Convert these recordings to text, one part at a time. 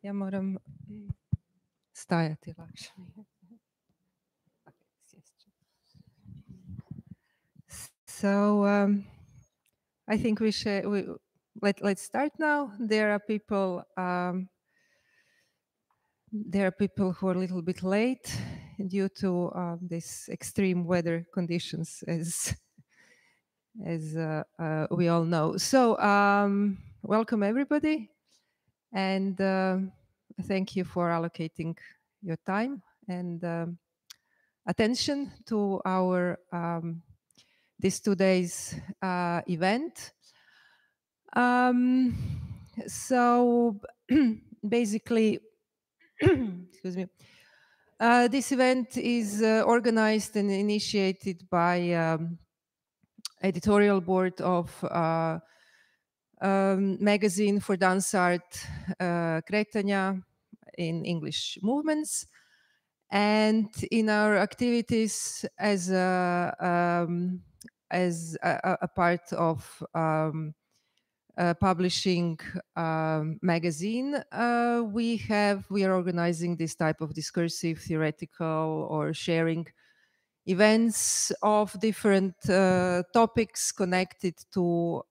Ja moram stajati lakše. So I think let's start now. There are people who are a little bit late due to this extreme weather conditions, as we all know. So welcome everybody, and thank you for allocating your time and attention to our this 2 days event. So basically, excuse me, this event is organized and initiated by editorial board of magazine for dance art Kretanja in English movements, and in our activities as a part of publishing magazine, we are organizing this type of discursive, theoretical, or sharing events of different topics connected to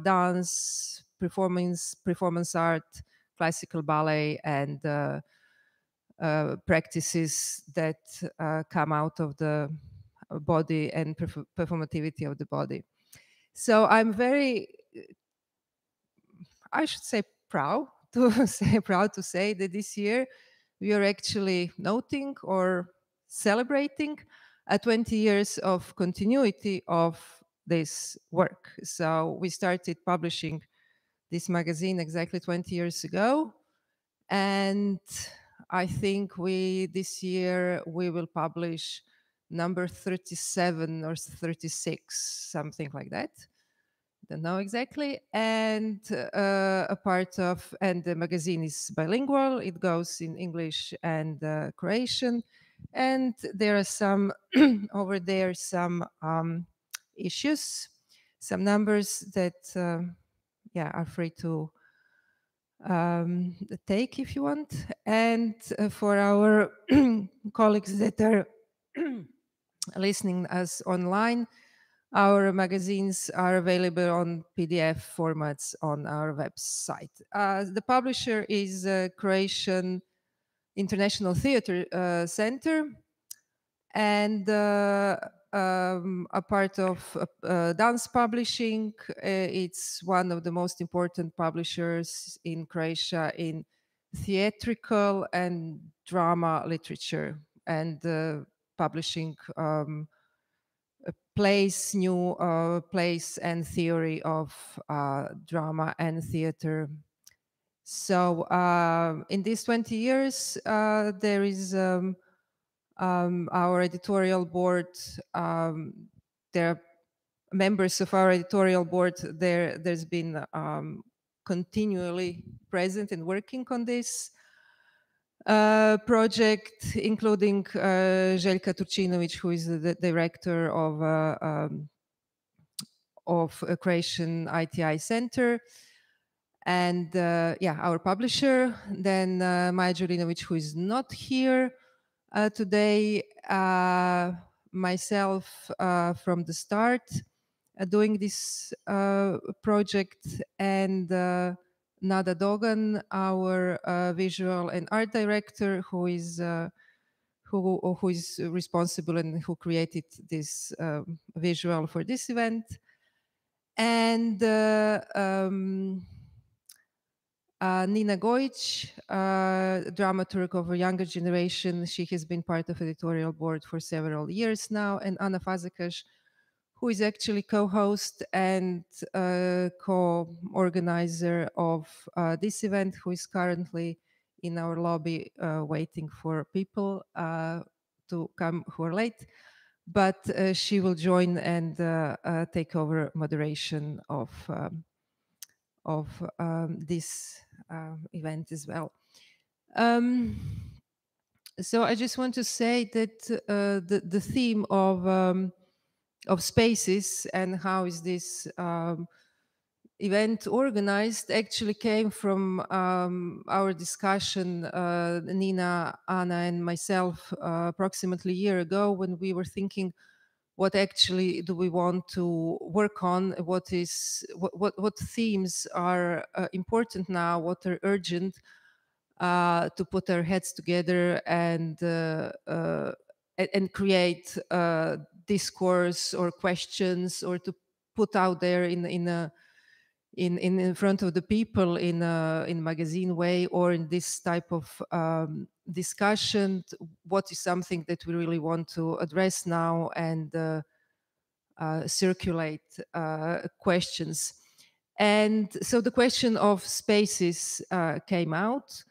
dance, performance art, classical ballet, and practices that come out of the body and performativity of the body. So I'm very, I should say, proud to say that this year we are actually noting or celebrating 20 years of continuity of this work. So we started publishing this magazine exactly 20 years ago, and I think this year we will publish number 37 or 36, something like that. Don't know exactly. And and the magazine is bilingual. It goes in English and Croatian. And there are some over there some issues, some numbers that are free to take if you want. And for our colleagues that are listening us online, our magazines are available on PDF formats on our website. The publisher is Croatian International Theatre Center, and a part of dance publishing. It's one of the most important publishers in Croatia in theatrical and drama literature, and publishing new plays and theory of drama and theater. So in these 20 years, there is our editorial board. There are members of our editorial board. There's been continually present and working on this project, including Željka Turčinović, who is the director of a Croatian ITI Center, and our publisher. Then Maja Đurinović, who is not here today, myself from the start doing this project, and Nada Dogan, our visual and art director, who is responsible and who created this visual for this event, and Nina Gojić, dramaturg of a younger generation. She has been part of editorial board for several years now, and Ana Fazekas, who is actually co-host and co-organizer of this event, who is currently in our lobby waiting for people to come who are late. But she will join and take over moderation of this event as well. So I just want to say that the theme of spaces and how is this event organized actually came from our discussion, Nina, Anna, and myself, approximately a year ago, when we were thinking, what actually do we want to work on? What themes are important now? What are urgent? To put our heads together and create discourse or questions, or to put out there in front of the people in magazine way, or in this type of discussion. What is something that we really want to address now and circulate questions. And so the question of spaces came out.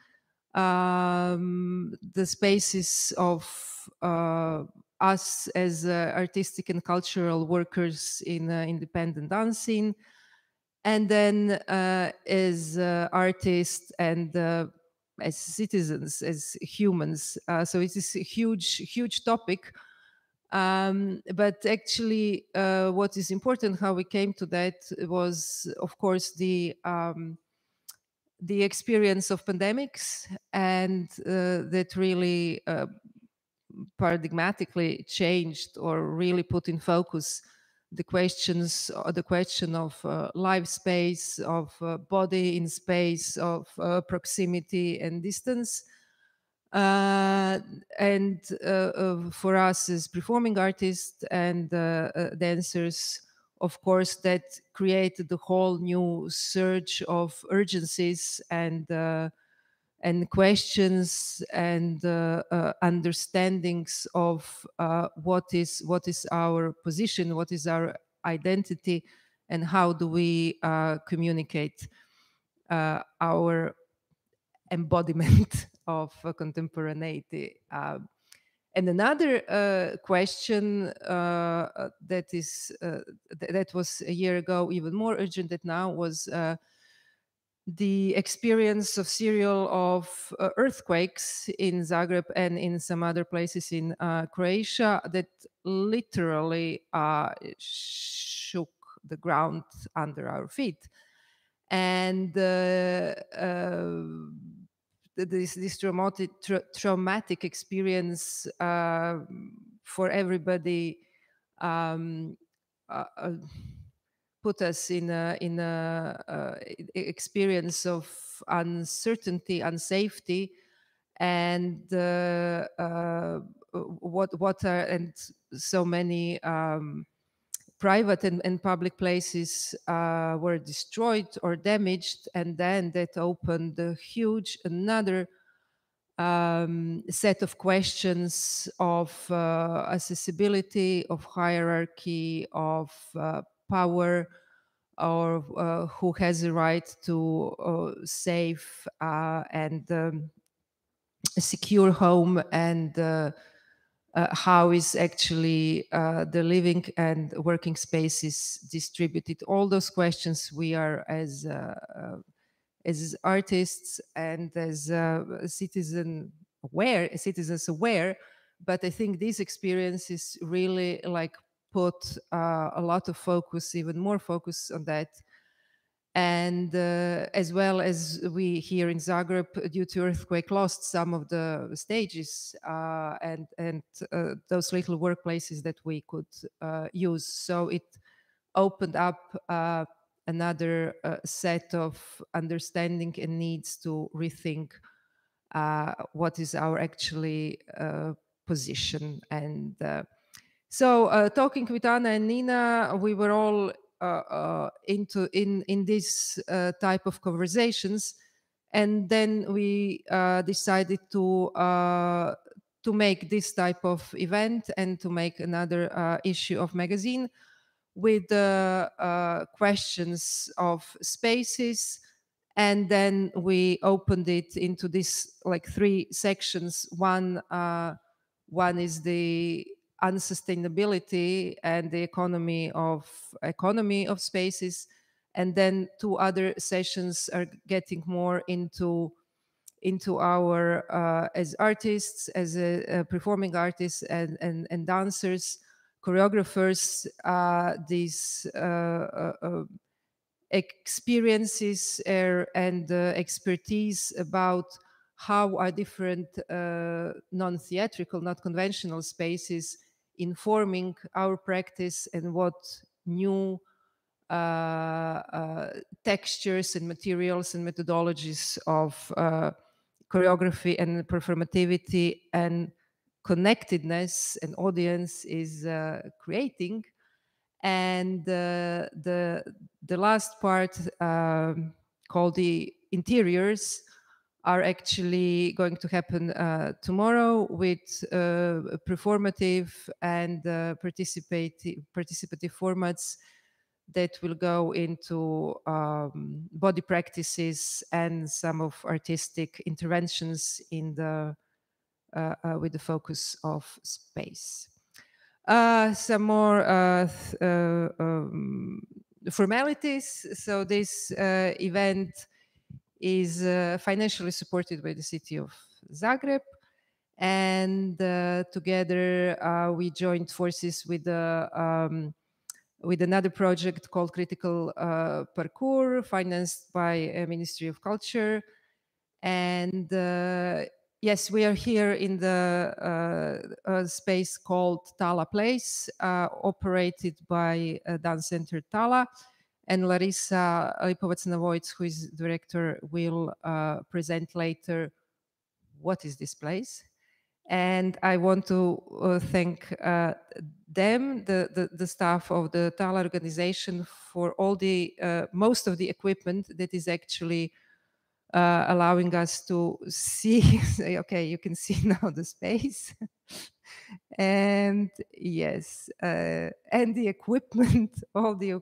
The spaces of us as artistic and cultural workers in independent dancing, and then as artists and as citizens, as humans. So it is a huge topic. But actually, what is important, how we came to that, was, of course, the experience of pandemics, and that really paradigmatically changed, or really put in focus, the question of life space, of body in space, of proximity and distance. And for us as performing artists and dancers, of course, that created the whole new surge of urgencies and questions and understandings of what is our position, what is our identity, and how do we communicate our embodiment of contemporaneity. And another question that was a year ago even more urgent than now was the experience of serial of earthquakes in Zagreb and in some other places in Croatia that literally shook the ground under our feet. And this traumatic experience for everybody put us in a experience of uncertainty, unsafety, and and so many private and public places were destroyed or damaged, and then that opened a huge another set of questions of accessibility, of hierarchy, of power, or who has the right to safe and secure home, and how is actually the living and working spaces distributed. All those questions we are as artists and as citizens aware, but I think these experiences really like put a lot of focus, even more focus on that. And as well as we here in Zagreb, due to earthquake, lost some of the stages and those little workplaces that we could use. So it opened up another set of understanding and needs to rethink what is our actually position. And so talking with Anna and Nina, we were all in this type of conversations, and then we decided to make this type of event and to make another issue of magazine with questions of spaces. And then we opened it into this like 3 sections. One is the unsustainability and the economy of spaces, and then 2 other sessions are getting more into our as artists, as performing artists and dancers, choreographers, these experiences and expertise about how are different non-theatrical, not conventional spaces informing our practice, and what new textures and materials and methodologies of choreography and performativity and connectedness and audience is creating. And the last part, called the interiors, are actually going to happen tomorrow with performative and participative formats that will go into body practices and some of artistic interventions in the with the focus of space. Some more formalities. So this event is financially supported by the city of Zagreb, and together we joined forces with another project called Critical Parkour, financed by Ministry of Culture. And yes, we are here in the space called TALA PLE, operated by Dance Center TALA. And Larisa Lipovac Navojec, who is director, will present later what is this place. And I want to thank them, the staff of the TALA organization, for all the most of the equipment that is actually allowing us to see. Okay, you can see now the space. And yes, and the equipment, all the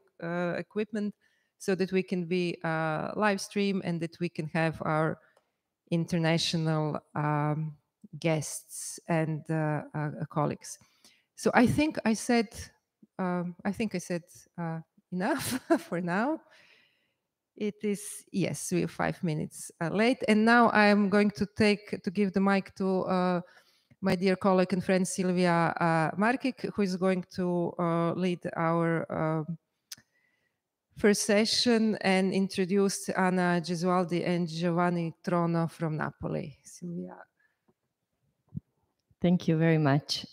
equipment, so that we can be live stream and that we can have our international guests and colleagues. So I think I said enough for now. It is, yes, we are 5 minutes late, and now I am going to give the mic to my dear colleague and friend Silvia Marchig, who is going to lead our first session and introduce Anna Gesualdi and Giovanni Trono from Napoli. Silvia. Thank you very much.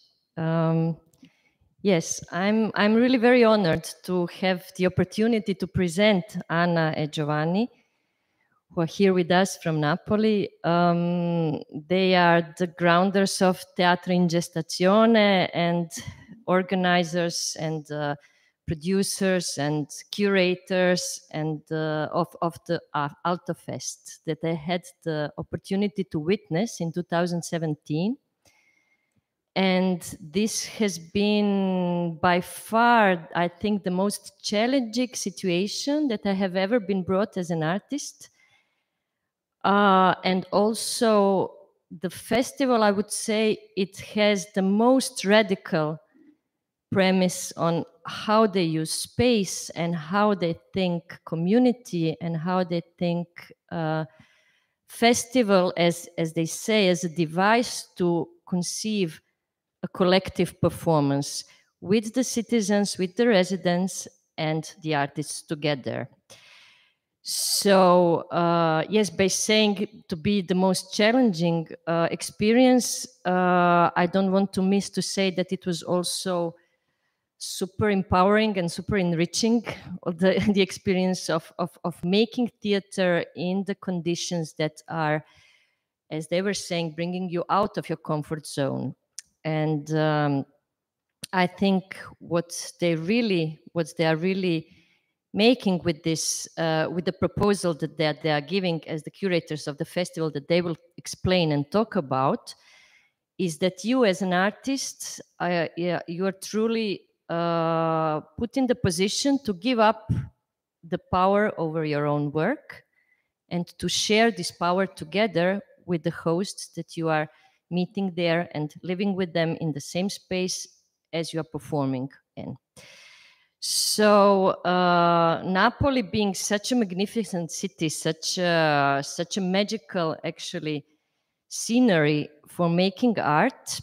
Yes, I'm really very honored to have the opportunity to present Anna and Giovanni, who are here with us from Napoli. They are the grounders of Teatro in Gestazione and organizers and producers and curators and of the Altofest that I had the opportunity to witness in 2017. And this has been by far, I think, the most challenging situation that I have ever been brought as an artist. And also the festival, I would say, it has the most radical premise on how they use space and how they think community and how they think festival as they say, as a device to conceive a collective performance with the citizens, with the residents, and the artists together. So yes, by saying to be the most challenging experience, I don't want to miss to say that it was also super empowering and super enriching, the experience of making theater in the conditions that are, as they were saying, bringing you out of your comfort zone. And I think what they are really making with this, with the proposal that they are giving as the curators of the festival, that they will explain and talk about, is that you as an artist, you are truly put in the position to give up the power over your own work and to share this power together with the hosts that you are meeting there and living with them in the same space as you are performing in. So Napoli being such a magnificent city, such a magical actually scenery for making art,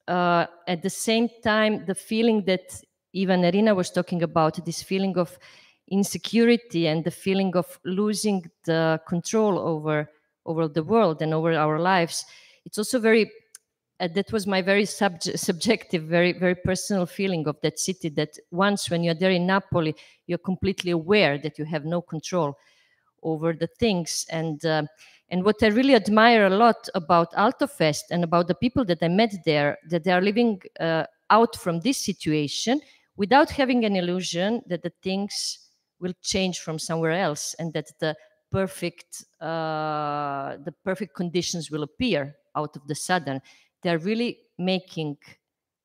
at the same time the feeling that Iva Nerina was talking about, this feeling of insecurity and the feeling of losing the control over the world and over our lives. It's also very, that was my very subjective, very personal feeling of that city, that once when you're there in Napoli, you're completely aware that you have no control over the things. And what I really admire a lot about Altofest and about the people that I met there, that they are living out from this situation without having an illusion that the things will change from somewhere else and that the perfect conditions will appear out of the sudden. They're really making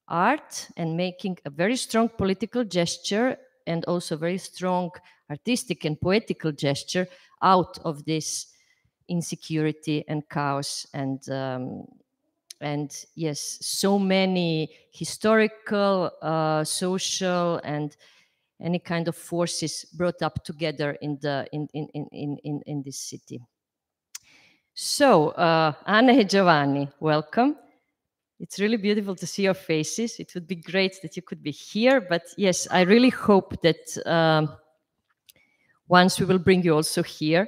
art and making a very strong political gesture and also very strong artistic and poetical gesture out of this insecurity and chaos and yes, so many historical, social, and any kind of forces brought up together in this city. So, Anna and Giovanni, welcome. It's really beautiful to see your faces. It would be great that you could be here, but yes, I really hope that once we will bring you also here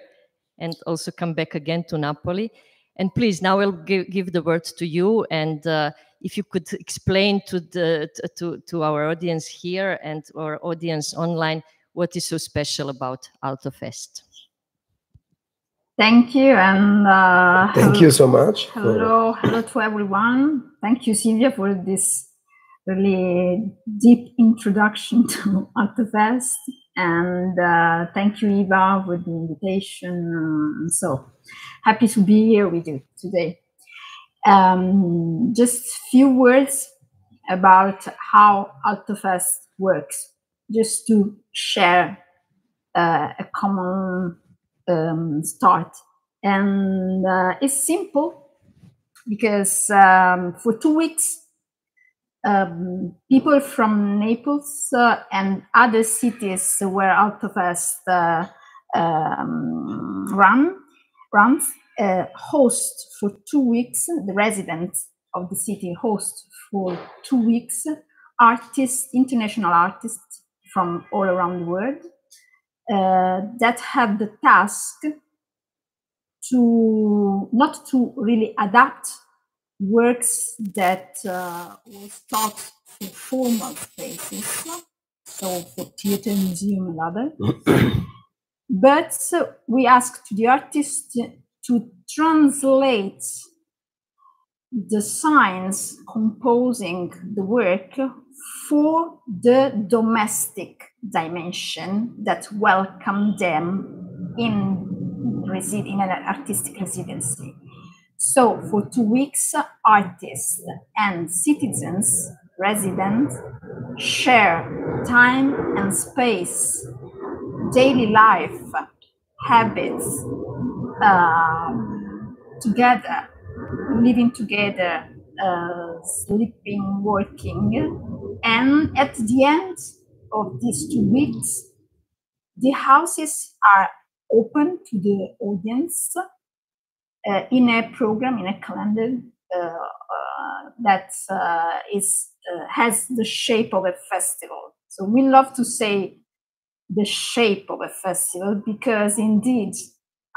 and also come back again to Napoli. And please, now I'll give the word to you, and if you could explain to our audience here and our audience online what is so special about Altofest. Thank you, and thank you so much. Hello to everyone. Thank you, Silvia, for this really deep introduction to Altofest, and thank you, Iva, for the invitation. So happy to be here with you today. Just a few words about how Altofest works, just to share a common start. And it's simple because for 2 weeks, people from Naples and other cities where Altofest runs host for 2 weeks, the residents of the city host for 2 weeks artists, international artists from all around the world that have the task to not to really adapt works that was taught for formal spaces, so for theater, museum, and other. But we ask to the artist to translate the signs composing the work for the domestic dimension that welcome them in an artistic residency. So for 2 weeks, artists and citizens, residents, share time and space, daily life, habits, together, living together, sleeping, working. And at the end of these 2 weeks, the houses are open to the audience in a program, in a calendar that has the shape of a festival. So we love to say the shape of a festival because indeed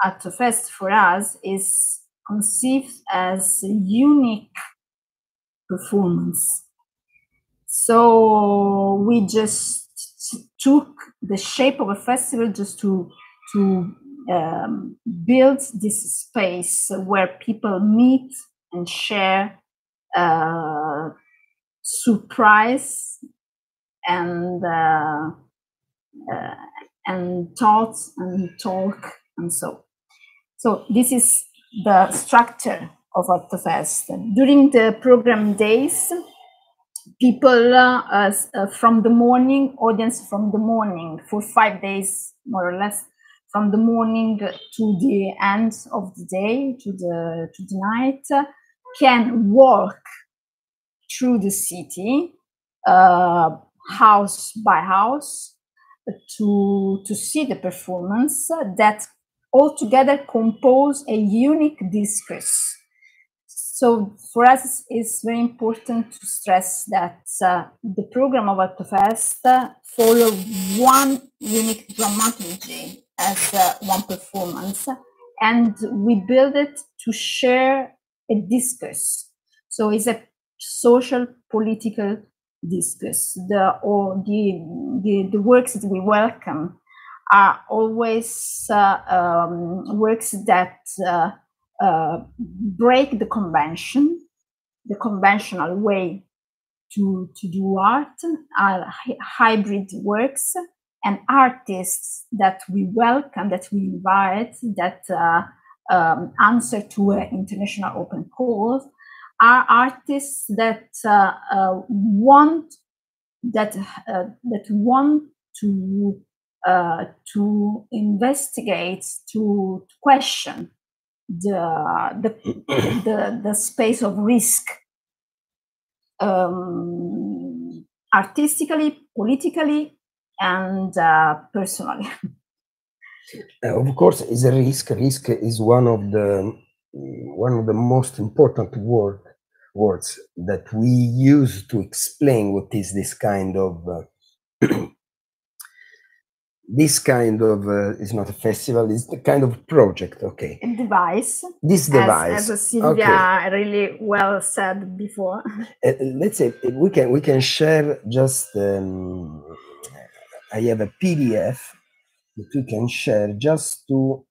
Altofest for us is conceived as a unique performance. So we just took the shape of a festival just to build this space where people meet and share, surprise and thoughts and talk and so. So this is the structure of Altofest. During the program days, people from the morning, audience from the morning for 5 days more or less, from the morning to the end of the day, to the night, can walk through the city, house by house, to see the performance that altogether compose a unique discourse. So for us, it's very important to stress that the program of Altofest follow one unique dramaturgy as one performance, and we build it to share a discourse. So it's a social political discourse. The works that we welcome are always works that break the conventional way to do art, are hybrid works, and artists that we welcome, that we invite, that answer to an international open call, are artists that want to investigate, to question the space of risk, artistically, politically, and personally. Of course, is a risk. Risk is one of the most important words that we use to explain what is this kind of. This kind of is not a festival, it's the kind of project, okay. A device. This device. As Silvia really well said before. Let's say we can share just, I have a PDF that we can share just to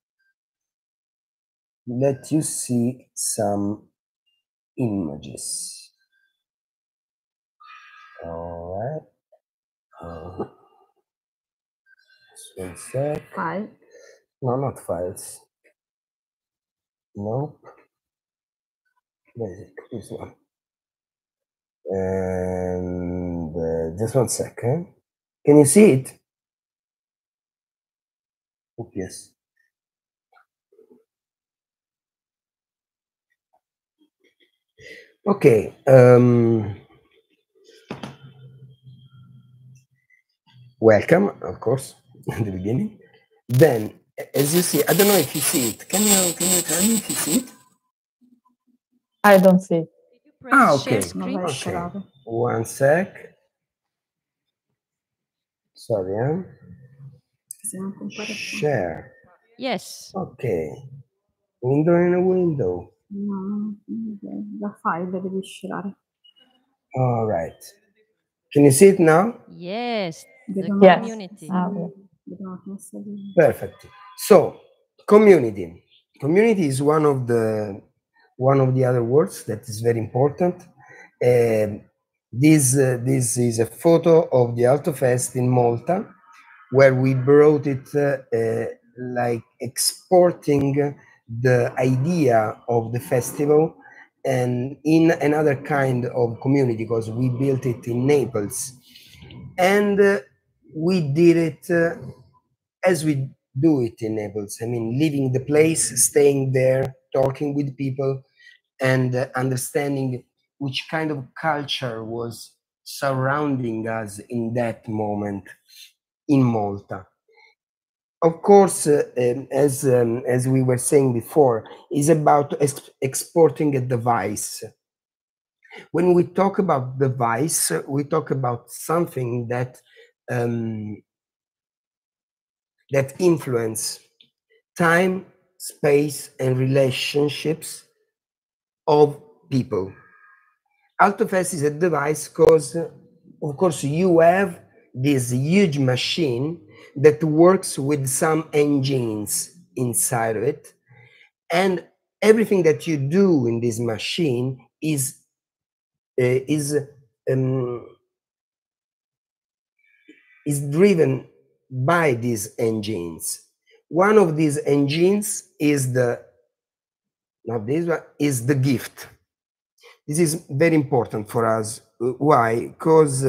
let you see some images. All right. 1 sec. File. No, not files. Nope. Basic, this one. And just 1 second. Can you see it? Oh, yes. Okay. Welcome, of course. In the beginning, then as you see, I don't know if you see it. Can you tell me if you see it? I don't see it. Ah, okay. Okay. 1 sec. Sorry, Share. Yes. Okay. Window in a window. The file devi scegliere. All right. Can you see it now? Yes. The Yes. community. Perfect. So, community. Community is one of the other words that is very important. This is a photo of the Altofest in Malta, where we brought it like exporting the idea of the festival and in another kind of community, because we built it in Naples. And we did it as we do it in Naples. I mean, leaving the place, staying there, talking with people, and understanding which kind of culture was surrounding us in that moment in Malta. Of course, as we were saying before, is about exporting a device. When we talk about device, we talk about something that that influence time, space, and relationships of people. Altofest is a device because, of course, you have this huge machine that works with some engines inside of it, and everything that you do in this machine is driven by these engines. One of these engines is the gift. This is very important for us. Why? Because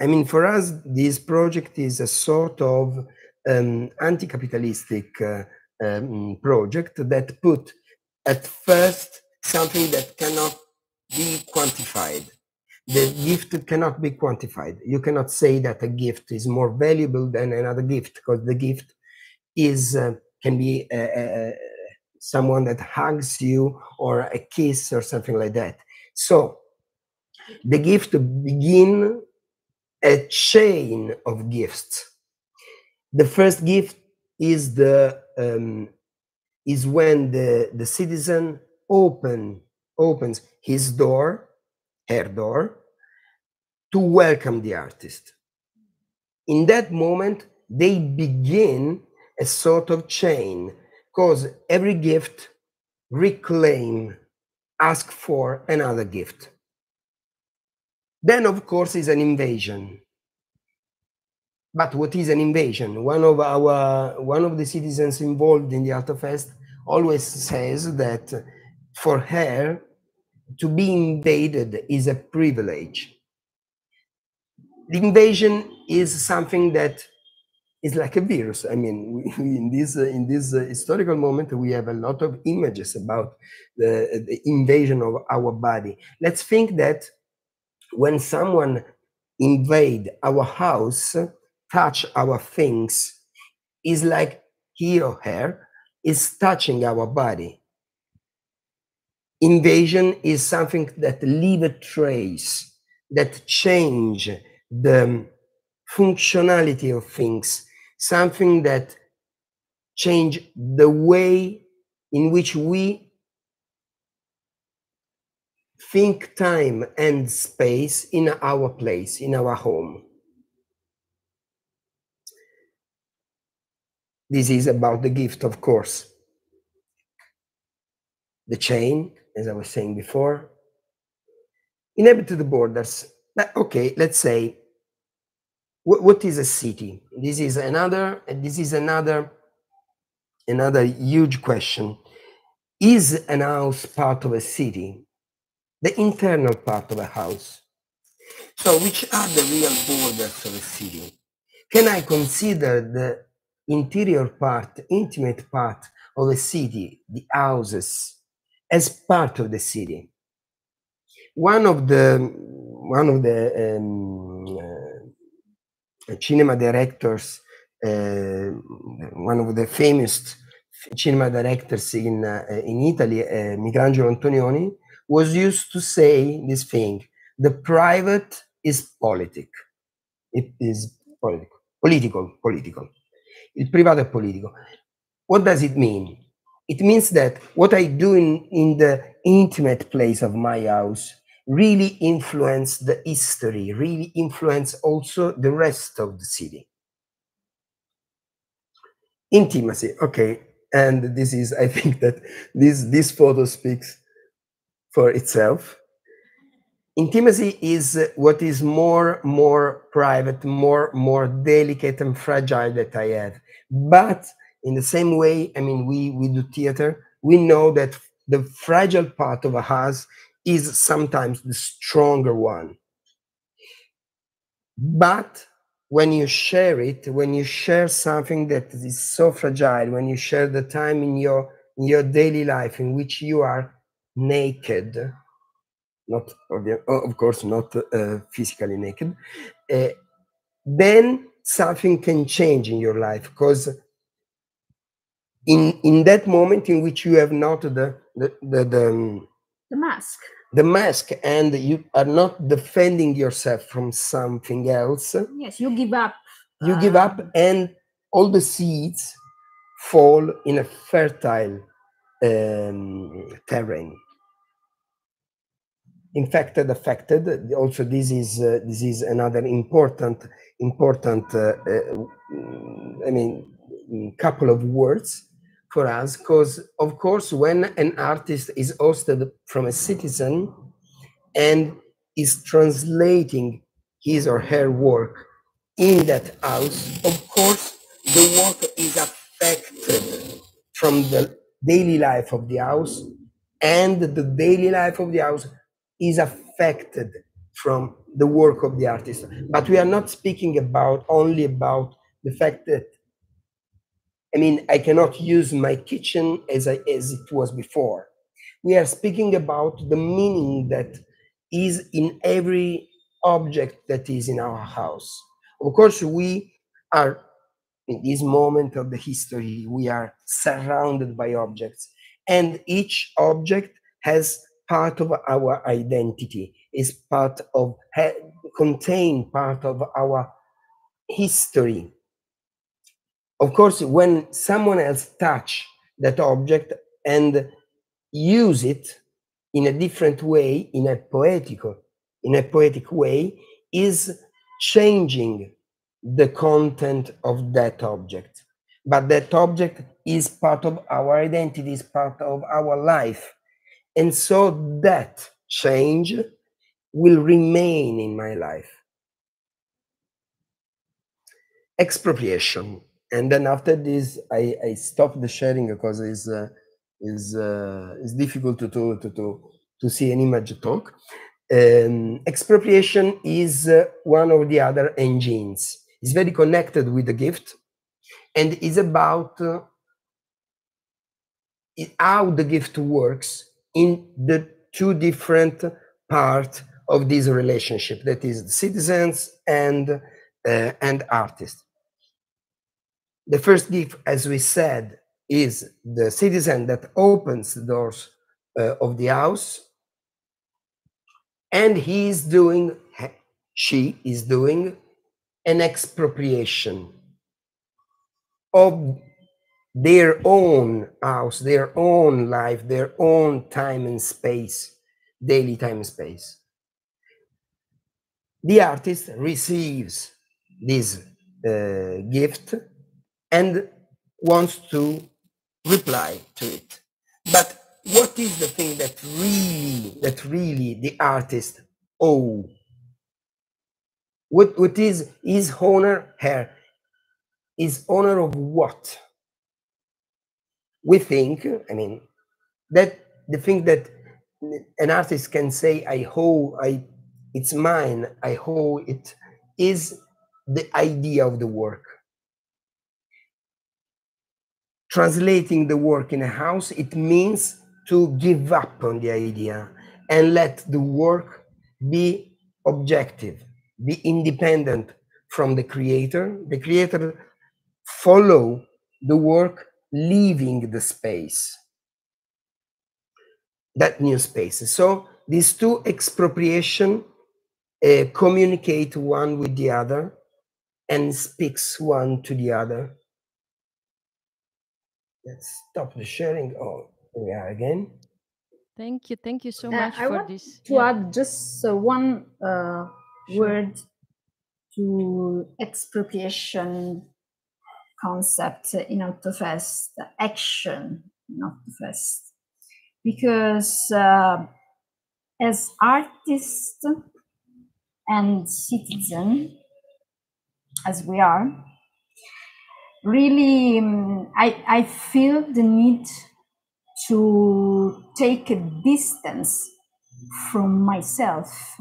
I mean, for us, this project is a sort of anti-capitalistic project that put at first something that cannot be quantified. The gift cannot be quantified. You cannot say that a gift is more valuable than another gift, because the gift is can be someone that hugs you, or a kiss or something like that. So the gift begin a chain of gifts. The first gift is is when the citizen opens his door, her door, to welcome the artist. In that moment, they begin a sort of chain, because every gift ask for another gift. Then, of course, is an invasion. But what is an invasion? One of the citizens involved in the Altofest always says that for her, to be invaded is a privilege. The invasion is something that is like a virus. I mean, in this historical moment, we have a lot of images about the invasion of our body. Let's think that when someone invade our house, touch our things, is like he or her is touching our body. Invasion is something that leave a trace, that change the functionality of things, something that change the way in which we think time and space in our place, in our home. This is about the gift, of course. The chain, as I was saying before, inhabit the borders. But okay, let's say, what is a city? This is another huge question. Is an house part of a city? The internal part of a house. So which are the real borders of a city? Can I consider the interior part, intimate part of a city, the houses, as part of the city? One of the cinema directors, one of the famous cinema directors in Italy, Michelangelo Antonioni, was used to say this thing: the private is politic. It is political. Il privato è politico. What does it mean? It means that what I do in the intimate place of my house really influence the history, really influence also the rest of the city. Intimacy, okay. And this is, I think that this photo speaks for itself. Intimacy is what is more private, more delicate and fragile that I have. But in the same way, I mean, we do theater. We know that the fragile part of a house is sometimes the stronger one. But when you share it, when you share something that is so fragile, when you share the time in your daily life in which you are naked, not, of course, not physically naked, then something can change in your life, because in that moment in which you have not the mask, and you are not defending yourself from something else. Yes, you give up. You give up, and all the seeds fall in a fertile terrain. Infected, affected. Also, this is another important. I mean, couple of words for us, because of course, when an artist is hosted from a citizen and is translating his or her work in that house, of course, the work is affected from the daily life of the house, and the daily life of the house is affected from the work of the artist. But we are not speaking only about the fact that, I mean, I cannot use my kitchen as it was before. We are speaking about the meaning that is in every object that is in our house. Of course, we are, in this moment of the history, we are surrounded by objects. and each object has part of our identity, is part of, contain part of our history. Of course, when someone else touch that object and use it in a different way, in a poetic way, is changing the content of that object. But that object is part of our identity, is part of our life. And so that change will remain in my life. Expropriation. And then after this, I stop the sharing because it's difficult to see an image talk. Expropriation is one of the other engines. It's very connected with the gift, and is about how the gift works in the two different parts of this relationship, that is the citizens and artists. The first gift, as we said, is the citizen that opens the doors of the house, and she is doing an expropriation of their own house, their own life, their own time and space, daily time and space. The artist receives this gift and wants to reply to it. But what is the thing that really the artist owes? What is his honor, her? His honor of what? We think, I mean, that the thing that an artist can say, it's mine, I owe it, is the idea of the work. Translating the work in a house, it means to give up on the idea and let the work be objective, be independent from the creator. The creator follow the work, leaving the space, that new space. So these two expropriation communicate one with the other and speaks one to the other. Let's stop the sharing. Oh, we are again. Thank you so much for this. To add just one word to expropriation concept in Altofest, action in Altofest, because as artist and citizen, as we are, really, I feel the need to take a distance from myself,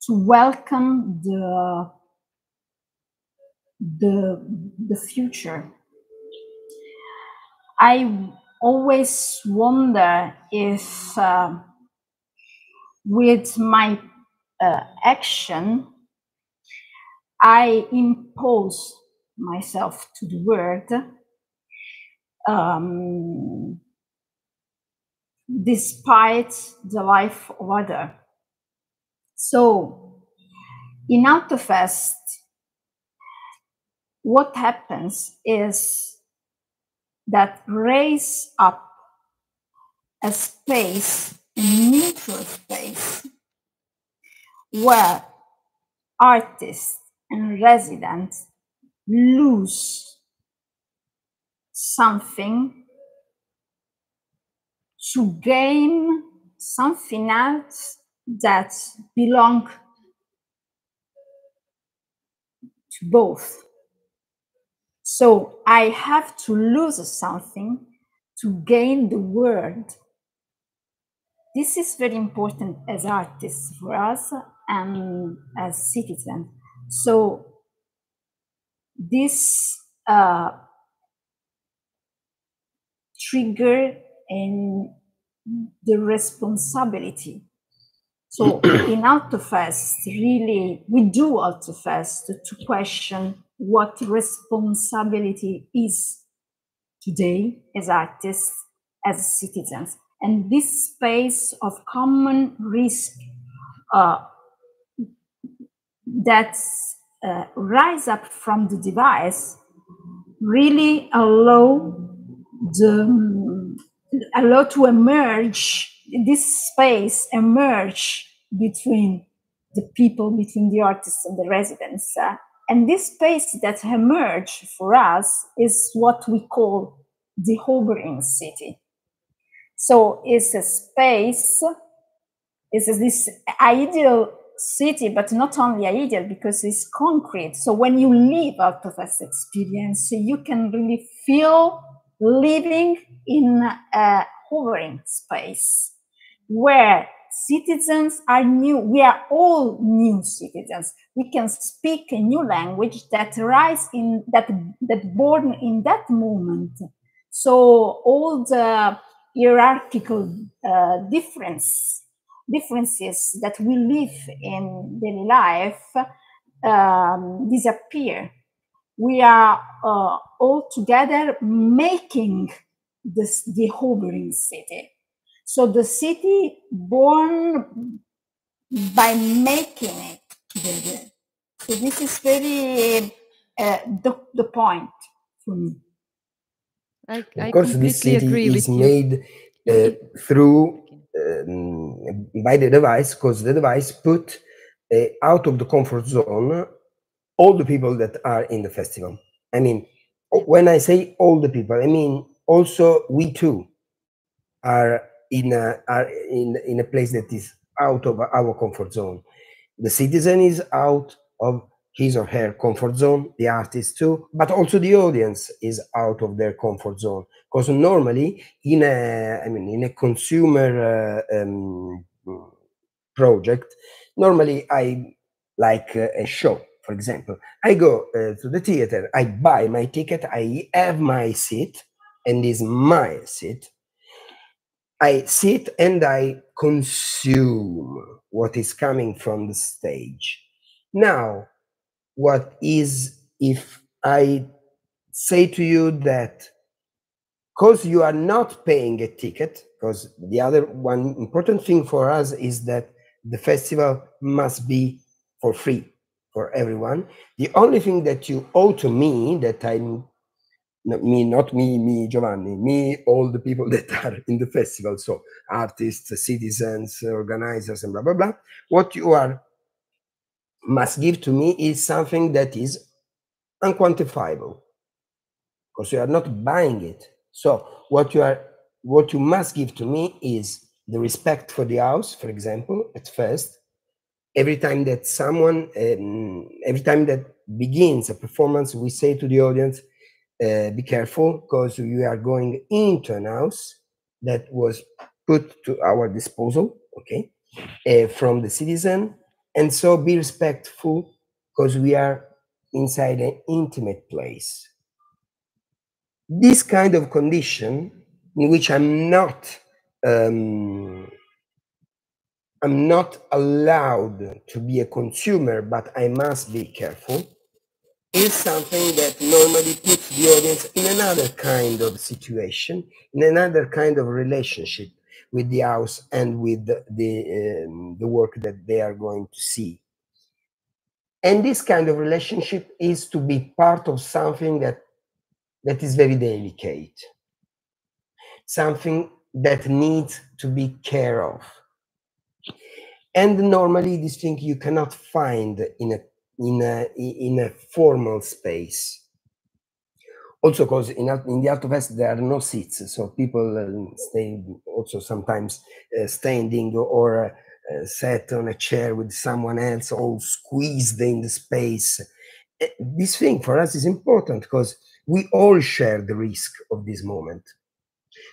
to welcome the future. I always wonder if with my action I impose myself to the world, despite the life of others. So in Altofest, what happens is that raise up a space, a neutral space, where artists and residents lose something to gain something else that belongs to both. So I have to lose something to gain the world. This is very important as artists for us and as citizens. So this trigger in the responsibility. So in Altofest, really, we do Altofest to question what responsibility is today as artists as citizens. And this space of common risk that rise up from the device really allow to emerge, this space emerge between the people, between the artists and the residents. And this space that emerged for us is what we call the hovering city. So it's a space, it's this ideal city, but not only ideal because it's concrete. So when you live Altofest experience, you can really feel living in a hovering space where citizens are new. We are all new citizens. We can speak a new language that rise in that born in that moment. So all the hierarchical differences that we live in daily life disappear. We are all together making the hovering city. So the city born by making it together. So this is very the point for me. Of course, this city is made through by the device, because the device put out of the comfort zone all the people that are in the festival. I mean, when I say all the people, I mean also we too are in a place that is out of our comfort zone. The citizen is out of his or her comfort zone, the artist too, but also the audience is out of their comfort zone. Because normally in a consumer project, normally I like a show, for example. I go to the theater, I buy my ticket, I have my seat, and is my seat. I sit and I consume what is coming from the stage. Now, what is if I say to you that because you are not paying a ticket, because the other one important thing for us is that the festival must be for free for everyone. The only thing that you owe to me, that not me, Giovanni, me, all the people that are in the festival, so artists, citizens, organizers, and blah, blah, blah. What you must give to me is something that is unquantifiable, because you are not buying it. So what you must give to me is the respect for the house, for example, at first. Every time that every time that begins a performance, we say to the audience, be careful, because we are going into an house that was put to our disposal, okay, from the citizen. And so be respectful, because we are inside an intimate place. This kind of condition in which I'm not allowed to be a consumer, but I must be careful, is something that normally puts the audience in another kind of situation, in another kind of relationship with the house and with the work that they are going to see. And this kind of relationship is to be part of something that is very delicate, something that needs to be cared of. And normally this thing you cannot find in a formal space. Also, because in the Altofest there are no seats, so people stay also sometimes standing or sat on a chair with someone else, all squeezed in the space. This thing for us is important because we all share the risk of this moment.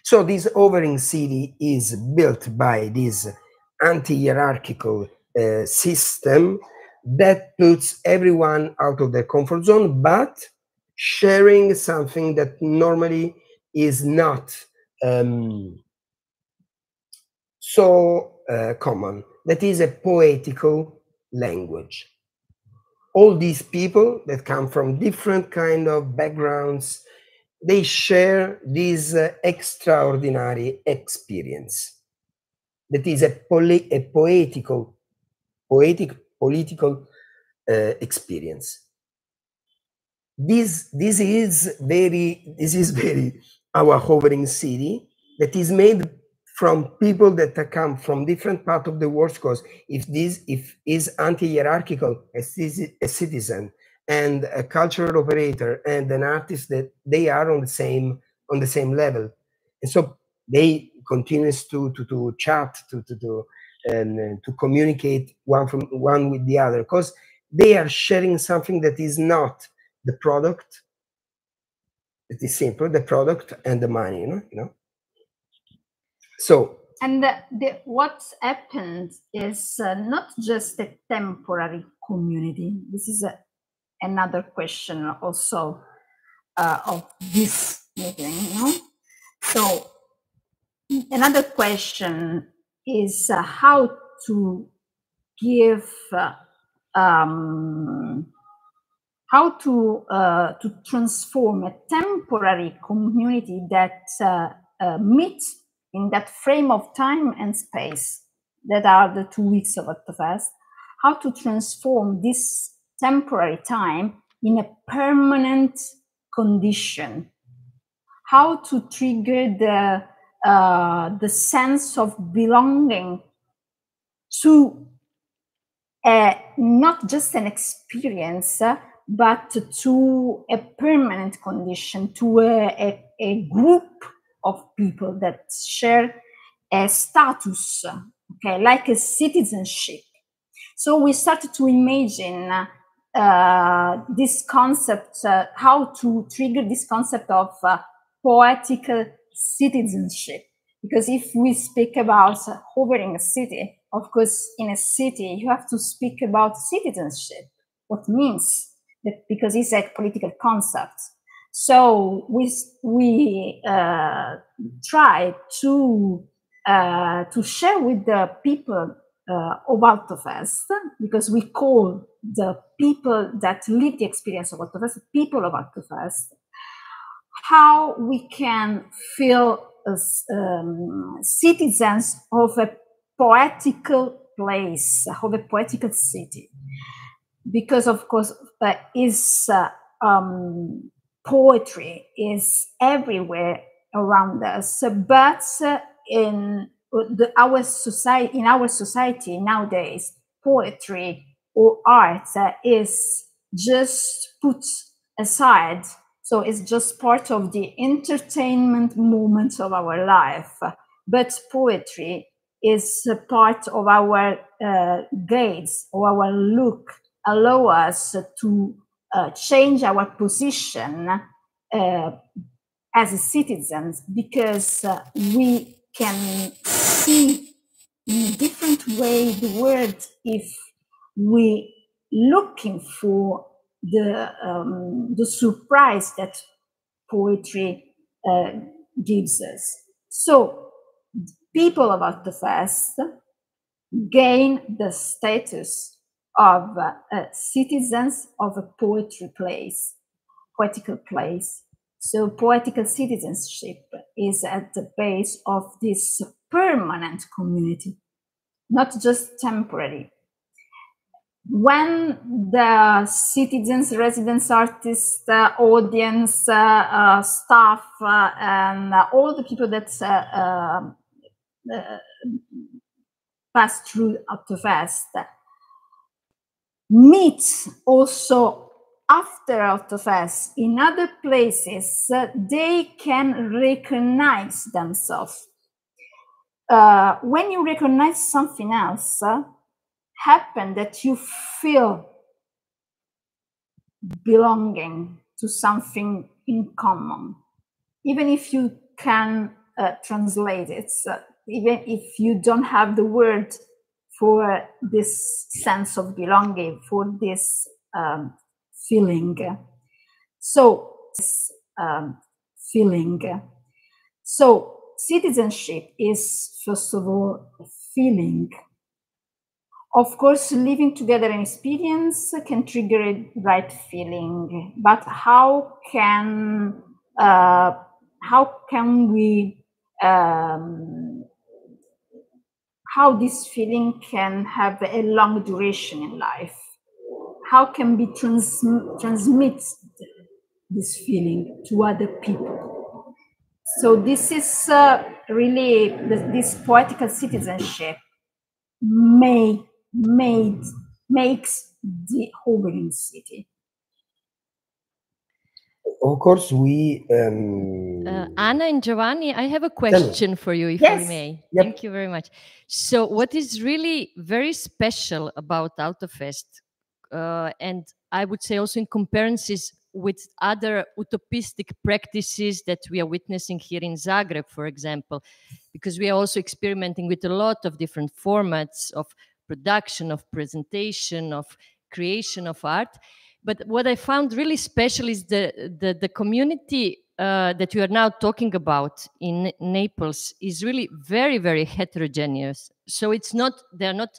So this hovering city is built by this anti-hierarchical system that puts everyone out of their comfort zone, but sharing something that normally is not so common. That is a poetical language. All these people that come from different kind of backgrounds, they share this extraordinary experience that is a political experience. This is very our hovering city that is made from people that come from different parts of the world. Because if is anti-hierarchical as a citizen and a cultural operator and an artist, that they are on the same level, and so they continues to chat, to communicate one with the other, because they are sharing something that is not the product. It is simple, the product and the money, you know. So, and what's happened is not just a temporary community. This is another question also of this meeting, you know? So another question is how to give how to transform a temporary community that meets in that frame of time and space that are the 2 weeks of Altofest, how to transform this temporary time in a permanent condition, how to trigger the sense of belonging to not just an experience, but to a permanent condition, to a group of people that share a status, okay, like a citizenship. So we started to imagine this concept, how to trigger this concept of poetical citizenship. Because if we speak about hovering a city, of course, in a city, you have to speak about citizenship. What means that, because it's a political concept. So we try to share with the people of Altofest, because we call the people that live the experience of Altofest people of Altofest, how we can feel as citizens of a poetical place, of a poetical city. Because of course, poetry is everywhere around us, but in our society nowadays, poetry or art is just put aside. So it's just part of the entertainment moment of our life. But poetry is a part of our gaze or our look, allow us to change our position as citizens, because we can see in a different way the world if we looking for the surprise that poetry gives us. So people of Altofest gain the status of citizens of a poetry place, poetical place. So poetical citizenship is at the base of this permanent community, not just temporary. When the citizens, residents, artists, audience, staff, and all the people that pass through Altofest meet also after Altofest in other places, they can recognize themselves. When you recognize something else, happen that you feel belonging to something in common, even if you can translate it, even if you don't have the word for this sense of belonging, for this feeling. So So citizenship is, first of all, a feeling. Of course, living together an experience can trigger a right feeling, but how can how can we, how this feeling can have a long duration in life? How can we transmit this feeling to other people? So this is really, this poetical citizenship makes the Hungarian city. Of course, we... Anna and Giovanni, I have a question for you, if I may. Yep. Thank you very much. So what is really very special about Altofest, and I would say also in comparisons with other utopistic practices that we are witnessing here in Zagreb, for example, because we are also experimenting with a lot of different formats of production, of presentation, of creation of art. But what I found really special is the community that you are now talking about in Naples is really very, very heterogeneous. So it's not, they're not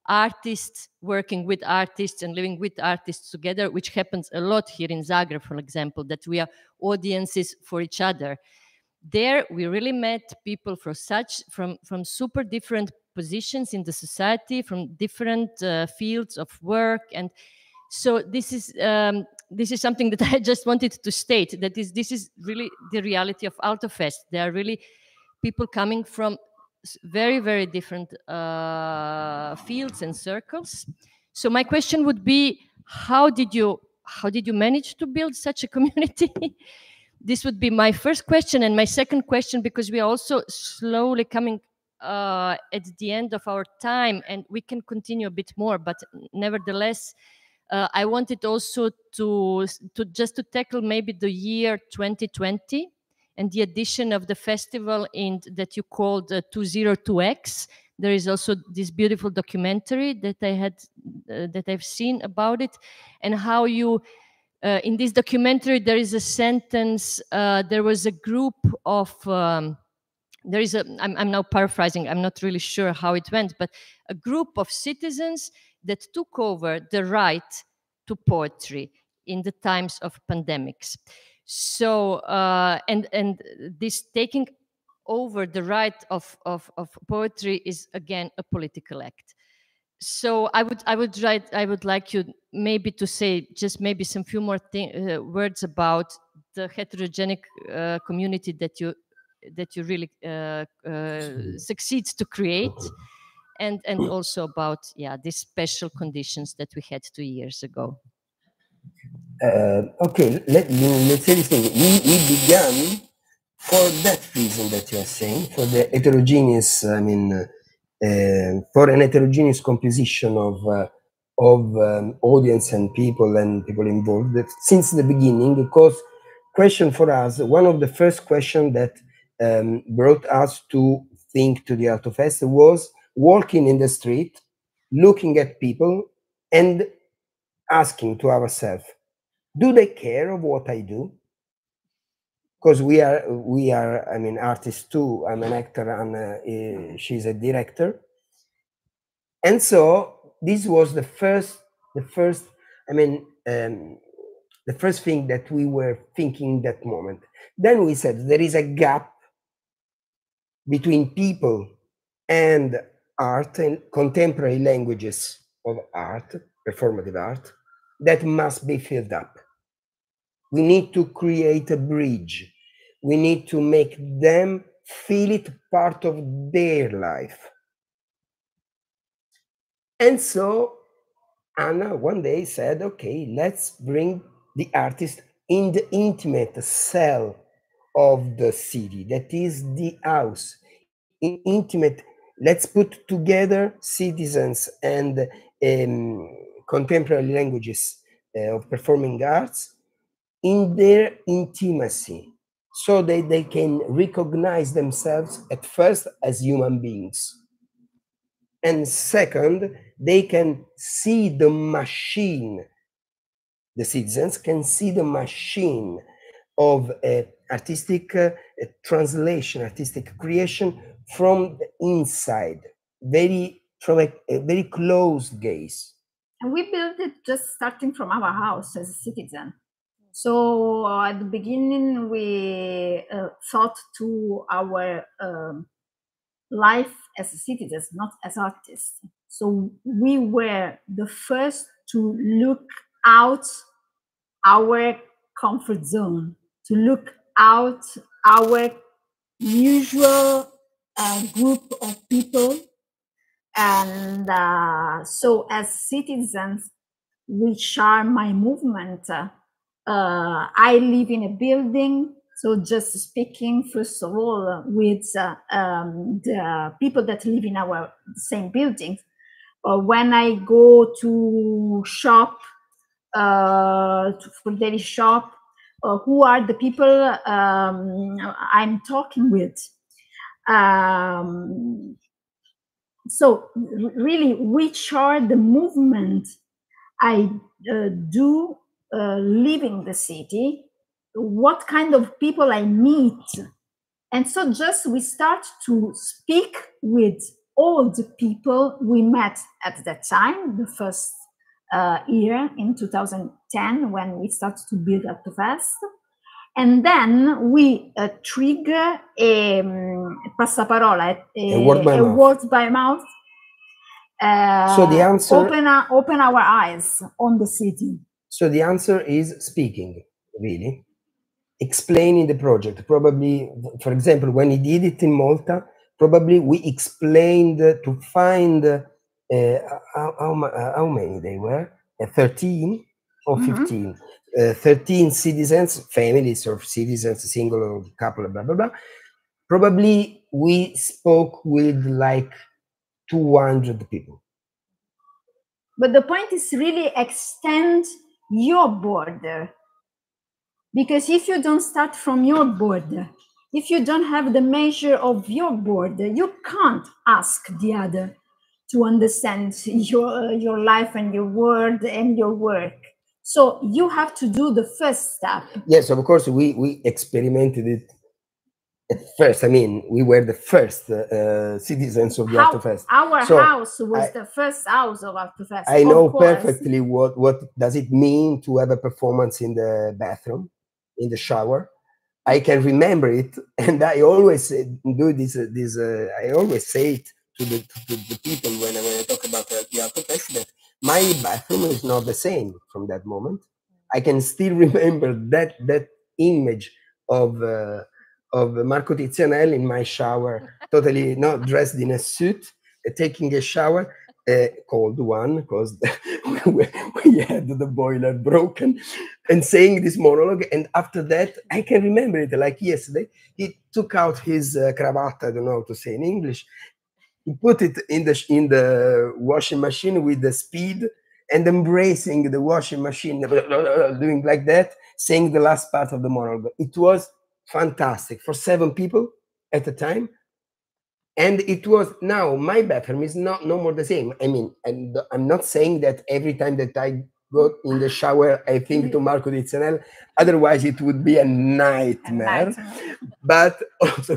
artists working with artists and living with artists together, which happens a lot here in Zagreb, for example, that we are audiences for each other. There, we really met people from super different positions in the society, from different fields of work. And so this is something that I just wanted to state, that this is really the reality of Altofest. There are really people coming from very, very different fields and circles. So my question would be, how did you manage to build such a community? This would be my first question. And my second question, because we are also slowly coming at the end of our time, and we can continue a bit more, but nevertheless, I wanted also to just to tackle maybe the year 2020 and the addition of the festival that you called 202X. There is also this beautiful documentary that I've seen about it, and how you in this documentary there is a sentence. There was a group of I'm now paraphrasing. I'm not really sure how it went, but a group of citizens that took over the right to poetry in the times of pandemics. So and this taking over the right of poetry is again a political act. So I would like you maybe to say just maybe some few more words about the heterogenic community that you really succeeds to create, and also about these special conditions that we had 2 years ago. Okay, let's say this thing. We began for that reason that you are saying, for the heterogeneous, for an heterogeneous composition of audience and people involved, that since the beginning, because question for us, one of the first questions that brought us to think to the Altofest was walking in the street, looking at people and asking to ourselves, do they care of what I do? Because we are, I mean, artists too. I'm an actor and she's a director. And so this was the first thing that we were thinking that moment. Then we said there is a gap between people and art and contemporary languages of art, performative art, that must be filled up. We need to create a bridge. We need to make them feel it part of their life. And so Anna one day said, okay, let's bring the artist in the intimate cell of the city, that is the house. In intimate, let's put together citizens and contemporary languages of performing arts in their intimacy, so that they can recognize themselves at first as human beings. And second, they can see the machine, the citizens can see the machine of artistic translation, artistic creation from the inside, from a very closed gaze. And we built it just starting from our house as a citizen. So at the beginning, we thought to our life as citizens, not as artists. So we were the first to look out our comfort zone, to look out our usual group of people. And so as citizens, which are my movement, I live in a building. So just speaking, first of all, with the people that live in our same building. When I go to shop, for daily shop, who are the people I'm talking with? So really, which are the movement I do leaving the city, what kind of people I meet. And so just we start to speak with all the people we met at that time, the first year in 2010, when we started to build Altofest. And then we trigger a passaparola, a word by mouth. So the answer, open our eyes on the city. So the answer is speaking, really, explaining the project. Probably, for example, when he did it in Malta, probably we explained to find how many they were, 13 or 15, 13 citizens, families or citizens, single or couple, blah, blah, blah. Probably we spoke with like 200 people. But the point is really extend your border. Because if you don't start from your border, if you don't have the measure of your border, you can't ask the other to understand your life and your word and your work. So you have to do the first step. Yes, of course, we experimented it at first. I mean, we were the first citizens of the Altofest. Our house was the first house of Altofest. I know perfectly what does it mean to have a performance in the bathroom, in the shower. I can remember it, and I always do this. I always say it to the people when I talk about the Altofest that my bathroom is not the same from that moment. I can still remember that image of Marco Tizianelli in my shower, totally not dressed in a suit, taking a shower, cold one, because we had the boiler broken, and saying this monologue. And after that, I can remember it like yesterday. He took out his cravat, I don't know how to say in English. He put it in the washing machine with the speed and embracing the washing machine, doing like that, saying the last part of the monologue. It was fantastic for 7 people at a time. And it was, now my bathroom is no more the same. I mean, I'm not saying that every time that I go in the shower, I think to Marco Tizianelli, otherwise it would be a nightmare. But also,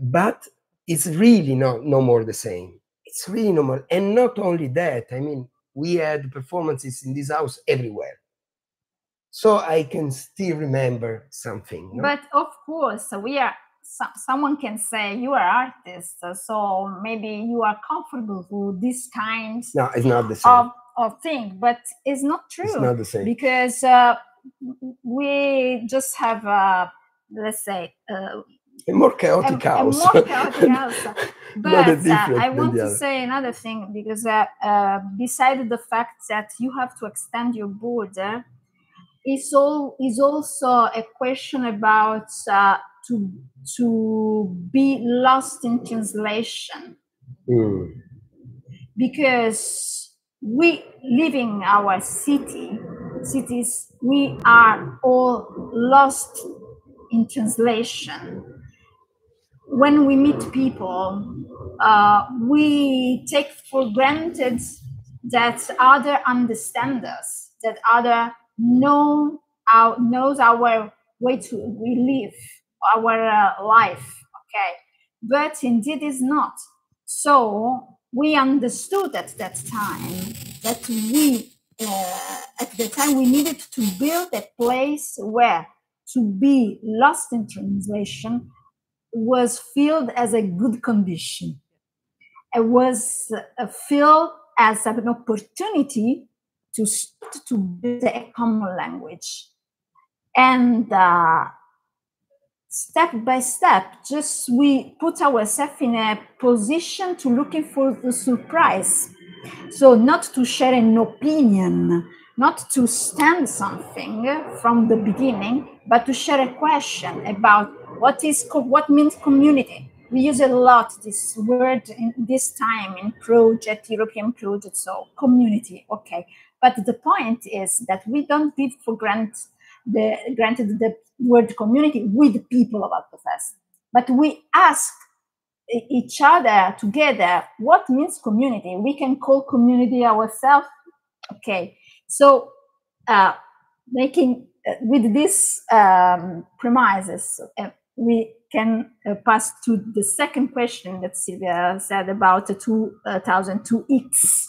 but it's really no more the same. It's really no more. And not only that, I mean, we had performances in this house everywhere. So I can still remember something. No? But of course, we are. Someone can say you are artists, so maybe you are comfortable with this kind. No, it's not the same. Of thing, but it's not true. It's not the same because we just have, let's say, a more chaotic house. A more chaotic house. But I want to say another thing, because besides the fact that you have to extend your border, is also a question about to be lost in translation. Because we living our cities, we are all lost in translation. When we meet people, we take for granted that other understand us, that other knows our way to live our life, okay? But indeed is not. So we understood at that time that we at the time we needed to build a place where to be lost in translation was felt as a good condition. It was felt as an opportunity to build a common language. And step by step, just we put ourselves in a position to looking for the surprise. So not to share an opinion, not to stand something from the beginning, but to share a question about what means community. We use a lot this word in this time in project, European project, so community, okay. But the point is that we don't give for granted the word community with people of Altofest, but we ask each other together what means community. We can call community ourselves, okay. So making with these premises, we can pass to the second question that Silvia said about the 2002X.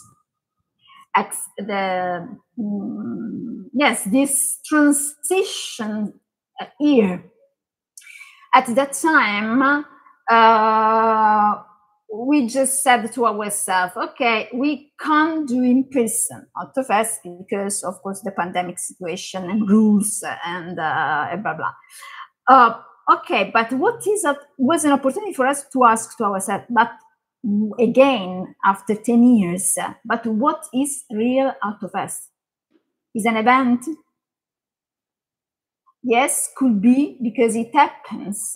Yes, this transition year. At that time, we just said to ourselves, okay, we can't do in person Altofest because, of course, the pandemic situation and rules and blah, blah. Okay, but what was an opportunity for us to ask to ourselves, but again, after 10 years, but what is real Altofest? Is an event? Yes, could be, because it happens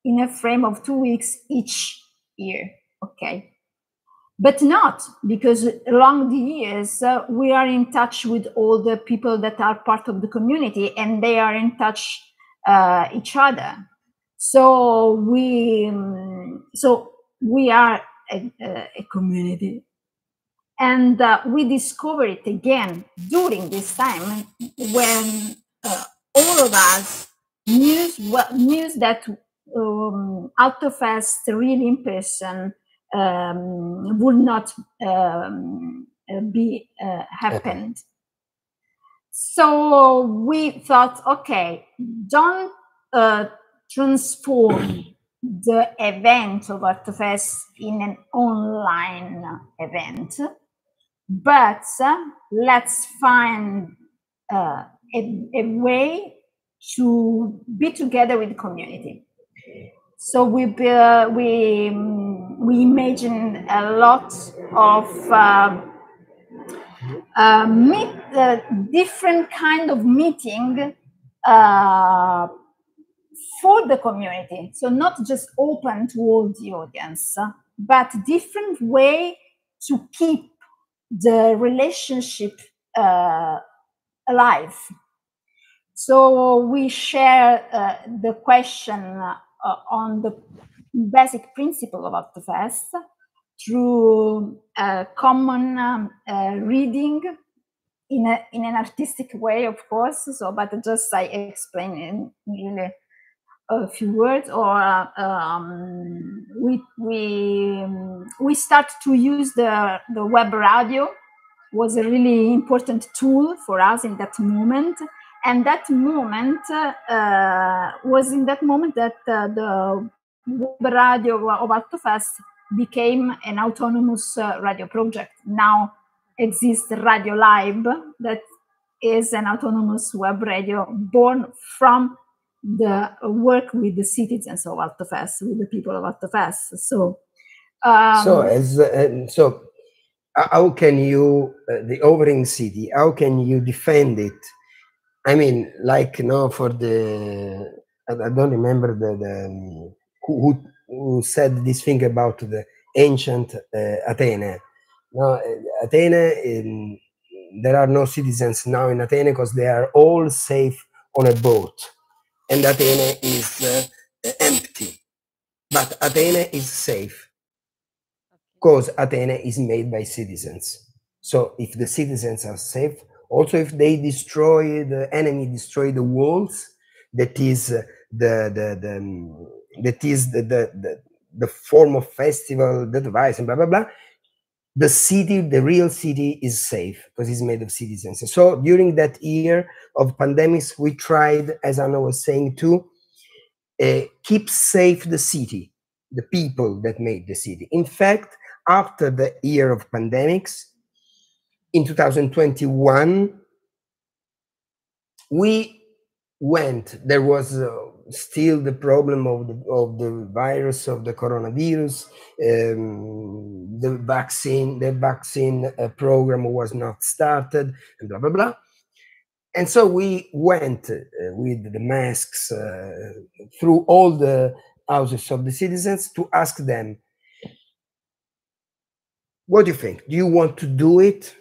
in a frame of 2 weeks each year, okay? But not, because along the years, we are in touch with all the people that are part of the community, and they are in touch each other. So we are a community. And we discovered it again during this time when all of us knew that Altofest really in person would not be happened. So we thought, okay, don't transform the event of Altofest in an online event, but let's find a way to be together with the community. So we imagined a lot of different kind of meeting for the community. So not just open to all the audience, but different way to keep the relationship alive. So we share the question on the basic principle of Altofest through common reading in an artistic way, of course. So, but just I explain in really a few words. Or we start to use the web radio. Was a really important tool for us in that moment. And that moment was in that moment that the web radio of Altofest became an autonomous radio project. Now exists Radio Live, that is an autonomous web radio born from the work with the citizens of Altofest, with the people of Altofest. So, so how can you, the Overing City, how can you defend it? I mean, like, for the, I don't remember who said this thing about the ancient Athene. No, Athene, there are no citizens now in Athene because they are all safe on a boat. And Athene is empty. But Athene is safe because Athene is made by citizens. So if the citizens are safe, also if they destroy, the enemy destroy the walls, that is the form of festival, the device, and blah, blah, blah, the city, the real city, is safe because it's made of citizens. So during that year of pandemics, we tried, as Anna was saying too, keep safe the city, the people that made the city. In fact, after the year of pandemics, in 2021, we went, there was still the problem of the virus, of the coronavirus, the vaccine program was not started, and blah, blah, blah. And so we went with the masks through all the houses of the citizens to ask them, what do you think? Do you want to do it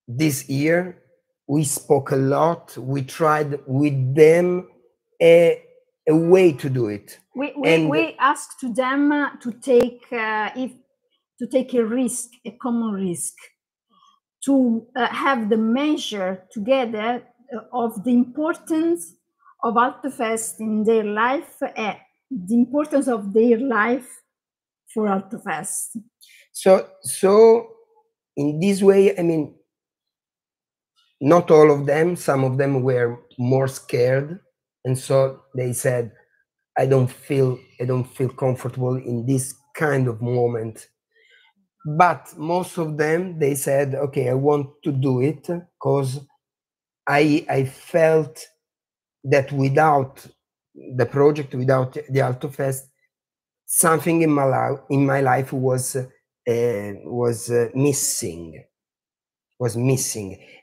this year? We spoke a lot. We tried with them a way to do it. We asked to them to take a risk, a common risk, to have the measure together of the importance of Altofest in their life, the importance of their life for Altofest. So in this way, I mean, not all of them, some of them were more scared. And so they said, I don't feel comfortable in this kind of moment. But most of them, they said, okay, I want to do it because I felt that without the project, without the Altofest, something in my life was missing.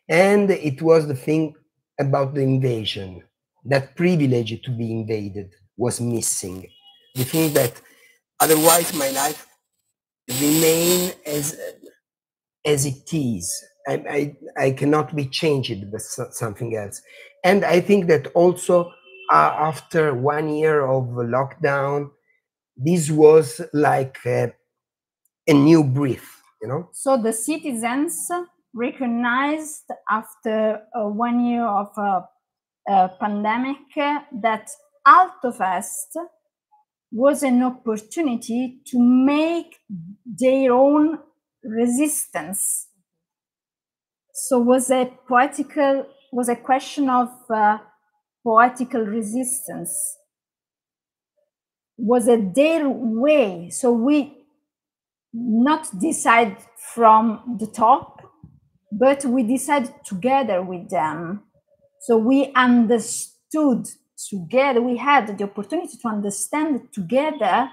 And it was the thing about the invasion. That privilege to be invaded was missing. The thing that otherwise my life remain as it is. I cannot be changed by something else. And I think that also after 1 year of lockdown, this was like a new breath, you know? So the citizens recognized after 1 year of pandemic that Altofest was an opportunity to make their own resistance. So was a question of poetical resistance. Was it their way? So we not decide from the top, but we decided together with them. So we understood together, we had the opportunity to understand together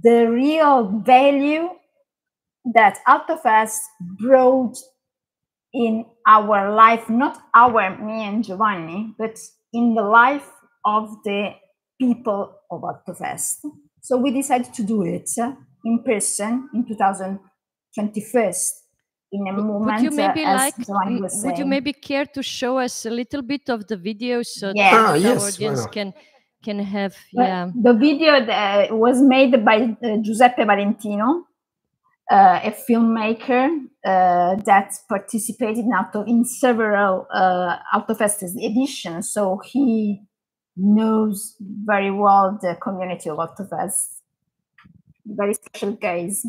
the real value that Altofest brought in our life, not me and Giovanni, but in the life of the people of Altofest. So we decided to do it in person in 2021. In a moment, would you maybe care to show us a little bit of the video so yes. that our audience can have? Yeah, the video that was made by Giuseppe Valentino, a filmmaker that participated in several Altofest editions, so he knows very well the community of Altofest. Very special guys.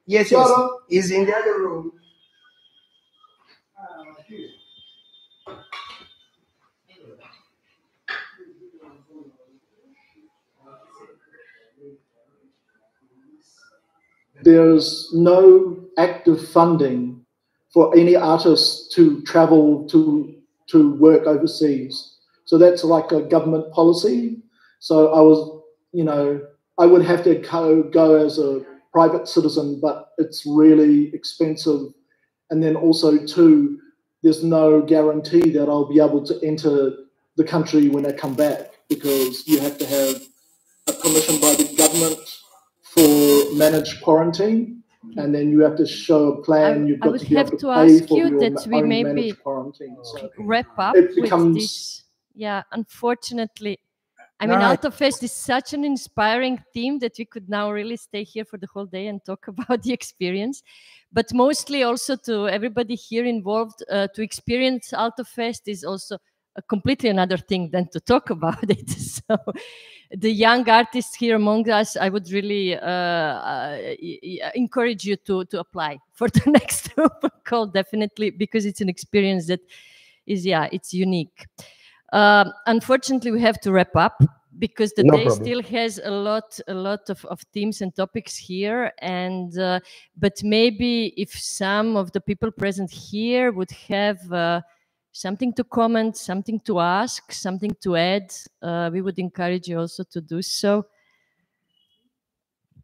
Yes, yes, is in the other room. There's no active funding for any artists to travel to work overseas. So that's like a government policy. So I was, you know, I would have to go as a private citizen, but it's really expensive. And then also too, there's no guarantee that I'll be able to enter the country when I come back, because you have to have a permission by the government for managed quarantine, and then you have to show a plan. You've got to be able to pay for your own managed quarantine. So wrap up with this. Yeah, unfortunately, I mean, Altofest is such an inspiring theme that we could now really stay here for the whole day and talk about the experience. But mostly also to everybody here involved, to experience Altofest is also a completely another thing than to talk about it. So the young artists here among us, I would really encourage you to apply for the next open call, definitely, because it's an experience that is, yeah, it's unique. Unfortunately, we have to wrap up because the day still has a lot of themes and topics here. And but maybe if some of the people present here would have something to comment, something to ask, something to add, we would encourage you also to do so.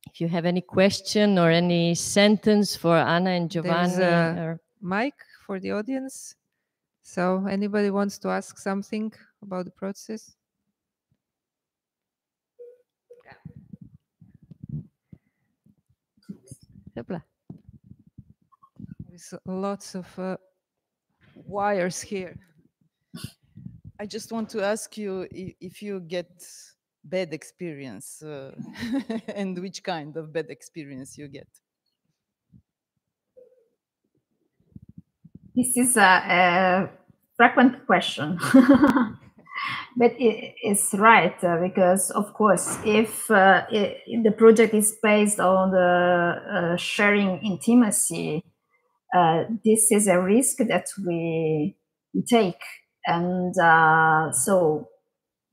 If you have any question or any sentence for Anna and Giovanni. There's a mic for the audience. So anybody wants to ask something about the process? There's lots of wires here. I just want to ask you if you get bad experience and which kind of bad experience you get. This is a frequent question, but it's right because, of course, if the project is based on the sharing intimacy, this is a risk that we take, and so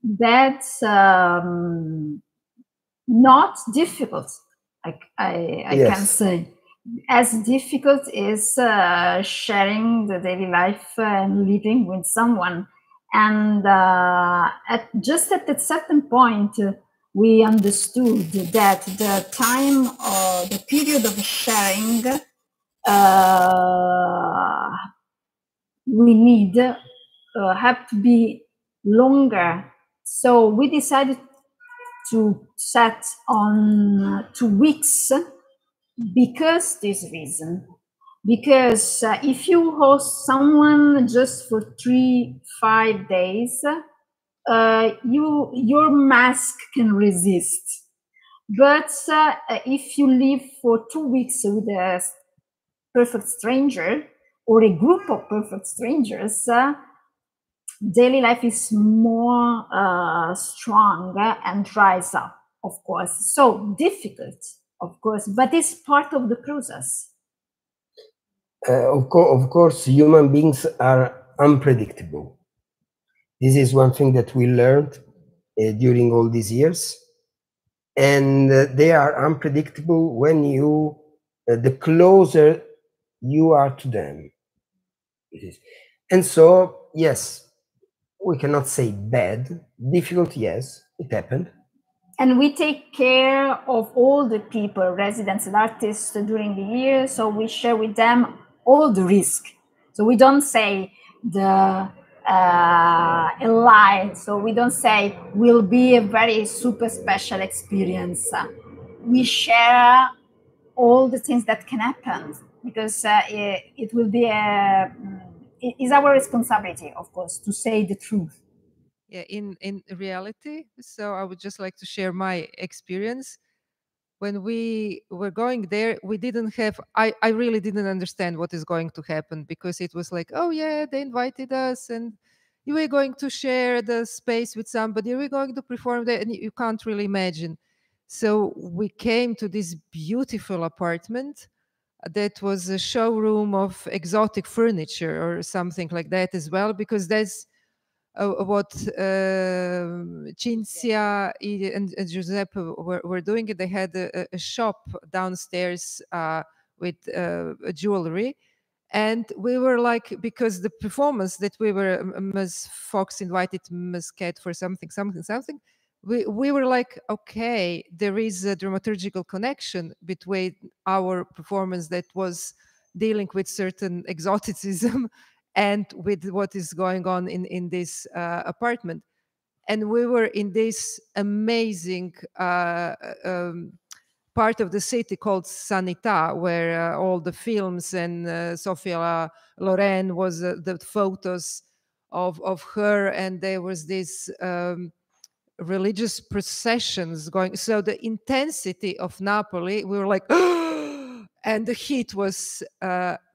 that's not difficult. I yes. can say. As difficult is sharing the daily life and living with someone. And just at a certain point, we understood that the time or the period of sharing we need have to be longer. So we decided to set on 2 weeks. Because this reason, because if you host someone just for 3-5 days, your mask can resist. But if you live for 2 weeks with a perfect stranger or a group of perfect strangers, daily life is more strong and rise up, of course. So difficult. Of course, but it's part of the process. Of course, human beings are unpredictable. This is one thing that we learned during all these years. And they are unpredictable when you, the closer you are to them. And so, yes, we cannot say bad, difficult, yes, it happened. And we take care of all the people, residents and artists during the year. So we share with them all the risk. So we don't say the light. So we don't say will be a very super special experience. We share all the things that can happen, because it will be it is our responsibility, of course, to say the truth. Yeah, in reality, so I would just like to share my experience. When we were going there, we didn't have, I really didn't understand what is going to happen, because it was like, oh yeah, they invited us and you were going to share the space with somebody, we're going to perform there, and you can't really imagine. So we came to this beautiful apartment that was a showroom of exotic furniture or something like that as well, because that's what Cinzia and Giuseppe were doing. They had a shop downstairs with jewelry. And we were like, because the performance that we were, Ms. Fox invited Ms. Cat for something, we were like, okay, there is a dramaturgical connection between our performance that was dealing with certain exoticism and with what is going on in this apartment. And we were in this amazing part of the city called Sanità, where all the films and Sophia Loren was the photos of her, and there was this religious processions going. So the intensity of Napoli, we were like, and the heat was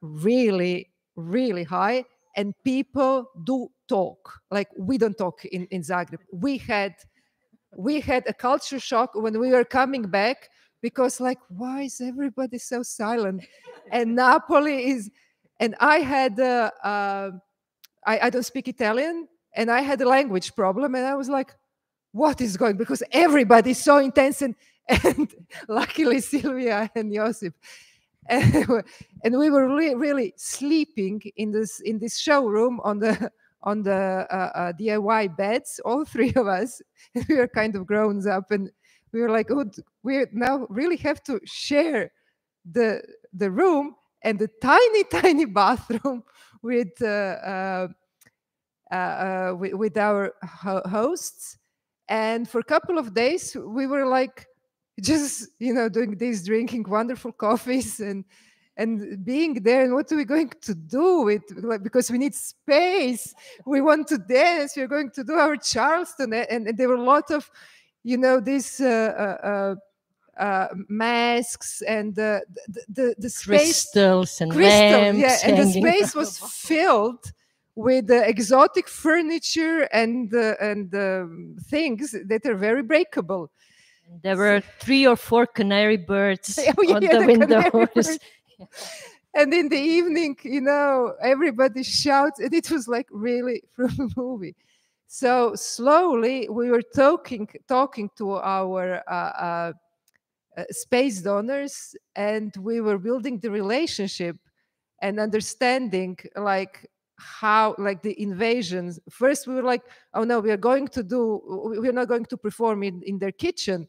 really, really high. And people do talk like we don't talk in Zagreb. We had a culture shock when we were coming back, because like, why is everybody so silent? And Napoli is, and I had I don't speak Italian, and I had a language problem, and I was like, what is going, because everybody's so intense, and luckily Silvia and Josip, and we were really sleeping in this showroom on the DIY beds, all three of us. We were kind of grown up, and we were like, oh, we now really have to share the room and the tiny bathroom with our hosts. And for a couple of days, we were like, just, doing this, drinking wonderful coffees and being there. And what are we going to do with, like, because we need space, we want to dance, we're going to do our Charleston. And there were a lot of, these masks and the space, crystals and lamps. Yeah, and the space was filled with exotic furniture and things that are very breakable. There were 3 or 4 canary birds on the windows. And in the evening, everybody shouts, and it was like really from a movie. So slowly we were talking to our space donors, and we were building the relationship and understanding, like, how, like, the invasions. First we were like, oh no, we're not going to perform in their kitchen.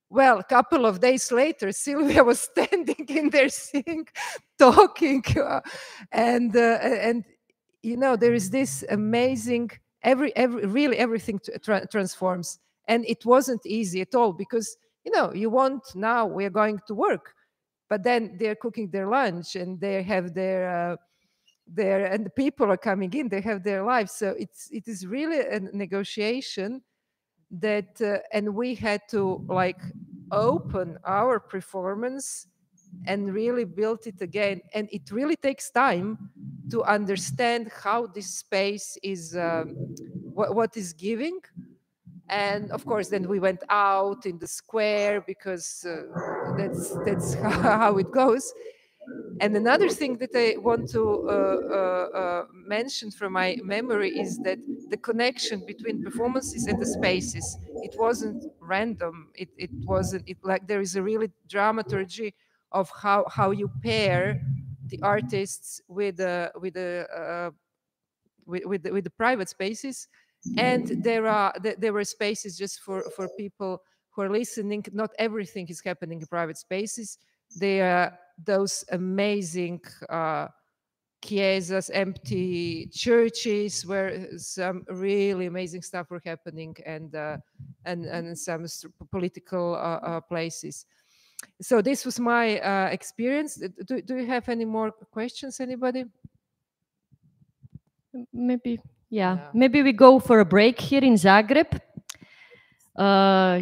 Well, a couple of days later, Silvia was standing in their sink talking, and there is this amazing, really everything transforms. And it wasn't easy at all, because now we're going to work, but then they're cooking their lunch, and they have their and the people are coming in, they have their lives. So it is really a negotiation that and we had to, like, open our performance and really build it again. And it really takes time to understand how this space is, what is giving. And of course, then we went out in the square, because that's how it goes. And another thing that I want to mention from my memory is that the connection between performances and the spaces, it wasn't random. It wasn't, like, there is a really dramaturgy of how you pair the artists with the private spaces. And there were spaces just for people who are listening. Not everything is happening in private spaces. There are those amazing chiesas, empty churches, where some really amazing stuff were happening, and some political places. So this was my experience. Do you have any more questions, anybody? Maybe, yeah. Maybe we go for a break here in Zagreb.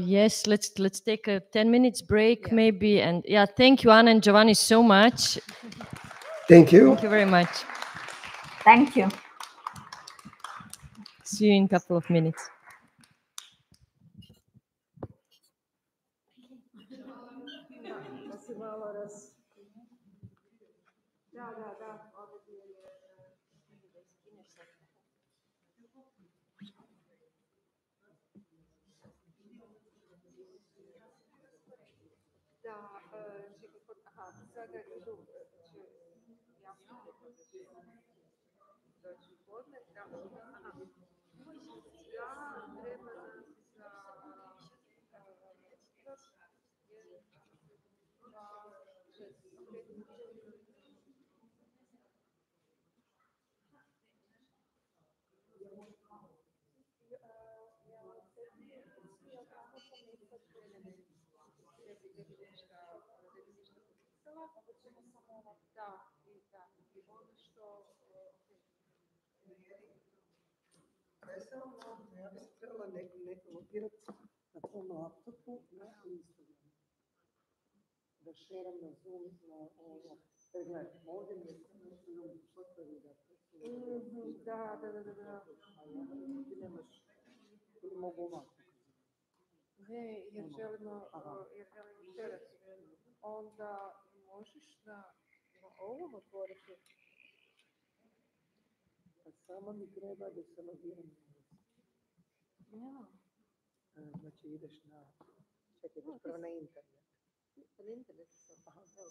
Yes, let's take a 10 minutes break, maybe. And yeah, thank you, Anna and Giovanni, so much. Thank you. Thank you very much. Thank you. See you in a couple of minutes. Ja bih trebala neko logirati na tom laptopu na Instagramu. Da šeram na Zoom, na ovo. Gledaj, ovdje mi je nešto imam fotovi da... Da. Ti nemaš, ili mogu ovako. Ne, jer želimo šerat. Onda možeš na ovom otvoriti. Pa samo mi treba da se logiram. Ja. Znači ideš na... Čekaj, ideš prvo na internet. Na internetu sam. Aha, evo.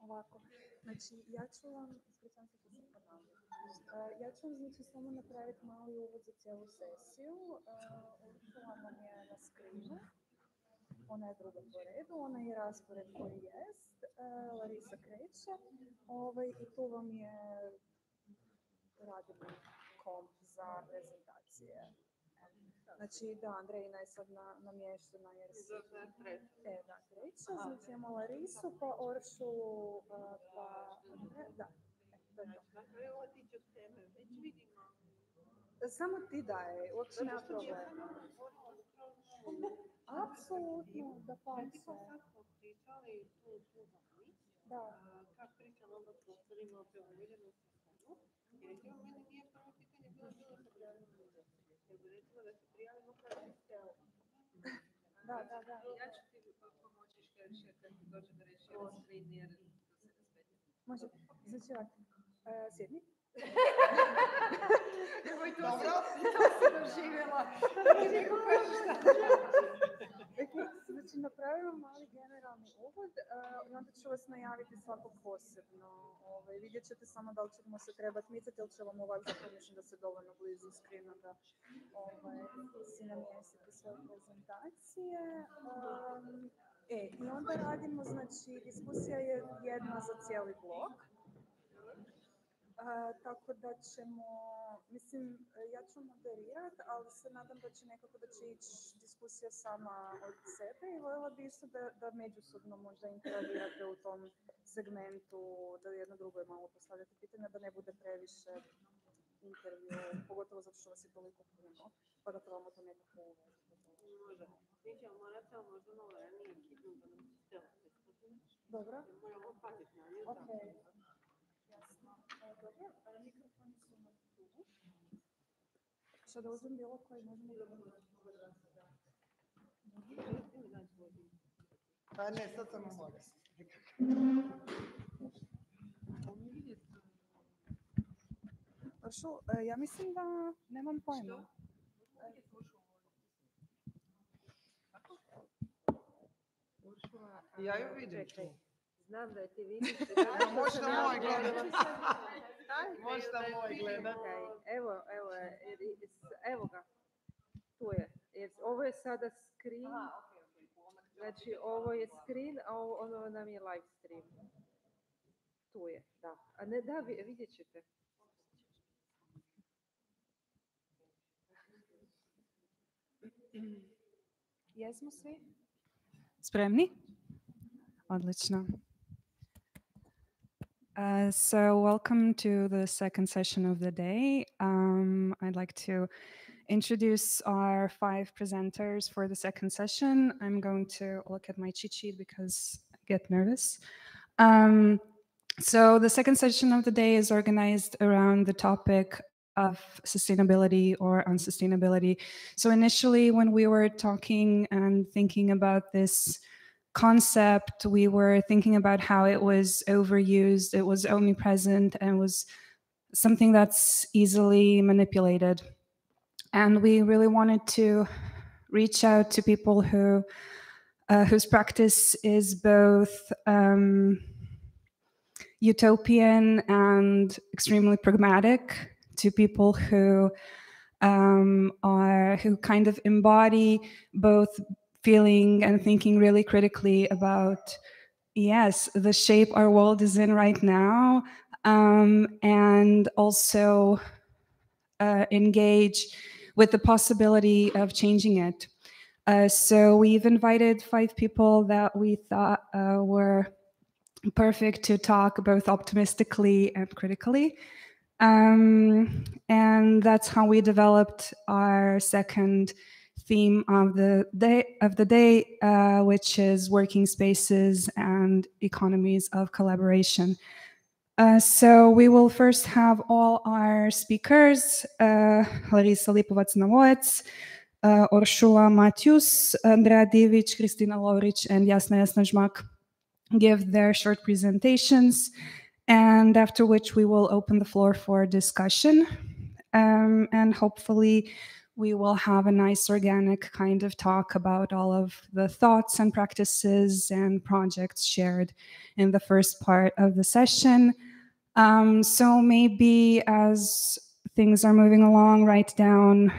Ovako, znači ja ću vam, ispričavam se što se ponavljam, ja ću vam znači samo napraviti mali uvod za cijelu sesiju. Orsolya nam je na screenu, ona je druga po redu, ona je raspored koji jest, Larisa kreće i tu vam je radimo komp za prezentacije. Znači, da, Andreina je sad namještena jer si... da, treća. Znači, imamo Larisu, pa Oršulu, pa... Da, to je to. Samo ti daj, uopće nema problema. Apsolutno, da pače. Da. Kako pričala onda prostorima o preumiljenosti stanu, jer je meni nije prvo pitanje bilo sa prijavljeno ljudi. Nego recimo da se prijavimo kada ste... Da. Ja ću ti pomoći škerše kad ti dođe da reći ovo screen jer do 7:05. Može, znači ovako, sjedni. Dobro, to si doživjela. Znači, napravimo mali generalni uvod i onda ću vas najaviti svako posebno. Vidjet ćete samo da li ćemo se trebati micati ili će vam ovako zapravo mislim da se dovoljno blizu skrina da si namjestite svoje prezentacije. I onda radimo, znači, diskusija je jedna za cijeli blok. Tako da ćemo, mislim, ja ću moderirati, ali se nadam da će nekako da će ići diskusija sama od sebe i voljela bi isto da međusobno možda interagirate u tom segmentu, da jedno drugo je malo postavljate pitanja, da ne bude previše intervju, pogotovo zato što vas je toliko puno, pa da trebamo to nekako uvesti. Može. Mi ćemo morati možda malo ranije hitnu da nam se stela. Dobro. Moramo patiti na nje. Okej. Jasno. Dobro, mikrofoni su na tu. Što da uzem bilo koji možemo da budemo Pa ne, sad samo moram. Oršu, ja mislim da nemam pojma. Ja ju vidim tu. Znam da je ti vidiš. Možda moj gledat. Možda moj gledat. Evo ga. Tu je. Ovo je sada screen. Znači ovo je screen, a ono nam je live stream. Tu je, da. A ne, da, vidjet ćete. Jesmo svi? Spremni? Odlično. So welcome to the second session of the day. I'd like to introduce our 5 presenters for the second session. I'm going to look at my cheat sheet because I get nervous. So the second session of the day is organized around the topic of sustainability or unsustainability. So initially when we were talking and thinking about this concept, we were thinking about how it was overused, it was omnipresent, and was something that's easily manipulated. And we really wanted to reach out to people who whose practice is both utopian and extremely pragmatic, to people who who kind of embody both feeling and thinking really critically about, yes, the shape our world is in right now, and also engage with the possibility of changing it. So we've invited 5 people that we thought were perfect to talk both optimistically and critically. And that's how we developed our second theme of the day, which is working spaces and economies of collaboration. So we will first have all our speakers, Larisa, Lipovac, Navojec, Orsolya, Mátyus, Andrea, Divić, Kristina, Lovrić, and Jasna, Žmak, give their short presentations, and after which we will open the floor for discussion. And hopefully we will have a nice organic kind of talk about all of the thoughts and practices and projects shared in the first part of the session. So maybe as things are moving along, write down,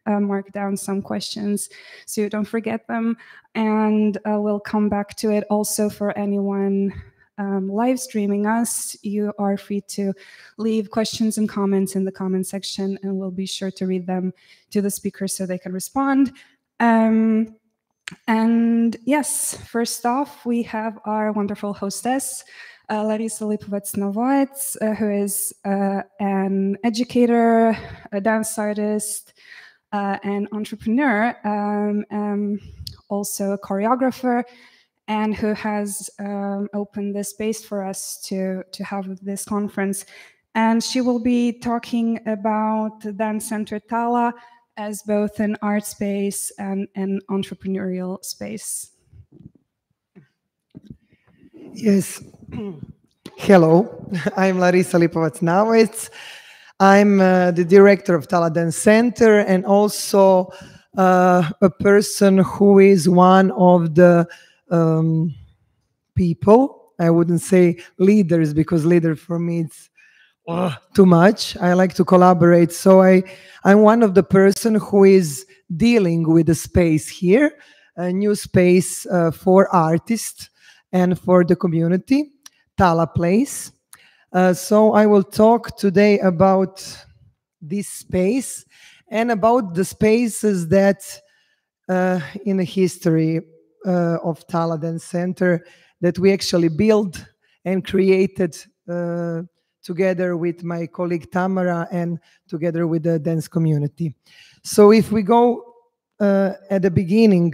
mark down some questions so you don't forget them, and we'll come back to it. Also, for anyone live streaming us, you are free to leave questions and comments in the comment section, and we'll be sure to read them to the speakers so they can respond. And yes, first off, we have our wonderful hostess, Larisa Lipovac Navojec, who is an educator, a dance artist, an entrepreneur, also a choreographer, and who has opened this space for us to have this conference. And she will be talking about the Dance Center TALA as both an art space and an entrepreneurial space. Yes. Hello, I'm Larisa Lipovac Navojec. I'm the director of TALA Dance Center, and also a person who is one of the people, I wouldn't say leaders, because leader for me it's too much. I like to collaborate. So I'm one of the person who is dealing with the space here, a new space for artists and for the community, TALA PLE. So I will talk today about this space and about the spaces that in the history of TALA Dance Center that we actually built and created together with my colleague Tamara and together with the dance community. So if we go at the beginning,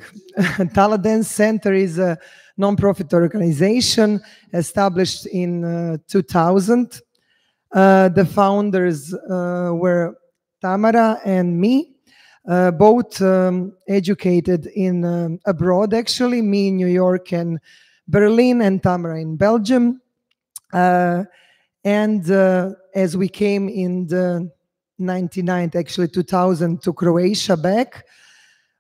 TALA Dance Center is a non-profit organization established in 2000. The founders were Tamara and me. Both educated in abroad, actually, me in New York and Berlin, and Tamara in Belgium. And as we came in the 99, actually 2000, to Croatia back,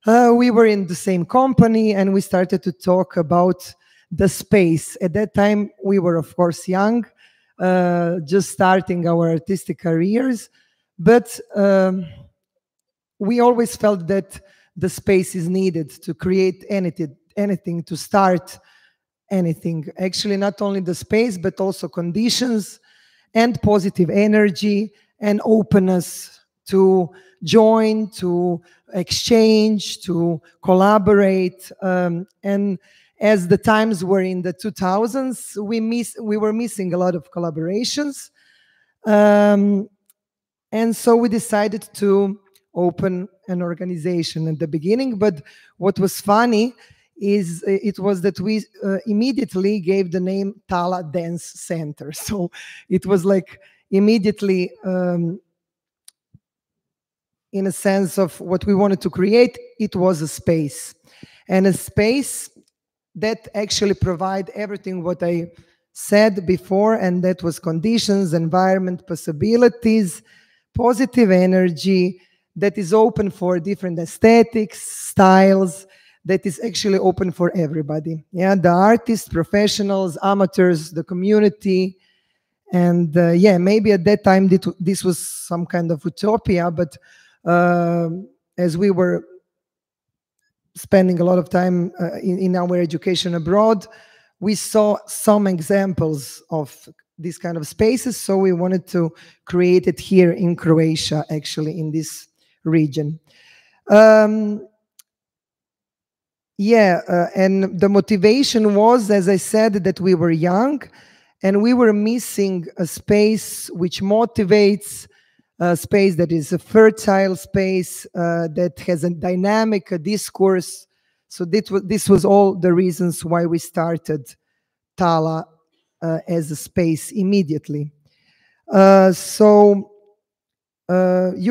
we were in the same company and we started to talk about the space. At that time, we were, of course, young, just starting our artistic careers, but we always felt that the space is needed to create anything, to start anything. Actually, not only the space, but also conditions and positive energy and openness to join, to exchange, to collaborate. And as the times were in the 2000s, we were missing a lot of collaborations. And so we decided to open an organization at the beginning. But what was funny is it was that we immediately gave the name TALA Dance Center. So it was like immediately in a sense of what we wanted to create, it was a space. And a space that actually provide everything what I said before, and that was conditions, environment, possibilities, positive energy, that is open for different aesthetics, styles, that is actually open for everybody. Yeah, the artists, professionals, amateurs, the community. And yeah, maybe at that time this was some kind of utopia, but as we were spending a lot of time in our education abroad, we saw some examples of these kind of spaces, so we wanted to create it here in Croatia, actually, in this region. And the motivation was, as I said, that we were young and we were missing a space which motivates, a space that is a fertile space, that has a dynamic discourse. So this was all the reasons why we started TALA as a space immediately. You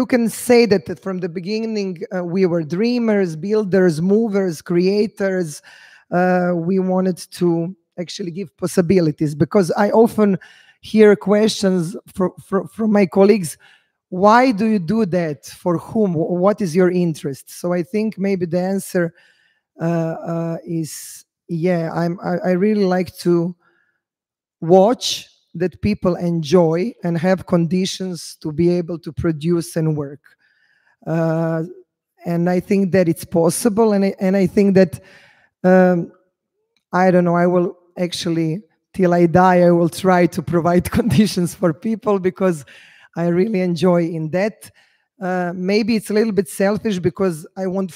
can say that from the beginning we were dreamers, builders, movers, creators. We wanted to actually give possibilities, because I often hear questions from my colleagues: why do you do that? For whom? What is your interest? So I think maybe the answer is, I really like to watch that people enjoy and have conditions to be able to produce and work. And I think that it's possible, and I think that, I don't know, I will actually, till I die, I will try to provide conditions for people, because I really enjoy in that. Maybe it's a little bit selfish, because I want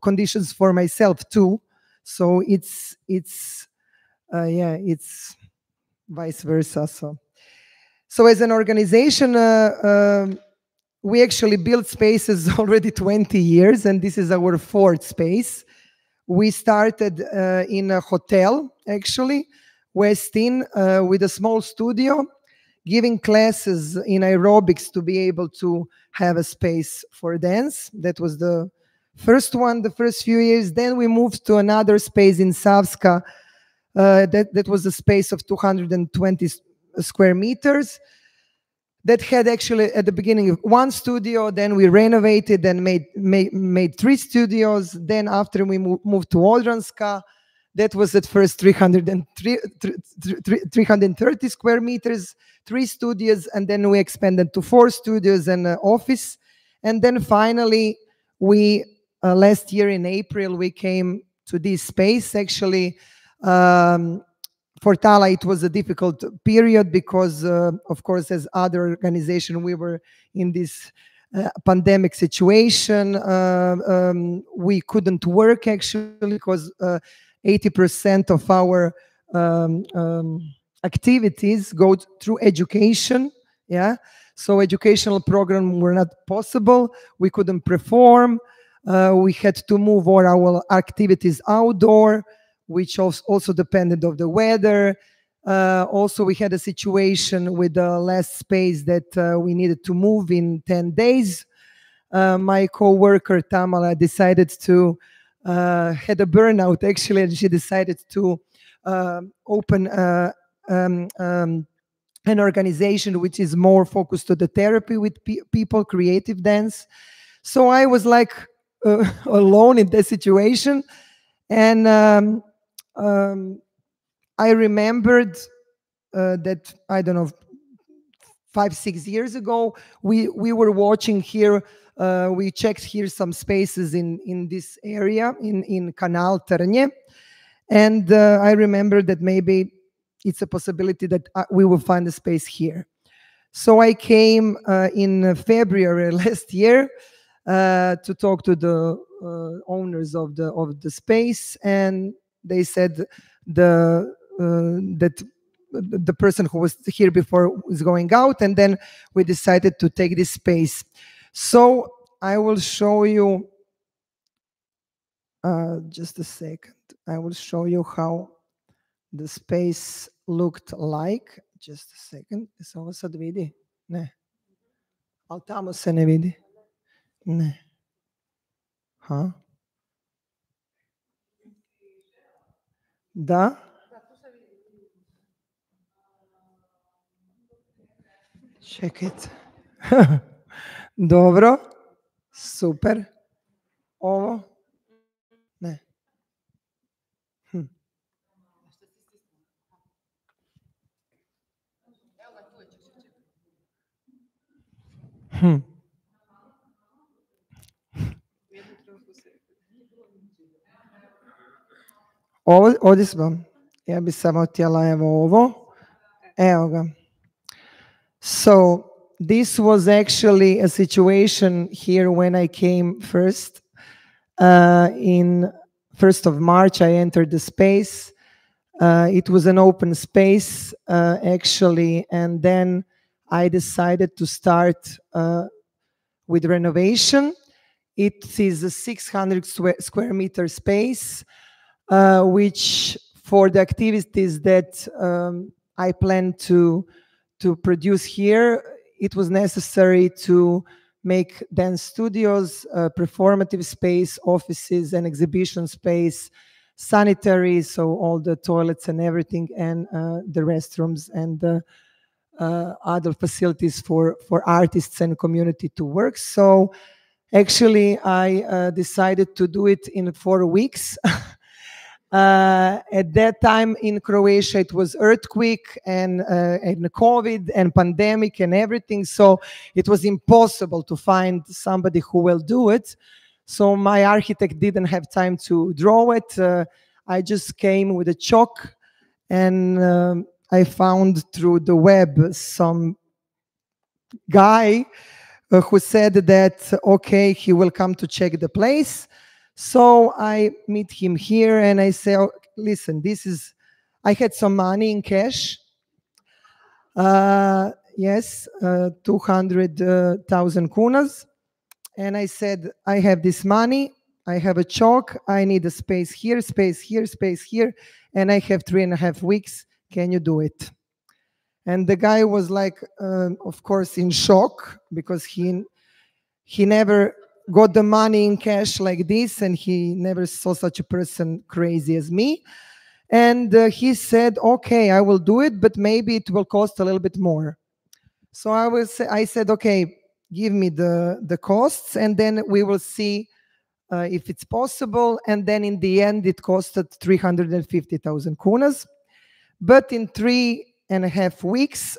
conditions for myself too. So it's vice versa. So as an organization, we actually built spaces already 20 years, and this is our fourth space. We started in a hotel, actually, West Inn, with a small studio, giving classes in aerobics to be able to have a space for dance. That was the first one, the first few years. Then we moved to another space in Savska. That was a space of 220 square meters. That had actually at the beginning one studio, then we renovated and made 3 studios. Then after we moved to Odranska, that was at first 330 square meters, 3 studios, and then we expanded to 4 studios and an office. And then finally, we last year in April, we came to this space. Actually, for TALA, it was a difficult period because, of course, as other organization, we were in this pandemic situation. We couldn't work, actually, because 80% of our activities go through education. Yeah, so educational programs were not possible. We couldn't perform. We had to move all our activities outdoor, which also depended on the weather. Also, we had a situation with the last space that we needed to move in 10 days. My co-worker Tamala decided to had a burnout, actually, and she decided to open an organization which is more focused on the therapy with people, creative dance. So I was like alone in that situation, and I remembered that, I don't know, 5-6 years ago, we were watching here. We checked here some spaces in this area in Canal Trnje, and I remember that maybe it's a possibility that we will find a space here. So I came in February last year to talk to the owners of the space, and they said that the person who was here before was going out, and then we decided to take this space. So I will show you, just a second, I will show you how the space looked like. Just a second, se ovo sad vidi? Ne. Ali tamo se ne vidi? Ne. Ha? Da? Čekajte. Dobro. Super. Ovo? Ne. Ovdje smo. Ja bi samo htjela evo ovo. Evo ga. So this was actually a situation here when I came first. In 1st of March, I entered the space. It was an open space, actually, and then I decided to start with renovation. It is a 600 square meter space, which for the activities that I plan to produce here, it was necessary to make dance studios, performative space, offices and exhibition space, sanitary, so all the toilets and everything, and the restrooms and the other facilities for artists and community to work. So actually I decided to do it in 4 weeks. At that time in Croatia, it was earthquake and COVID and pandemic and everything. So it was impossible to find somebody who will do it. So my architect didn't have time to draw it. I just came with a chalk, and I found through the web some guy who said that, okay, he will come to check the place. So I meet him here and I say, oh, listen, I had some money in cash. Yes, 200,000 kunas. And I said, I have this money, I have a chalk, I need a space here, space here, space here, and I have 3.5 weeks. Can you do it? And the guy was like, of course, in shock, because he never got the money in cash like this, and he never saw such a person crazy as me. And he said, okay, I will do it, but maybe it will cost a little bit more. So I said, okay, give me the costs, and then we will see if it's possible. And then in the end, it costed 350,000 kunas. But in 3.5 weeks,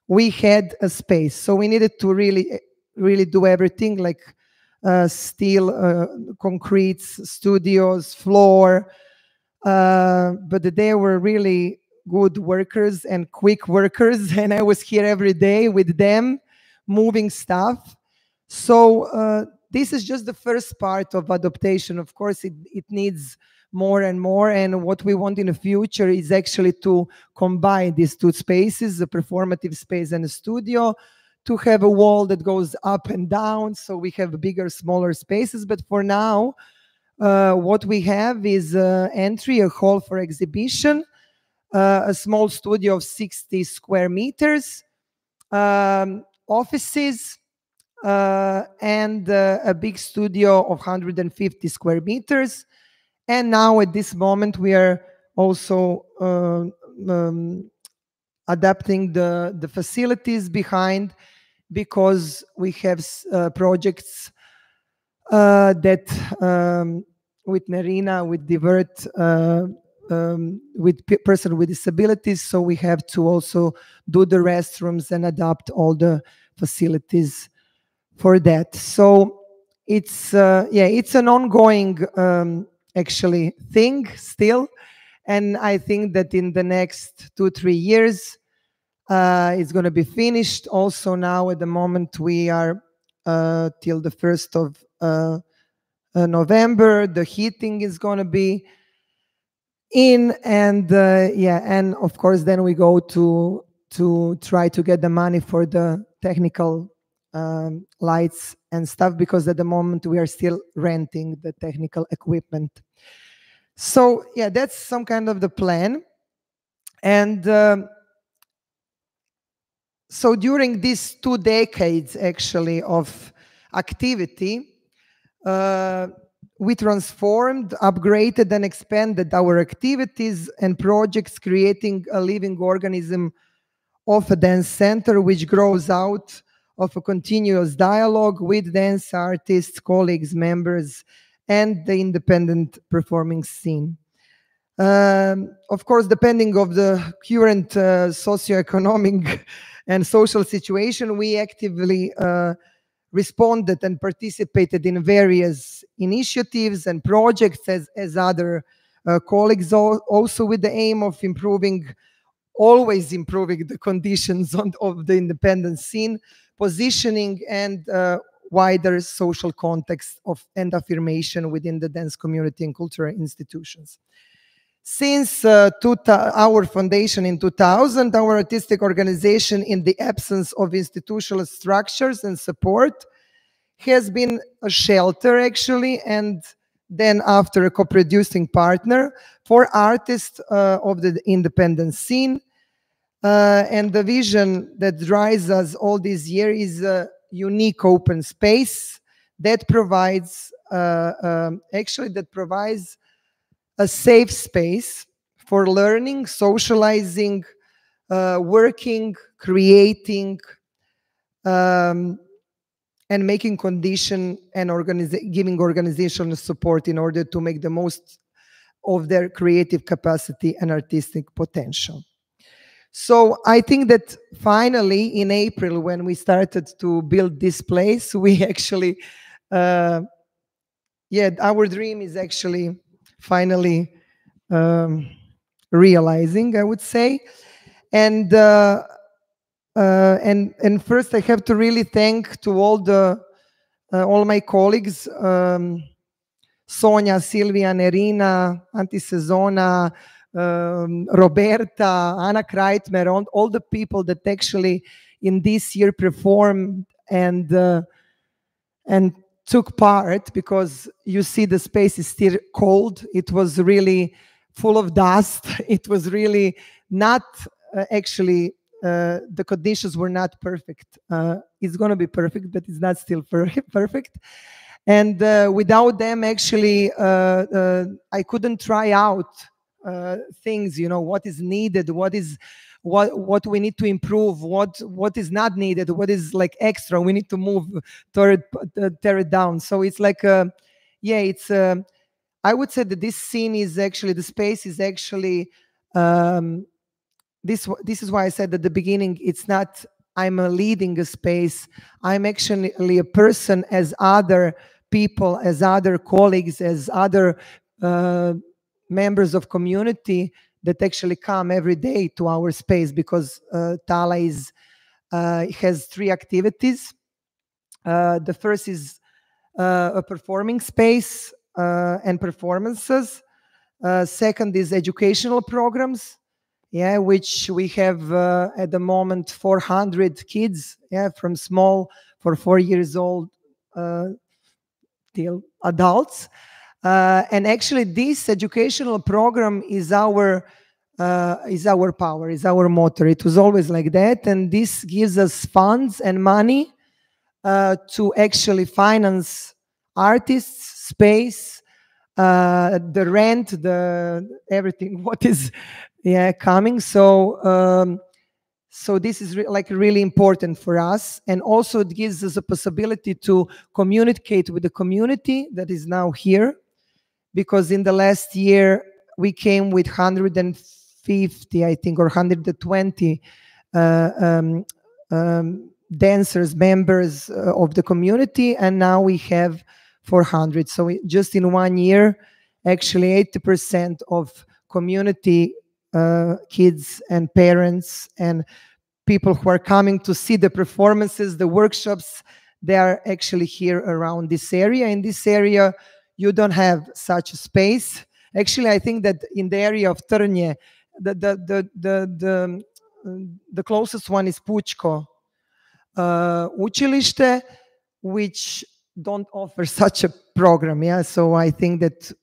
we had a space. So we needed to really do everything, like steel, concretes, studios, floor. But they were really good workers and quick workers. And I was here every day with them, moving stuff. So this is just the first part of adaptation. Of course, it needs more and more. And what we want in the future is actually to combine these two spaces, the performative space and the studio, to have a wall that goes up and down, so we have bigger, smaller spaces. But for now, what we have is entry, a hall for exhibition, a small studio of 60 square meters, offices, and a big studio of 150 square meters. And now at this moment, we are also adapting the facilities behind, because we have projects that with Nerina, with Divert, with person with disabilities. So we have to also do the restrooms and adapt all the facilities for that. So it's it's an ongoing actually thing still, and I think that in the next 2-3 years it's going to be finished. Also now at the moment we are till the 1st of November, the heating is going to be in, and and of course then we go to try to get the money for the technical lights and stuff, because at the moment we are still renting the technical equipment. So yeah, that's some kind of the plan. And so during these 2 decades actually of activity, we transformed, upgraded and expanded our activities and projects, creating a living organism of a dance center which grows out of a continuous dialogue with dance artists, colleagues, members, and the independent performing scene. Of course, depending on the current socioeconomic and social situation, we actively responded and participated in various initiatives and projects as other colleagues, also with the aim of always improving the conditions of the independent scene, positioning and wider social context and affirmation within the dance community and cultural institutions. Since our foundation in 2000, our artistic organization, in the absence of institutional structures and support, has been a shelter, actually, and then after a co-producing partner for artists of the independent scene. And the vision that drives us all this year is a unique open space that provides, a safe space for learning, socializing, working, creating, and making condition and giving organizational support in order to make the most of their creative capacity and artistic potential. So I think that finally in April, when we started to build this place, we actually, our dream is actually finally realizing, I would say. And first I have to really thank to all my colleagues, Sonja, Silvia, Nerina, Antisezona, Roberta, Anna Kreitmer, all the people that actually in this year performed and took part, because you see the space is still cold. It was really full of dust. It was really not the conditions were not perfect. It's going to be perfect, but it's not still perfect. And without them, actually, I couldn't try out things, what is needed, what we need to improve, what is not needed, what is like extra we need to move toward, tear it down. So it's like I would say that this scene is actually, the space is actually, this is why I said at the beginning, it's not I'm leading a space, I'm actually a person as other people, as other colleagues, as other members of community that actually come every day to our space, because TALA has 3 activities. The first is a performing space and performances. Second is educational programs, which we have at the moment 400 kids, from small for 4 years old till adults. And actually, this educational program is our power, is our motor. It was always like that, and this gives us funds and money to actually finance artists, space, the rent, everything what is coming. So so this is really important for us, and also it gives us a possibility to communicate with the community that is now here. Because in the last year, we came with 150, I think, or 120 dancers, members of the community, and now we have 400. So just in 1 year, actually 80% of community kids and parents and people who are coming to see the performances, the workshops, they are actually here around this area. In this area, you don't have such a space. Actually, I think that in the area of Trnje, the closest one is Pučko Učilište, which don't offer such a program. So I think that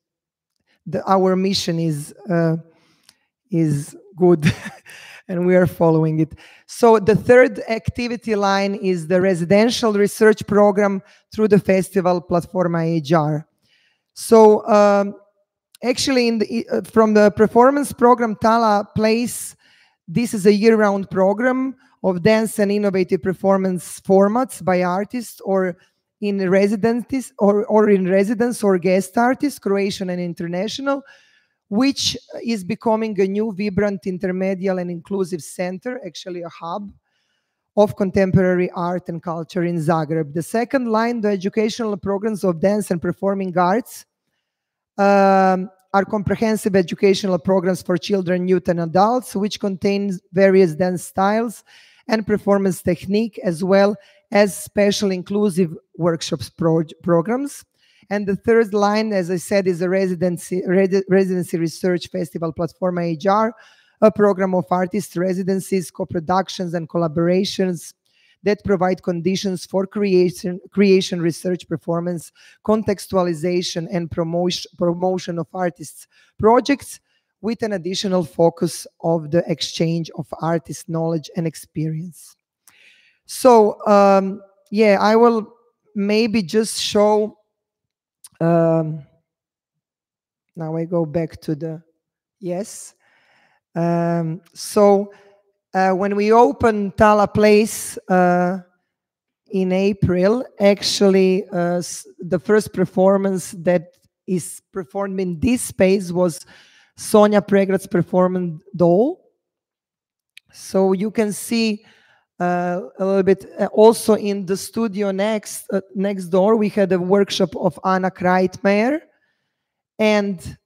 our mission is good and we are following it. So the third activity line is the residential research program through the festival Platforma HR. So actually from the performance program TALA PLE, this is a year-round program of dance and innovative performance formats by artists or in residences or in residence or guest artists, Croatian and international, which is becoming a new vibrant intermedial and inclusive center, actually a hub of contemporary art and culture in Zagreb. The second line, the educational programs of dance and performing arts, are comprehensive educational programs for children, youth, and adults, which contain various dance styles and performance technique, as well as special inclusive workshops programs. And the third line, as I said, is a residency research festival platform HR, a program of artist residencies, co-productions, and collaborations that provide conditions for creation, research, performance, contextualization, and promotion of artists' projects, with an additional focus of the exchange of artist knowledge and experience. So, yeah, I will maybe just show, now I go back to the, yes. When we opened TALA Place in April, actually the first performance that is performed in this space was Sonja Pregrad's performance Doll. So you can see a little bit also in the studio next door, we had a workshop of Anna Kreitmeier and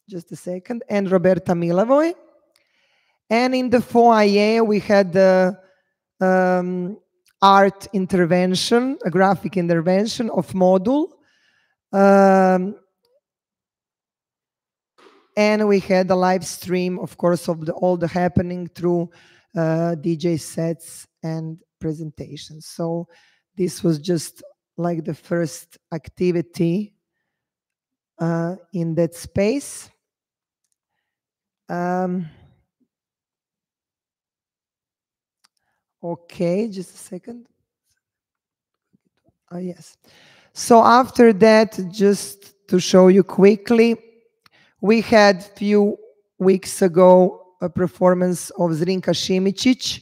just a second, and Roberta Milavoj. And in the foyer, we had the art intervention, a graphic intervention of Modul. And we had a live stream, of course, of all the happening through DJ sets and presentations. So this was just like the first activity in that space. Okay, just a second. Yes. So after that, just to show you quickly, we had few weeks ago a performance of Zrinka Šimičić,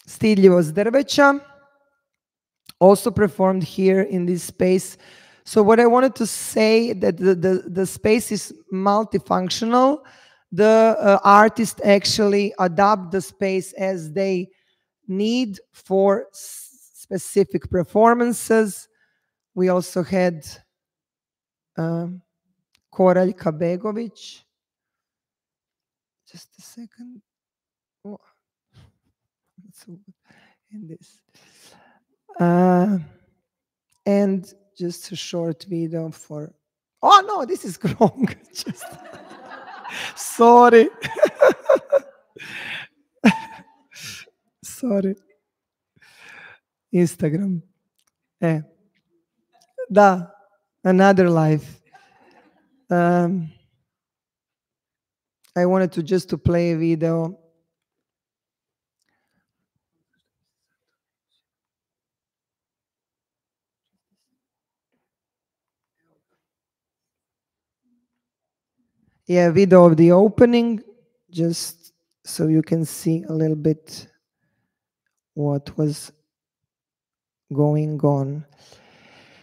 Stidljivost drveća, also performed here in this space. So what I wanted to say that the space is multifunctional. The artists actually adapt the space as they need for specific performances. We also had Koraljka Begović. Just a second. Oh. In this. And just a short video for... Oh, no, this is wrong. Just... Sorry. Sorry. Instagram. Da, another life. I wanted to just to play a video. Yeah, video of the opening, just so you can see a little bit what was going on.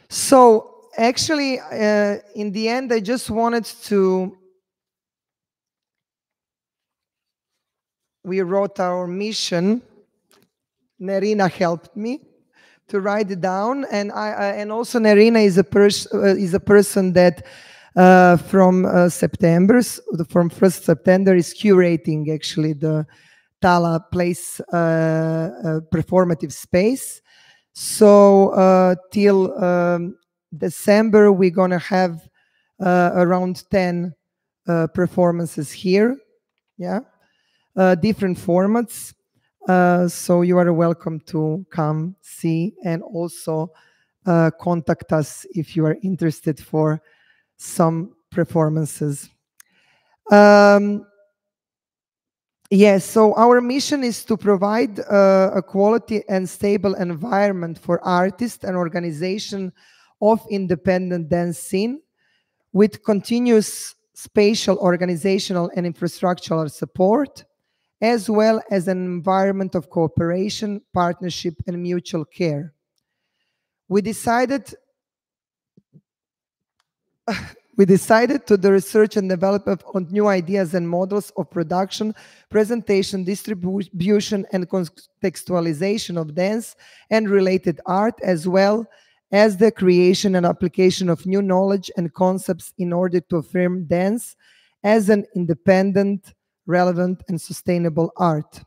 So actually, in the end, I just wanted to, we wrote our mission. Nerina helped me to write it down, and also Nerina is a person that from September, from 1st September, is curating actually the TALA Place performative space. So till December, we're gonna have around 10 performances here, yeah, different formats. So you are welcome to come see and also contact us if you are interested for some performances. Yes, so our mission is to provide a quality and stable environment for artists and organization of independent dance scene with continuous spatial, organizational, and infrastructural support, as well as an environment of cooperation, partnership, and mutual care. We decided to the research and development of new ideas and models of production, presentation, distribution, and contextualization of dance and related art, as well as the creation and application of new knowledge and concepts in order to affirm dance as an independent, relevant, and sustainable art.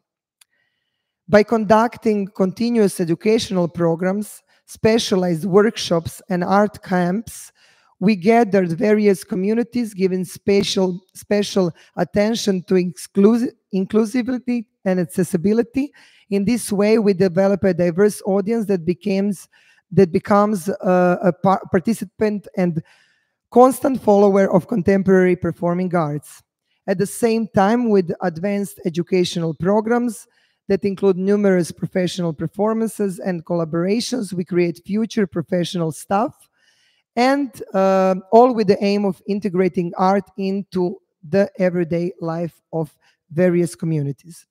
By conducting continuous educational programs, specialized workshops, and art camps, we gathered various communities, giving special attention to inclusivity and accessibility. In this way, we develop a diverse audience that becomes a participant and constant follower of contemporary performing arts. At the same time, with advanced educational programs that include numerous professional performances and collaborations, we create future professional staff, and all with the aim of integrating art into the everyday life of various communities.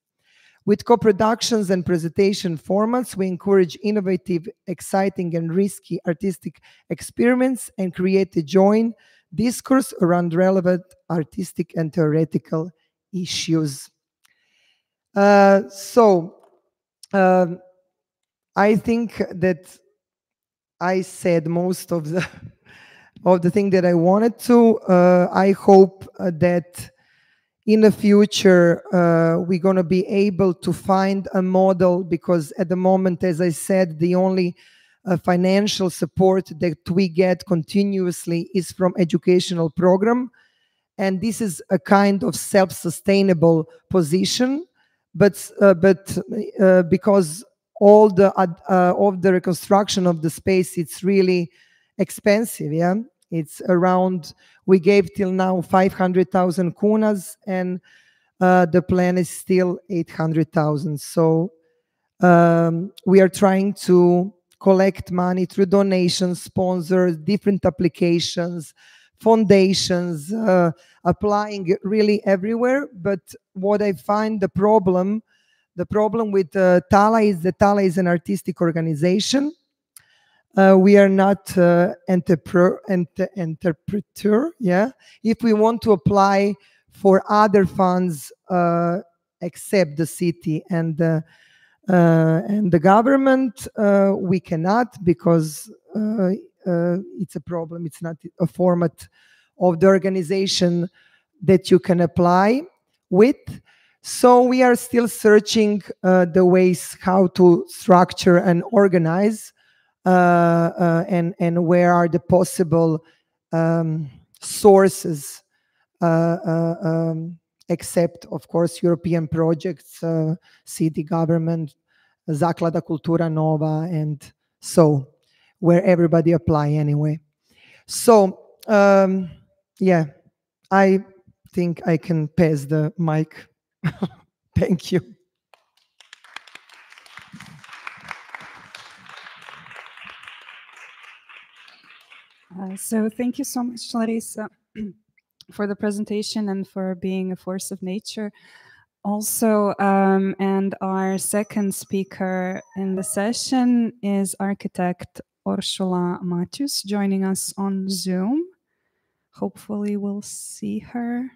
With co-productions and presentation formats, we encourage innovative, exciting, and risky artistic experiments and create a joint discourse around relevant artistic and theoretical issues. I think that I said most of the thing that I wanted to. I hope that in the future we're going to be able to find a model, because at the moment, as I said, the only financial support that we get continuously is from educational program, and this is a kind of self-sustainable position, but because all the reconstruction of the space, it's really expensive. Yeah, it's around, we gave till now 500,000 kunas, and the plan is still 800,000. So we are trying to collect money through donations, sponsors, different applications, foundations, applying really everywhere. But what I find the problem with TALA is that TALA is an artistic organization. We are not interpreter. Yeah, if we want to apply for other funds except the city and the government, we cannot, because it's a problem. It's not a format of the organization that you can apply with. So we are still searching the ways how to structure and organize, and where are the possible sources, except, of course, European projects, city government, Zaklada Kultura Nova, and so where everybody apply anyway. So yeah, I think I can pass the mic. Thank you. So thank you so much, Larisa, for the presentation and for being a force of nature. Also, and our second speaker in the session is architect Orsolya Mátyus, joining us on Zoom. Hopefully we'll see her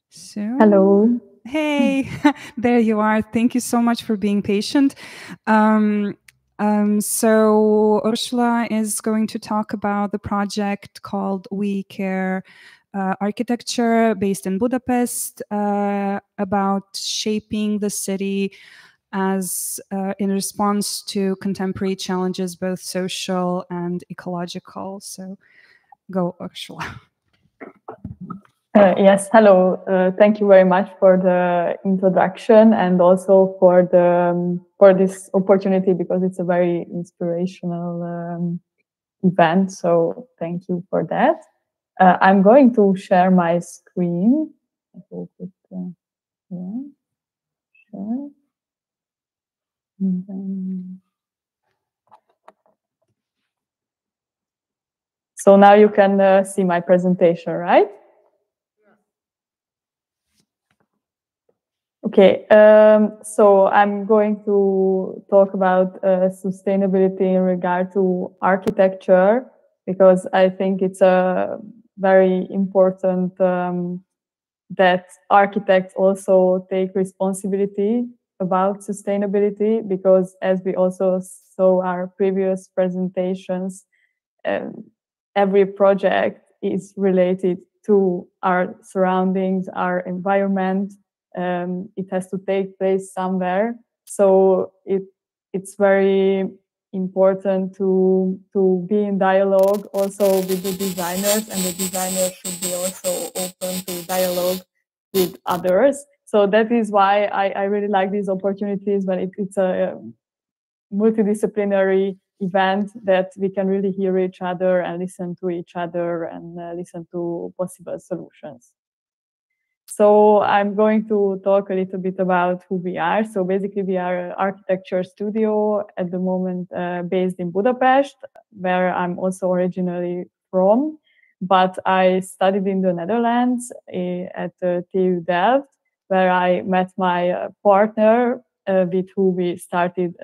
soon. Hello. Hey, there you are. Thank you so much for being patient. So Orsolya is going to talk about the project called We Care Architecture, based in Budapest, about shaping the city as in response to contemporary challenges, both social and ecological. So go, Orsolya. Yes, hello. Thank you very much for the introduction, and also for this opportunity, because it's a very inspirational event. So thank you for that. I'm going to share my screen. I hope it, yeah, sure. And then... So now you can see my presentation, right? Okay, so I'm going to talk about sustainability in regard to architecture, because I think it's a very important that architects also take responsibility about sustainability, because as we also saw our previous presentations, every project is related to our surroundings, our environment. It has to take place somewhere. So it's very important to be in dialogue also with the designers, and the designers should be also open to dialogue with others. So that is why I really like these opportunities when it's a multidisciplinary event, that we can really hear each other and listen to each other and listen to possible solutions. So I'm going to talk a little bit about who we are. So basically we are an architecture studio at the moment based in Budapest, where I'm also originally from, but I studied in the Netherlands at TU Delft, where I met my partner with who we started,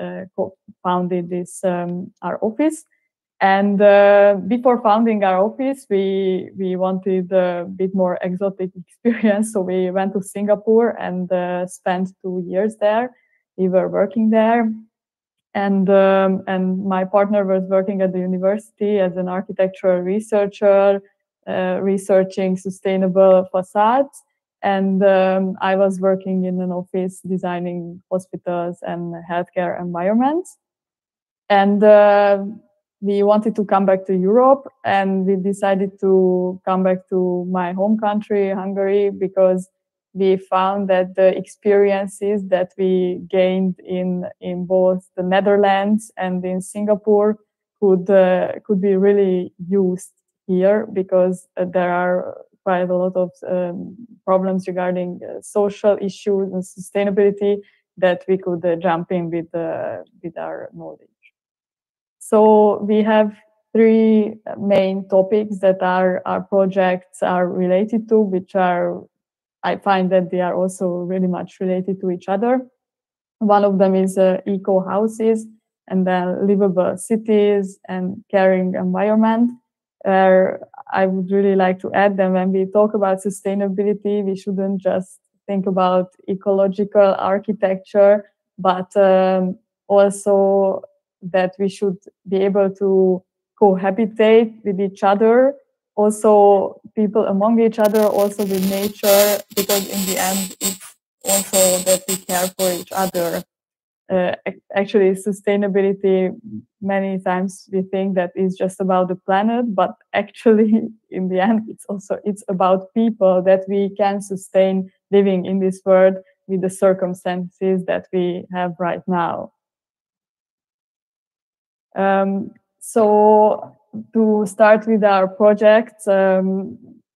founded this our office. And before founding our office, we wanted a bit more exotic experience. So we went to Singapore and spent 2 years there. We were working there. And my partner was working at the university as an architectural researcher, researching sustainable facades. And I was working in an office designing hospitals and healthcare environments. And we wanted to come back to Europe, and we decided to come back to my home country, Hungary, because we found that the experiences that we gained in both the Netherlands and in Singapore could be really used here, because there are quite a lot of problems regarding social issues and sustainability that we could jump in with our knowledge. So we have 3 main topics that our projects are related to, which are, I find that they are also really much related to each other. One of them is eco houses, and then livable cities and caring environment. I would really like to add that when we talk about sustainability, we shouldn't just think about ecological architecture, but also that we should be able to cohabitate with each other, also people among each other, also with nature, because in the end, it's also that we care for each other. Actually, sustainability, many times we think that it's just about the planet, but actually, in the end, it's about people, that we can sustain living in this world with the circumstances that we have right now. So to start with our projects,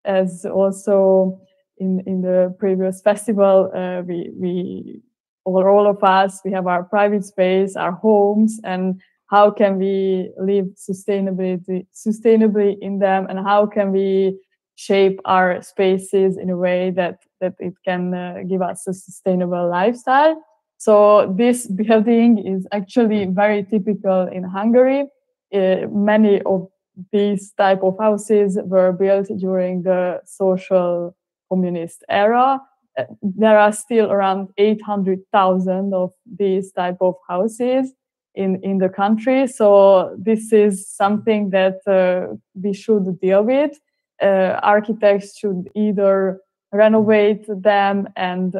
as also in the previous festival, we all of us, we have our private space, our homes, and how can we live sustainably in them, and how can we shape our spaces in a way that it can give us a sustainable lifestyle. So this building is actually very typical in Hungary. Many of these type of houses were built during the social communist era. There are still around 800,000 of these type of houses in the country. So this is something that we should deal with. Architects should either renovate them and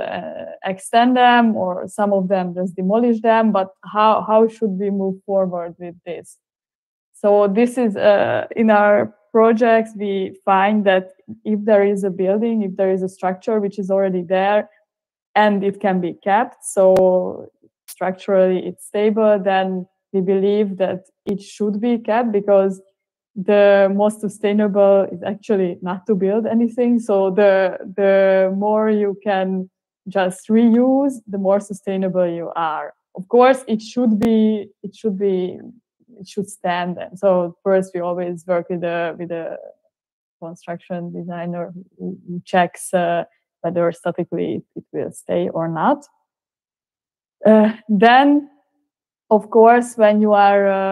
extend them, or some of them just demolish them. But how should we move forward with this? So this is in our projects, we find that if there is a building, if there is a structure which is already there and it can be kept, so structurally it's stable, then we believe that it should be kept, because the most sustainable is actually not to build anything. So the more you can just reuse, the more sustainable you are. Of course, it should stand. And so first, we always work with a construction designer who checks whether statically it will stay or not. Then, of course, when you already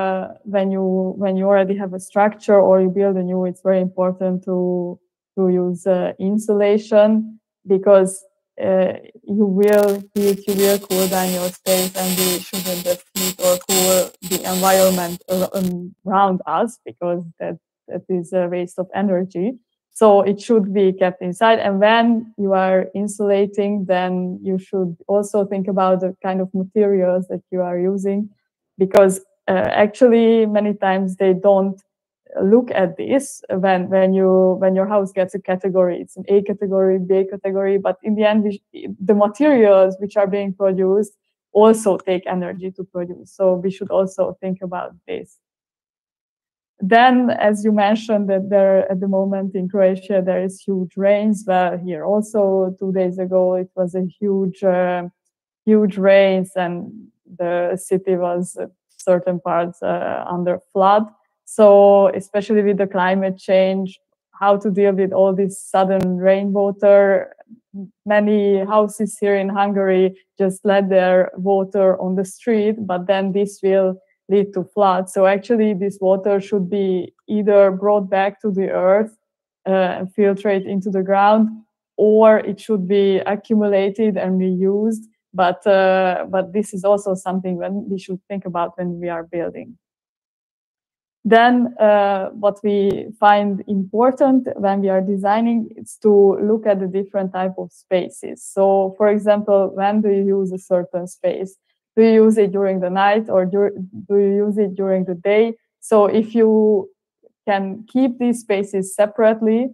have a structure or you build a new, it's very important to use insulation, because you will heat, you will cool down your space, and we shouldn't just heat or cool the environment around us, because that is a waste of energy. So it should be kept inside. And when you are insulating, then you should also think about the kind of materials that you are using, because actually many times they don't look at this when your house gets a category. It's an A category, B category, but in the end, the materials which are being produced also take energy to produce. So we should also think about this. Then, as you mentioned, that there at the moment in Croatia there is huge rains. Well, here also 2 days ago it was a huge rains, and the city was certain parts under flood. So especially with the climate change, how to deal with all this sudden rainwater. Many houses here in Hungary just let their water on the street, but then this will lead to floods. So actually this water should be either brought back to the earth and filtrate into the ground, or it should be accumulated and reused. But this is also something when we should think about when we are building. Then what we find important when we are designing is to look at the different type of spaces. So for example, when do you use a certain space? Do you use it during the night, or do you use it during the day? So if you can keep these spaces separately,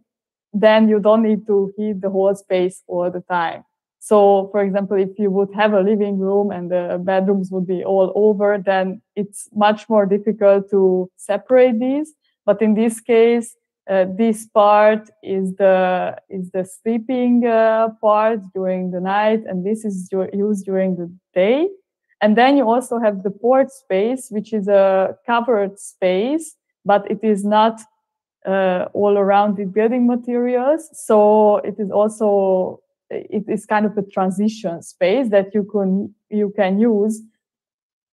then you don't need to heat the whole space all the time. So, for example, if you would have a living room and the bedrooms would be all over, then it's much more difficult to separate these. But in this case, this part is the sleeping part during the night, and this is used during the day. And then you also have the port space, which is a covered space, but it is not all around the building materials. So it is also, it is kind of a transition space that you can use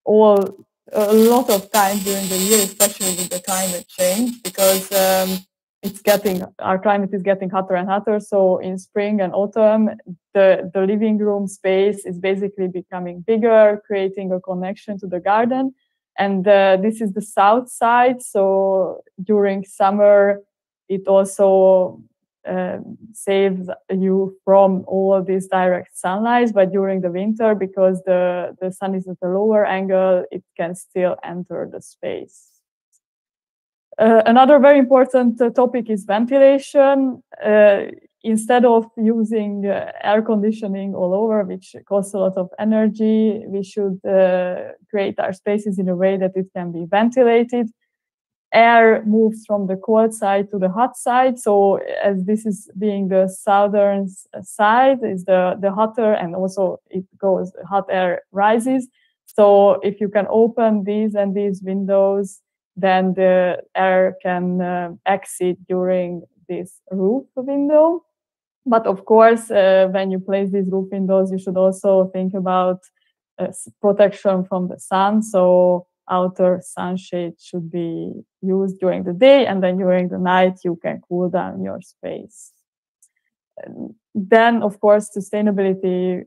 a lot of time during the year, especially with the climate change, because our climate is getting hotter and hotter. So in spring and autumn, the living room space is basically becoming bigger, creating a connection to the garden. And this is the south side. So during summer, it also saves you from all this direct sunlight. But during the winter, because the sun is at a lower angle, it can still enter the space. Another very important topic is ventilation. Instead of using air conditioning all over, which costs a lot of energy, we should create our spaces in a way that it can be ventilated. Air moves from the cold side to the hot side. So as this is being the southern side, is the hotter, and also it goes, hot air rises. So if you can open these and these windows, then the air can exit during this roof window. But of course, when you place these roof windows, you should also think about protection from the sun. So outer sunshade should be used during the day, and then during the night, you can cool down your space. Then, of course, sustainability,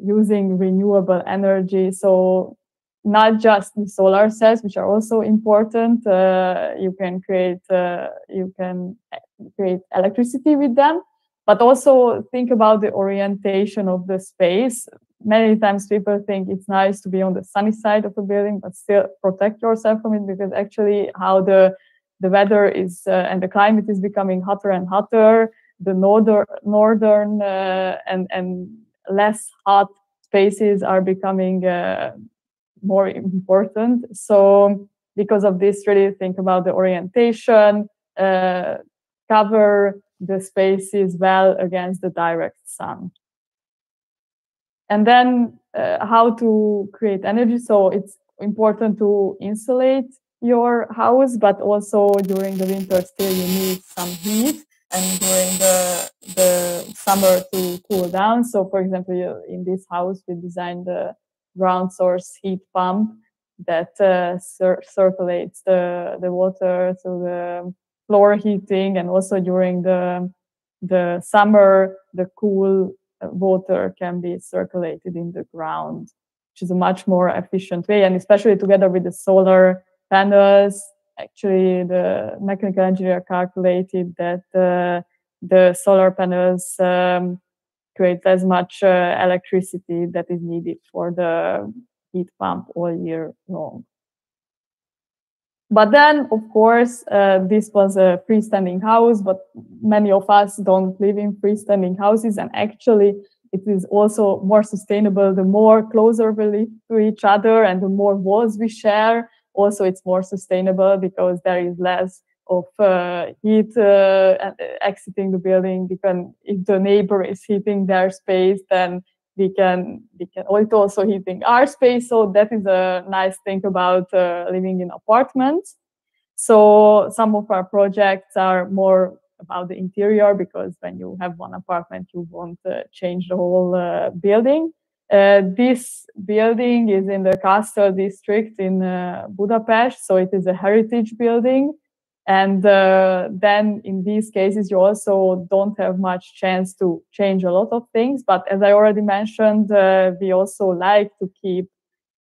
using renewable energy. So not just the solar cells, which are also important. You can create electricity with them, but also think about the orientation of the space. Many times people think it's nice to be on the sunny side of a building, but still protect yourself from it, because actually how the weather is and the climate is becoming hotter and hotter, the northern and less hot spaces are becoming more important. So because of this, really think about the orientation, cover the spaces well against the direct sun. And then how to create energy. So it's important to insulate your house, but also during the winter still you need some heat, and during the summer to cool down. So for example, in this house, we designed the ground source heat pump that circulates the water through the floor heating, and also during the summer, the cool water can be circulated in the ground, which is a much more efficient way. And especially together with the solar panels, actually the mechanical engineer calculated that the solar panels create as much electricity that is needed for the heat pump all year long. But then, of course, this was a freestanding house, but many of us don't live in freestanding houses. And actually, it is also more sustainable the more closer we live to each other and the more walls we share. Also, it's more sustainable because there is less of heat exiting the building. Because if the neighbor is heating their space, then it's also heating our space. So that is a nice thing about living in apartments. So some of our projects are more about the interior, because when you have one apartment, you won't change the whole building. This building is in the Castle district in Budapest, so it is a heritage building. And then in these cases, you also don't have much chance to change a lot of things. But as I already mentioned, we also like to keep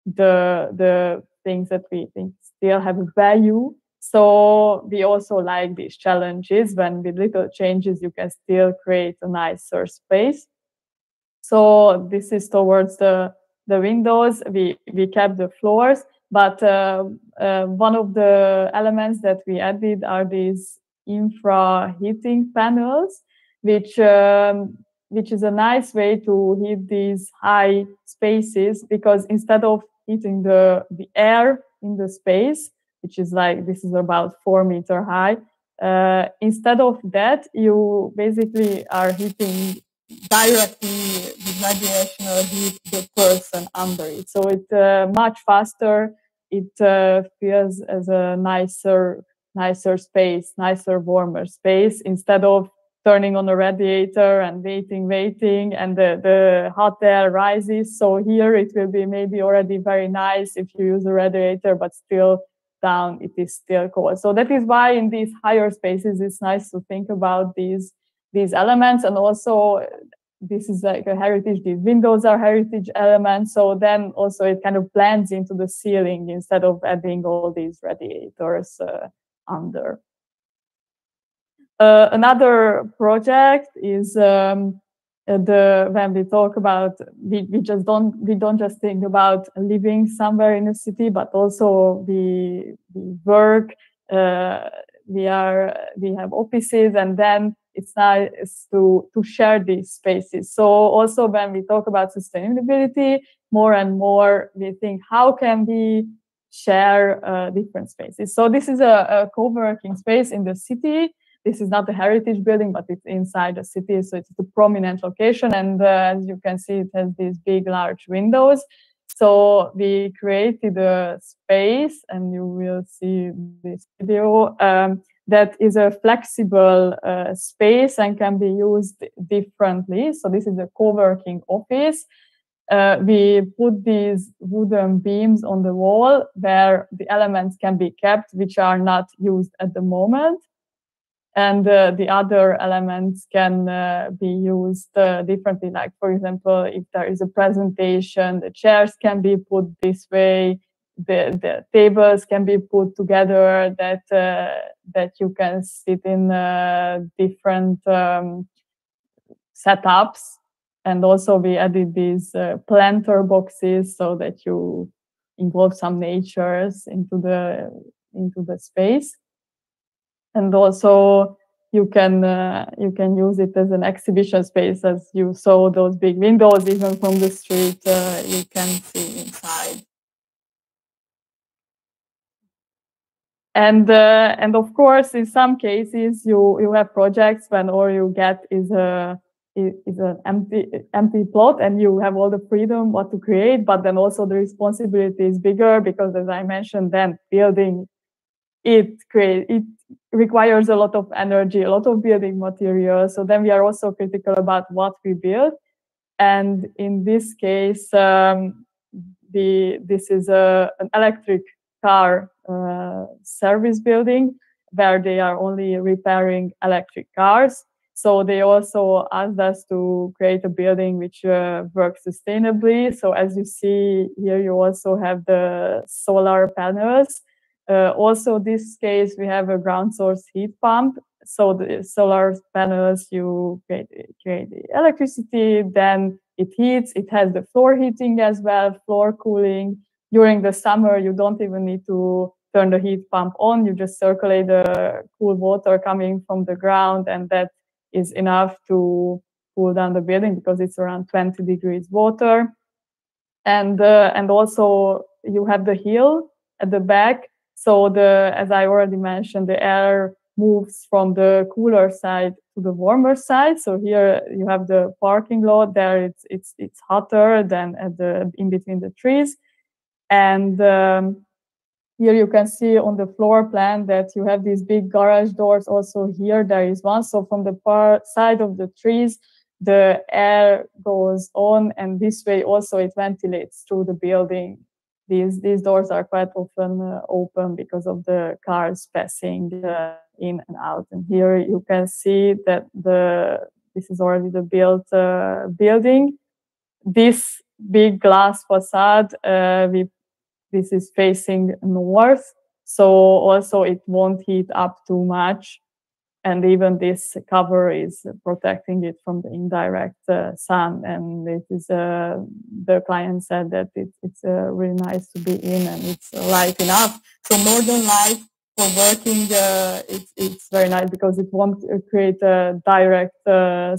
the things that we think still have value. So we also like these challenges when with little changes, you can still create a nicer space. So this is towards the windows. We kept the floors. But one of the elements that we added are these infra heating panels, which is a nice way to heat these high spaces, because instead of heating the air in the space, which is like, this is about 4 meters high, instead of that, you basically are heating directly with radiational heat the person under it. So it's much faster. It feels as a nicer space, nicer, warmer space, instead of turning on a radiator and waiting, and the hot air rises. So here it will be maybe already very nice if you use a radiator, but still down it is still cold. So that is why in these higher spaces it's nice to think about these elements. And also this is like a heritage, these windows are heritage elements. So then also it kind of blends into the ceiling instead of adding all these radiators under. Another project is when we talk about, we don't just think about living somewhere in a city, but also we work, we have offices, and then it's nice to share these spaces. So also when we talk about sustainability, more and more we think, how can we share different spaces? So this is a co-working space in the city. This is not a heritage building, but it's inside the city, so it's a prominent location. And as you can see, it has these big, large windows. So we created a space, and you will see this video, that is a flexible space and can be used differently. So this is a co-working office. We put these wooden beams on the wall where the elements can be kept, which are not used at the moment. And the other elements can be used differently. Like, for example, if there is a presentation, the chairs can be put this way, the tables can be put together that you can sit in different setups. And also we added these planter boxes so that you involve some natures into the space. And also you can use it as an exhibition space, as you saw those big windows, even from the street, you can see inside. And of course, in some cases, you have projects when all you get is an empty plot, and you have all the freedom what to create, but then also the responsibility is bigger, because as I mentioned, then building it requires a lot of energy, a lot of building materials. So then we are also critical about what we build. And in this case, this is an electric car service building where they are only repairing electric cars. So they also asked us to create a building which works sustainably. So as you see here, you also have the solar panels. Also, this case, we have a ground source heat pump. So the solar panels, you create the electricity, then it heats. It has the floor heating as well, floor cooling. During the summer, you don't even need to turn the heat pump on. You just circulate the cool water coming from the ground, and that is enough to cool down the building because it's around 20 degrees water. And also you have the hill at the back. So as I already mentioned, the air moves from the cooler side to the warmer side. So here you have the parking lot. There it's hotter than in between the trees. And here you can see on the floor plan that you have these big garage doors. Also here there is one. So from the side of the trees, the air goes on, and this way also it ventilates through the building. These doors are quite often open because of the cars passing in and out. And here you can see that this is already the built building. This big glass facade, this is facing north, so also it won't heat up too much. And even this cover is protecting it from the indirect sun. And it is the client said that it's really nice to be in, and it's light enough. So northern light for working, it's very nice because it won't create a direct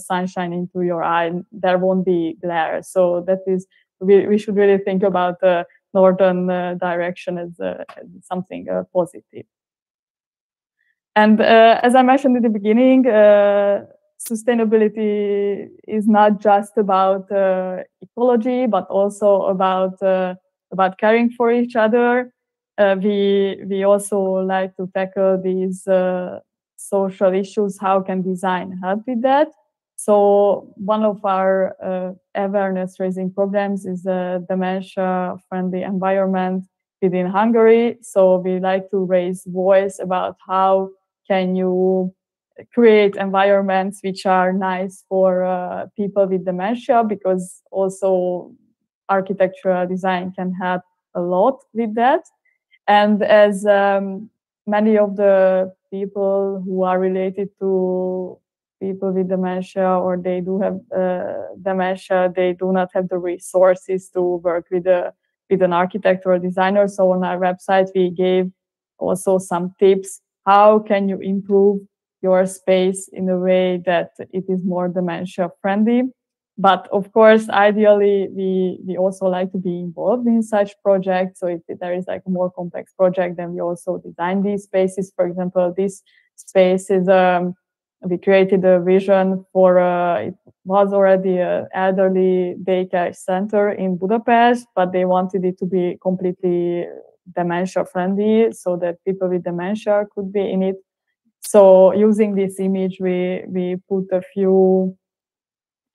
sunshine into your eye. There won't be glare. So that is, we should really think about the northern direction as something positive. And as I mentioned in the beginning, sustainability is not just about ecology, but also about caring for each other. We also like to tackle these social issues. How can design help with that? So one of our awareness-raising programs is a dementia-friendly environment within Hungary. So we like to raise voice about how can you create environments which are nice for people with dementia, because also architectural design can help a lot with that. And as many of the people who are related to people with dementia, or they do have dementia, they do not have the resources to work with an architect or a designer. So on our website, we gave also some tips. How can you improve your space in a way that it is more dementia friendly? But of course, ideally, we also like to be involved in such projects. So if there is like a more complex project, then we also design these spaces. For example, this space is, we created a vision for, it was already an elderly daycare center in Budapest, but they wanted it to be completely dementia friendly so that people with dementia could be in it. So using this image, we put a few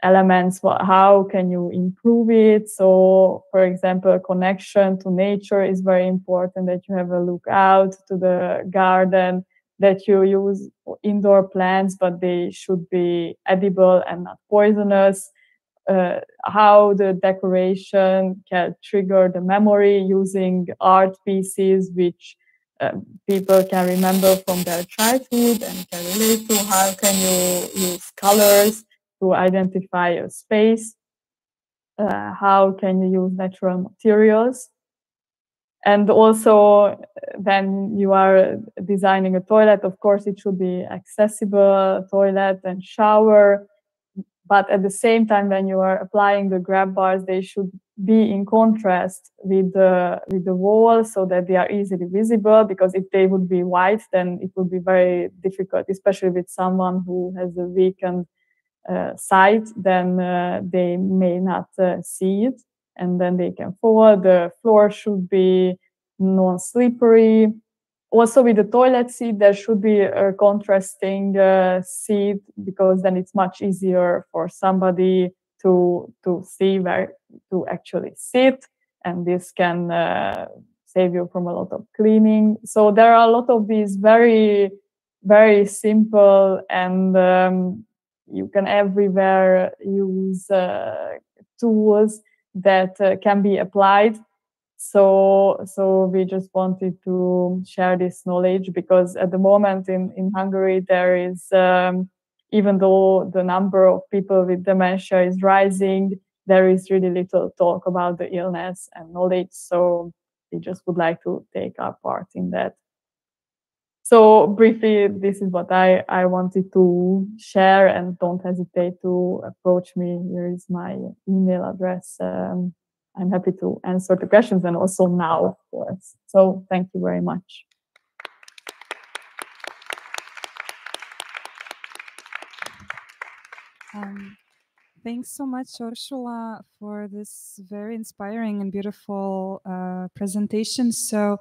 elements. How can you improve it? So for example, connection to nature is very important, that you have a look out to the garden, that you use indoor plants, but they should be edible and not poisonous. How the decoration can trigger the memory using art pieces which people can remember from their childhood and can relate to. How can you use colors to identify a space? How can you use natural materials? And also, when you are designing a toilet, of course, it should be accessible, toilet and shower. But at the same time, when you are applying the grab bars, they should be in contrast with the wall so that they are easily visible, because if they would be white, then it would be very difficult, especially with someone who has a weakened sight, then they may not see it, and then they can fall. The floor should be non-slippery. Also with the toilet seat, there should be a contrasting seat, because then it's much easier for somebody to see where to actually sit, and this can save you from a lot of cleaning. So there are a lot of these very, very simple and you can everywhere use tools that can be applied. So we just wanted to share this knowledge, because at the moment in Hungary there is, even though the number of people with dementia is rising, there is really little talk about the illness and knowledge. So we just would like to take our part in that. So briefly, this is what I wanted to share, and don't hesitate to approach me. Here is my email address. I'm happy to answer the questions, and also now, of course. So thank you very much. Thanks so much, Orsolya, for this very inspiring and beautiful presentation. So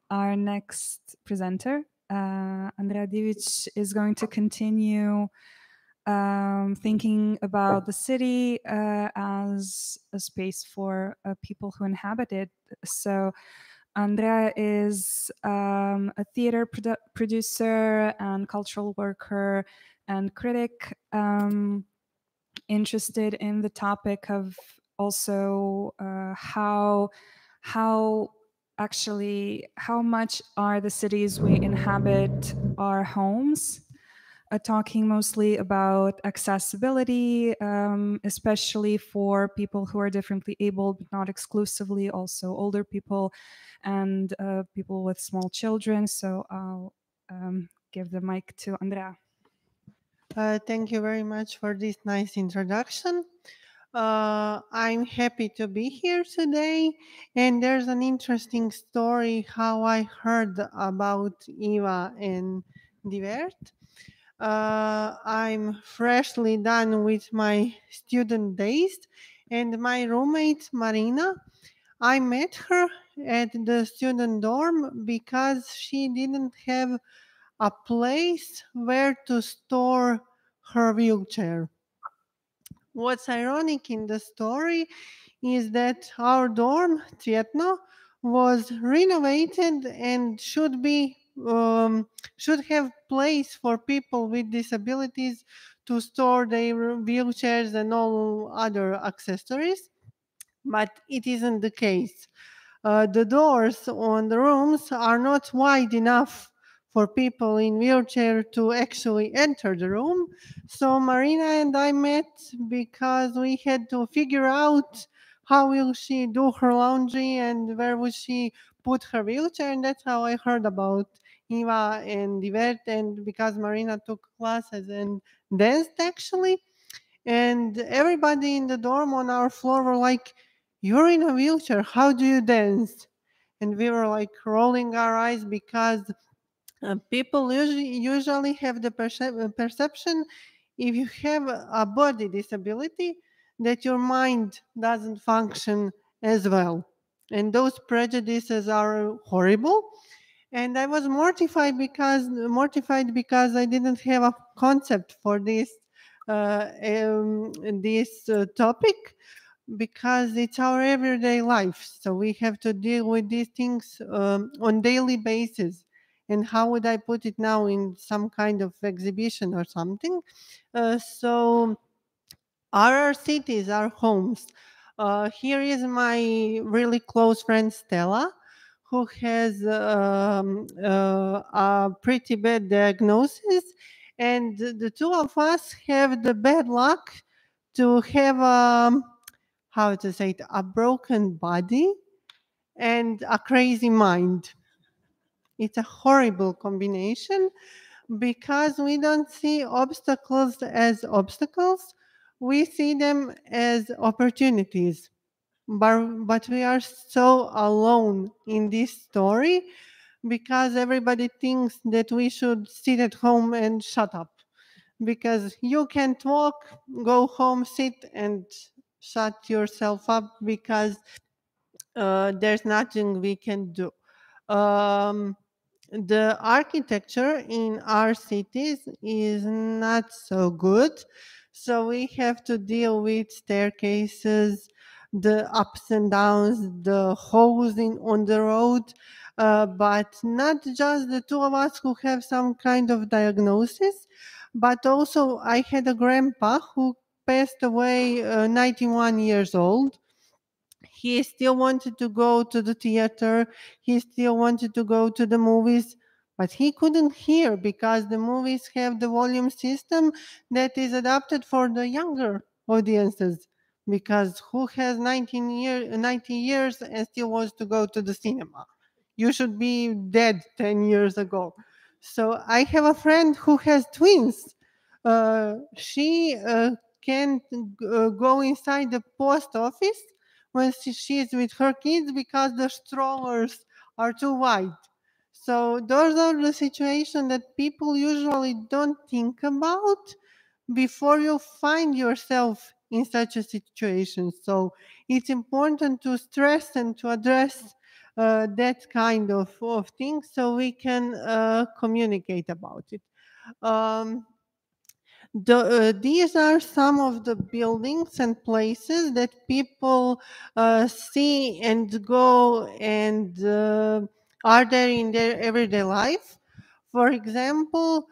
our next presenter, Andrea Divić, is going to continue thinking about the city as a space for people who inhabit it. So Andrea is a theater producer and cultural worker and critic, interested in the topic of also how much are the cities we inhabit our homes, talking mostly about accessibility, especially for people who are differently able, but not exclusively, also older people and people with small children. So I'll give the mic to Andrea. Thank you very much for this nice introduction. I'm happy to be here today, and there's an interesting story how I heard about Iva and Divić. I'm freshly done with my student days, and my roommate Marina, I met her at the student dorm because she didn't have a place where to store her wheelchair. What's ironic in the story is that our dorm, Trono, was renovated and should have place for people with disabilities to store their wheelchairs and all other accessories, but it isn't the case. The doors on the rooms are not wide enough for people in wheelchair to actually enter the room. So Marina and I met because we had to figure out how will she do her laundry and where would she put her wheelchair, and that's how I heard about Iva and Divić, and because Marina took classes and danced actually, and everybody in the dorm on our floor were like, "You're in a wheelchair, how do you dance?" And we were like rolling our eyes because people usually have the perception, if you have a body disability, that your mind doesn't function as well. And those prejudices are horrible. And I was mortified because I didn't have a concept for this topic, because it's our everyday life. So we have to deal with these things on daily basis. And how would I put it now in some kind of exhibition or something? So our cities, our homes. Here is my really close friend Stella, who has a pretty bad diagnosis. And the two of us have the bad luck to have how to say it, a broken body and a crazy mind. It's a horrible combination because we don't see obstacles as obstacles. We see them as opportunities. But we are so alone in this story because everybody thinks that we should sit at home and shut up. Because you can't walk, go home, sit and shut yourself up because there's nothing we can do. The architecture in our cities is not so good. So we have to deal with staircases, the ups and downs, the holes on the road. but not just the two of us who have some kind of diagnosis, but also I had a grandpa who passed away 91 years old. He still wanted to go to the theater, he still wanted to go to the movies, but he couldn't hear because the movies have the volume system that is adapted for the younger audiences. Because who has 90 years and still wants to go to the cinema? You should be dead 10 years ago. So I have a friend who has twins. She can't go inside the post office when she's with her kids because the strollers are too wide. So those are the situations that people usually don't think about before you find yourself in such a situation. So it's important to stress and to address that kind of thing so we can communicate about it. These are some of the buildings and places that people see and go and are there in their everyday life. For example,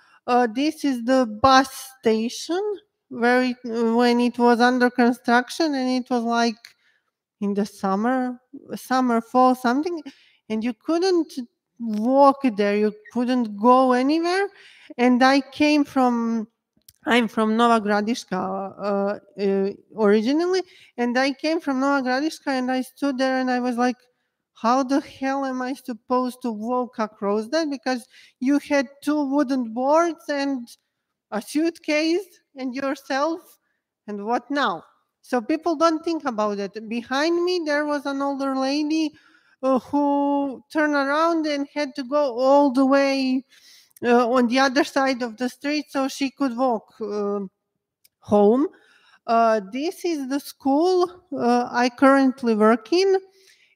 this is the bus station where when it was under construction, and it was like in the summer, fall, something, and you couldn't walk there, you couldn't go anywhere. And I'm from Nova Gradiška originally, and I came from Nova Gradiška, and I stood there and I was like, how the hell am I supposed to walk across that? Because you had two wooden boards and a suitcase and yourself, and what now? So people don't think about it. Behind me, there was an older lady who turned around and had to go all the way on the other side of the street so she could walk home. This is the school I currently work in.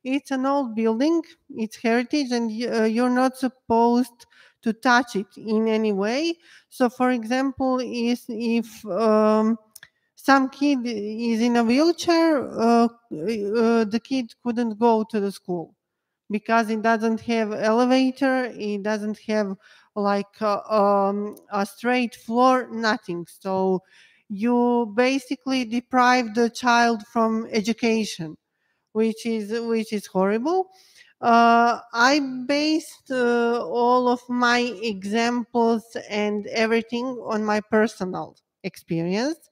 It's an old building, it's heritage, and you're not supposed to touch it in any way. So, for example, if some kid is in a wheelchair, the kid couldn't go to the school because it doesn't have elevator, it doesn't have like a straight floor, nothing. So you basically deprive the child from education, which is horrible. I based all of my examples and everything on my personal experience.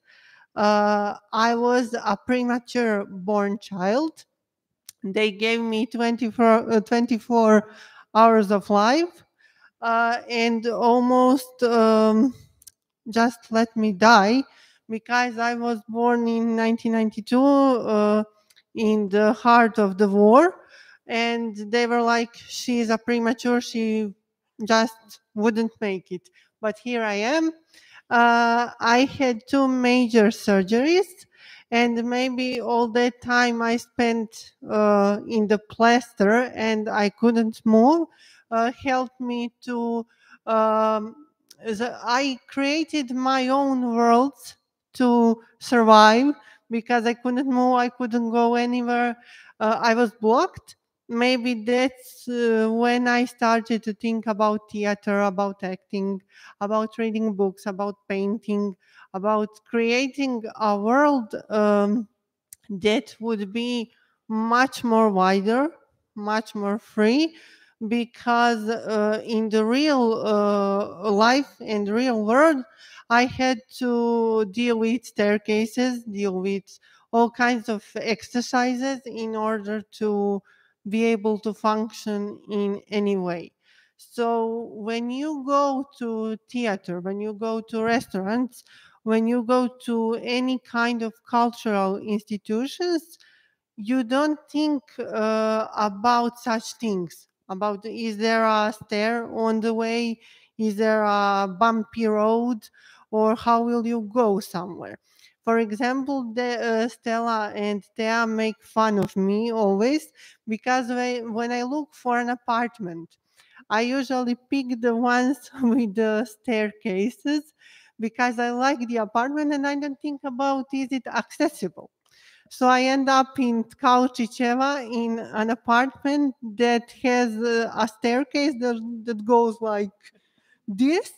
I was a premature born child. They gave me 24 hours of life and almost just let me die because I was born in 1992 in the heart of the war. And they were like, she's a premature, she just wouldn't make it. But here I am. I had two major surgeries, and maybe all that time I spent in the plaster and I couldn't move helped me to I created my own world to survive because I couldn't move, I couldn't go anywhere, I was blocked. Maybe that's when I started to think about theater, about acting, about reading books, about painting, about creating a world that would be much more wider, much more free, because in the real life and real world, I had to deal with staircases, deal with all kinds of exercises in order to be able to function in any way. So when you go to theater, when you go to restaurants, when you go to any kind of cultural institutions, you don't think about such things. About is there a stair on the way? Is there a bumpy road? Or how will you go somewhere? For example, Stella and Thea make fun of me always because when I look for an apartment, I usually pick the ones with the staircases because I like the apartment and I don't think about is it accessible. So I end up in Kaučićeva in an apartment that has a staircase that goes like this.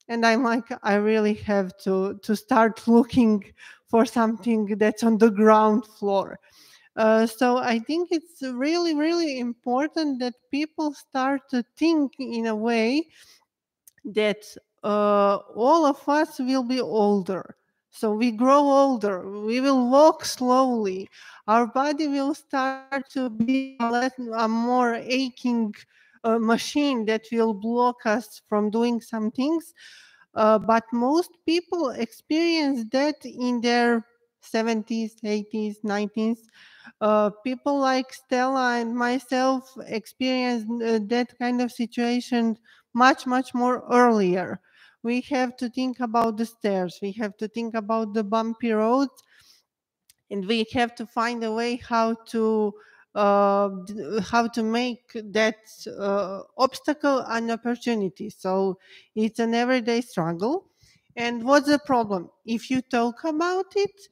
And I'm like, I really have to start looking for something that's on the ground floor. So I think it's really, really important that people start to think in a way that all of us will be older. So we grow older, we will walk slowly, our body will start to be a more aching machine that will block us from doing some things. But most people experience that in their 70s, 80s, 90s. People like Stella and myself experienced that kind of situation much, much more earlier. We have to think about the stairs, we have to think about the bumpy roads, and we have to find a way how to make that obstacle an opportunity. So it's an everyday struggle. And what's the problem? If you talk about it,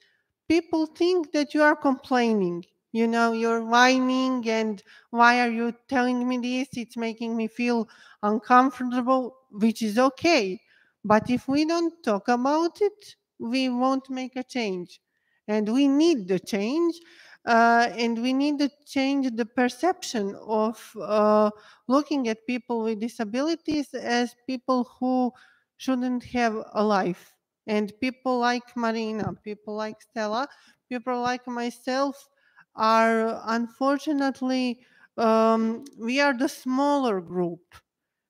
people think that you are complaining. You know, you're whining, and why are you telling me this? It's making me feel uncomfortable, which is okay. But if we don't talk about it, we won't make a change. And we need the change, and we need to change the perception of looking at people with disabilities as people who shouldn't have a life. And people like Marina, people like Stella, people like myself are unfortunately, we are the smaller group.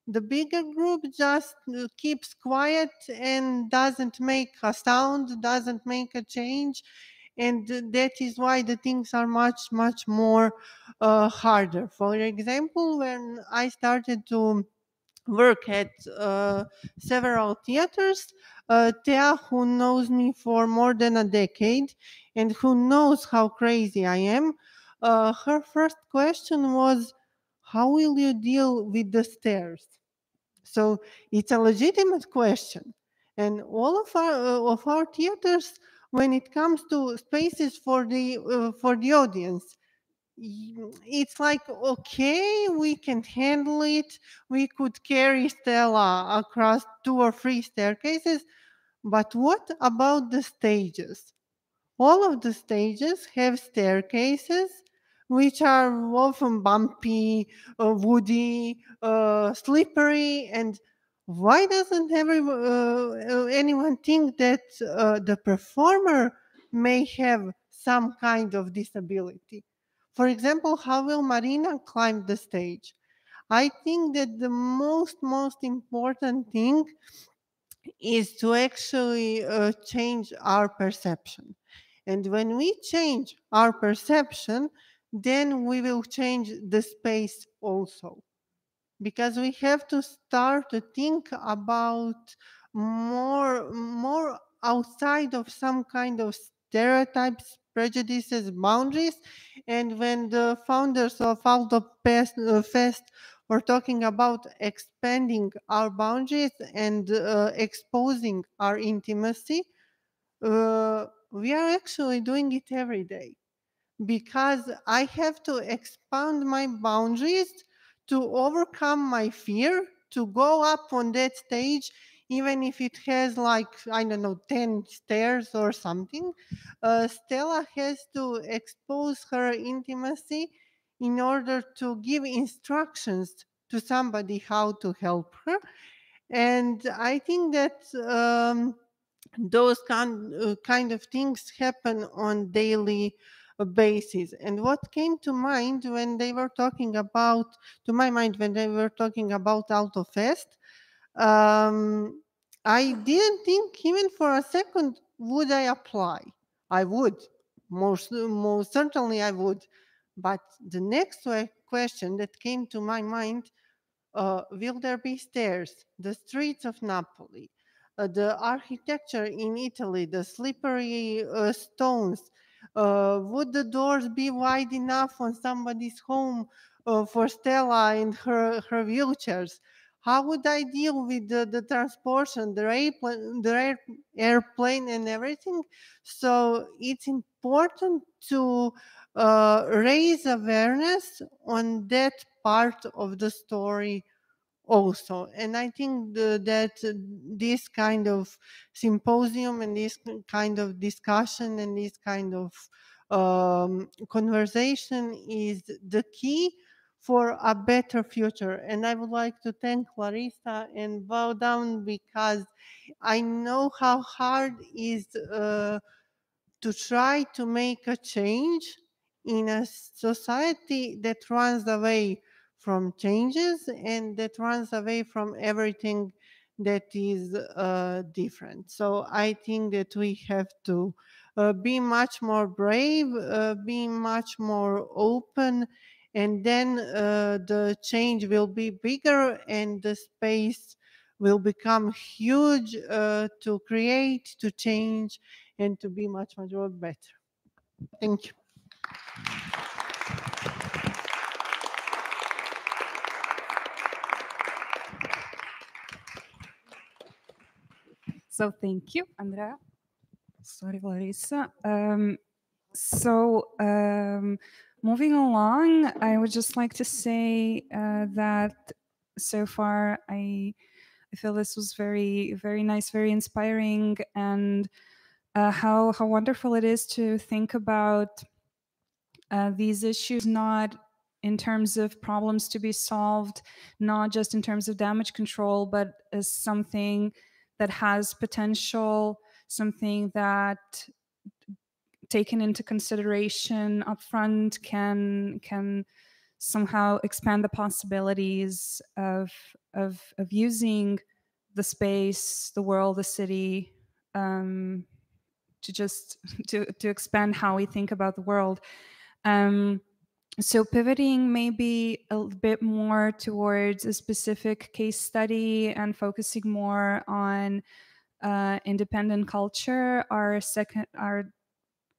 The bigger group just keeps quiet and doesn't make a sound, doesn't make a change. And that is why the things are much, much more harder. For example, when I started to work at several theaters, Thea, who knows me for more than a decade and who knows how crazy I am, her first question was, how will you deal with the stairs? So it's a legitimate question. And all of our theaters, when it comes to spaces for the audience, it's like, okay, we can handle it. We could carry Stella across 2 or 3 staircases. But what about the stages? All of the stages have staircases which are often bumpy, woody, slippery. And why doesn't anyone think that the performer may have some kind of disability? For example, how will Marina climb the stage? I think that the most important thing is to actually change our perception. And when we change our perception, then we will change the space also. Because we have to start to think about more outside of some kind of stereotypes, prejudices, boundaries. And when the founders of Altofest were talking about expanding our boundaries and exposing our intimacy, we are actually doing it every day, because I have to expand my boundaries to overcome my fear to go up on that stage, even if it has like, I don't know, 10 stairs or something. Stella has to expose her intimacy in order to give instructions to somebody how to help her. And I think that those kind of things happen on daily basis. And what came to mind when they were talking about, to my mind, when they were talking about Altofest, I didn't think even for a second, would I apply? I would, most certainly I would. But the next question that came to my mind, will there be stairs? The streets of Napoli, the architecture in Italy, the slippery stones. Would the doors be wide enough on somebody's home for Stella and her wheelchairs? how would I deal with the transportation, the airplane and everything? So it's important to raise awareness on that part of the story also. And I think that this kind of symposium and this kind of discussion and this kind of conversation is the key for a better future. And I would like to thank Larisa and bow down, because I know how hard it is to try to make a change in a society that runs away from changes and that runs away from everything that is different. So I think that we have to be much more brave, be much more open, and then the change will be bigger and the space will become huge to create, to change, and to be much, much more better. Thank you. So thank you, Andrea. Sorry, Larisa. Moving along, I would just like to say that so far I feel this was very, very nice, very inspiring, and how wonderful it is to think about these issues not in terms of problems to be solved, not just in terms of damage control, but as something that has potential, something that, taken into consideration upfront, can somehow expand the possibilities of using the space, the world, the city, to expand how we think about the world. So pivoting maybe a bit more towards a specific case study and focusing more on independent culture. Our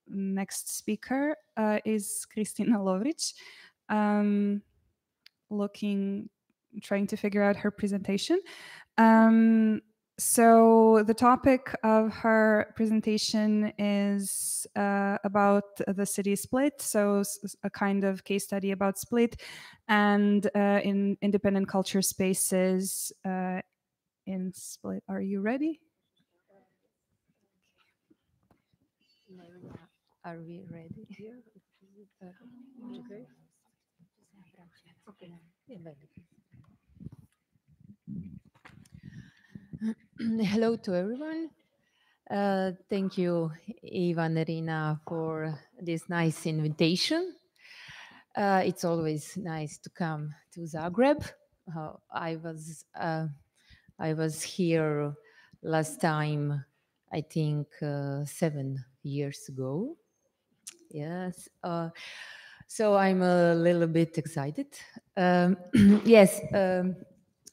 next speaker is Kristina Lovrić. Trying to figure out her presentation. So the topic of her presentation is about the city Split, so a kind of case study about Split and in independent culture spaces in Split. Are you ready? Are we ready? Okay. Hello to everyone. Thank you, Iva Nerina, for this nice invitation. It's always nice to come to Zagreb. I was here last time, I think 7 years ago. Yes. So I'm a little bit excited. Yes.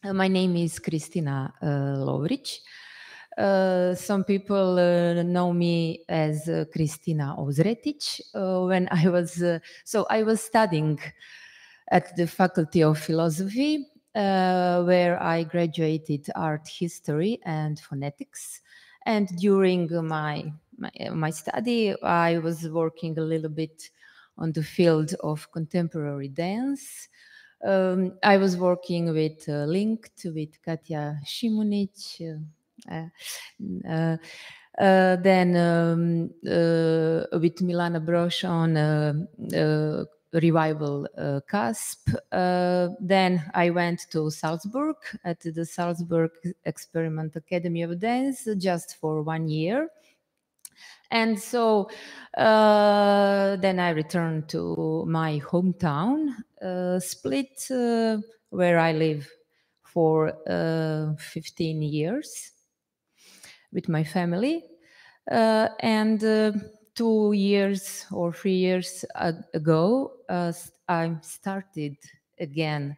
My name is Kristina Lovrić. Some people know me as Kristina Ozretić. When I was studying at the Faculty of Philosophy, where I graduated art history and phonetics. And during my study, I was working a little bit on the field of contemporary dance. I was working with Linked, with Katja Šimunić, then with Milana Broš on revival CASP. Then I went to Salzburg at the Salzburg Experiment Academy of Dance just for 1 year. And so then I returned to my hometown, Split, where I live for 15 years with my family. And 2 years or 3 years ago, I started again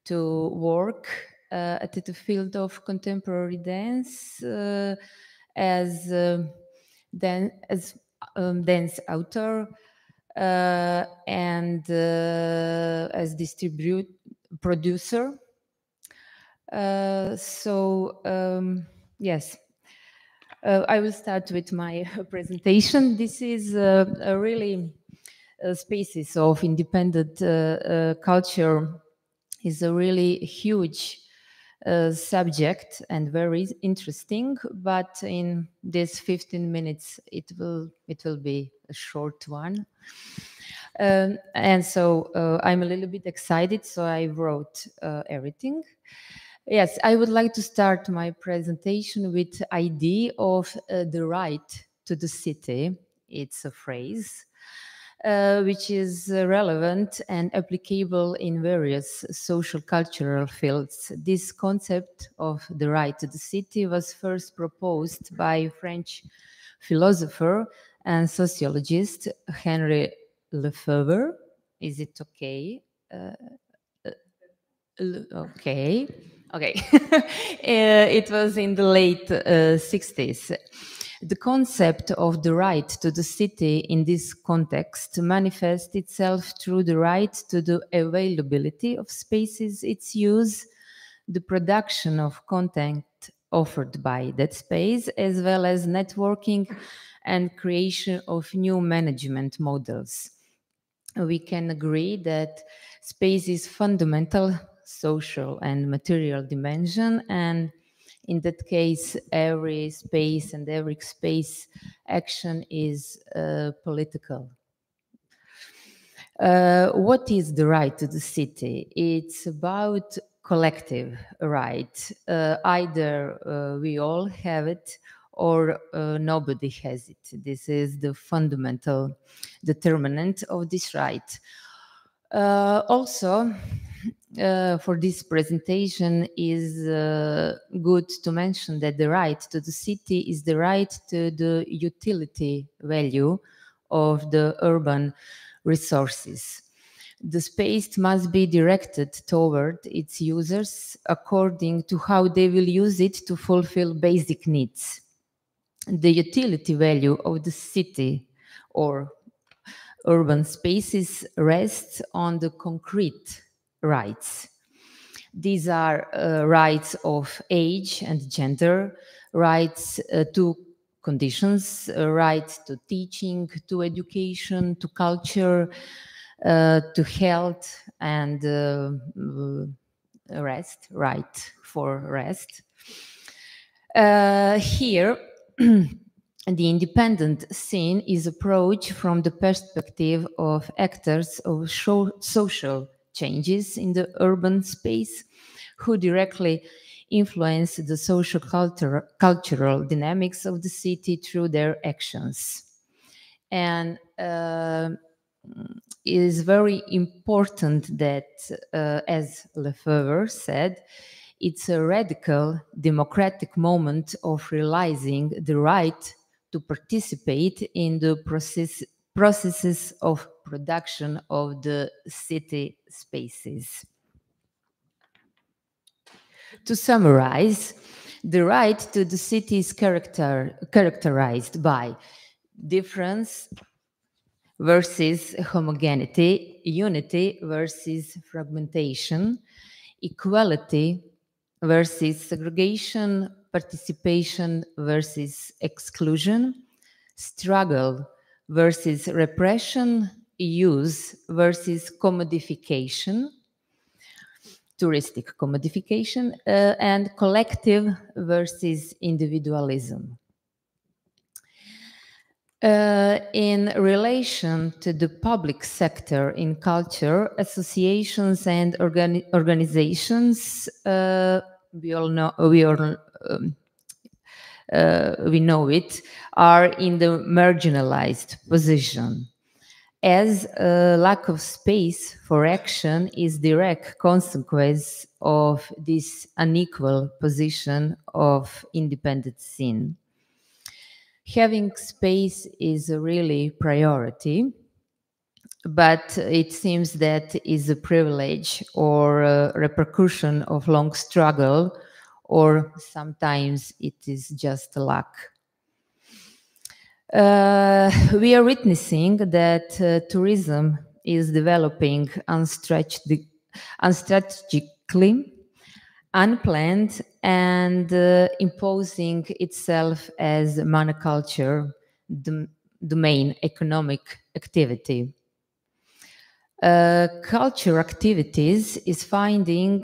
to work at the field of contemporary dance as dance author and as producer. Yes, I will start with my presentation. This is a really spaces of independent culture is a really huge subject and very interesting, but in this 15 minutes it will be a short one. And so I'm a little bit excited, so I wrote everything. Yes, I would like to start my presentation with the idea of the right to the city. It's a phrase which is relevant and applicable in various social cultural fields. This concept of the right to the city was first proposed by French philosopher and sociologist Henri Lefebvre. Is it okay? Okay. It was in the late 60s. The concept of the right to the city in this context manifests itself through the right to the availability of spaces, its use, the production of content offered by that space, as well as networking and creation of new management models. We can agree that space is fundamental social and material dimension, and in that case, every space and every space action is political. What is the right to the city? It's about collective right. Either we all have it or nobody has it. This is the fundamental determinant of this right. Also, for this presentation is good to mention that the right to the city is the right to the utility value of the urban resources. The space must be directed toward its users according to how they will use it to fulfill basic needs. The utility value of the city or urban spaces rests on the concrete rights. These are rights of age and gender, rights to conditions, rights to teaching, to education, to culture, to health, and rest, right for rest. Here, the independent scene is approached from the perspective of actors of social changes in the urban space who directly influence the social cultural dynamics of the city through their actions. And it is very important that, as Lefebvre said, it's a radical democratic moment of realizing the right to participate in the processes of production of the city spaces. To summarize, the right to the city is characterized by difference versus homogeneity, unity versus fragmentation, equality versus segregation, participation versus exclusion, struggle versus repression, use versus commodification, touristic commodification, and collective versus individualism. In relation to the public sector in culture, associations and organizations, we know it, are in the marginalized position, as a lack of space for action is direct consequence of this unequal position of independent scene. Having space is a really priority, but it seems that is a privilege or a repercussion of long struggle, or sometimes it is just luck. We are witnessing that tourism is developing unstrategically unplanned, and imposing itself as monoculture, the main economic activity. Culture activities is finding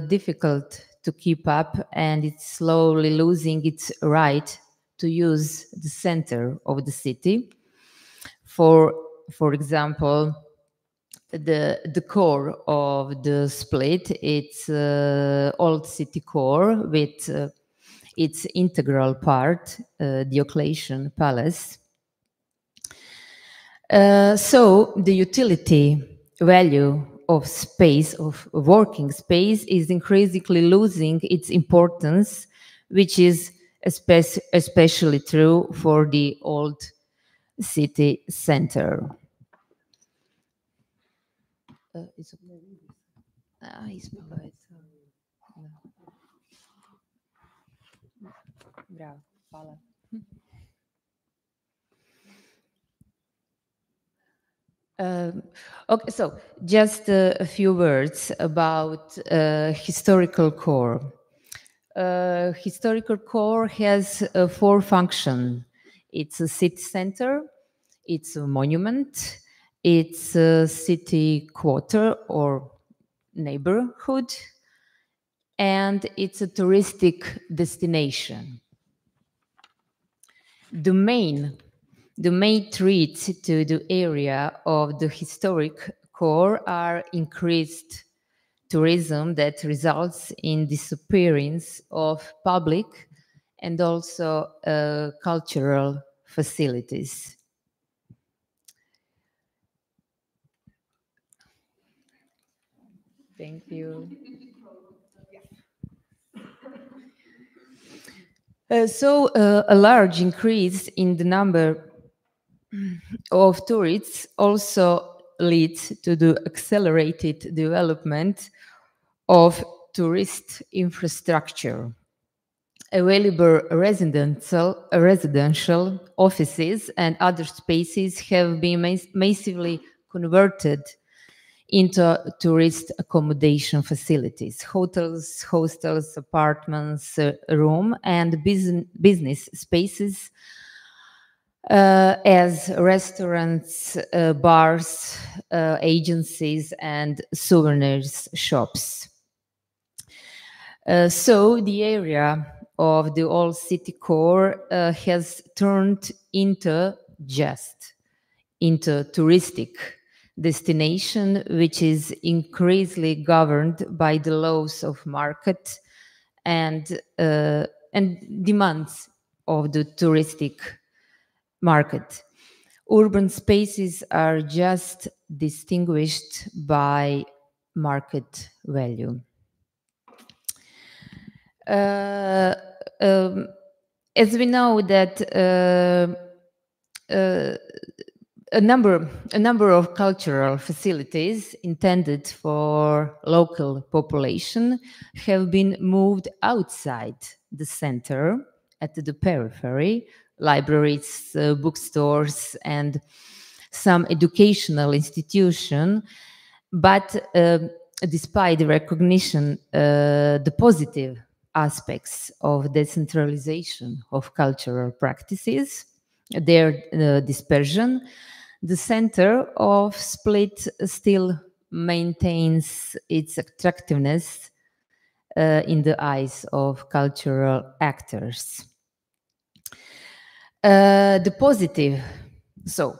difficult to keep up, and it's slowly losing its right to use the center of the city. For example, the core of the split, it's old city core with its integral part, Diocletian Palace. So the utility value of space, of working space, is increasingly losing its importance, which is especially true for the old city center. Bravo, hvala. Okay, so just a few words about historical core. Historical core has four functions. It's a city center, it's a monument, it's a city quarter or neighborhood, and it's a touristic destination. The main threat to the area of the historic core are increased tourism that results in disappearance of public and also cultural facilities. Thank you. So a large increase in the number of tourists also leads to the accelerated development of tourist infrastructure. Available residential offices and other spaces have been massively converted into tourist accommodation facilities, hotels, hostels, apartments, room, and business spaces, as restaurants, bars, agencies, and souvenirs shops. So the area of the old city core has turned into touristic destination, which is increasingly governed by the laws of market and demands of the touristic market. Urban spaces are just distinguished by market value. As we know that a number of cultural facilities intended for local population have been moved outside the center at the periphery, libraries, bookstores, and some educational institution. But despite the recognition, the positive aspects of decentralization of cultural practices, their dispersion, the center of Split still maintains its attractiveness in the eyes of cultural actors. The positive, so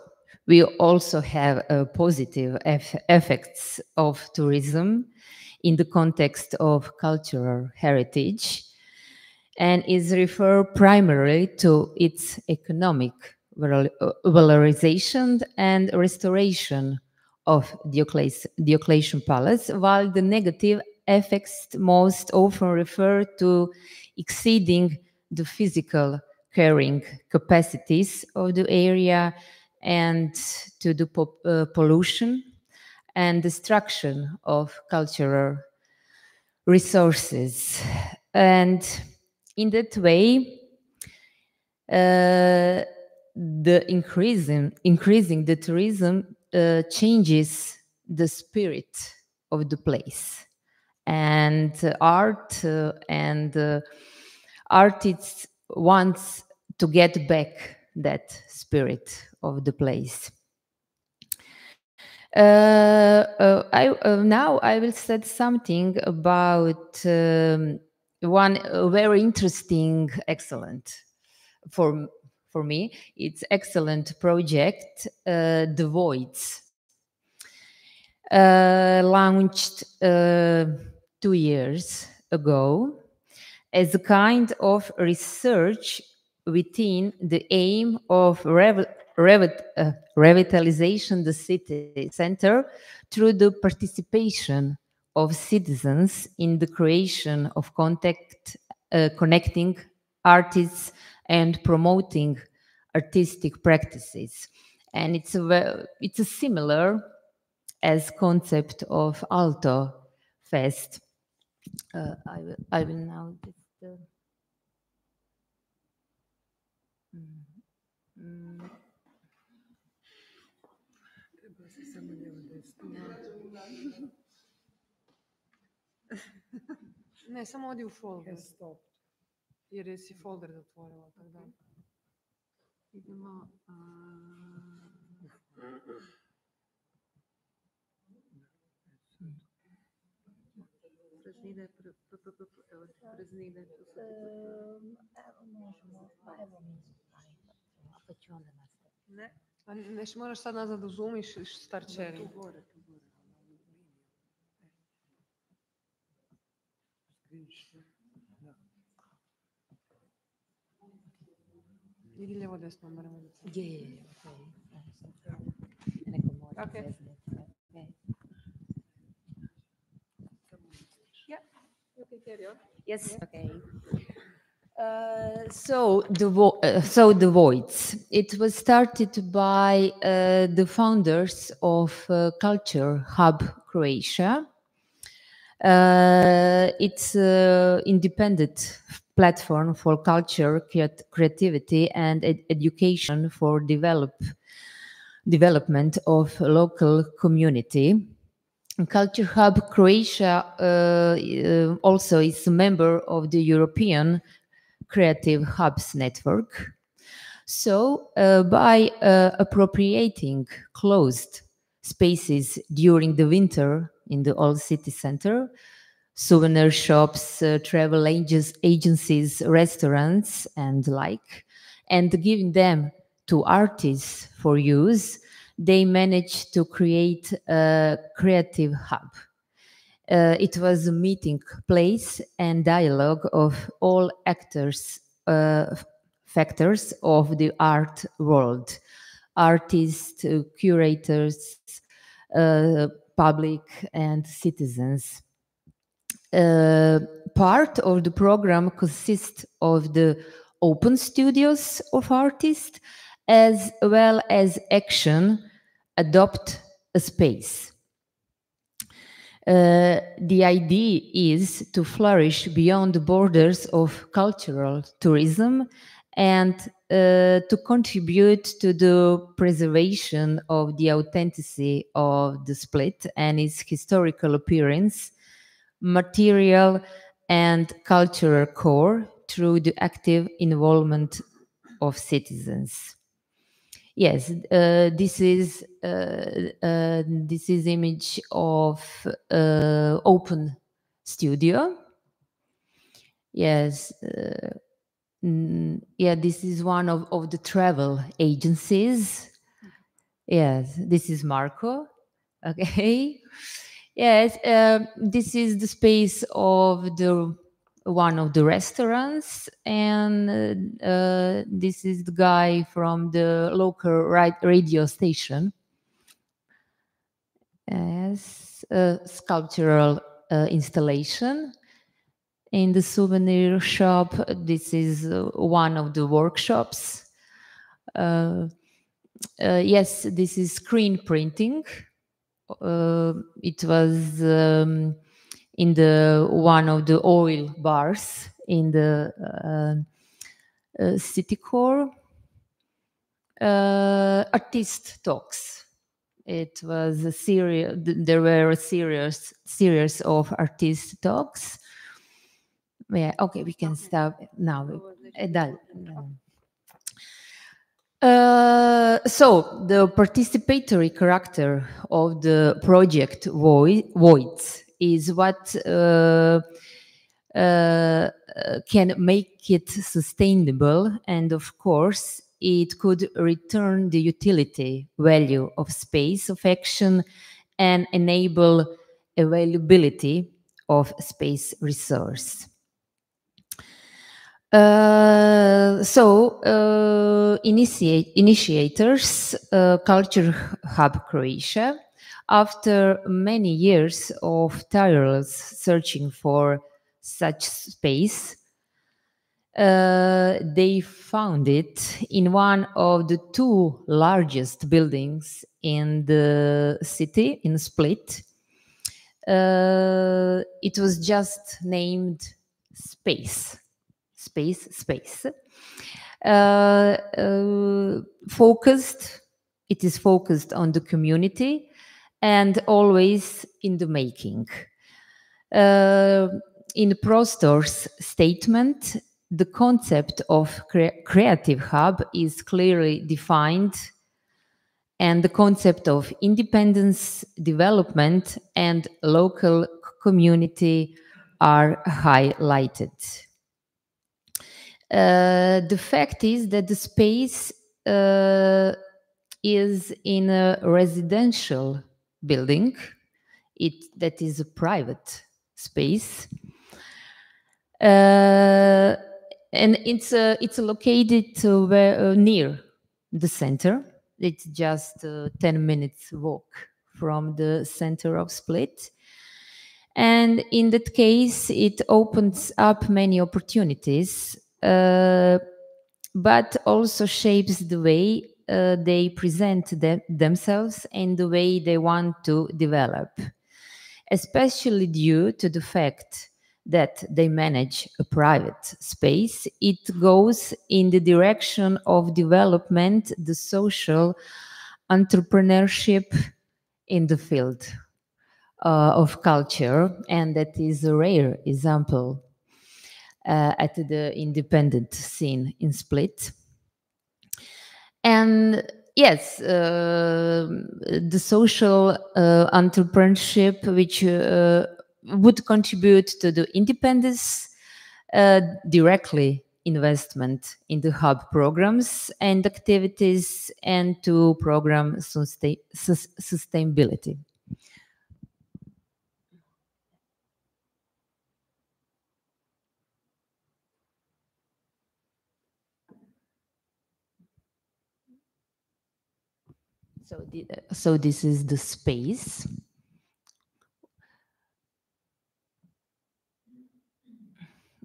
we also have positive effects of tourism in the context of cultural heritage, and is referred primarily to its economic valorization and restoration of Diocletian Palace, while the negative effects most often refer to exceeding the physical carrying capacities of the area and to the pollution and destruction of cultural resources. And in that way, the increasing the tourism changes the spirit of the place and art, and artists wants to get back that spirit of the place. Now I will say something about one very interesting, excellent for me. It's excellent project, The Voids, launched 2 years ago as a kind of research within the aim of revitalization the city center through the participation of citizens in the creation of connecting artists and promoting artistic practices. And it's a similar as concept of Altofest. I will now just Ne, samo odi u folder. Jer jesi folder zatvorila, tako da. Idemo... Praznine, praznine. Evo možemo, pa evo mi pa ću onda nastaviti. Ne, moraš sad nazad da zoomiš start sharing. Idi lijevo desno, moramo da se... Je, neko mora zezneti. Yeah, you can carry on. Yes, okay. So the Voids. It was started by the founders of Culture Hub Croatia. It's an independent platform for culture, creativity, and education for development of local community. Culture Hub Croatia also is a member of the European Creative Hubs Network. So by appropriating closed spaces during the winter in the old city center, souvenir shops, travel agencies, restaurants, and like, and giving them to artists for use, they managed to create a creative hub. It was a meeting place and dialogue of all factors of the art world, artists, curators, public, and citizens. Part of the program consists of the open studios of artists, as well as action, adopt a space. The idea is to flourish beyond the borders of cultural tourism and to contribute to the preservation of the authenticity of the Split and its historical appearance, material and cultural core through the active involvement of citizens. Yes, this is image of open studio. Yes, yeah, this is one of the travel agencies. Yes, this is Marco. Okay. Yes, this is the space of one of the restaurants, and this is the guy from the local radio station. Yes, sculptural installation. In the souvenir shop, this is one of the workshops. Yes, this is screen printing. It was in one of the oil bars in the city core. Artist talks. It was a series. There were a series of artist talks. Yeah, okay, we can stop now. So the participatory character of the project Voids is what can make it sustainable, and of course it could return the utility value of space of action and enable availability of space resource. Initiators, Culture Hub Croatia, after many years of tireless searching for such space, they found it in one of the two largest buildings in the city, in Split. It was just named Space. It is focused on the community and always in the making. In Prostor's statement, the concept of creative hub is clearly defined, and the concept of independence, development, and local community are highlighted. The fact is that the space is in a residential building. That is a private space, and it's located near the center. It's just 10 minutes walk from the center of Split. And in that case, it opens up many opportunities, but also shapes the way they present themselves and the way they want to develop, especially due to the fact that they manage a private space. It goes in the direction of development, the social entrepreneurship in the field of culture, and that is a rare example at the independent scene in Split. And yes, the social entrepreneurship, which would contribute to the independence, directly investment in the hub programs and activities, and to program sustainability. So this is the space.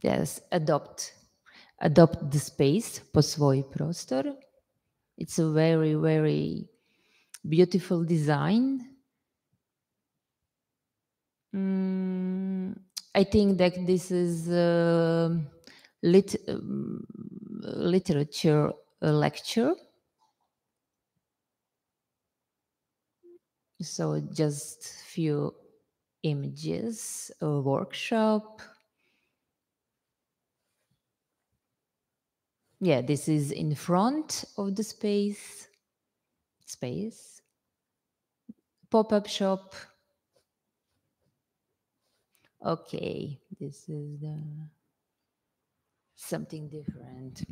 Yes, adopt the space, po svoj prostor. It's a very, very beautiful design. I think that this is a literature lecture. So just few images, a workshop. Yeah, this is in front of the space. Pop-up shop. Okay, this is something different.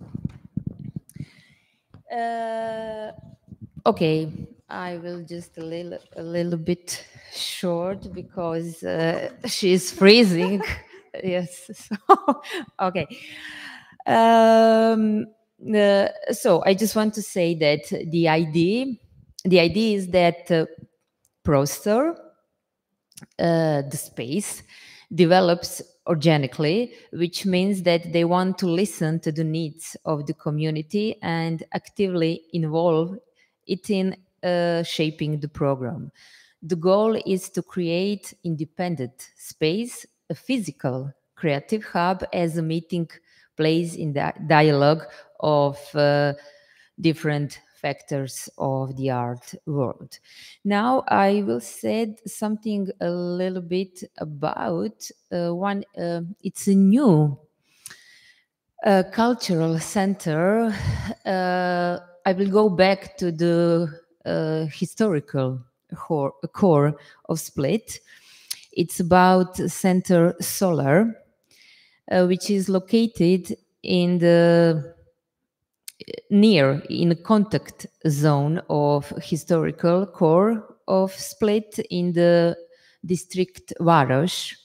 Okay, I will just a little bit short because she's freezing. Yes. So, okay. So I just want to say that the idea is that Prostor, the space, develops organically, which means that they want to listen to the needs of the community and actively involve it in shaping the program. The goal is to create independent space, a physical creative hub as a meeting place in the dialogue of different factors of the art world. Now I will say something a little bit about it's a new cultural center. I will go back to the historical core of Split. It's about Center Solar, which is located in the in a contact zone of historical core of Split in the district Varoš.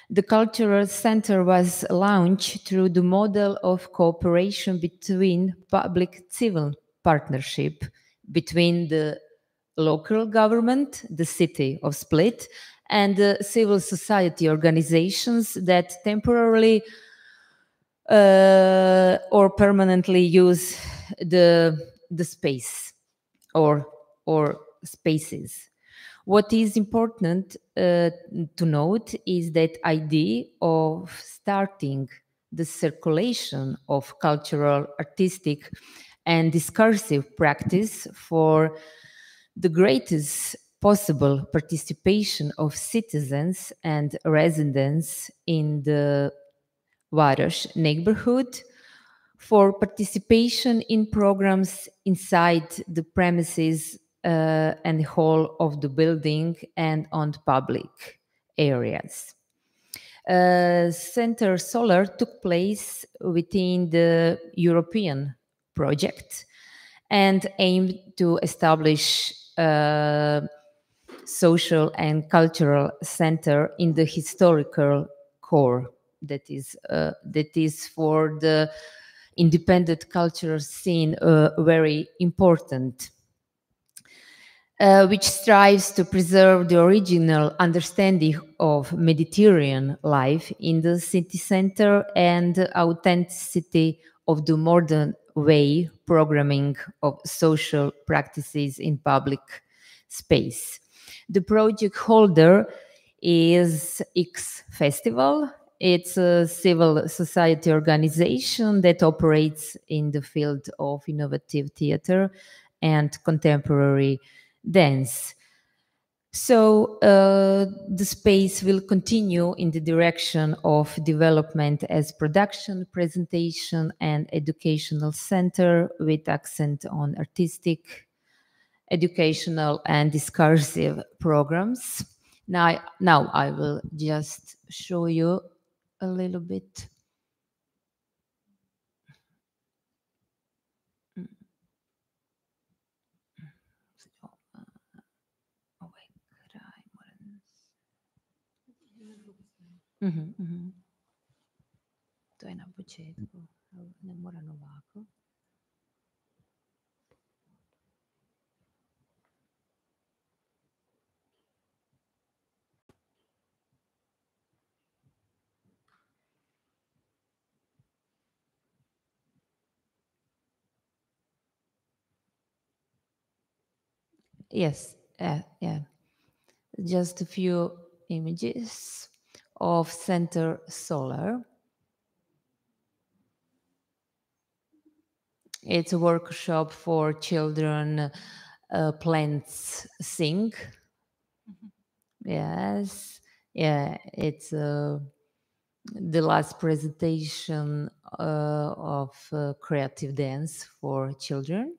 The cultural center was launched through the model of cooperation between public-civil partnership between the local government, the city of Split, and the civil society organizations that temporarily or permanently use the space or spaces. What is important to note is that idea of starting the circulation of cultural, artistic, and discursive practice for the greatest possible participation of citizens and residents in the Varoš neighborhood, for participation in programs inside the premises and hall of the building and on public areas. Center Solar took place within the European project and aimed to establish a social and cultural center in the historical core that is for the independent cultural scene very important, which strives to preserve the original understanding of Mediterranean life in the city center and the authenticity of the modern way programming of social practices in public space. The project holder is X Festival. It's a civil society organization that operates in the field of innovative theater and contemporary dance. So the space will continue in the direction of development as production, presentation, and educational center with accent on artistic, educational, and discursive programs. Now I will just show you a little bit. To je na početku, ne moram ovako. Yes, yeah. Just a few images of Center Solar. It's a workshop for children, plants sing. Yes, yeah, it's the last presentation of creative dance for children.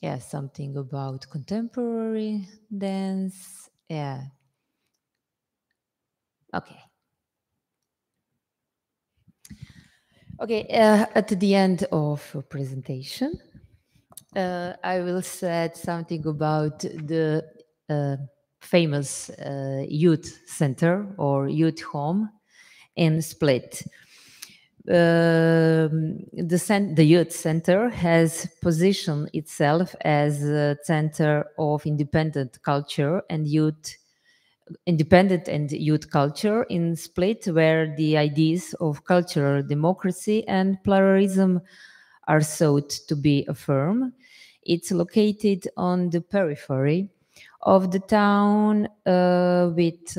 Yeah, something about contemporary dance. Yeah. Okay. Okay, at the end of a presentation, I will say something about the famous youth center or youth home in Split. The youth center has positioned itself as a center of independent culture and youth culture in Split, where the ideas of cultural democracy and pluralism are sought to be affirmed. It's located on the periphery of the town with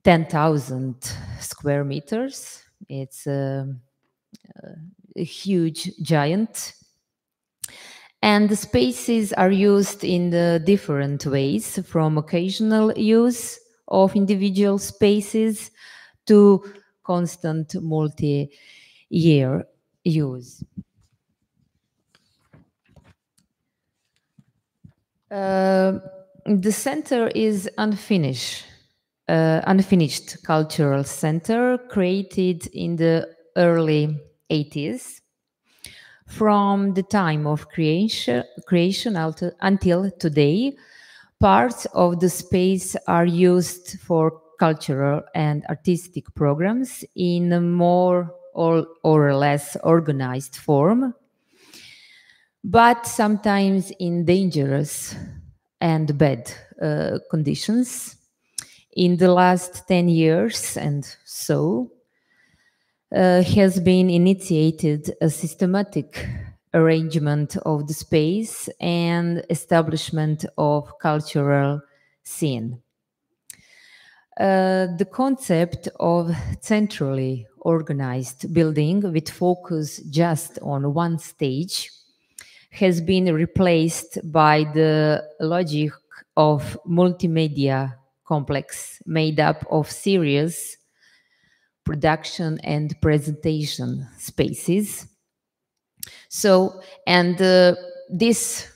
10,000 square meters. It's a huge giant. And the spaces are used in the different ways, from occasional use of individual spaces to constant multi-year use. The center is unfinished cultural center created in the early 80s. From the time of creation until today, parts of the space are used for cultural and artistic programs in a more or less organized form, but sometimes in dangerous and bad conditions. In the last 10 years and so, has been initiated a systematic arrangement of the space and establishment of cultural scene. The concept of centrally organized building with focus just on one stage has been replaced by the logic of multimedia complex made up of serious production and presentation spaces. So, and this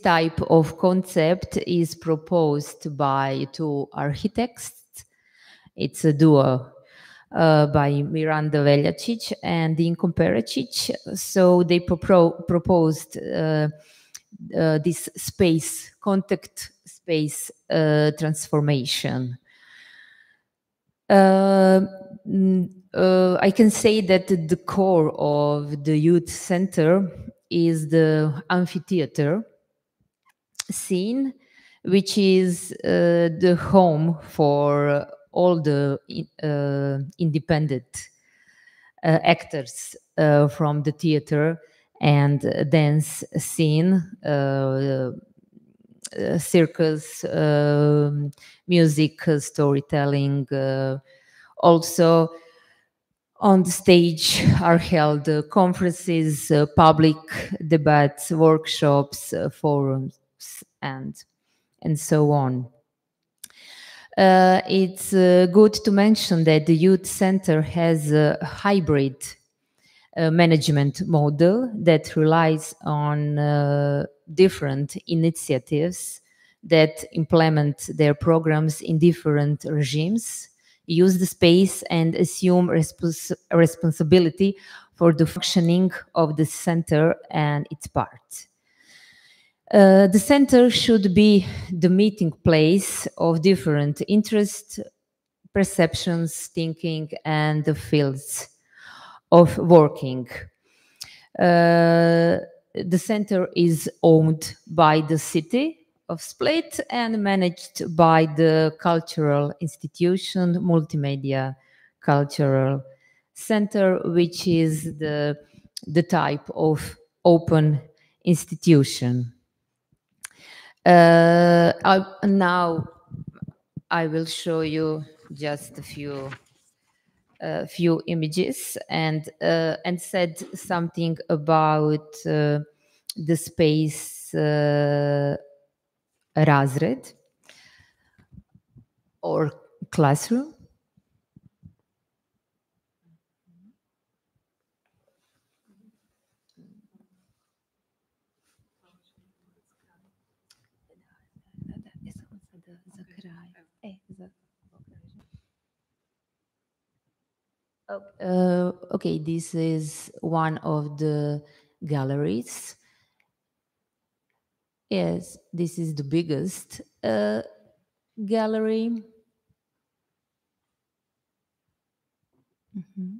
type of concept is proposed by two architects. It's a duo by Miranda Veljačić and Dinko Peračić. So they proposed this space, contact space transformation. I can say that the core of the youth center is the amphitheater scene, which is the home for all the independent actors from the theater and dance scene, circus, music, storytelling. Also on the stage are held conferences, public debates, workshops, forums, and so on. It's good to mention that the youth center has a hybrid management model that relies on different initiatives that implement their programs in different regimes, use the space and assume responsibility for the functioning of the center and its parts. The center should be the meeting place of different interests, perceptions, thinking, and the fields of working. The center is owned by the city of Split and managed by the cultural institution Multimedia Cultural Center, which is the type of open institution. Now I will show you just a few images and said something about the space razred or classroom. Okay, this is one of the galleries. Yes, this is the biggest gallery. Mm-hmm.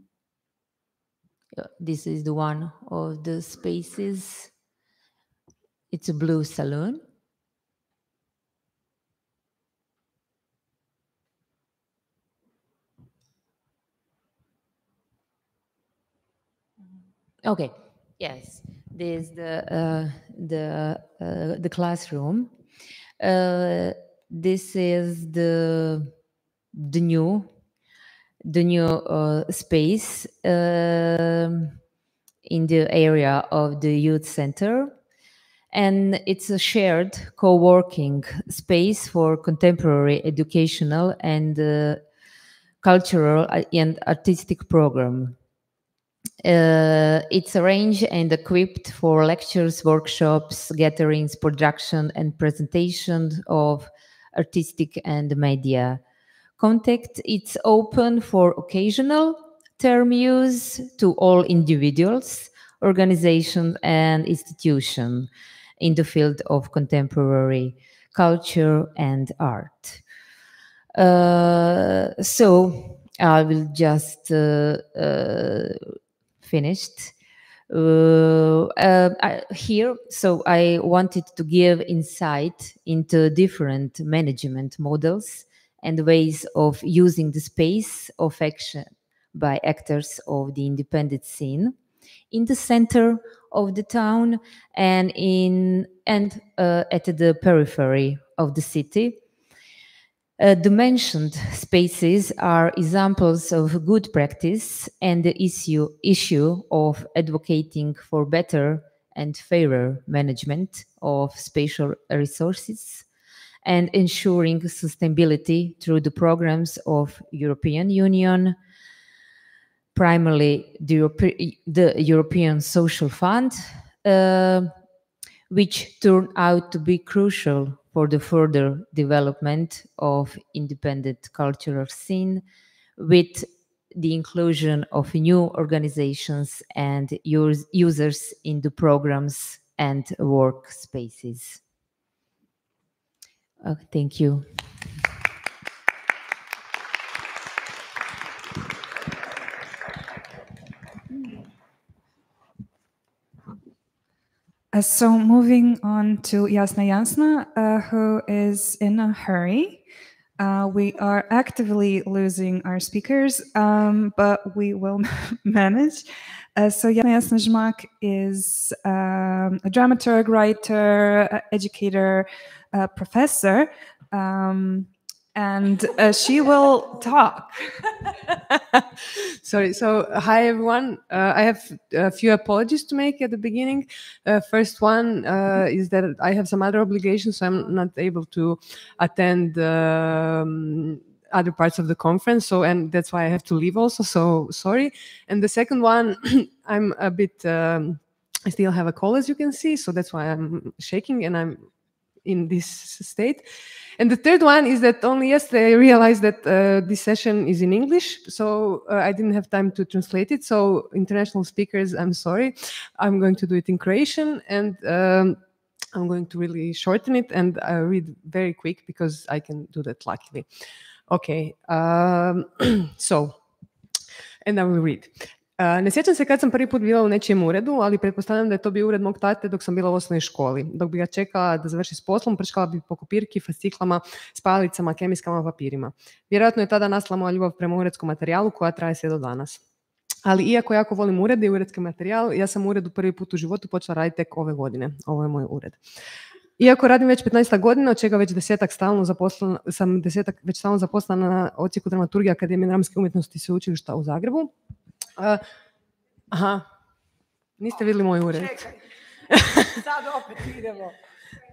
This is the one of the spaces. It's a blue saloon. Okay. Yes, there's the classroom. This is the new space. in the area of the youth center. And it's a shared co-working space for contemporary educational and cultural and artistic program. It's arranged and equipped for lectures, workshops, gatherings, production and presentation of artistic and media content. It's open for occasional term use to all individuals, organizations and institutions in the field of contemporary culture and art. So I will just finished here. So I wanted to give insight into different management models and ways of using the space of action by actors of the independent scene in the center of the town and at the periphery of the city. The mentioned spaces are examples of good practice and the issue of advocating for better and fairer management of spatial resources and ensuring sustainability through the programs of European Union, primarily the European Social Fund, which turned out to be crucial for the further development of independent cultural scene with the inclusion of new organizations and users in the programs and workspaces. Thank you. So moving on to Jasna, who is in a hurry. We are actively losing our speakers, but we will manage. So Jasna Žmak is a dramaturg, writer, educator, professor, and she will talk. Sorry. So, hi everyone. I have a few apologies to make at the beginning. First one is that I have some other obligations, so I'm not able to attend other parts of the conference. So, and that's why I have to leave also. So, sorry. And the second one, I'm a bit. I still have a cold, as you can see, so that's why I'm shaking and I'm in this state. And the third one is that only yesterday I realized that this session is in English, so I didn't have time to translate it. So international speakers, I'm sorry. I'm going to do it in Croatian, and I'm going to really shorten it and read very quick because I can do that luckily. Okay, so, and I will read. Ne sjećam se kad sam prvi put bila u nečijem uredu, ali pretpostavljam da je to bio ured mog tate dok sam bila u osnovnoj školi. Dok bi ga čekala da završi s poslom, prčkala bi po kopirki, fasciklama, spajalicama, kemijskama, papirima. Vjerojatno je tada nastala moja ljubav prema uredskom materijalu koja traje sve do danas. Ali iako jako volim urede i uredski materijal, ja sam u uredu prvi put u životu počela raditi tek ove godine. Ovo je moj ured. Iako radim već 15 godina, od čega već desetak stalno zaposlena na odsjeku dramaturgije Akademije dramske umjetnosti i sveučilišta u Zagrebu. Aha, niste vidjeli moj ured. Čekaj, sad opet idemo.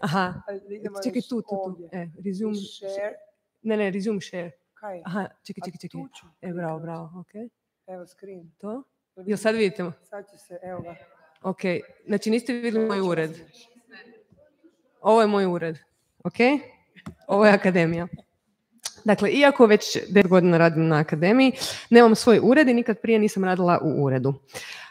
Aha, idemo čekaj tu. Resume share. Ne, resume share. Kaj? Aha, čekaj. Bravo, ok. Evo screen. To? Jel sad vidite? Sad će se, evo ga. Ok, znači niste vidjeli moj ured. Ovo je moj ured, ok? Ovo je akademija. Dakle, iako već 10 godina radim na akademiji, nemam svoj ured i nikad prije nisam radila u uredu.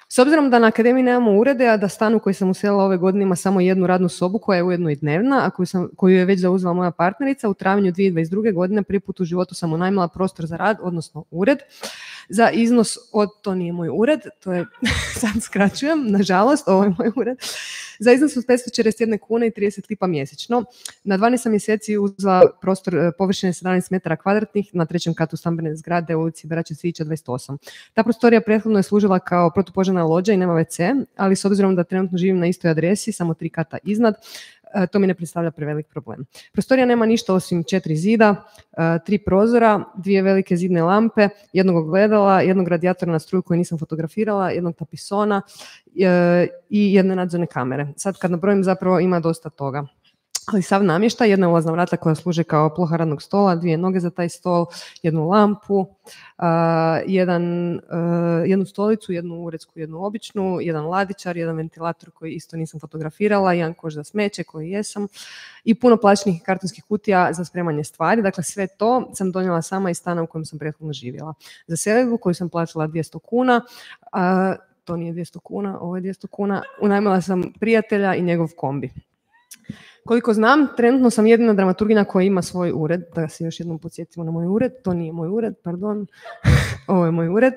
S obzirom da na akademiji nemamo urede, a da stan u koji sam uselila ove godine ima samo jednu radnu sobu koja je ujedno i dnevna, a koju je već zauzela moja partnerica, u travnju 2022. godine prvi put u životu sam unajmila prostor za rad, odnosno ured, za iznos od, to nije moj ured, to je, sad skraćujem, nažalost, ovo je moj ured, za iznos od 541 kune i 30 lipa mjesečno. Na 12 mjeseci uzela prostor površine 17 metara kvadratnih na 3. katu stambene zgrade u ulici Braće Cvića 28. Ta prostorija prethodno je služila kao protupožarna lođa i nema WC, ali s obzirom da trenutno živim na istoj adresi, samo 3 kata iznad, to mi ne predstavlja prevelik problem. Prostorija nema ništa osim 4 zida, 3 prozora, 2 velike zidne lampe, jednog ogledala, jednog radijatora na struju koju nisam fotografirala, jednog tapisona i jedne nadzorne kamere. Sad kad nabrojim zapravo ima dosta toga. Ali sav namještaj, jedna ulazna vrata koja služe kao ploha radnog stola, 2 noge za taj stol, jednu lampu, jednu stolicu, jednu uredsku, jednu običnu, jedan ladičar, jedan ventilator koji isto nisam fotografirala, jedan koš za smeće koji jesam i puno plastičnih kartonskih kutija za spremanje stvari. Dakle, sve to sam donijela sama iz stana u kojem sam prethodno živjela. Za selidbu koju sam plaćala 200 kuna, to nije 200 kuna, ovo je 200 kuna, unajmila sam prijatelja i njegov kombi. Koliko znam, trenutno sam jedina dramaturginja koja ima svoj ured, da se još jednom podsjetimo na moj ured, to nije moj ured, pardon, ovo je moj ured.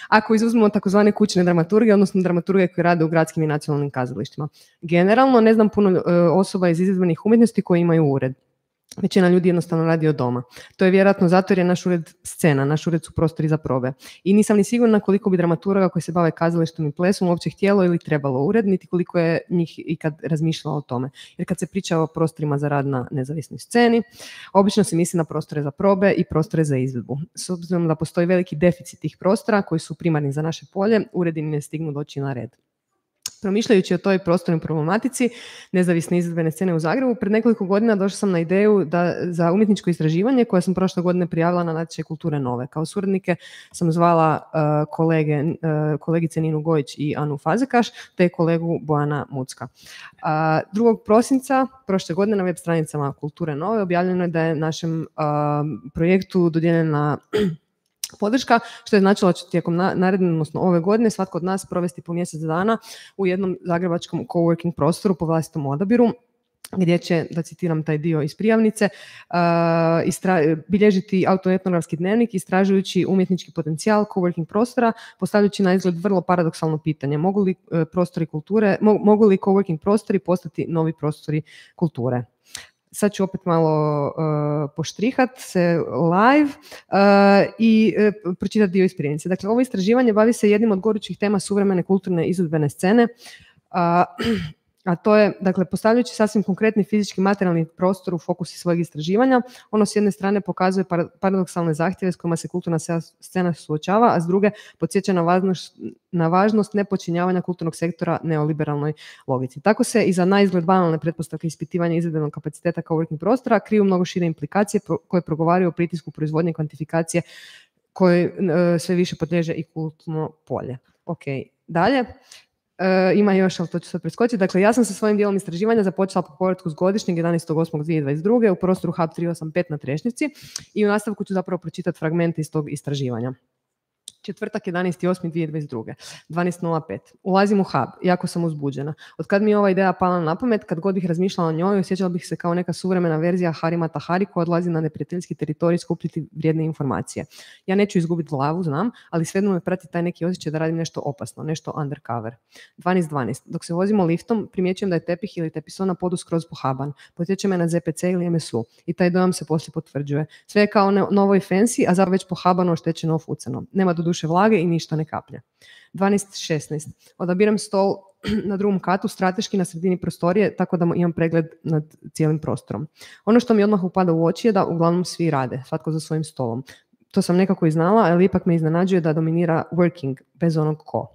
Ako izuzmemo takozvane kućne dramaturge, odnosno dramaturge koje rade u gradskim i nacionalnim kazalištima. Generalno ne znam puno osoba iz izvedbenih umjetnosti koji imaju ured. Većina ljudi jednostavno radi od doma. To je vjerojatno zato jer je naš ured scena, naš ured su prostori za probe. I nisam ni sigurna koliko bi dramaturga koji se bave kazalištem i plesom uopće htjelo ili trebalo ured, niti koliko je njih ikad razmišljalo o tome. Jer kad se priča o prostorima za rad na nezavisnoj sceni, obično se misli na prostore za probe i prostore za izvedbu. S obzirom da postoji veliki deficit tih prostora koji su primarni za naše polje, uredi ne stignu doći na red. Promišljajući o toj prostornoj problematici nezavisne izvedbene scene u Zagrebu, pred nekoliko godina došla sam na ideju da za umjetničko istraživanje koje sam prošle godine prijavila na natječaj Kulture Nove. Kao suradnike sam zvala kolegice Ninu Gojić i Anu Fazekaš te kolegu Bojana Mucka. 2. prosinca prošle godine na web stranicama Kulture Nove objavljeno je da je našem projektu dodijeljena podrška, što je značilo da će tijekom naredne, odnosno ove godine, svatko od nas provesti po mjesec dana u jednom zagrebačkom coworking prostoru po vlastitom odabiru, gdje će, da citiram taj dio iz prijavnice, bilježiti autoetnografski dnevnik istražujući umjetnički potencijal coworking prostora, postavljajući na izgled vrlo paradoksalno pitanje: mogu li coworking prostori postati novi prostori kulture? Sad ću opet malo poštrihat se live i pročitati dio iz prijavnice. Dakle, ovo istraživanje bavi se jednim od gorućih tema suvremene kulturne izvedbene scene, a to je, dakle, postavljajući sasvim konkretni fizički materijalni prostor u fokusi svojeg istraživanja, ono s jedne strane pokazuje paradoksalne zahtjeve s kojima se kulturna scena suočava, a s druge podsjeća na važnost nepočinjavanja kulturnog sektora neoliberalnoj logici. Tako se i za naizgled banalne pretpostavke ispitivanja izvedbenog kapaciteta coworking prostora kriju mnogo šire implikacije koje progovaraju o pritisku proizvodnje i kvantifikacije koje sve više podliježe i kulturno polje. Ok, dalje. Ima još, ali to ću sad preskočiti. Dakle, ja sam sa svojim dijelom istraživanja započela po povratku s godišnjeg 11.8.2022. u prostoru Hub 385 na Trešnjici i u nastavku ću zapravo pročitati fragmente iz tog istraživanja. Četvrtak 11.8.2022. 12.05. Ulazim u hub, jako sam uzbuđena. Od kad mi je ova ideja pala na pamet, kad god bih razmišljala o njoj, osjećala bih se kao neka suvremena verzija Harima Tahari koja odlazi na neprijateljski teritorij skupljati vrijedne informacije. Ja neću izgubiti glavu, znam, ali svejedno me prati taj neki osjećaj da radim nešto opasno, nešto undercover. 12.12. Dok se vozimo liftom, primjećujem da je tepih ili tepisona podu skroz pohaban. Podsjeća me na ZPC ili MSU i taj dojam se poslije potvrđuje. Sve je kao novo i fancy, a zapravo već pohabano, oštećeno, ofucano. Nema duše vlage i ništa ne kaplje. 12.16. Odabiram stol na drugom katu, strateški na sredini prostorije, tako da imam pregled nad cijelim prostorom. Ono što mi odmah upada u oči je da uglavnom svi rade, svatko za svojim stolom. To sam nekako i znala, ali ipak me iznenađuje da dominira working bez onog ko.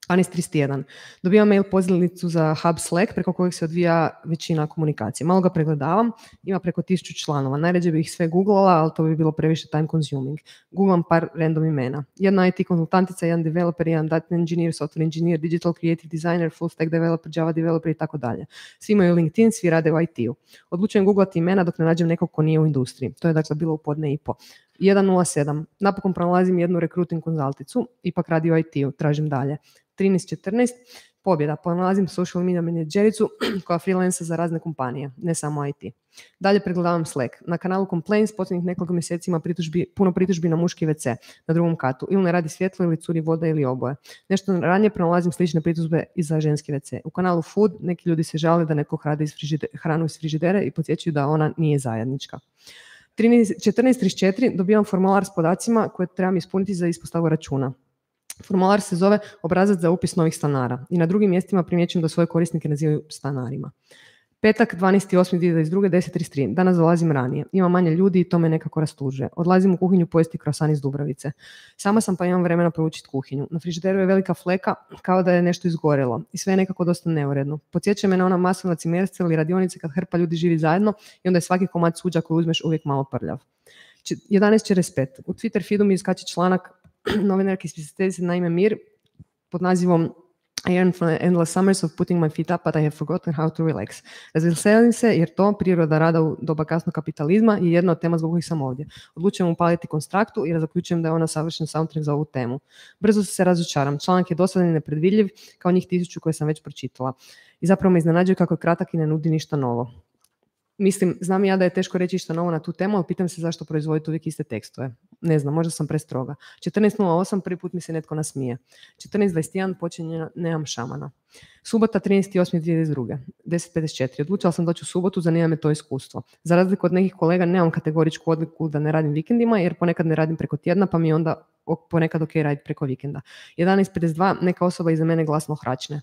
12.31. Dobivam mail pozivnicu za Hub Slack preko kojeg se odvija većina komunikacije. Malo ga pregledavam, ima preko 1000 članova. Najrađe bih ih sve googlala, ali to bi bilo previše time consuming. Googlam par random imena. Jedna IT konzultantica, jedan developer, jedan data engineer, software engineer, digital creative designer, full stack developer, Java developer i tako dalje. Svi imaju LinkedIn, svi rade u IT-u. Odlučujem googlati imena dok ne nađem nekog ko nije u industriji. To je dakle bilo u podne i po. 1.07. Napokon pronalazim jednu recruiting konzulticu, ipak radi u IT-u, tražim dalje. 13.14. Pobjeda, pronalazim social media menadžericu koja freelansa za razne kompanije, ne samo IT. Dalje pregledavam Slack. Na kanalu Complaints posljednjih nekoliko mjeseci ima puno pritužbi na muški WC na drugom katu. Ili ne radi svjetlo, ili curi voda, ili oboje. Nešto ranije pronalazim slične pritužbe i za ženski WC. U kanalu Food neki ljudi se žale da neko hrani hranu iz frižidera i podsjećaju da ona nije zajednička. 14.34. dobivam formular s podacima koje trebam ispuniti za ispostavu računa. Formular se zove obrazac za upis novih stanara i na drugim mjestima primjećujem da svoje korisnike nazivaju stanarima. Petak 12.8.2022, 10.33. Danas dolazim ranije. Ima manje ljudi i to me nekako rastužuje. Odlazim u kuhinju pojesti krosan iz Dubravice. Sama sam pa imam vremena proučiti kuhinju. Na frižideru je velika fleka kao da je nešto izgorelo i sve je nekako dosta neuredno. Podsjeća me na ona masovna cimerstva ili radionice kad hrpa ljudi živi zajedno i onda je svaki komad suđa koji uzmeš uvijek malo prljav. 11.45. U Twitter feedu mi iskače članak novinarke iz pisateljice na ime Mir pod nazivom I yearn for the endless summers of putting my feet up, but I have forgotten how to relax. Razveselim se jer to, priroda rada u doba kasnog kapitalizma, je jedna od tema zbog kojih sam ovdje. Odlučujem upaliti konstraktu jer zaključujem da je ona savršen soundtrack za ovu temu. Brzo se razočaram. Članak je dosadan i nepredvidljiv kao njih 1000 koje sam već pročitala. I zapravo me iznenađuje kako je kratak i ne nudi ništa novo. Mislim, znam ja da je teško reći išta novo na tu temu, ali pitam se zašto proizvoditi uvijek iste tekstove. Ne znam, možda sam prestroga. 14.08, prvi put mi se netko nasmije. 14.21, počinje Nemam šamana. Subota 13.8.2022, 10.54. Odlučila sam doći u subotu, zanima me to iskustvo. Za razliku od nekih kolega nemam kategoričku odliku da ne radim vikendima, jer ponekad ne radim preko tjedna, pa mi je onda ponekad ok raditi preko vikenda. 11.52, neka osoba iza mene glasno hračne.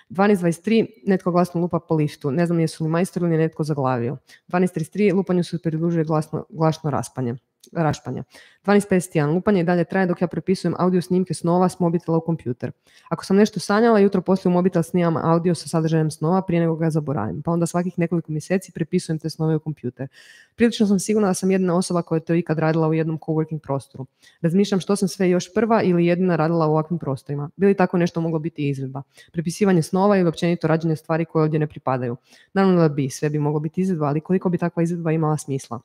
12.23, netko glasno lupa po liftu. Ne znam jesu li majstor ili netko zaglavio. 12.33, lupanju se pridružuje glasno rašpanje. 12.51, lupanje i dalje traje dok ja prepisujem audio snimke snova s mobitela u kompjuter. Ako sam nešto sanjala, jutro poslije u mobitel snimam audio sa sadržajem snova prije nego ga zaboravim, pa onda svakih nekoliko mjeseci prepisujem te snove u kompjuter. Prilično sam sigurna da sam jedina osoba koja je to ikad radila u jednom coworking prostoru. Razmišljam što sam sve još prva ili jedina radila u ovakvim prostorima. Bi li tako nešto moglo biti izvedba? Prepisivanje snova ili općenito rađenje stvari koje ovdje ne pripadaju. Naravno da bi, sve bi moglo biti izvedba, ali koliko bi takva izvedba imala smisla?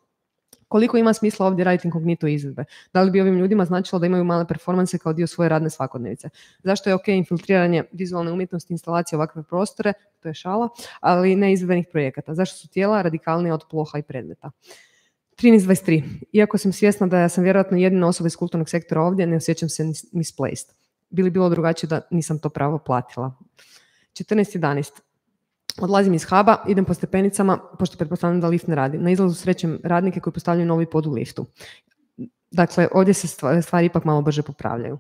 Koliko ima smisla ovdje raditi inkognito izvedbe? Da li bi ovim ljudima značilo da imaju male performanse kao dio svoje radne svakodnevice? Zašto je ok infiltriranje vizualne umjetnosti, instalacije ovakve prostore, to je šala, ali ne izvedbenih projekata? Zašto su tijela radikalnija od ploha i predmeta? 13.23. Iako sam svjesna da sam vjerojatno jedina osoba iz kulturnog sektora ovdje, ne osjećam se misplaced. Bi li bilo drugačije da nisam to pravo platila? 14.11. Odlazim iz huba, idem po stepenicama, pošto pretpostavljam da lift ne radi. Na izlazu srećem radnike koji postavljaju novi pod u liftu. Dakle, ovdje se stvari ipak malo brže popravljaju.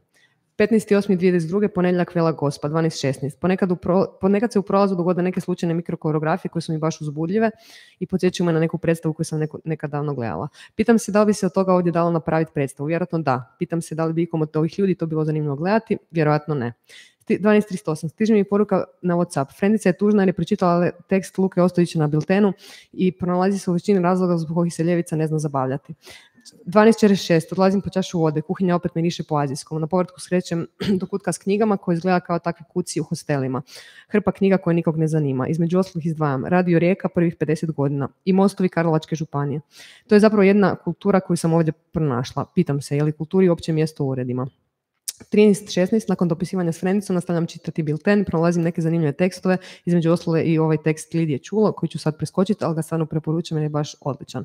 15.8.2022. ponedjeljak Vela Gospa, 12.16. Ponekad se u prolazu dogode neke slučajne mikrokoreografije koje su mi baš uzbudljive i podsjećaju me na neku predstavu koju sam nekad davno gledala. Pitam se da li bi se od toga ovdje dalo napraviti predstavu. Vjerojatno da. Pitam se da li bi ikom od ovih ljudi to bilo zanimljivo gledati. Vjerojatno ne. 12.38. Stiže mi poruka na WhatsApp. Frendica je tužna jer je pročitala tekst Luke Ostojića na biltenu i pronalazi se u većini razloga zbog kojih se ljevica ne zna zabavljati. 12.46. Odlazim po čašu vode. Kuhinja opet miriše po azijskom. Na povratku skrećem do kutka s knjigama koji izgleda kao takvi kuci u hostelima. Hrpa knjiga koje nikog ne zanima. Između ostalih izdvajam Radio Rijeka prvih 50 godina i Mostovi Karlovačke županije. To je zapravo jedna kultura koju sam ovdje pronašla. Pitam se je li kulturi uopće mjesto u uredima. 13.16. nakon dopisivanja s Frendicom nastavljam čitati bilten, pronalazim neke zanimljive tekstove, između ostale i ovaj tekst Lidije Čulo koji ću sad preskočiti, ali ga stvarno preporučujem jer je baš odličan.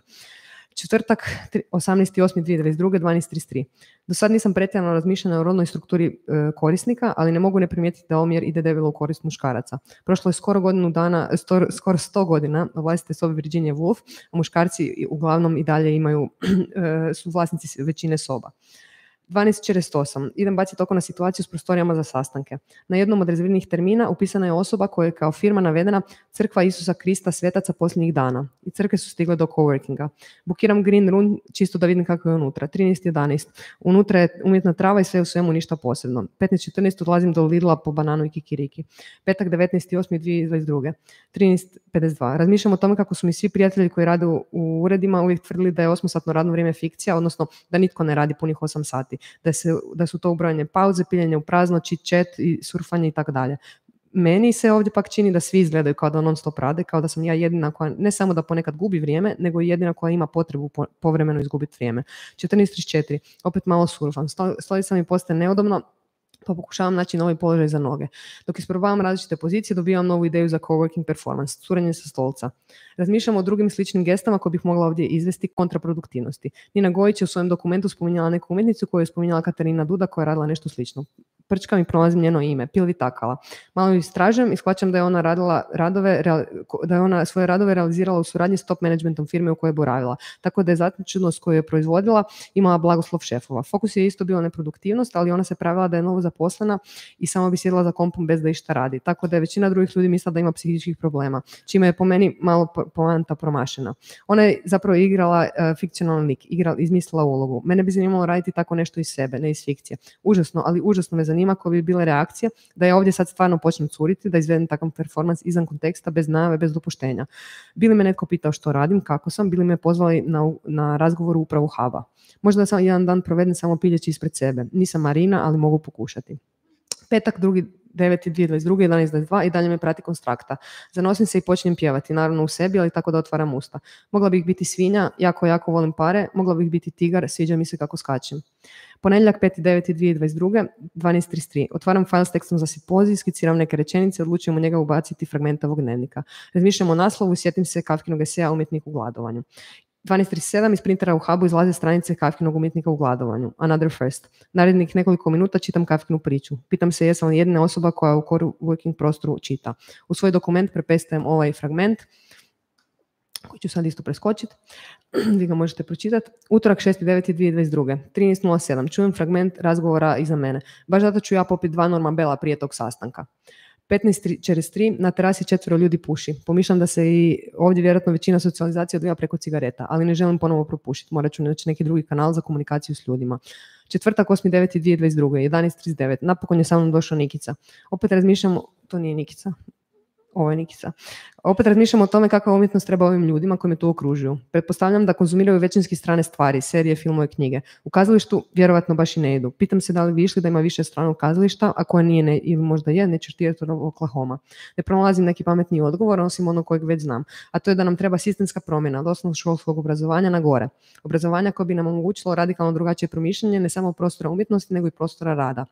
Četvrtak, 18.8.2022, 12.33. Do sad nisam pretjerano razmišljala o rodnoj strukturi korisnika, ali ne mogu ne primijetiti da omjer ide debelo u korist muškaraca. Prošlo je skoro 100 godina od vlastite sobe Virginia Woolf, a muškarci uglavnom i dalje su vlasnici većine soba. 12.48. Idem baciti oko na situaciju s prostorijama za sastanke. Na jednom od rezerviranih termina upisana je osoba koja je kao firma navedena Crkva Isusa Krista svetaca posljednjih dana. I crkve su stigle do coworkinga. Bukiram green room čisto da vidim kako je unutra. 13.11. Unutra je umjetna trava i sve u svemu ništa posebno. 15.14. odlazim do Lidla po bananu i kikiriki. Petak 19.8.2022. 13.52. Razmišljam o tome kako su mi svi prijatelji koji rade u uredima uvijek tvrdili da je 8-satno radno vrijeme fikcija, odnosno da nitko ne radi punih 8 sati. Da su to ubrojene pauze, piljenje u prazno, chit chat i surfanje i tako dalje. Meni se ovdje pak čini da svi izgledaju kao da non stop rade, kao da sam ja jedina koja ne samo da ponekad gubi vrijeme, nego i jedina koja ima potrebu povremeno izgubiti vrijeme. 14.34. Opet malo surfam. Stolica mi postaje neudobno, pa pokušavam naći novi položaj za noge. Dok isprobavam različite pozicije, dobivam novu ideju za coworking performance, curenje sa stolca. Razmišljam o drugim sličnim gestama koje bih mogla ovdje izvesti kontraproduktivnosti. Nina Gojić je u svojem dokumentu spominjala neku umjetnicu koju je spominjala Katarina Duda koja je radila nešto slično. Prčkam i pronalazim njeno ime, Pilvi Takala. Malo ju istražujem i shvaćam da je ona svoje radove realizirala u suradnji s top managementom firme u kojoj je boravila. Tako da je zatočenost koju je proizvodila imala blagoslov šefova. Fokus je isto bio neproduktivnost, ali ona se pravila da je novo zaposlena i samo bi sjedila za kompom bez da išta radi. Tako da je većina drugih ljudi mislila da ima psihičkih problema, čime je po meni malo poanta promašena. Ona je zapravo igrala fikcionalni lik, izmislila ulogu. Mene bi zanimalo raditi tako nešto iz sebe, ne iz fikcije. Užasno, ali užasno me zanima koje bi bile reakcije da ja ovdje sad stvarno počnem curiti, da izvedem takav performans izvan konteksta, bez najave, bez dopuštenja. Bili me netko pitao što radim, kako sam, bili me pozvali na razgovor u upravu huba. Možda da sam jedan dan provedem samo piljeći ispred sebe. Nisam Marina, ali mogu pokušati. Petak, 2.9.2022, 11.22 i dalje me prati konstrakta. Zanosim se i počnem pjevati, naravno u sebi, ali tako da otvaram usta. Mogla bih biti svinja, jako volim pare, mogla bih biti tigar, sviđa mi se kako skačem. Ponedjeljak 5.9.2022, 12.33. Otvaram file s tekstom za simpozij, skiciram neke rečenice, odlučujem u njega ubaciti fragment ovog dnevnika. Razmišljam o naslovu, sjetim se Kafkinog eseja Umjetnik u gladovanju. 12.37 iz printera u hubu izlaze stranice Kafkinog Umjetnika u gladovanju. Another first. Narednih nekoliko minuta čitam Kafkinu priču. Pitam se jesam li jedina osoba koja u coworking prostoru čita. U svoj dokument prepestajem ovaj fragment koji ću sad isto preskočiti. Vi ga možete pročitati. Utorak 6.9.2022. 13.07. Čujem fragment razgovora iza mene. Baš zato ću ja popiti 2 normabela prije tog sastanka. 15.43 na terasi 4 ljudi puši. Pomišljam da se i ovdje vjerojatno većina socijalizacije odvija preko cigareta, ali ne želim ponovo propušiti. Morat ću naći neki drugi kanal za komunikaciju s ljudima. Četvrtak 8.9.2022. 11.39. Napokon je sa mnom došao Nikica. Opet razmišljam, to nije Nikica. Ovo je Nikica. Opet razmišljam o tome kakva umjetnost treba ovim ljudima koji me tu okružuju. Pretpostavljam da konzumiraju većinski strane stvari, serije, filmove, knjige. U kazalištu vjerovatno baš i ne idu. Pitam se da li bi išli da ima više strana kazališta, a koja nije ne, ili možda je, neću štirati od Oklahoma. Ne pronalazim neki pametni odgovor, osim onog kojeg već znam. A to je da nam treba sistemska promjena od osnovnoškolskog obrazovanja na gore. Obrazovanja koje bi nam omogućilo radikalno drugačije promišljanje ne samo prostora umjetnosti, nego i prostora rada,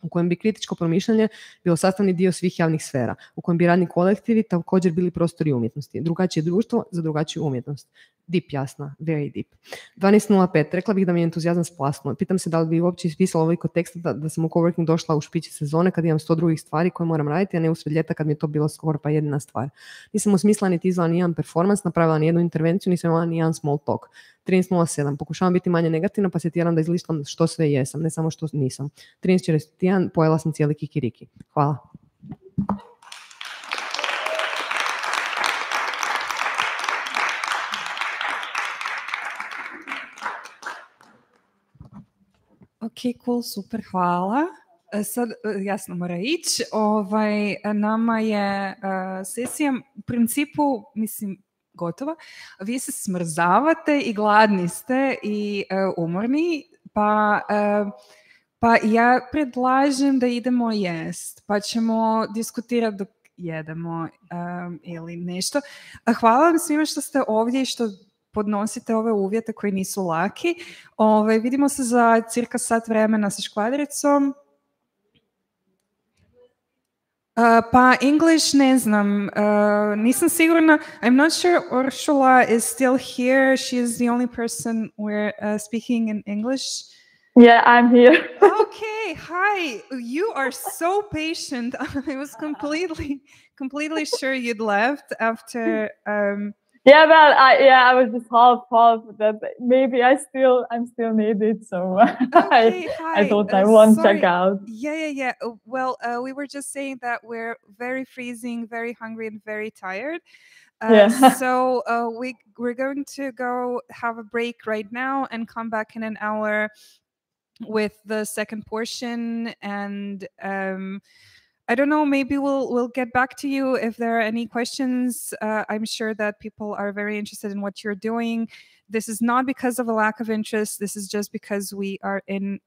u kojem bi kritičko promišljanje bilo sastavni dio svih javnih sfera, u kojem bi radni kolektivi također bili prostori umjetnosti. Drugačije društvo za drugačiju umjetnost. Deep, Jasna, very deep. 12.05. Rekla bih da mi je entuzijazam splasnuo. Pitam se da li bi uopće ispisala ovoliko teksta da sam u coworking došla u špici sezone kad imam 100 drugih stvari koje moram raditi, a ne usred ljeta kad mi je to bilo skoro pa jedina stvar. Nisam osmislila niti izvala ni jedan performans, napravila ni jednu intervenciju, nisam imala ni jedan small talk. 13.07. Pokušavam biti manje negativna pa se tjeram da izlistam što sve jesam, ne samo što nisam. 13.41. Pojela sam cijeli kikiriki. Hvala. Ok, cool, super, hvala. Sad jasno mora ići. Nama je sesija u principu, mislim, gotova. Vi se smrzavate i gladni ste i umorni, pa ja predlažem da idemo jest, pa ćemo diskutirati dok jedemo ili nešto. Hvala vam svima što ste ovdje i što podnosite ove uvjete koji nisu laki. Vidimo se za cirka sat vremena sa Škvadracom. Pa English ne znam, nisam sigurna. I'm not sure Orsolya is still here. She is the only person we're speaking in English. Yeah, I'm here. Okay, hi. You are so patient. I was completely sure you'd left after... Yeah, well, I was just half that maybe I'm still needed, so okay, I thought I won't sorry. check out. Yeah. Well, we were just saying that we're very freezing, very hungry, and very tired. So we're going to go have a break right now and come back in an hour with the second portion, and I don't know, maybe we'll get back to you if there are any questions. I'm sure that people are very interested in what you're doing. This is not because of a lack of interest. This is just because we are in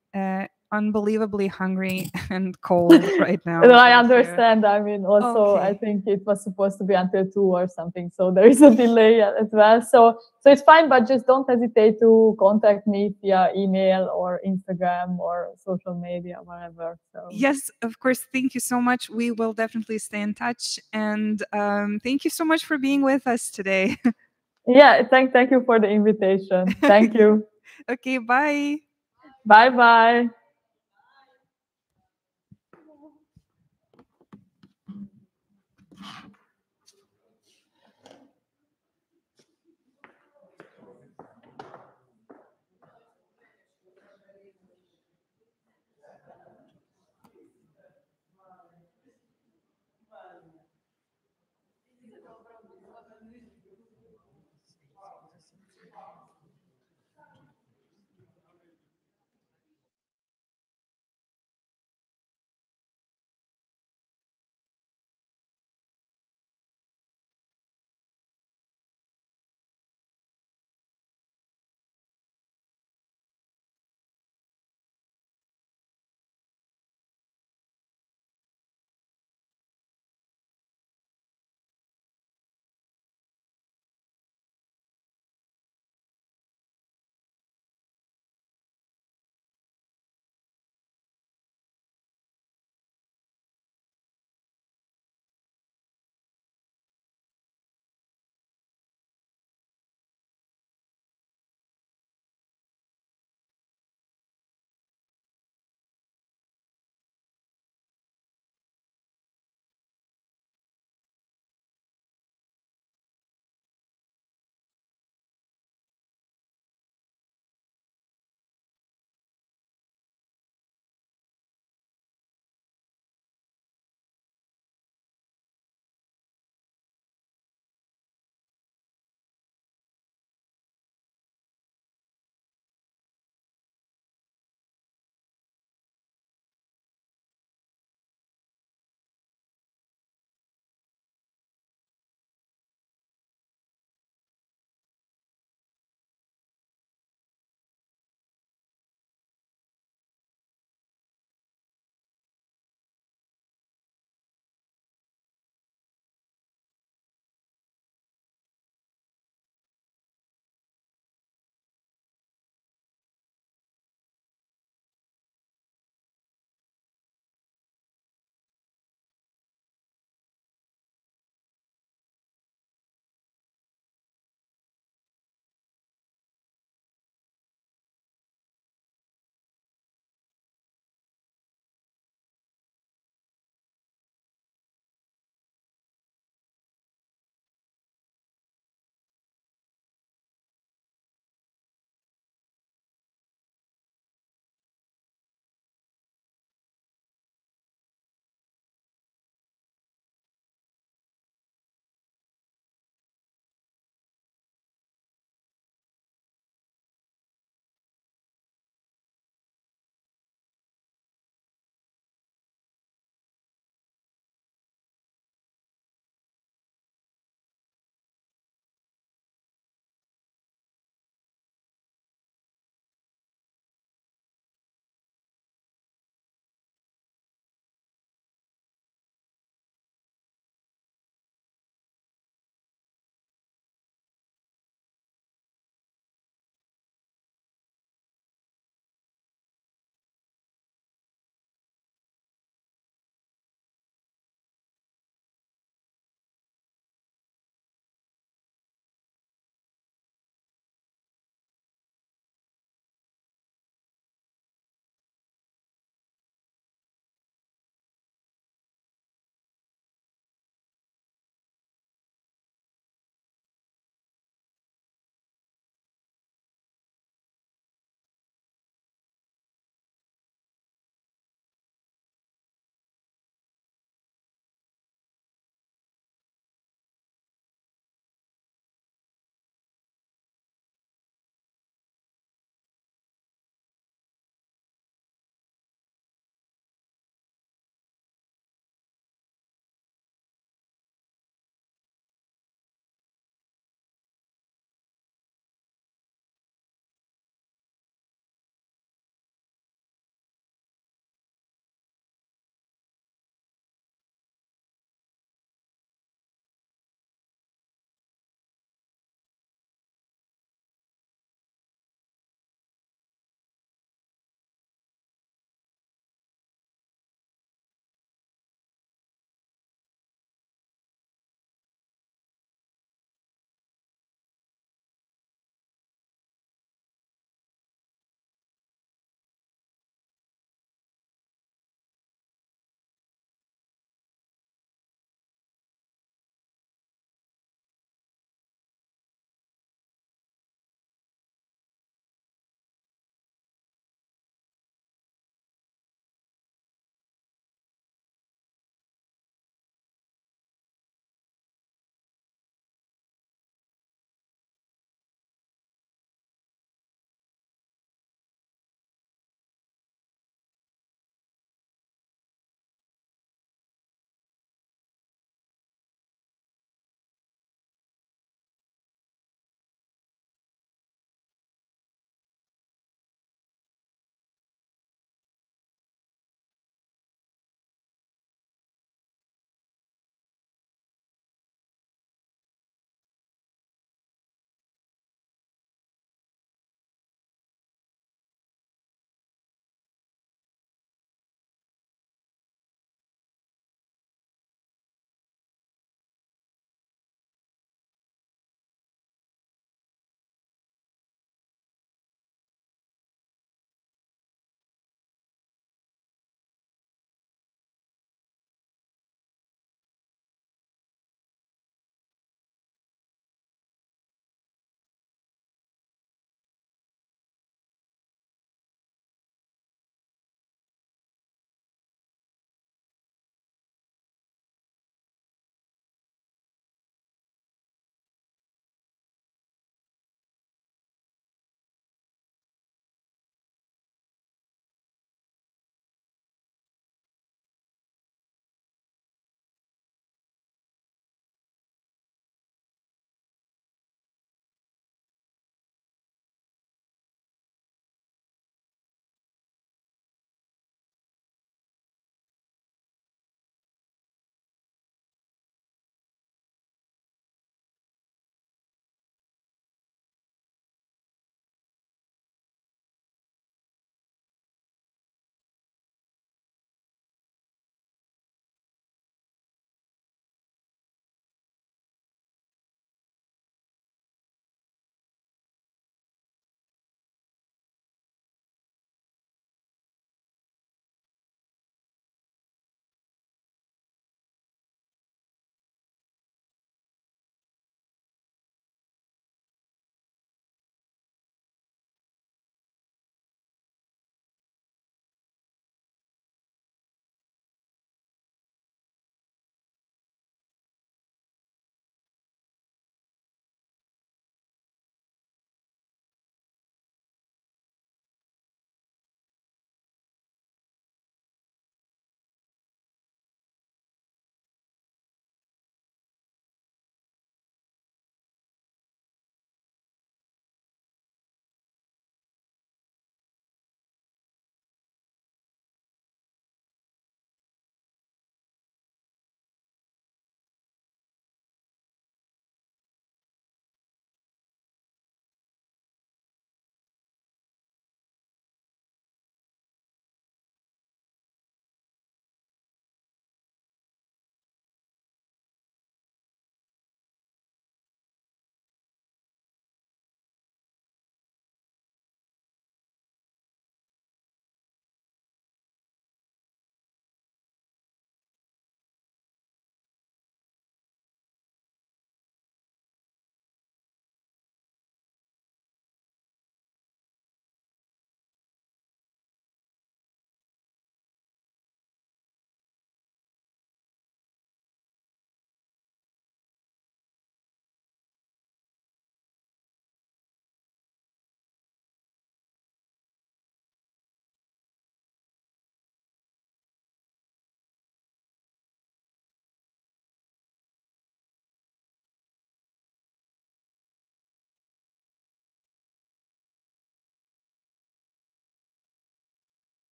unbelievably hungry and cold right now. No, I understand. Here. I mean, also, okay. I think it was supposed to be until 2 or something, so there is a delay as well. So it's fine, but just don't hesitate to contact me via email or Instagram or social media, whatever. So. Yes, of course. Thank you so much. We will definitely stay in touch. And thank you so much for being with us today. Yeah, thank you for the invitation. Thank you. Okay, bye. Bye-bye.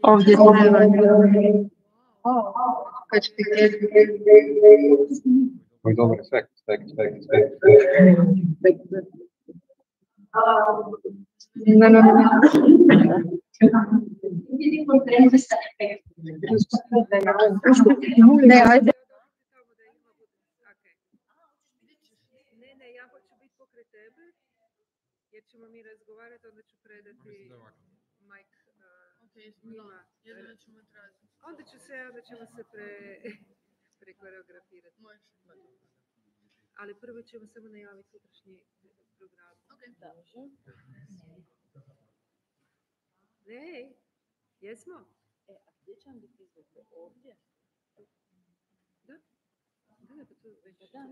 Ovdje Koji dobar efekt. Ne, ajde. Ne, ja hoću biti pokraj tebe, jer ćemo mi razgovarati, onda ću predati mic njima. Onda ćemo se prekoreografirati. Ali prvo ćemo samo najaviti sutrašnji program. Ne, jesmo? A gdje će vam biti izvedbe? Ovdje? Da? Da, pa to već... Da, znam.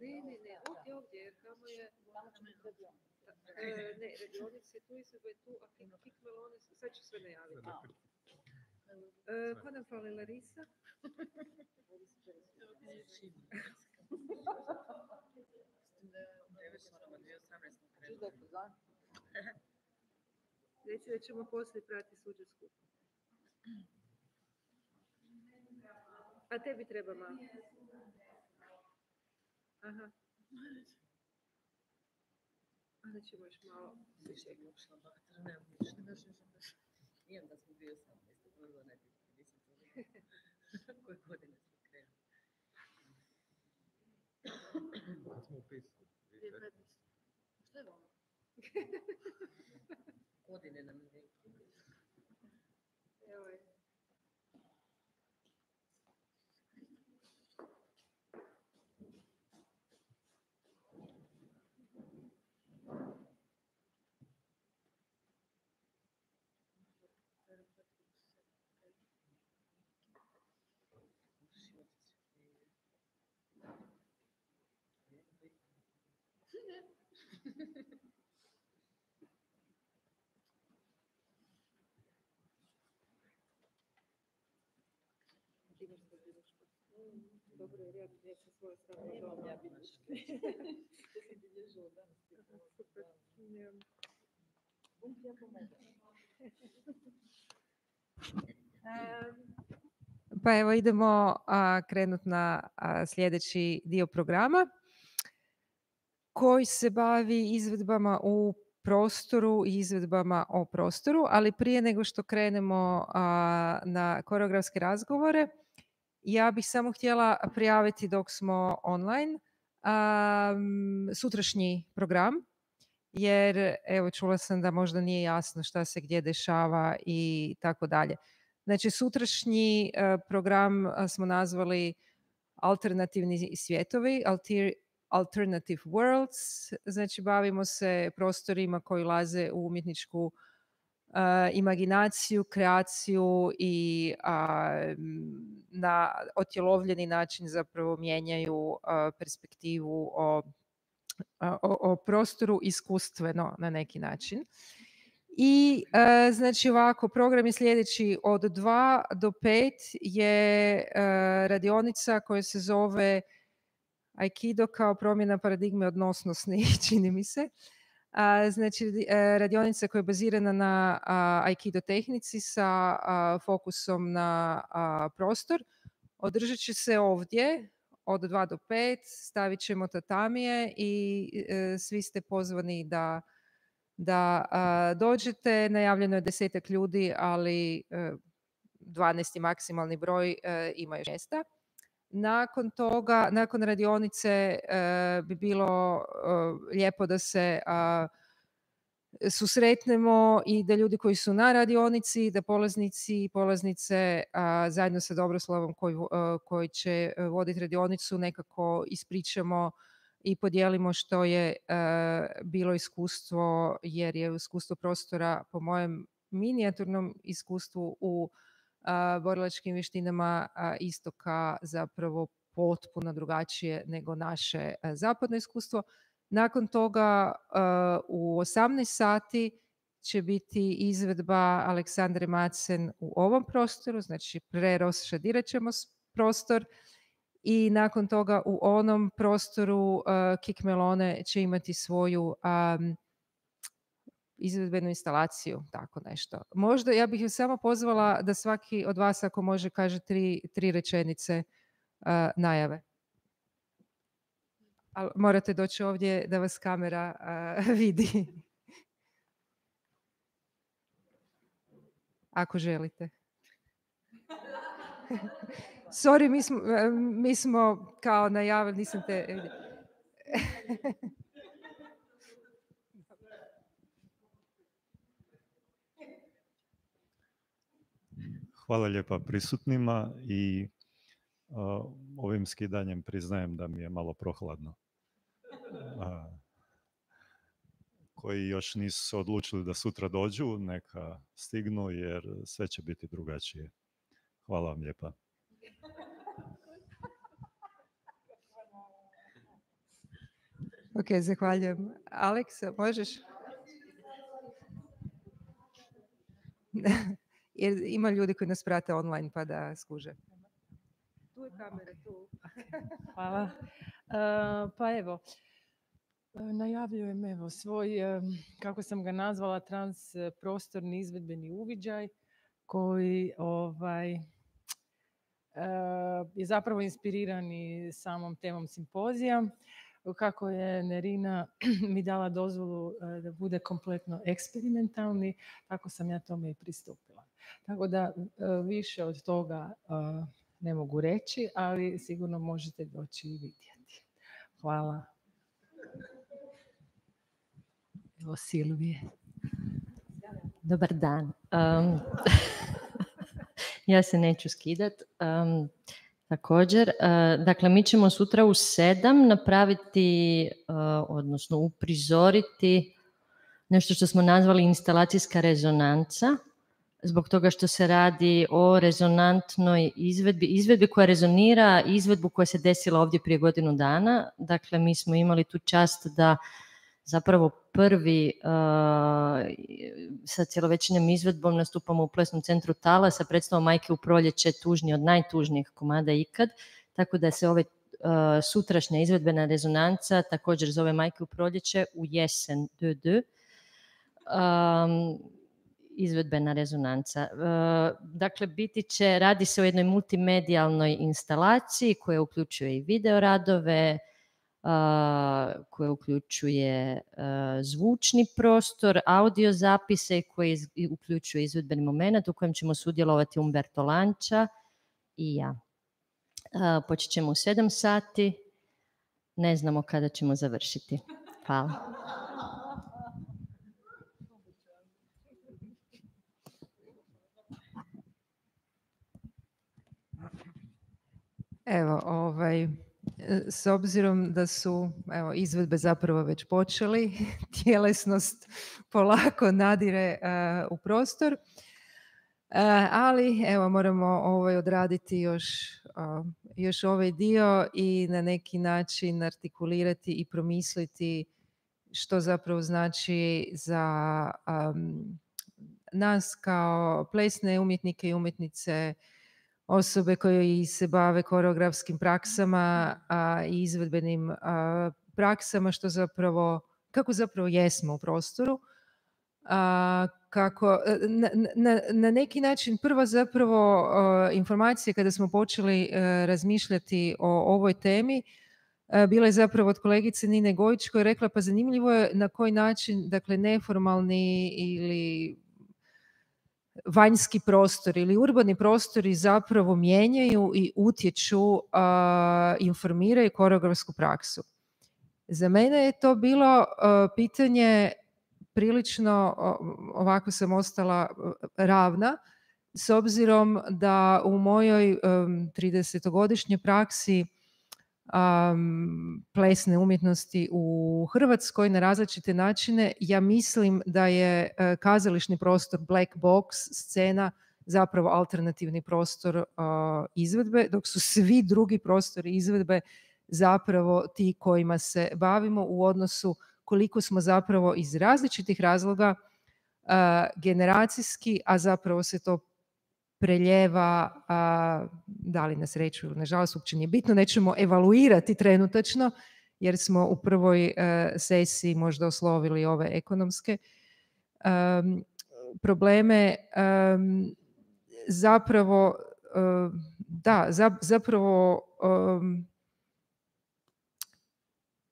Ne, ovdje, jer tamo je... Ne, radionice tu, izvedba je tu, a kikmelone, sad ću sve najaviti. Ko nam fali, Larisa? Reći da ćemo poslije prati suđe skupa. A tebi treba malo. Aha. Onda ćemo još malo se čekati. Nijem da smo 2018. Prvo ne mislim koje godine smo krenuli. Kad smo upisali? 2015. Što je ovo? Godine nam ne. Evo je. Dobro, jer ja sam svoje stavila doma. Ja bilješke. To sam bilježila danas. Super. Ja pomogla. Pa evo idemo krenuti na sljedeći dio programa koji se bavi izvedbama u prostoru i izvedbama o prostoru, ali prije nego što krenemo na koreografske razgovore, ja bih samo htjela prijaviti dok smo online sutrašnji program, jer evo čula sam da možda nije jasno šta se gdje dešava i tako dalje. Znači sutrašnji program smo nazvali Alternativni svijetovi, Alternative Worlds, znači bavimo se prostorima koji ulaze u umjetničku imaginaciju, kreaciju i na otjelovljeni način zapravo mijenjaju perspektivu o prostoru iskustveno na neki način. I znači ovako, program je sljedeći, od 2 do 5 je radionica koja se zove Aikido kao promjena paradigme odnosnosti, čini mi se. Znači radionica koja je bazirana na Aikido tehnici sa fokusom na prostor. Održat će se ovdje od 2 do 5, stavit ćemo tatamije i svi ste pozvani da dođete. Najavljeno je 10 ljudi, ali 12 maksimalni broj, ima još mjesta. Nakon toga, nakon radionice bi bilo lijepo da se susretnemo i da ljudi koji su na radionici, da polaznici i polaznice zajedno sa Dobroslovom koji će voditi radionicu nekako ispričamo i podijelimo što je bilo iskustvo, jer je iskustvo prostora po mojem minijaturnom iskustvu u borilačkim vještinama istoka zapravo potpuno drugačije nego naše zapadno iskustvo. Nakon toga u 18 sati će biti izvedba Aleksandre Macen u ovom prostoru, znači prerozšadirat ćemo prostor i nakon toga u onom prostoru Kikmelone će imati svoju izvedbenu instalaciju, tako nešto. Možda ja bih ju samo pozvala da svaki od vas, ako može, kaže tri rečenice najave. Ali morate doći ovdje da vas kamera vidi. Ako želite. Sorry, mi smo kao najavili, nisam te... Hvala lijepa prisutnima i ovim skidanjem priznajem da mi je malo prohladno. Koji još nisu se odlučili da sutra dođu, neka stignu jer sve će biti drugačije. Hvala vam lijepa. Ok, zahvaljujem. Aleksa, možeš? Jer ima ljudi koji nas prate online pa da skuže. Tu je kamera, tu. Hvala. Pa evo, najavljujem evo svoj, kako sam ga nazvala, transprostorni izvedbeni uviđaj koji je zapravo inspiriran i samom temom simpozija. Kako je Nerina mi dala dozvolu da bude kompletno eksperimentalni, tako sam ja tome i pristupila. Tako da više od toga ne mogu reći, ali sigurno možete doći i vidjeti. Hvala. Evo Silvije. Dobar dan. Ja se neću skidat. Također, dakle, mi ćemo sutra u 7 napraviti, odnosno uprizoriti nešto što smo nazvali instalacijska rezonanca, zbog toga što se radi o rezonantnoj izvedbi koja rezonira izvedbu koja se desila ovdje prije godinu dana. Dakle, mi smo imali tu čast da zapravo prvi sa cjelovečernjom izvedbom nastupamo u plesnom centru TALA sa predstavom Majke u proljeće, tužnije od najtužnijih komada ikad, tako da se ove sutrašnja izvedbena rezonanca također zove Majke u proljeće u jesen izvedbena rezonanca. Dakle, radi se o jednoj multimedijalnoj instalaciji koja uključuje i video radove, koje uključuje zvučni prostor, audio zapise i koji uključuje izvedbeni moment u kojem ćemo sudjelovati Umberto Lancia i ja. Počet ćemo u 7 sati, ne znamo kada ćemo završiti. Hvala. Evo, s obzirom da su izvedbe zapravo već počeli, tjelesnost polako nadire u prostor, ali evo moramo odraditi još ovaj dio i na neki način artikulirati i promisliti što zapravo znači za nas kao plesne umjetnike i umjetnice, osobe koji se bave koreografskim praksama i izvedbenim praksama, kako zapravo jesmo u prostoru. Kako, na neki način prva zapravo informacija kada smo počeli razmišljati o ovoj temi bila je zapravo od kolegice Nine Gojić koja je rekla pa zanimljivo je na koji način, dakle, neformalni ili vanjski prostor ili urbani prostori zapravo mijenjaju i utječu, informiraju koreografsku praksu. Za mene je to bilo pitanje prilično, ovako sam ostala ravna, s obzirom da u mojoj 30-godišnjoj praksi plesne umjetnosti u Hrvatskoj na različite načine, ja mislim da je kazališni prostor black box scena zapravo alternativni prostor izvedbe, dok su svi drugi prostori izvedbe zapravo ti kojima se bavimo u odnosu koliko smo zapravo iz različitih razloga generacijski, a zapravo se to preljeva, da li na sreću ili nažalost uopće nije bitno, nećemo evaluirati trenutačno jer smo u prvoj sesiji možda oslovili ove ekonomske probleme zapravo zapravo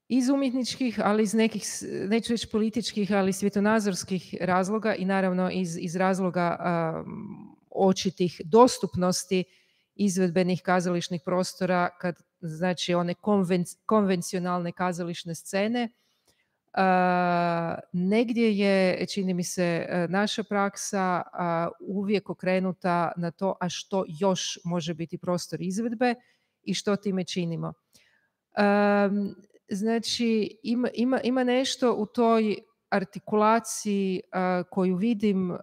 iz umjetničkih, ali iz nekih, neću reći političkih, ali svjetonazorskih razloga i naravno iz razloga očitih dostupnosti izvedbenih kazališnih prostora, kad znači one konvencionalne kazališne scene. Negdje je, čini mi se, naša praksa uvijek okrenuta na to, a što još može biti prostor izvedbe i što time činimo. Znači, ima nešto u toj artikulaciji koju vidim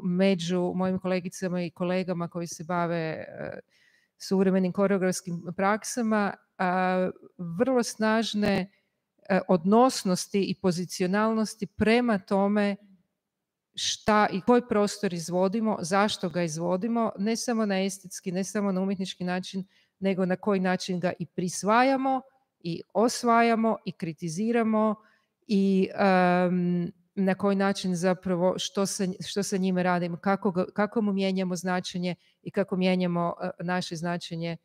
među mojim kolegicama i kolegama koji se bave suvremenim koreografskim praksama, vrlo snažne odnosnosti i pozicionalnosti prema tome šta i koji prostor izvodimo, zašto ga izvodimo, ne samo na estetski, ne samo na umjetnički način, nego na koji način ga i prisvajamo i osvajamo i kritiziramo i na koji način zapravo što sa njime radimo, kako mu mijenjamo značenje i kako mijenjamo naše značenje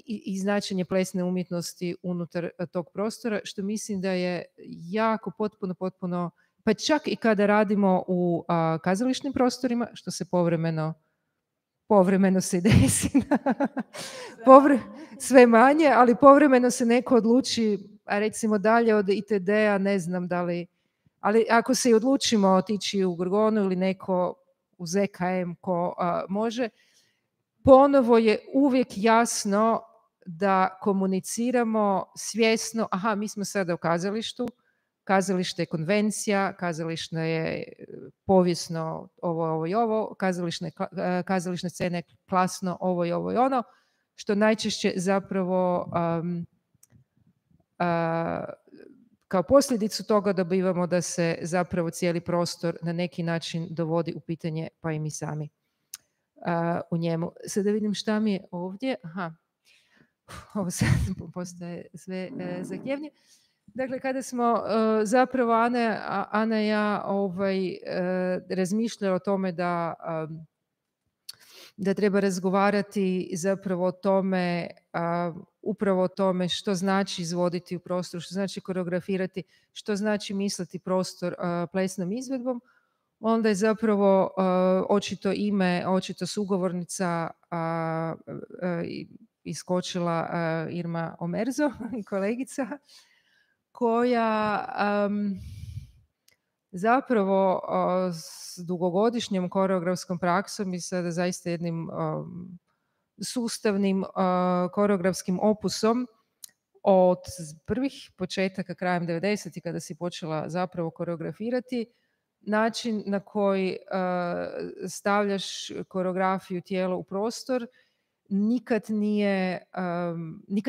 i značenje plesne umjetnosti unutar tog prostora, što mislim da je jako potpuno, pa čak i kada radimo u kazališnim prostorima, što se povremeno se desi, sve manje, ali povremeno se neko odluči, a recimo dalje od ITD-a, ne znam da li, ali ako se i odlučimo otići u Gorgonu ili neko u ZKM ko može, ponovo je uvijek jasno da komuniciramo svjesno, aha, mi smo sada u kazalištu, kazalište je konvencija, kazalište je povijesno ovo i ovo, kazališna scena je klasno ovo i ono, što najčešće zapravo kao posljedicu toga dobivamo da se zapravo cijeli prostor na neki način dovodi u pitanje, pa i mi sami u njemu. Sada vidim šta mi je ovdje. Aha, ovo sad postaje sve zahtjevnije. Dakle, kada smo zapravo Ana i ja razmišljali o tome da treba razgovarati zapravo o tome, upravo o tome što znači izvoditi u prostoru, što znači koreografirati, što znači misliti prostor plesnom izvedbom, onda je zapravo očito sugovornica iskočila Irma Omerzo, kolegica, koja zapravo s dugogodišnjom koreografskom praksom i sada zaista jednim sustavnim koreografskim opusom od prvih početaka krajem 90-ih kada si počela zapravo koreografirati, način na koji stavljaš koreografiju tijelo u prostor nikad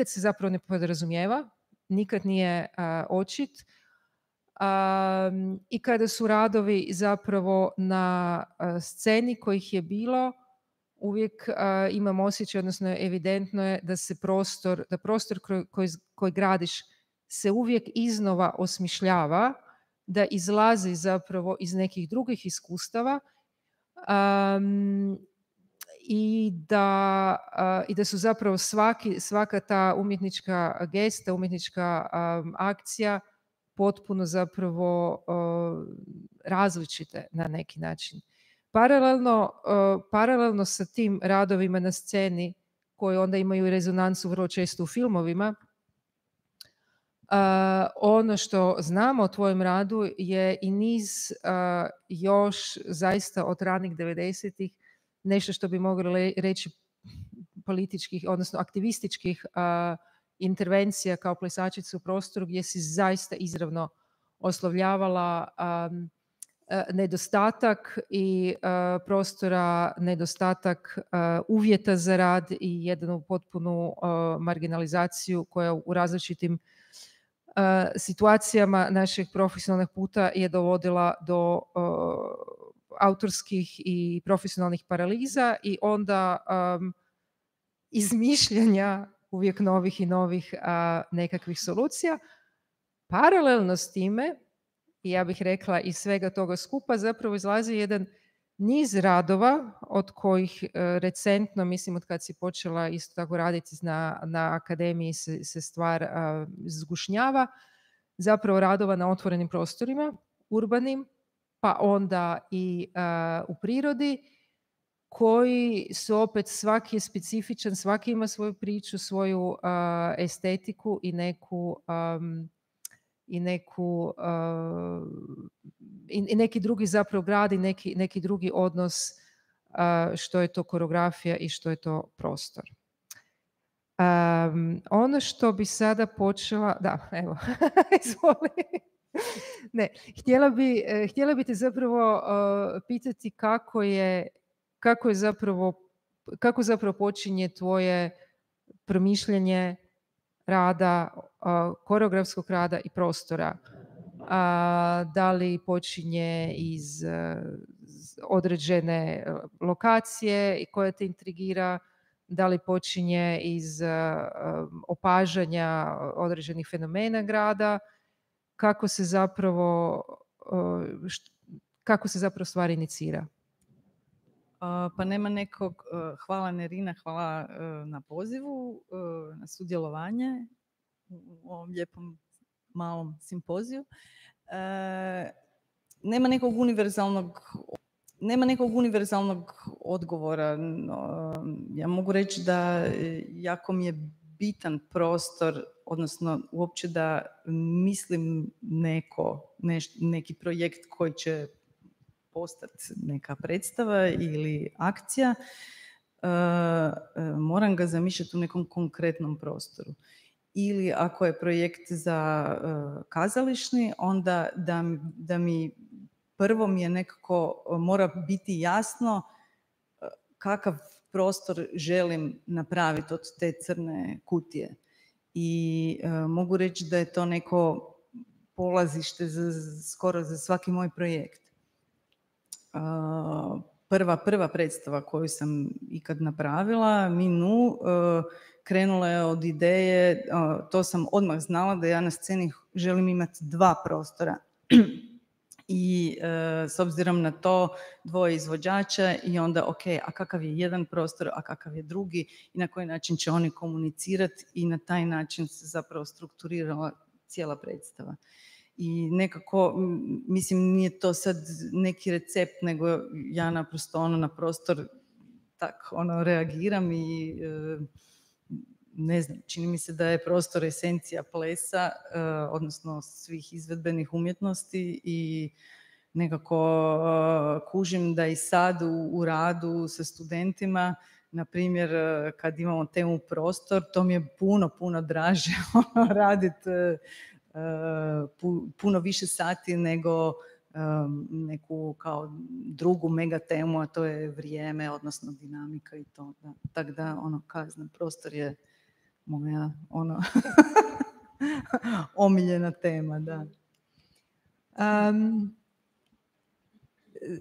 se zapravo ne podrazumijeva, nikad nije očit. I kada su radovi zapravo na sceni kojih je bilo, uvijek imam osjećaj, odnosno evidentno je da prostor koji gradiš se uvijek iznova osmišljava, da izlazi zapravo iz nekih drugih iskustava i da su zapravo svaka ta umjetnička gesta, umjetnička akcija potpuno zapravo različite na neki način. Paralelno sa tim radovima na sceni, koji onda imaju rezonancu vrlo često u filmovima, ono što znamo o tvojem radu je i niz još zaista od ranih 90-ih, nešto što bi mogli reći političkih, odnosno aktivističkih intervencija kao plesačica u prostoru, gdje si zaista izravno oslovljavala nedostatak i prostora, nedostatak uvjeta za rad i jednu potpunu marginalizaciju koja u različitim situacijama našeg profesionalnog puta je dovodila do autorskih i profesionalnih paraliza i onda izmišljanja uvijek novih i novih nekakvih solucija. Paralelno s time i ja bih rekla iz svega toga skupa zapravo izlazi jedan niz radova od kojih recentno, mislim od kad si počela isto tako raditi na akademiji se stvar zgušnjava, zapravo radova na otvorenim prostorima, urbanim, pa onda i u prirodi, koji su opet, svaki je specifičan, svaki ima svoju priču, svoju estetiku i neki drugi zapravo grad i neki drugi odnos što je to koreografija i što je to prostor. Ono što bi sada počela, da, evo, izvoli. Ne, htjela bi te zapravo pitati kako zapravo počinje tvoje promišljanje rada, koreografskog rada i prostora. Da li počinje iz određene lokacije koja te intrigira, da li počinje iz opažanja određenih fenomena grada, kako se zapravo stvar inicira? Pa nema nekog, hvala Nerina, hvala na pozivu, na sudjelovanje u ovom lijepom malom simpoziju. Nema nekog univerzalnog odgovora. Ja mogu reći da jako mi je bitan prostor, odnosno uopće da mislim neki projekt koji će postati neka predstava ili akcija, moram ga zamišljati u nekom konkretnom prostoru. Ili ako je projekt za kazališni, onda da mi prvo mi je nekako mora biti jasno kakav prostor želim napraviti od te crne kutije. I mogu reći da je to neko polazište skoro za svaki moj projekt. Prva predstava koju sam ikad napravila, Minu, krenula je od ideje, to sam odmah znala da ja na sceni želim imati 2 prostora. I s obzirom na to 2 izvođača i onda ok, a kakav je jedan prostor, a kakav je drugi i na koji način će oni komunicirati i na taj način se zapravo strukturirala cijela predstava. I nekako, mislim, nije to sad neki recept, nego ja naprosto na prostor tak reagiram i ne znam, čini mi se da je prostor esencija plesa, odnosno svih izvedbenih umjetnosti i nekako kužim da i sad u radu sa studentima, na primjer, kad imamo temu prostor, to mi je puno draže raditi puno više sati nego neku kao drugu mega temu, a to je vrijeme, odnosno dinamika i to. Tako da, kazna, prostor je moja omiljena tema, da.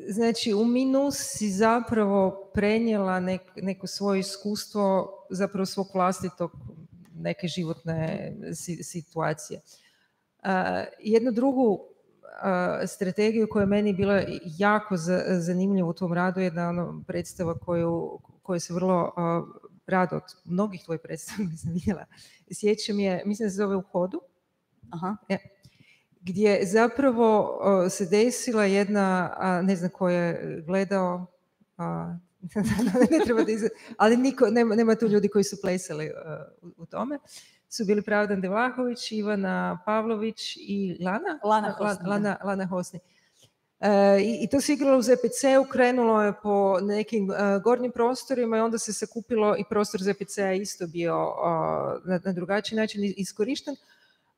Znači, u Minu si zapravo prenijela neko svoje iskustvo, zapravo svog vlastitog neke životne situacije. Jednu drugu strategiju koja je meni bila jako zanimljiva u tom radu je jedna predstava koju se vrlo rado od mnogih tvojih predstava nisam vidjela. Sjećam je, mislim da se zove U hodu. Aha. Gdje zapravo se desila jedna, ne znam ko je gledao, ne treba da ali nema tu ljudi koji su plesali u tome. Su bili Pravdan Devlahović, Ivana Pavlović i Lana Hosni. I to se igralo u ZPC-u, krenulo je po nekim gornjim prostorima i onda se sakupilo i prostor ZPC-a isto bio na drugačiji način iskorišten,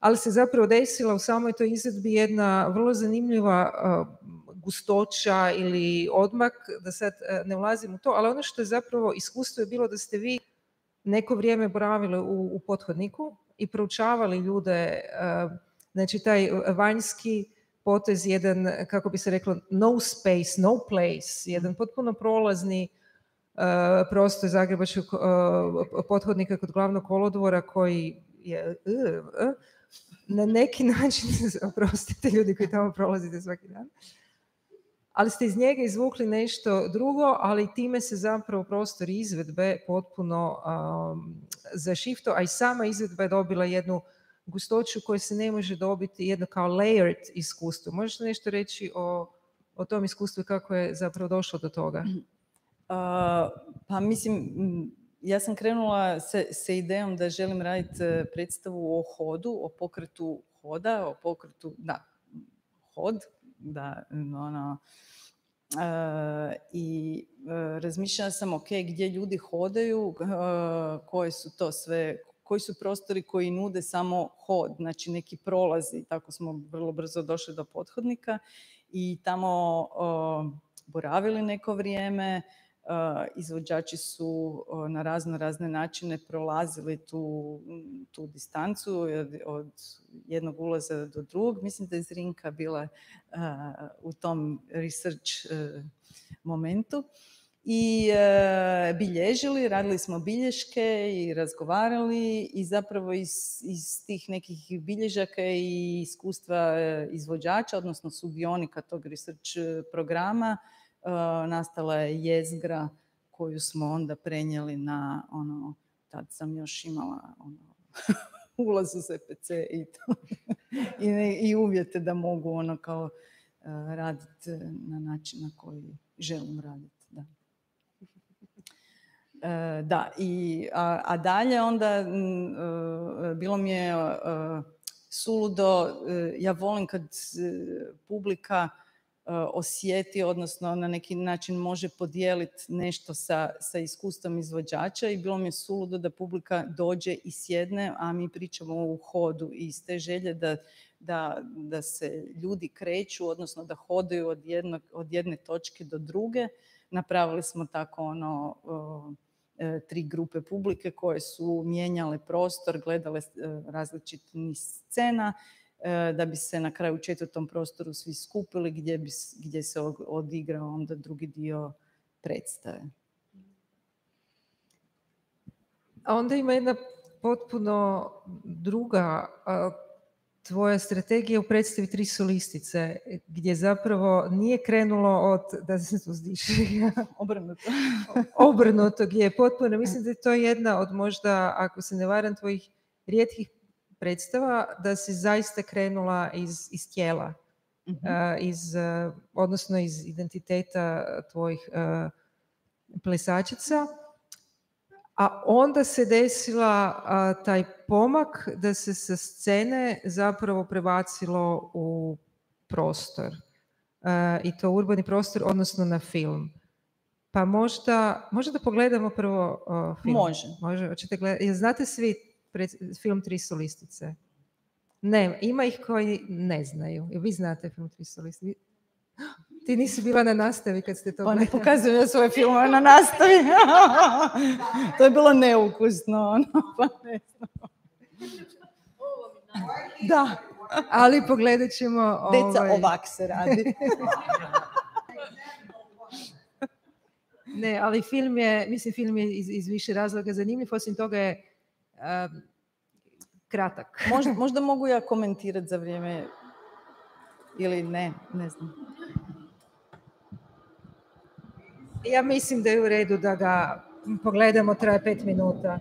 ali se zapravo desila u samoj toj izvedbi jedna vrlo zanimljiva gustoća ili odmak, da sad ne ulazim u to, ali ono što je zapravo iskustvo je bilo da ste vi neko vrijeme boravili u pothodniku i proučavali ljude, znači taj vanjski potez, jedan, kako bi se reklo, no space, no place, jedan potpuno prolazni prostor zagrebačkog pothodnika kod glavnog kolodvora koji na neki način, oprostite ljudi koji tamo prolazite svaki dan, ali ste iz njega izvukli nešto drugo, ali time se zapravo prostor izvedbe potpuno zašifto, a i sama izvedba je dobila jednu gustoću koju se ne može dobiti, jedno kao layered iskustvo. Možeš nešto reći o tom iskustvu i kako je zapravo došlo do toga? Pa mislim, ja sam krenula sa idejom da želim raditi predstavu o hodu, o pokretu hoda, o pokretu, da, hod, da, ono, i razmišljala sam, ok, gdje ljudi hodaju, koje su to sve, koji su prostori koji nude samo hod, znači neki prolazi, tako smo vrlo brzo došli do pothodnika i tamo boravili neko vrijeme. Izvođači su na razne načine prolazili tu distancu od jednog ulaza do drugog. Mislim da je Zrinka bila u tom research momentu. I bilježili, radili smo bilješke i razgovarali i zapravo iz tih nekih bilježaka i iskustva izvođača, odnosno sudionika tog research programa, nastala je jezgra koju smo onda prenijeli na, ono, tad sam još imala ulaz u ZPC i to. I uvjete da mogu ono kao raditi na način na koji želim raditi. Da. Da, a dalje onda bilo mi je suludo, ja volim kad publika osjeti, odnosno na neki način može podijeliti nešto sa iskustvom izvođača i bilo mi je suludo da publika dođe i sjedne, a mi pričamo u hodu i iz te želje da se ljudi kreću, odnosno da hodaju od jedne točke do druge. Napravili smo tako ono 3 grupe publike koje su mijenjale prostor, gledale različite niz scena, da bi se na kraju u 4. prostoru svi skupili gdje se odigrao onda drugi dio predstave. A onda ima jedna potpuno druga tvoja strategija u predstavi 3 solistice, gdje zapravo nije krenulo od, da se uzdiše, obrnuto, gdje je potpuno, mislim da je to jedna od možda, ako se ne varam, tvojih rijetkih predstava, da si zaista krenula iz tijela, odnosno iz identiteta tvojih plesačica, a onda se desila taj pomak da se sa scene zapravo prebacilo u prostor, i to urbani prostor, odnosno na film. Pa možda da pogledamo prvo film. Može. Hoćete gledati? Znate svi film 3 solistice? Ne, ima ih koji ne znaju. Vi znate film 3 solistice? Ti nisi bila na nastavi kad ste to gledali. Pa ne pokazujem ja svoje filmove na nastavi. To je bilo neukusno. Pa ne znam. Da. Ali pogledat ćemo... Deca, ovak se radi. Ne, ali film je iz više razloga zanimljiv, osim toga je kratak. Možda mogu ja komentirati za vrijeme ili ne znam. Ja mislim da je u redu da ga pogledamo, traje 5 minuta.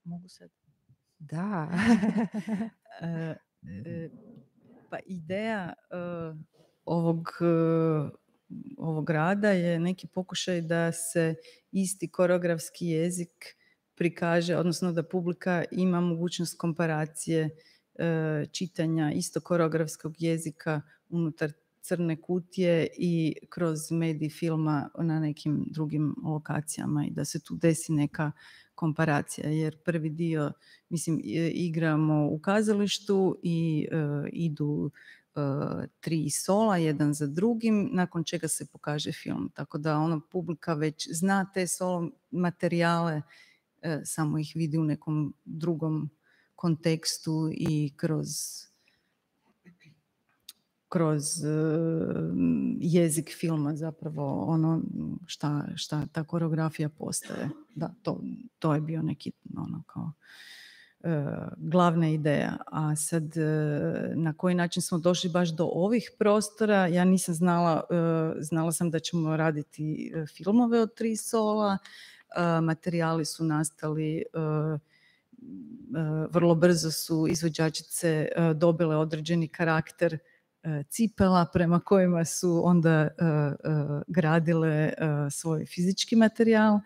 Mogu sad? Da. Pa ideja ovog rada je neki pokušaj da se isti koreografski jezik prikaže, odnosno da publika ima mogućnost komparacije čitanja isto koreografskog jezika unutar crne kutije i kroz medij filma na nekim drugim lokacijama i da se tu desi neka komparacija. Jer prvi dio, mislim, igramo u kazalištu i idu 3 sola, jedan za drugim, nakon čega se pokaže film. Tako da ono, publika već zna te solo materijale, samo ih vidi u nekom drugom kontekstu i kroz jezik filma zapravo ono šta ta koreografija postaje. Da, to je bio neki ono kao glavna ideja. A sad na koji način smo došli baš do ovih prostora, ja nisam znala sam da ćemo raditi filmove od 3 sola, materijali su nastali, vrlo brzo su izvođačice dobile određeni karakter cipela prema kojima su onda gradile svoj fizički materijal.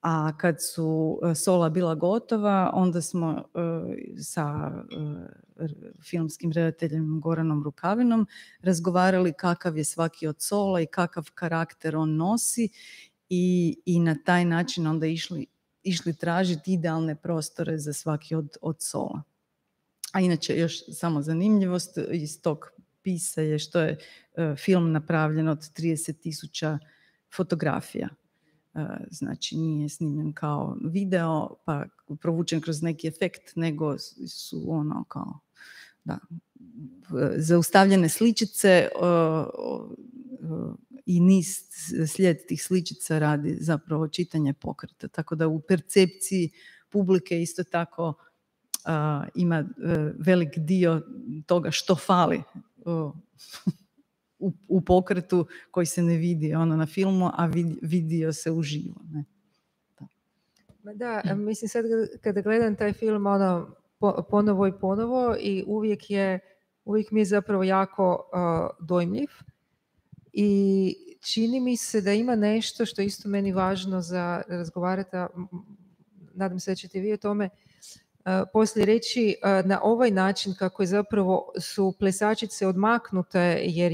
A kad su sola bila gotova, onda smo sa filmskim redateljem Goranom Rukavinom razgovarali kakav je svaki od sola i kakav karakter on nosi i na taj način onda išli tražiti idealne prostore za svaki od sola. A inače, još samo zanimljivost iz tog pisa je što je film napravljen od 30.000 fotografija. Znači nije snimljen kao video pa provučen kroz neki efekt, nego su ono kao zaustavljene sličice i niz slijed tih sličica radi zapravo čitanje pokreta. Tako da u percepciji publike isto tako ima velik dio toga što fali u pokretu koji se ne vidi ono na filmu, a vidio se uživo. Ne? Da, mislim sad kada gledam taj film ono, ponovo i ponovo i uvijek mi je zapravo jako dojmljiv i čini mi se da ima nešto što je isto meni važno za razgovarati, a nadam se da ćete vi o tome poslije reći na ovaj način kako je zapravo su plesačice odmaknute jer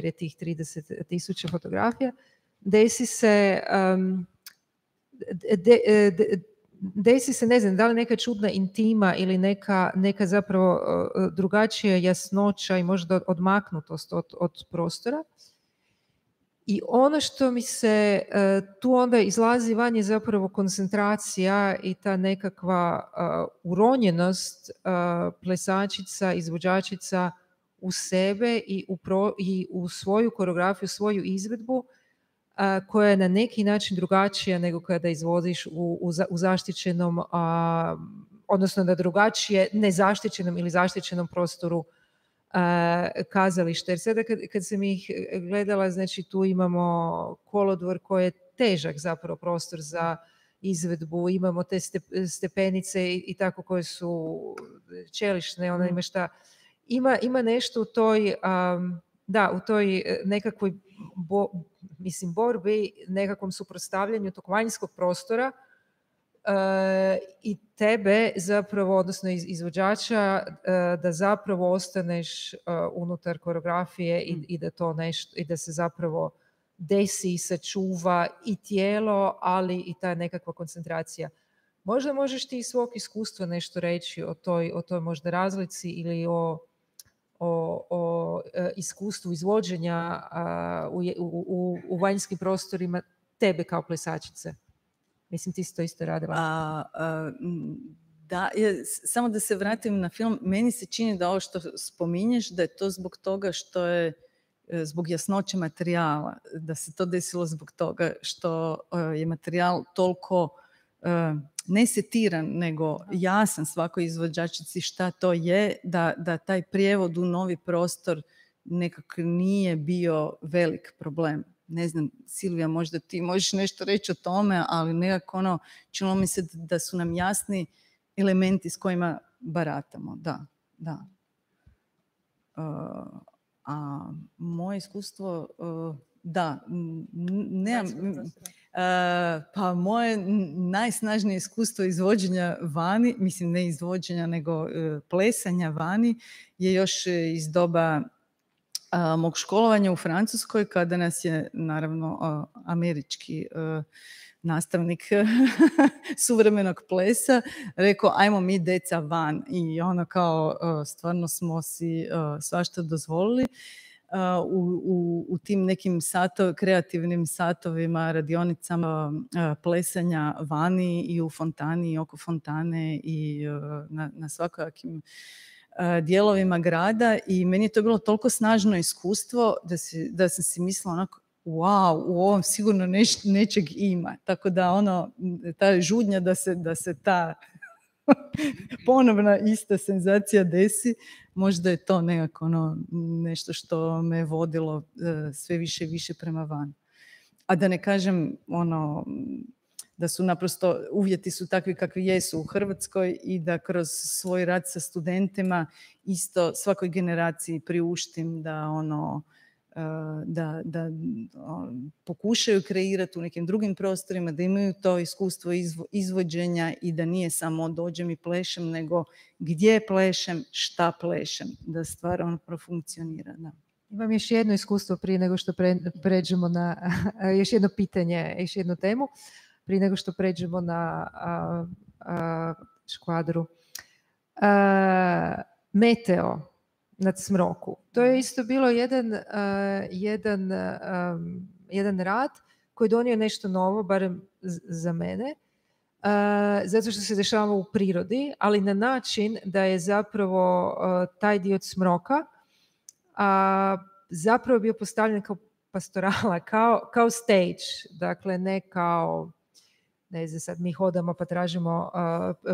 je tih 30.000 fotografija, desi se, ne znam, da li neka čudna intima ili neka zapravo drugačija jasnoća i možda odmaknutost od prostora. I ono što mi se tu onda izlazi van je zapravo koncentracija i ta nekakva uronjenost plesačica, izvođačica u sebe i u svoju koreografiju, svoju izvedbu koja je na neki način drugačija nego kada izvodiš u zaštićenom, odnosno da drugačije nezaštićenom ili zaštićenom prostoru kazalište. Jer sada kad sam ih gledala, znači tu imamo kolodvor koji je težak zapravo prostor za izvedbu, imamo te stepenice i tako koje su čelične, ona ima šta. Ima nešto u toj, u toj nekakvoj borbi, nekakvom suprotstavljanju tog vanjskog prostora i tebe zapravo, odnosno izvođača, da zapravo ostaneš unutar koreografije i da to nešto, i da se zapravo desi i sačuva i tijelo, ali i ta nekakva koncentracija. Možda možeš ti iz svog iskustva nešto reći o toj možda razlici ili o iskustvu izvođenja u vanjskim prostorima tebe kao plesačice. Mislim, ti si to isto radila. Da, samo da se vratim na film, meni se čini da ovo što spominješ, da je to zbog toga što je zbog jasnoće materijala, da se to desilo zbog toga što je materijal toliko ne setiran, nego jasan svakoj izvođačici šta to je, da taj prijevod u novi prostor nekako nije bio velik problem. ne znam, Silvija, možda ti možeš nešto reći o tome, ali nekako ono, činilo mi se da su nam jasni elementi s kojima baratamo. Da. A moje iskustvo, da, nemam... Pa moje najsnažnije iskustvo izvođenja vani, mislim ne izvođenja nego plesanja vani, je još iz doba mog školovanja u Francuskoj, kada nas je naravno američki nastavnik suvremenog plesa rekao ajmo mi deca van, i ono kao stvarno smo si svašta dozvolili. U tim nekim kreativnim satovima, radionicama plesanja vani i u fontani i oko fontane i na svakojakim dijelovima grada, i meni je to bilo toliko snažno iskustvo da sam si mislila onako, wow, u ovom sigurno nečeg ima. Tako da ono, ta žudnja da se ta ponovna ista senzacija desi, možda je to nekako ono, nešto što me vodilo sve više i više prema van. A da ne kažem ono, da su naprosto uvjeti su takvi kakvi jesu u Hrvatskoj i da kroz svoj rad sa studentima isto svakoj generaciji priuštim da ono, da pokušaju kreirati u nekim drugim prostorima, da imaju to iskustvo izvođenja i da nije samo dođem i plešem, nego gdje plešem, šta plešem, da stvar ono profunkcionira. Da. Imam još jedno iskustvo prije nego što pređemo na još jedno pitanje, još jednu temu, prije nego što pređemo na Škvadru. Meteo nad Smroku. To je isto bilo jedan rad koji je donio nešto novo, barem za mene, zato što se dešava u prirodi, ali na način da je zapravo taj dio Smroka zapravo bio postavljen kao pastorala, kao stage, dakle ne kao, ne znam sad mi hodamo pa tražimo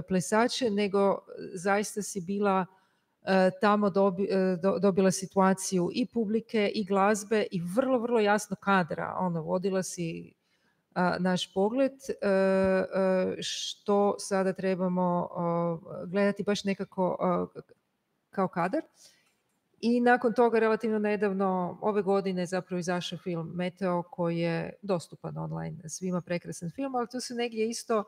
plesače, nego zaista si bila tamo dobila situaciju i publike i glazbe i vrlo, vrlo jasno kadra. Ono, vodila si naš pogled što sada trebamo gledati baš nekako kao kadar. I nakon toga relativno nedavno, ove godine zapravo izašao film Meteo koji je dostupan online. Svima prekrasan film, ali tu se negdje isto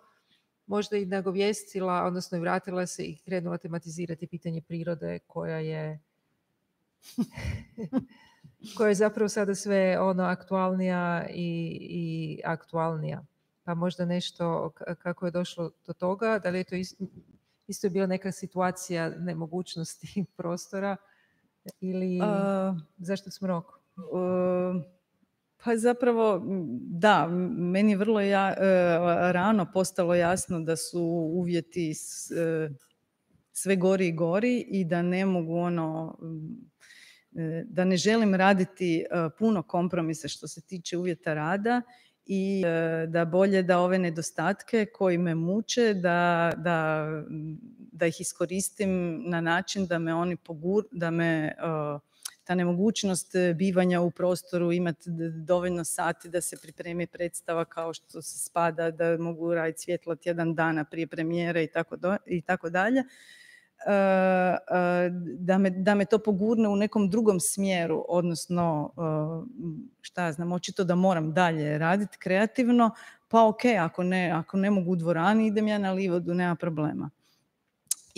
možda i nagovijestila, odnosno i vratila se i krenula tematizirati pitanje prirode koja je koja je zapravo sada sve ono aktualnija i aktualnija. Pa možda nešto kako je došlo do toga, da li je to isto je bila neka situacija nemogućnosti prostora ili zašto Smrok? Pa zapravo, da, meni je vrlo rano postalo jasno da su uvjeti sve gori i gori i da ne mogu da ne želim raditi puno kompromisa što se tiče uvjeta rada i da bolje da ove nedostatke koji me muče, da ih iskoristim na način da me oni ta nemogućnost bivanja u prostoru, imati dovoljno sati da se pripremi predstava kao što se spada, da mogu raditi svjetlo tjedan dana prije premijere i tako dalje, da me to pogurne u nekom drugom smjeru, odnosno šta ja znam, očito da moram dalje raditi kreativno, pa ok, ako ne mogu u dvorani, idem ja na Livodu, nema problema.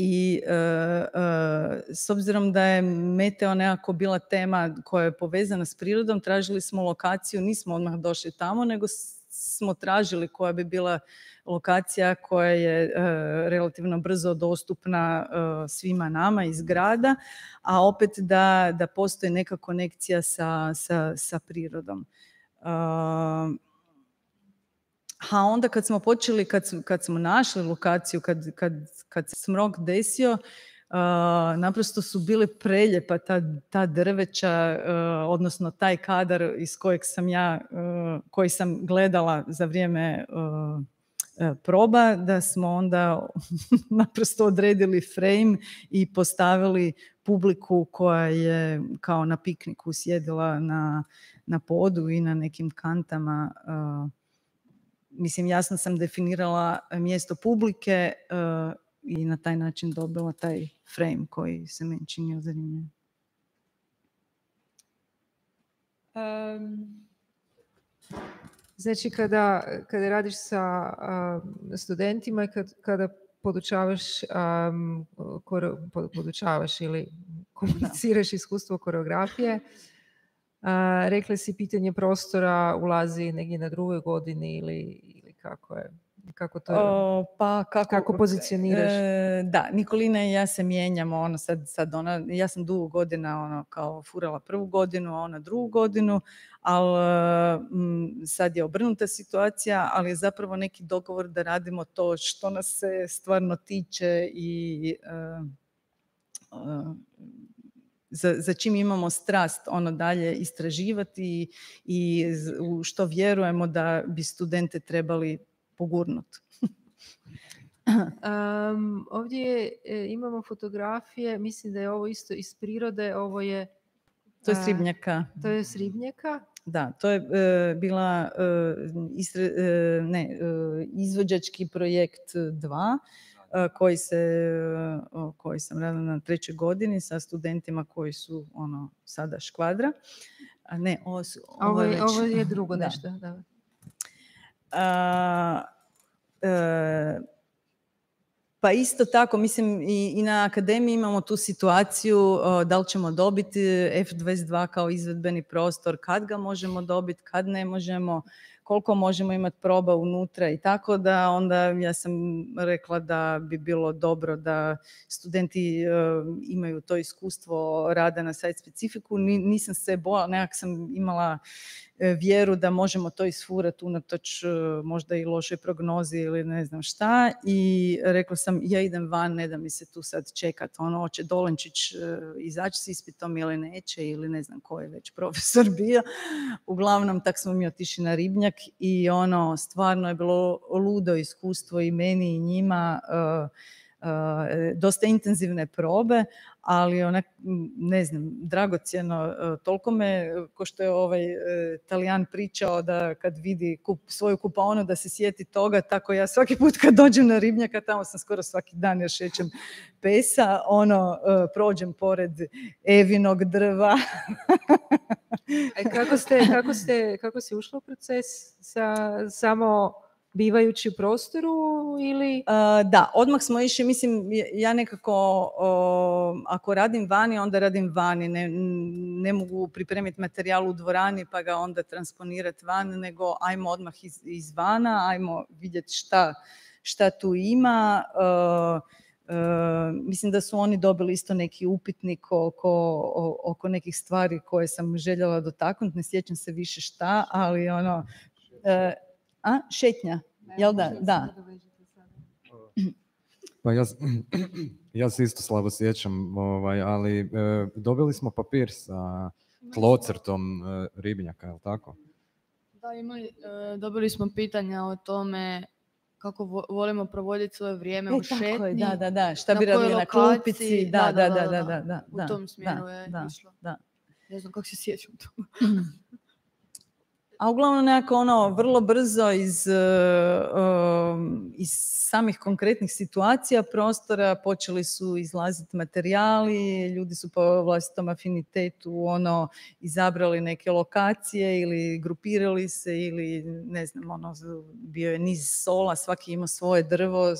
I s obzirom da je Meteo nekako bila tema koja je povezana s prirodom, tražili smo lokaciju, nismo odmah došli tamo, nego smo tražili koja bi bila lokacija koja je relativno brzo dostupna svima nama iz grada, a opet da postoji neka konekcija sa prirodom. A onda kad smo počeli, kad smo našli lokaciju, kad se Smrok desio, naprosto su bile preljepa ta drveća, odnosno taj kadar iz kojeg koji sam gledala za vrijeme proba, da smo onda naprosto odredili frame i postavili publiku koja je kao na pikniku sjedila na podu i na nekim kantama. Mislim, jasno sam definirala mjesto publike i na taj način dobila taj frame koji se meni činio zanimljiv. Znači, kada radiš sa studentima i kada podučavaš ili komuniciraš iskustvo koreografije, rekli si pitanje prostora ulazi negdje na drugoj godini ili kako je? Kako pozicioniraš? Da, Nikolina i ja se mijenjamo, ja sam dugo godina kao furala prvu godinu, a ona drugu godinu, ali sad je obrnuta situacija, ali je zapravo neki dogovor da radimo to što nas se stvarno tiče i za čim imamo strast dalje istraživati i u što vjerujemo da bi studente trebali pogurnuti. Ovdje imamo fotografije, mislim da je ovo isto iz prirode, ovo je... To je s Ribnjaka. To je s Ribnjaka? Da, to je bila izvođački projekt 2, koji sam radila na 3. godini sa studentima koji su sada Škvadra. A ne, ovo je drugo nešto. Da. Pa isto tako, mislim, i na akademiji imamo tu situaciju da li ćemo dobiti F22 kao izvedbeni prostor, kad ga možemo dobiti, kad ne možemo, koliko možemo imati proba unutra i tako da onda ja sam rekla da bi bilo dobro da studenti imaju to iskustvo rada na site specifiku. Nisam se bojala, nekak sam imala vjeru da možemo to isfurati unatoč možda i lošoj prognozi ili ne znam šta i rekla sam ja idem van, ne da mi se tu sad čekat, hoće Dolenčić izaći s ispitom ili neće ili ne znam ko je već profesor bio. Uglavnom tak smo mi otišli na Ribnjak i stvarno je bilo ludo iskustvo i meni i njima, dosta intenzivne probe, ali ne znam, dragocjeno, toliko me, ko što je Talijan pričao da kad vidi svoju kupaonu da se sjeti toga, tako ja svaki put kad dođem na Ribnjaka, tamo sam skoro svaki dan jer šećem pesa, prođem pored Evinog drva. Kako si ušla u proces samo bivajući u prostoru ili... Da, odmah smo išli, mislim, ja nekako ako radim vani, onda radim vani. Ne mogu pripremiti materijal u dvorani pa ga onda transponirati van, nego ajmo odmah izvana, ajmo vidjeti šta tu ima. Mislim da su oni dobili isto neki upitnik oko nekih stvari koje sam željela dotaknuti, ne sjećam se više šta, ali šetnja, jel da? Da. Pa ja se isto slabo sjećam, ali dobili smo papir sa tlocrtom Ribnjaka, je li tako? Da, dobili smo pitanja o tome kako volimo provoditi svoje vrijeme u šetnji. Da, šta bi radili na klupici. Da. U tom smjeru je išlo. Ne znam kako se sjećam toga. A uglavnom nekako vrlo brzo iz samih konkretnih situacija prostora počeli su izlaziti materijali, ljudi su po vlastitom afinitetu izabrali neke lokacije ili grupirali se ili ne znam, bio je niz sola, svaki ima svoje drvo,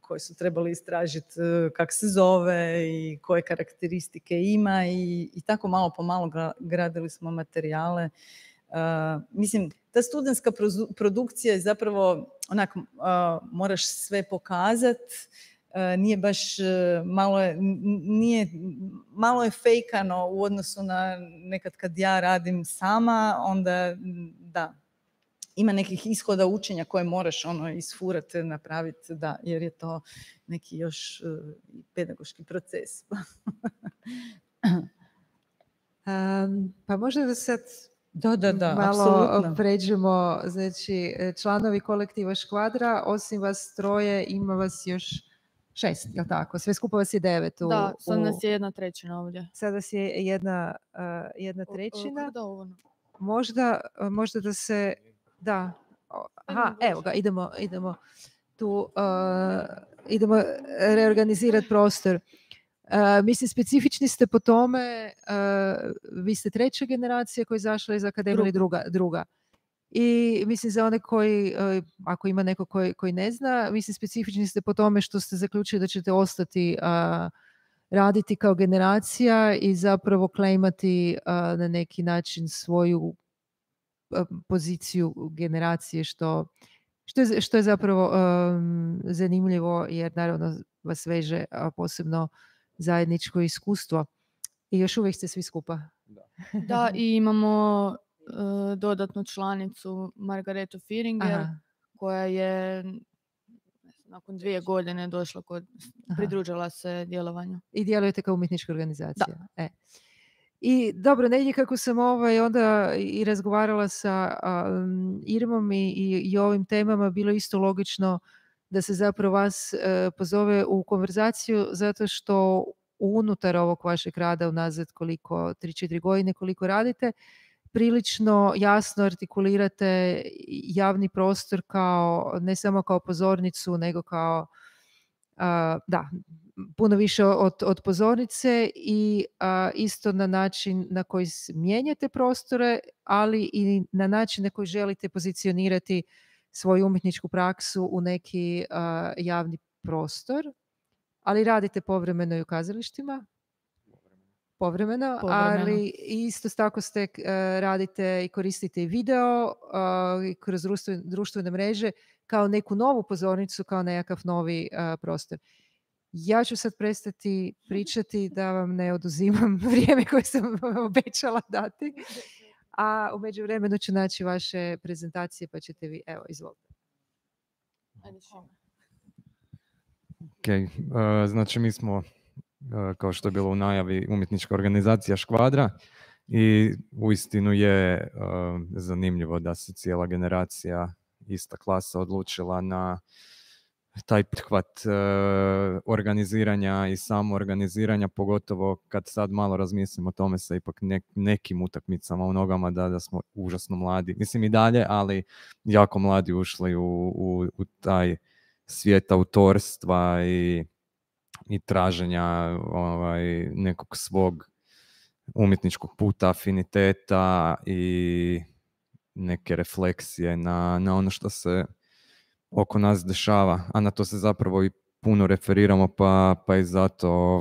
koje su trebali istražiti kak se zove i koje karakteristike ima i tako malo po malo gradili smo materijale. Mislim, ta studentska produkcija je zapravo moraš sve pokazati, nije baš, malo je fejkano u odnosu na nekad kad ja radim sama, onda da, ima nekih ishoda učenja koje moraš isfurati, napraviti, da, jer je to neki još pedagoški proces. Pa možda da sad malo apsolutno pređemo, znači članovi kolektiva Škvadra, osim vas troje, ima vas još 6, jel tako? Sve skupa vas je 9. Da, sad nas je 1/3 ovdje. Sad vas je 1/3. Kako da ovo? Možda da se... Da. Aha, evo ga, idemo tu, idemo reorganizirati prostor. Mislim, specifični ste po tome, vi ste 3. generacija koja je izašla iz akademije ili druga. I mislim za one koji, ako ima neko koji ne zna, mislim specifični ste po tome što ste zaključili da ćete ostati raditi kao generacija i zapravo klejmati na neki način svoju poziciju generacije, što je zapravo zanimljivo jer naravno vas veže posebno zajedničko iskustvo. I još uvijek ste svi skupa. Da, i imamo dodatnu članicu Margaretu Firinger, koja je nakon 2 godine došla pridružila se djelovanju. I djelujete kao umjetnička organizacija. Da. I dobro, negdje kako sam onda i razgovarala sa Irmom i ovim temama, bilo isto logično da se zapravo vas pozove u konverzaciju, zato što unutar ovog vašeg rada unazad koliko, 3-4 godine koliko radite, prilično jasno artikulirate javni prostor kao, ne samo kao pozornicu, nego kao, puno više od pozornice i isto na način na koji mijenjate prostore, ali i na način na koji želite pozicionirati svoju umjetničku praksu u neki javni prostor, ali radite povremeno i u kazalištima. Povremeno, ali isto tako radite i koristite i video kroz društvene mreže kao neku novu pozornicu, kao nekakav novi prostor. Ja ću sad prestati pričati da vam ne oduzimam vrijeme koje sam obećala dati, a u međuvremenu ću naći vaše prezentacije pa ćete vi, evo, izvolite. Znači mi smo, kao što je bilo u najavi, umjetnička organizacija Škvadra i uistinu je zanimljivo da se cijela generacija, ista klasa, odlučila na taj prihvat organiziranja i samoorganiziranja, pogotovo kad sad malo razmislim o tome sa ipak nekim utakmicama u nogama da smo užasno mladi. Mislim i dalje, ali jako mladi ušli u taj svijet autorstva i traženja nekog svog umjetničkog puta, afiniteta i neke refleksije na ono što se oko nas dešava, a na to se zapravo i puno referiramo, pa i zato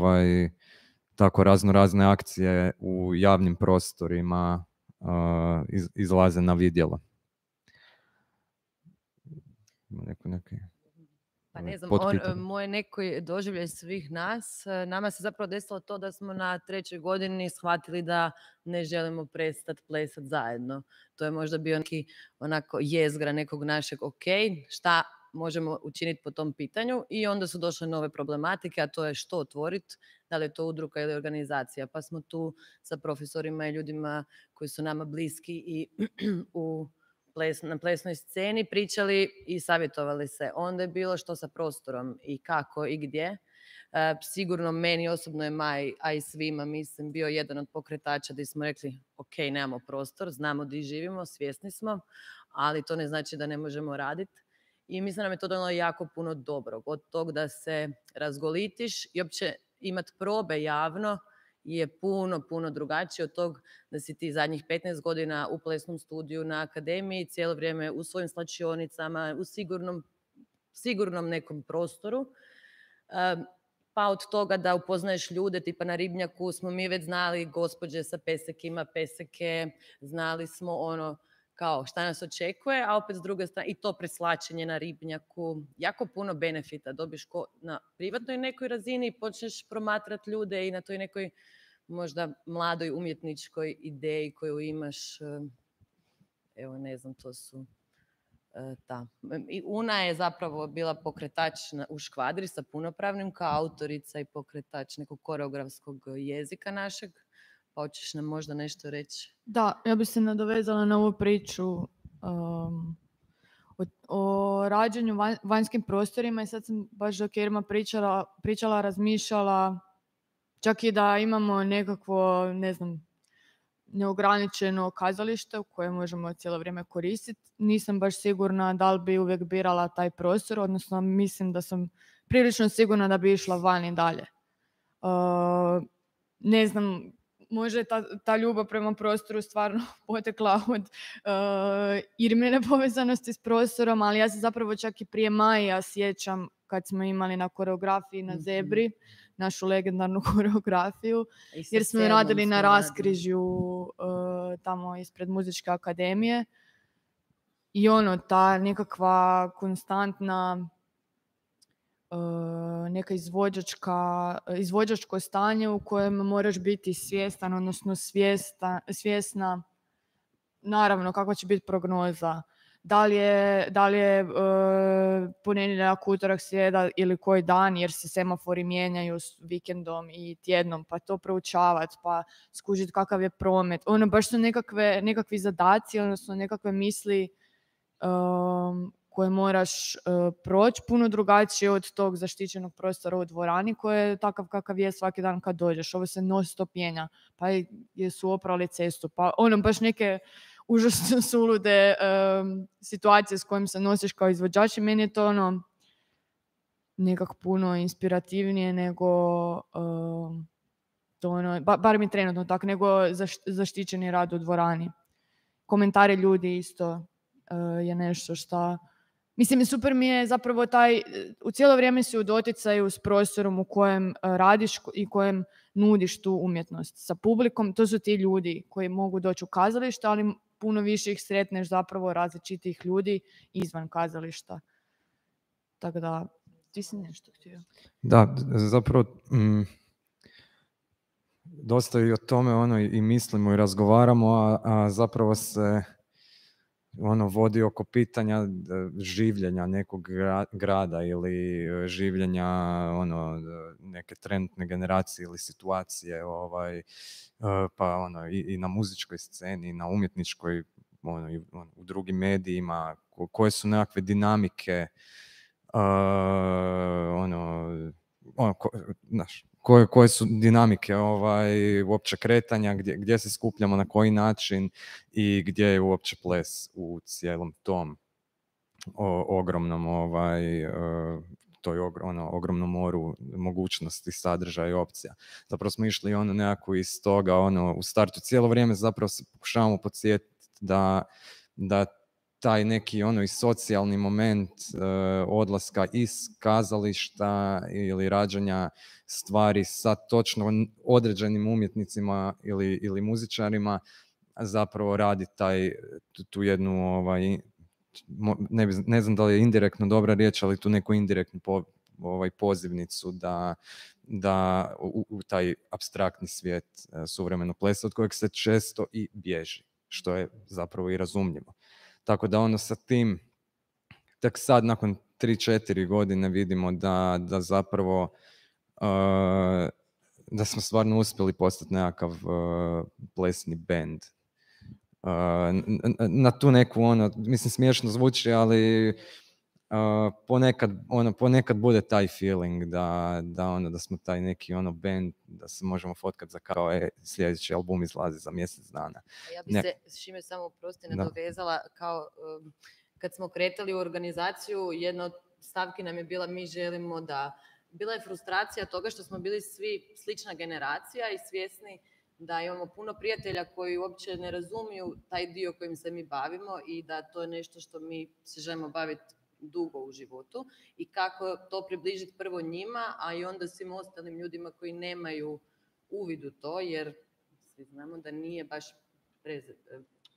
tako razne akcije u javnim prostorima izlaze na vidjelo. Pa ne znam, moje neko doživljaj svih nas, nama se zapravo desilo to da smo na 3. godini shvatili da ne želimo prestati plesati zajedno. To je možda bio neki onako jezgra nekog našeg ok, šta možemo učiniti po tom pitanju, i onda su došle nove problematike, a to je što otvoriti, da li je to udruga ili organizacija. Pa smo tu sa profesorima i ljudima koji su nama bliski i na plesnoj sceni pričali i savjetovali se. Onda je bilo što sa prostorom i kako i gdje. Sigurno meni osobno je Maj, a i svima, mislim, bio jedan od pokretača gdje smo rekli ok, nemamo prostor, znamo gdje živimo, svjesni smo, ali to ne znači da ne možemo raditi. I mislim da nam je to donalo jako puno dobrog. Od tog da se razgolitiš i uopće imati probe javno je puno drugačije od tog da si ti zadnjih 15 godina u plesnom studiju na akademiji, cijelo vrijeme u svojim slačionicama, u sigurnom nekom prostoru. Pa od toga da upoznaješ ljude, tipa na Ribnjaku smo mi već znali gospođe sa pesekima, peseke, znali smo kao šta nas očekuje, a opet s druge strane i to preslačenje na Ribnjaku, jako puno benefita dobiš na privatnoj nekoj razini i počneš promatrati ljude i na toj nekoj možda mladoj umjetničkoj ideji koju imaš, evo ne znam, to su I Una je zapravo bila pokretač u Škvadri sa punopravnim kao autorica i pokretač nekog koreografskog jezika našeg. Pa hoćeš nam možda nešto reći? Da, ja bih se nadovezala na ovu priču o o rađenju vanjskim prostorima i sad sam baš dok je Irma pričala, razmišljala čak i da imamo nekakvo, ne znam, neograničeno kazalište u koje možemo cijelo vrijeme koristiti. Nisam baš sigurna da li bi uvijek birala taj prostor, odnosno mislim da sam prilično sigurna da bi išla van i dalje. Ne znam, možda je ta ljubav prema prostoru stvarno potekla od Irmine povezanosti s prostorom, ali ja se zapravo čak i prije Maja sjećam kad smo imali na koreografiji na Zebri, našu legendarnu koreografiju, jer smo radili na raskrižju tamo ispred muzičke akademije i ta nekakva konstantna neka izvođačko stanje u kojem moraš biti svjestan, odnosno svjesna naravno kakva će biti prognoza. Da li je ponedjeljak, utorak, srijeda ili koji dan, jer se semafori mijenjaju s vikendom i tjednom, pa to proučavati, pa skužiti kakav je promet. Baš su nekakvi zadaci, odnosno nekakve misli koje moraš proći puno drugačije od tog zaštićenog prostora u dvorani koji je takav kakav je svaki dan kad dođeš. Ovo se non stop mijenja, pa su oprali cestu, pa baš neke užasno sulude situacije s kojim se nosiš kao izvođač i meni je to nekako puno inspirativnije nego bar mi trenutno tako, nego zaštićeni rad u dvorani. Komentari ljudi isto je nešto što... Mislim, super mi je zapravo u cijelo vrijeme si u doticaju s prostorom u kojem radiš i kojem nudiš tu umjetnost sa publikom. To su ti ljudi koji mogu doći u kazalište, ali puno više ih sretneš zapravo različitih ljudi izvan kazališta. Tako da, ti si nešto htio. Da, zapravo dosta i o tome i mislimo i razgovaramo, a zapravo se vodi oko pitanja življenja nekog grada ili življenja neke trenutne generacije ili situacije, pa i na muzičkoj sceni, i na umjetničkoj, u drugim medijima, koje su nekakve dinamike, koje su dinamike uopće kretanja, gdje se skupljamo, na koji način i gdje je uopće ples u cijelom tom ogromnom ogromnom moru mogućnosti, sadržaja i opcija. Zapravo smo išli nekako iz toga, u startu cijelo vrijeme zapravo se pokušavamo podsjetiti da taj neki i socijalni moment odlaska iz kazališta ili rađanja stvari sa točno određenim umjetnicima ili muzičarima zapravo radi tu jednu ne znam da li je indirektno dobra riječ, ali tu neku indirektnu pozivnicu da u taj apstraktni svijet suvremenog plesa od kojeg se često i bježi, što je zapravo i razumljivo. Tako da sa tim, tek sad nakon 3-4 godine vidimo da zapravo da smo stvarno uspjeli postati nekakav plesni bend. Na tu neku, mislim smiješno zvuči, ali ponekad bude taj feeling da smo taj neki band, da se možemo fotkati za kao sljedeći album izlazi za mjesec dana. Ja bi se s čime samo oprosti nadovezala, kao kad smo kretali u organizaciju, jedna od stavki nam je bila mi želimo da, bila je frustracija toga što smo bili svi slična generacija i svjesni da imamo puno prijatelja koji uopće ne razumiju taj dio kojim se mi bavimo i da to je nešto što mi se želimo baviti dugo u životu i kako to približiti prvo njima, a i onda svim ostalim ljudima koji nemaju uvid u to, jer svi znamo da nije baš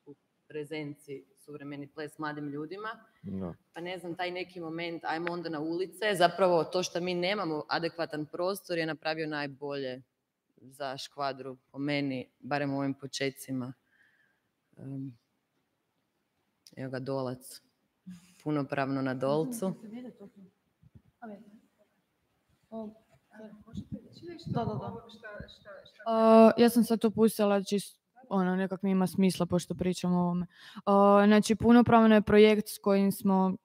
u prezenciji suvremeni ples mladim ljudima. No. Pa ne znam, taj neki moment, ajmo onda na ulice, zapravo to što mi nemamo adekvatan prostor je napravio najbolje za Škvadru, po meni, barem u ovim počecima. Evo ga Dolac, punopravno na Dolcu. Ja sam sad to pustila čisto, nekak mi ima smisla pošto pričam o ovome. Znači, punopravno je projekt s kojim smo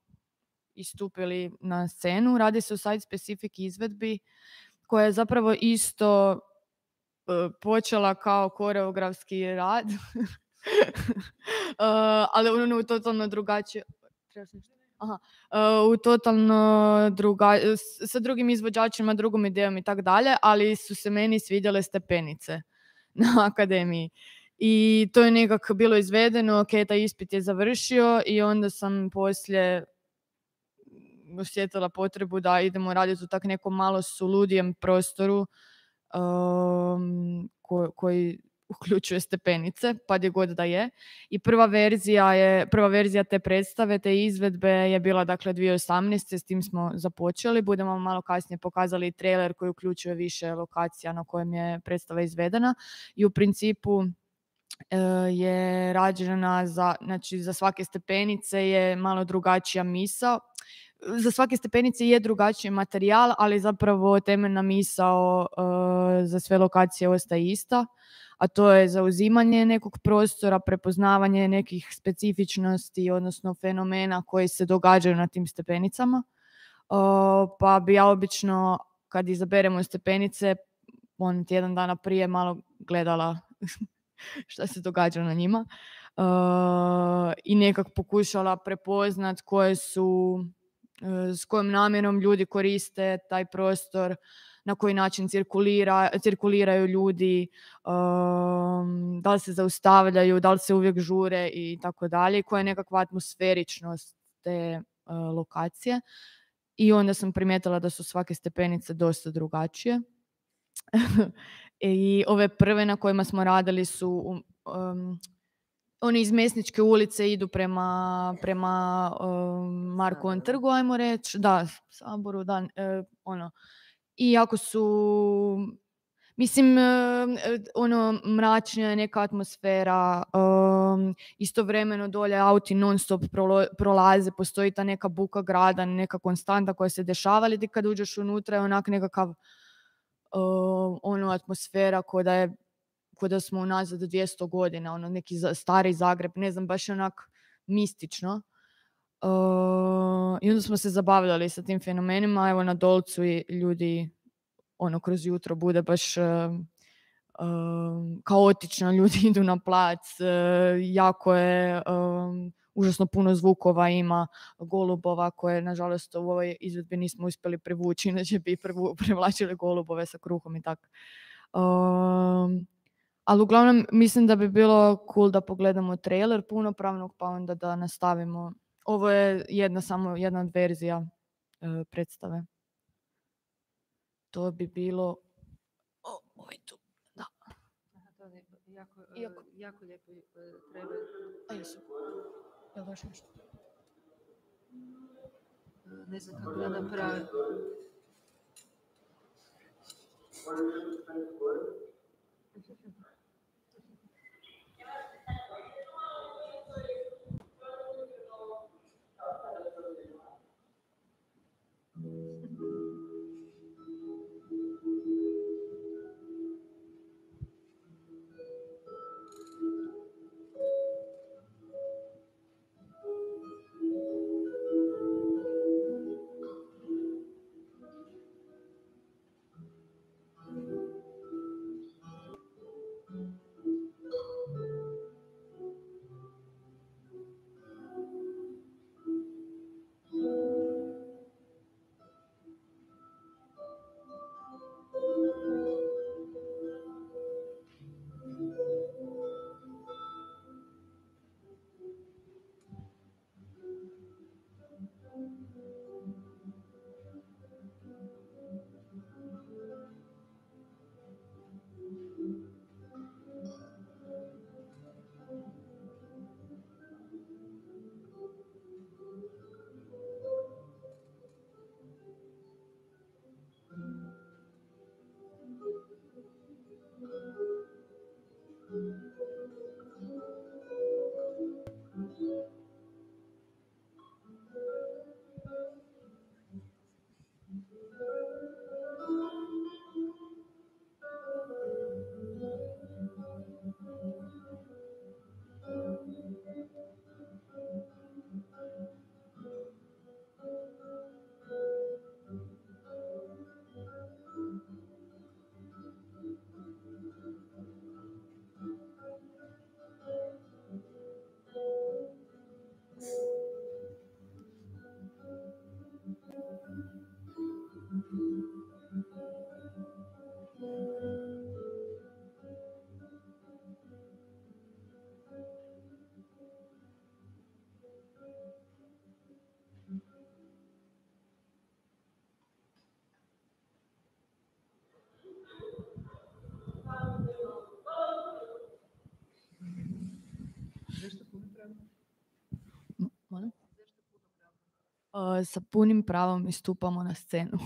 istupili na scenu. Radi se o site-specific izvedbi koja je zapravo isto počela kao koreografski rad, ali u totalno drugačije. U totalno sa drugim izvođačima, drugom idejom i tako dalje, ali su se meni svidjele stepenice na akademiji. I to je nekako bilo izvedeno, ok, taj ispit je završio i onda sam poslije osjetila potrebu da idemo raditi u tak nekom malo suludijem prostoru koji uključuje stepenice, pa gdje god da je. I prva verzija te predstave, te izvedbe je bila dakle 2018. S tim smo započeli. Budemo malo kasnije pokazali trailer koji uključuje više lokacija na kojem je predstava izvedena. I u principu je rađena za svake stepenice je malo drugačija misao. Za svake stepenice je drugačiji materijal, ali zapravo temeljna misao za sve lokacije ostaje ista, a to je zauzimanje nekog prostora, prepoznavanje nekih specifičnosti, odnosno fenomena koji se događaju na tim stepenicama. Pa bi ja obično, kad izaberemo stepenice, tjedan dana prije malo gledala šta se događa na njima i nekako pokušala prepoznat s kojom namjerom ljudi koriste taj prostor, na koji način cirkuliraju ljudi, da li se zaustavljaju, da li se uvijek žure i tako dalje, koja je nekakva atmosferičnost te lokacije. I onda sam primijetila da su svake stepenice dosta drugačije. I ove prve na kojima smo radili su oni iz Mesničke ulice idu prema Markovom trgu, ajmo reći, da, Saboru, da, I ako su, mislim, mračnija je neka atmosfera, istovremeno dolje auti non stop prolaze, postoji ta neka buka grada, neka konstanta koja se dešava, ali ti kad uđeš unutra je onak nekakav atmosfera ko da smo unazad 200 godina, neki stari Zagreb, ne znam, baš je onak mistično. I onda smo se zabavljali sa tim fenomenima. Evo na Dolcu i ljudi kroz jutro bude baš kaotično, ljudi idu na plac, jako je užasno puno zvukova ima, golubova koje nažalost u ovoj izvedbi nismo uspjeli privući, inače bi privlačili golubove sa kruhom i tako. Ali uglavnom mislim da bi bilo cool da pogledamo trailer punopravnog, pa onda da nastavimo. Ovo je samo jedna od verzija predstave. To bi bilo... Ovo je tu, da. Jako lijepo treba. Jesu. Jel baš nešto? Ne znam kako da napravim. Sa punim pravom istupamo na scenu.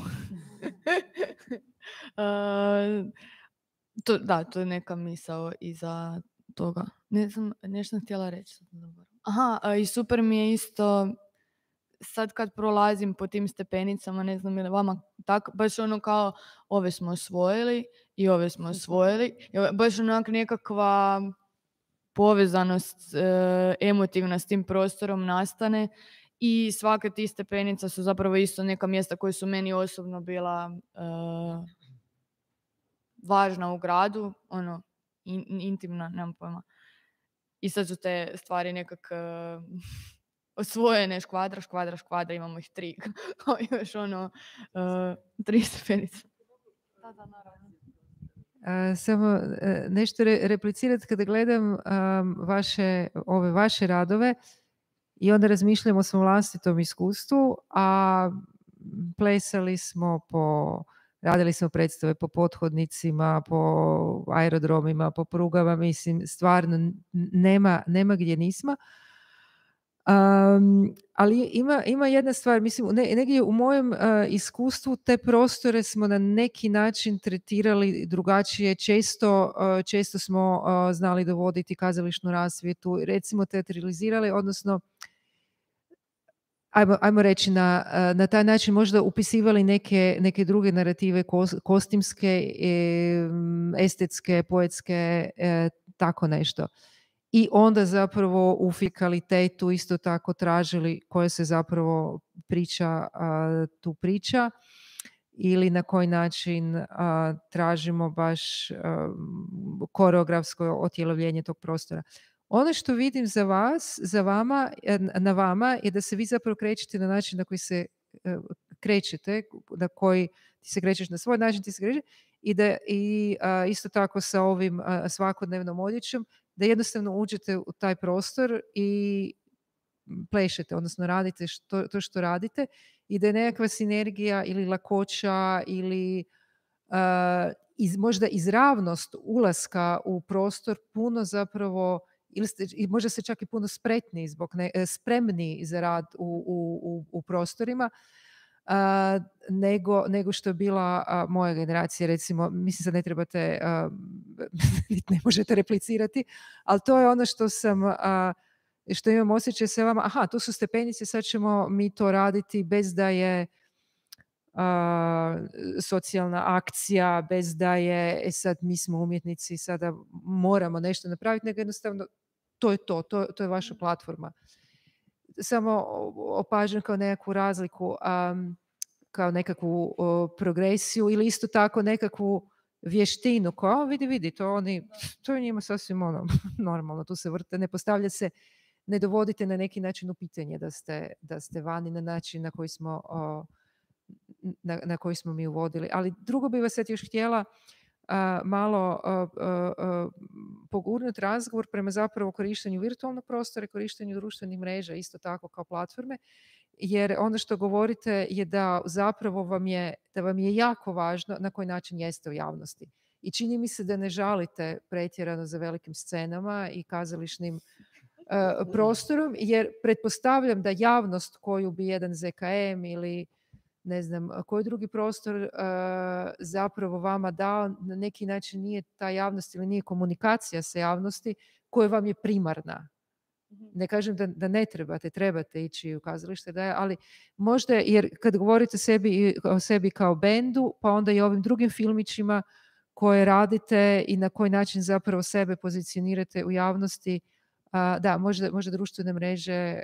To je neka misao iza toga. Ne znam, nešto sam htjela reći. Aha, i super mi je isto sad kad prolazim po tim stepenicama, ne znam je li vama tako, baš ono kao ove smo osvojili i ove smo osvojili. Baš onak nekakva povezanost emotivna s tim prostorom nastane i svaka tih stepenica su zapravo isto neka mjesta koje su meni osobno bila važna u gradu, ono, intimna, nemam pojma. I sad su te stvari nekak osvojene, škvadra, imamo ih 3. Kao još ono, 3 stepenice. Da, naravno. Samo nešto replicirati kada gledam ove vaše radove i onda razmišljam o svom vlastitom iskustvu, a plesali smo radili smo predstave po pothodnicima, po aerodromima, po prugama, mislim, stvarno nema gdje nismo. Ali ima jedna stvar, mislim, negdje u mojem iskustvu te prostore smo na neki način tretirali drugačije. Često smo znali dovoditi kazališnu rasvjetu, recimo teatralizirali, odnosno ajmo reći na taj način možda upisivali neke druge narative, kostimske, estetske, poetske, tako nešto. I onda zapravo u fikalitetu isto tako tražili koja se zapravo tu priča ili na koji način tražimo baš koreografsko otjelovljenje tog prostora. Ono što vidim na vama je da se vi zapravo krećete na način na koji se krećete, na koji ti se krećeš na svoj način, ti se krećeš i isto tako sa ovim svakodnevnom odjećom, da jednostavno uđete u taj prostor i plešete, odnosno radite to što radite i da je nekakva sinergija ili lakoća ili možda izravnost ulaska u prostor puno zapravo i možda ste čak i puno spremniji za rad u prostorima nego što je bila moja generacija. Recimo, mislim da ne trebate, ne možete replicirati, ali to je ono što imam osjećaj sa vama. Aha, tu su stepenice, sad ćemo mi to raditi bez da je socijalna akcija, bez da je sad mi smo umjetnici, sada moramo nešto napraviti, nego jednostavno to je vaša platforma. Samo opažam kao nekakvu razliku, kao nekakvu progresiju ili isto tako nekakvu vještinu kao vidi, to je njima sasvim normalno, tu se vrte, ne postavlja se, ne dovodite na neki način u pitanje da ste vani na način na koji smo mi uvodili. Ali drugo bih vas sad još htjela malo pogurnuti razgovor prema zapravo korištenju virtualnog prostora i korištenju društvenih mreža isto tako kao platforme, jer ono što govorite je da zapravo vam je jako važno na koji način jeste u javnosti. I čini mi se da ne žalite pretjerano za velikim scenama i kazališnim prostorom, jer pretpostavljam da javnost koju bi jedan ZKM ili ne znam koji drugi prostor zapravo vama dao, na neki način nije ta javnost ili nije komunikacija sa javnosti koja vam je primarna. Ne kažem da ne trebate ići u kazalište, ali možda, jer kad govorite o sebi kao bendu, pa onda i ovim drugim filmićima koje radite i na koji način zapravo sebe pozicionirate u javnosti, da, možda društvene mreže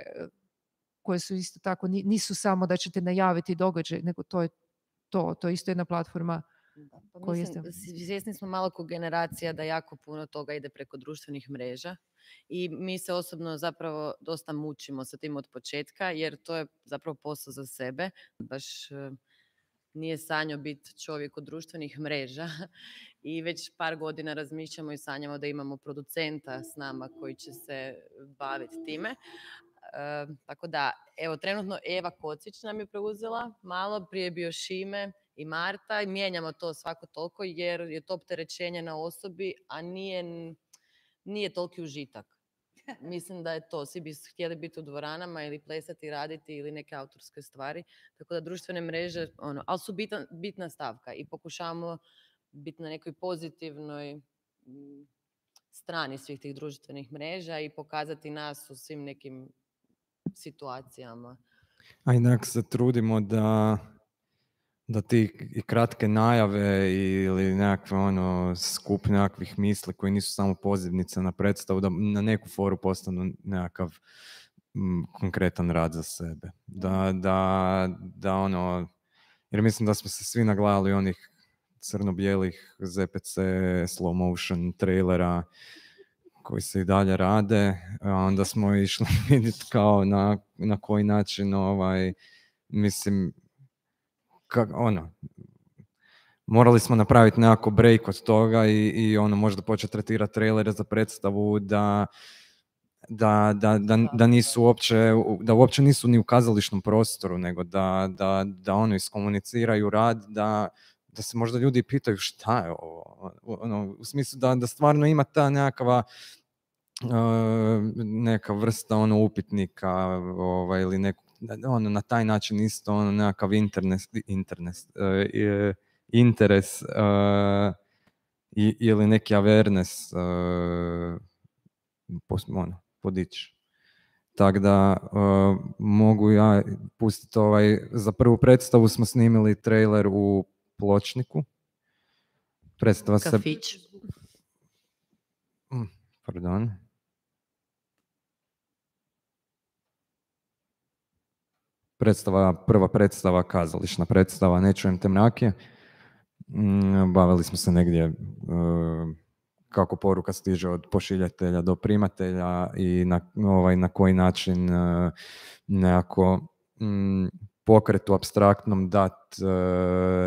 koje su isto tako, nisu samo da ćete najaviti događaj, nego to je isto jedna platforma. Svjesni smo malo kao generacija da jako puno toga ide preko društvenih mreža i mi se osobno zapravo dosta mučimo sa tim od početka, jer to je zapravo posao za sebe. Baš nije sanjao biti čovjek od društvenih mreža i već par godina razmišljamo i sanjamo da imamo producenta s nama koji će se baviti time. Tako da, evo, trenutno Eva Kocić nam je preuzela, malo prije je bio Šime i Marta i mijenjamo to svako toliko jer je to opterećenje na osobi, a nije toliki užitak. mislim da je to. Svi bi htjeli biti u dvoranama ili plesati, raditi ili neke autorske stvari. Tako da društvene mreže, ali su bitna stavka i pokušavamo biti na nekoj pozitivnoj strani svih tih društvenih mreža i pokazati nas u svim nekim situacijama. A inak se trudimo da ti i kratke najave ili nekakve skup nekakvih misli koji nisu samo pozivnice na predstavu, da na neku foru postanu nekakav konkretan rad za sebe. Jer mislim da smo se svi nagledali onih crno-bijelih ZPC, slow motion trailera koji se i dalje rade, a onda smo išli vidjeti kao na koji način mislim morali smo napraviti nekako break od toga i možda početi tretirati trailere za predstavu da nisu uopće nisu ni u kazališnom prostoru, nego da iskomuniciraju rad, da se možda ljudi pitaju šta je ovo, u smislu da stvarno ima ta neka vrsta upitnika ili na taj način isto nekakav interes ili neki awareness podići. Tako da mogu ja pustiti za prvu predstavu smo snimili trailer u Pločniku. Predstava se... Kafić. Pardon. Prva predstava, kazališna predstava, Ne čujem te mrake. Bavili smo se negdje kako poruka stiže od pošiljatelja do primatelja i na koji način nekako pokret u apstraktnom dati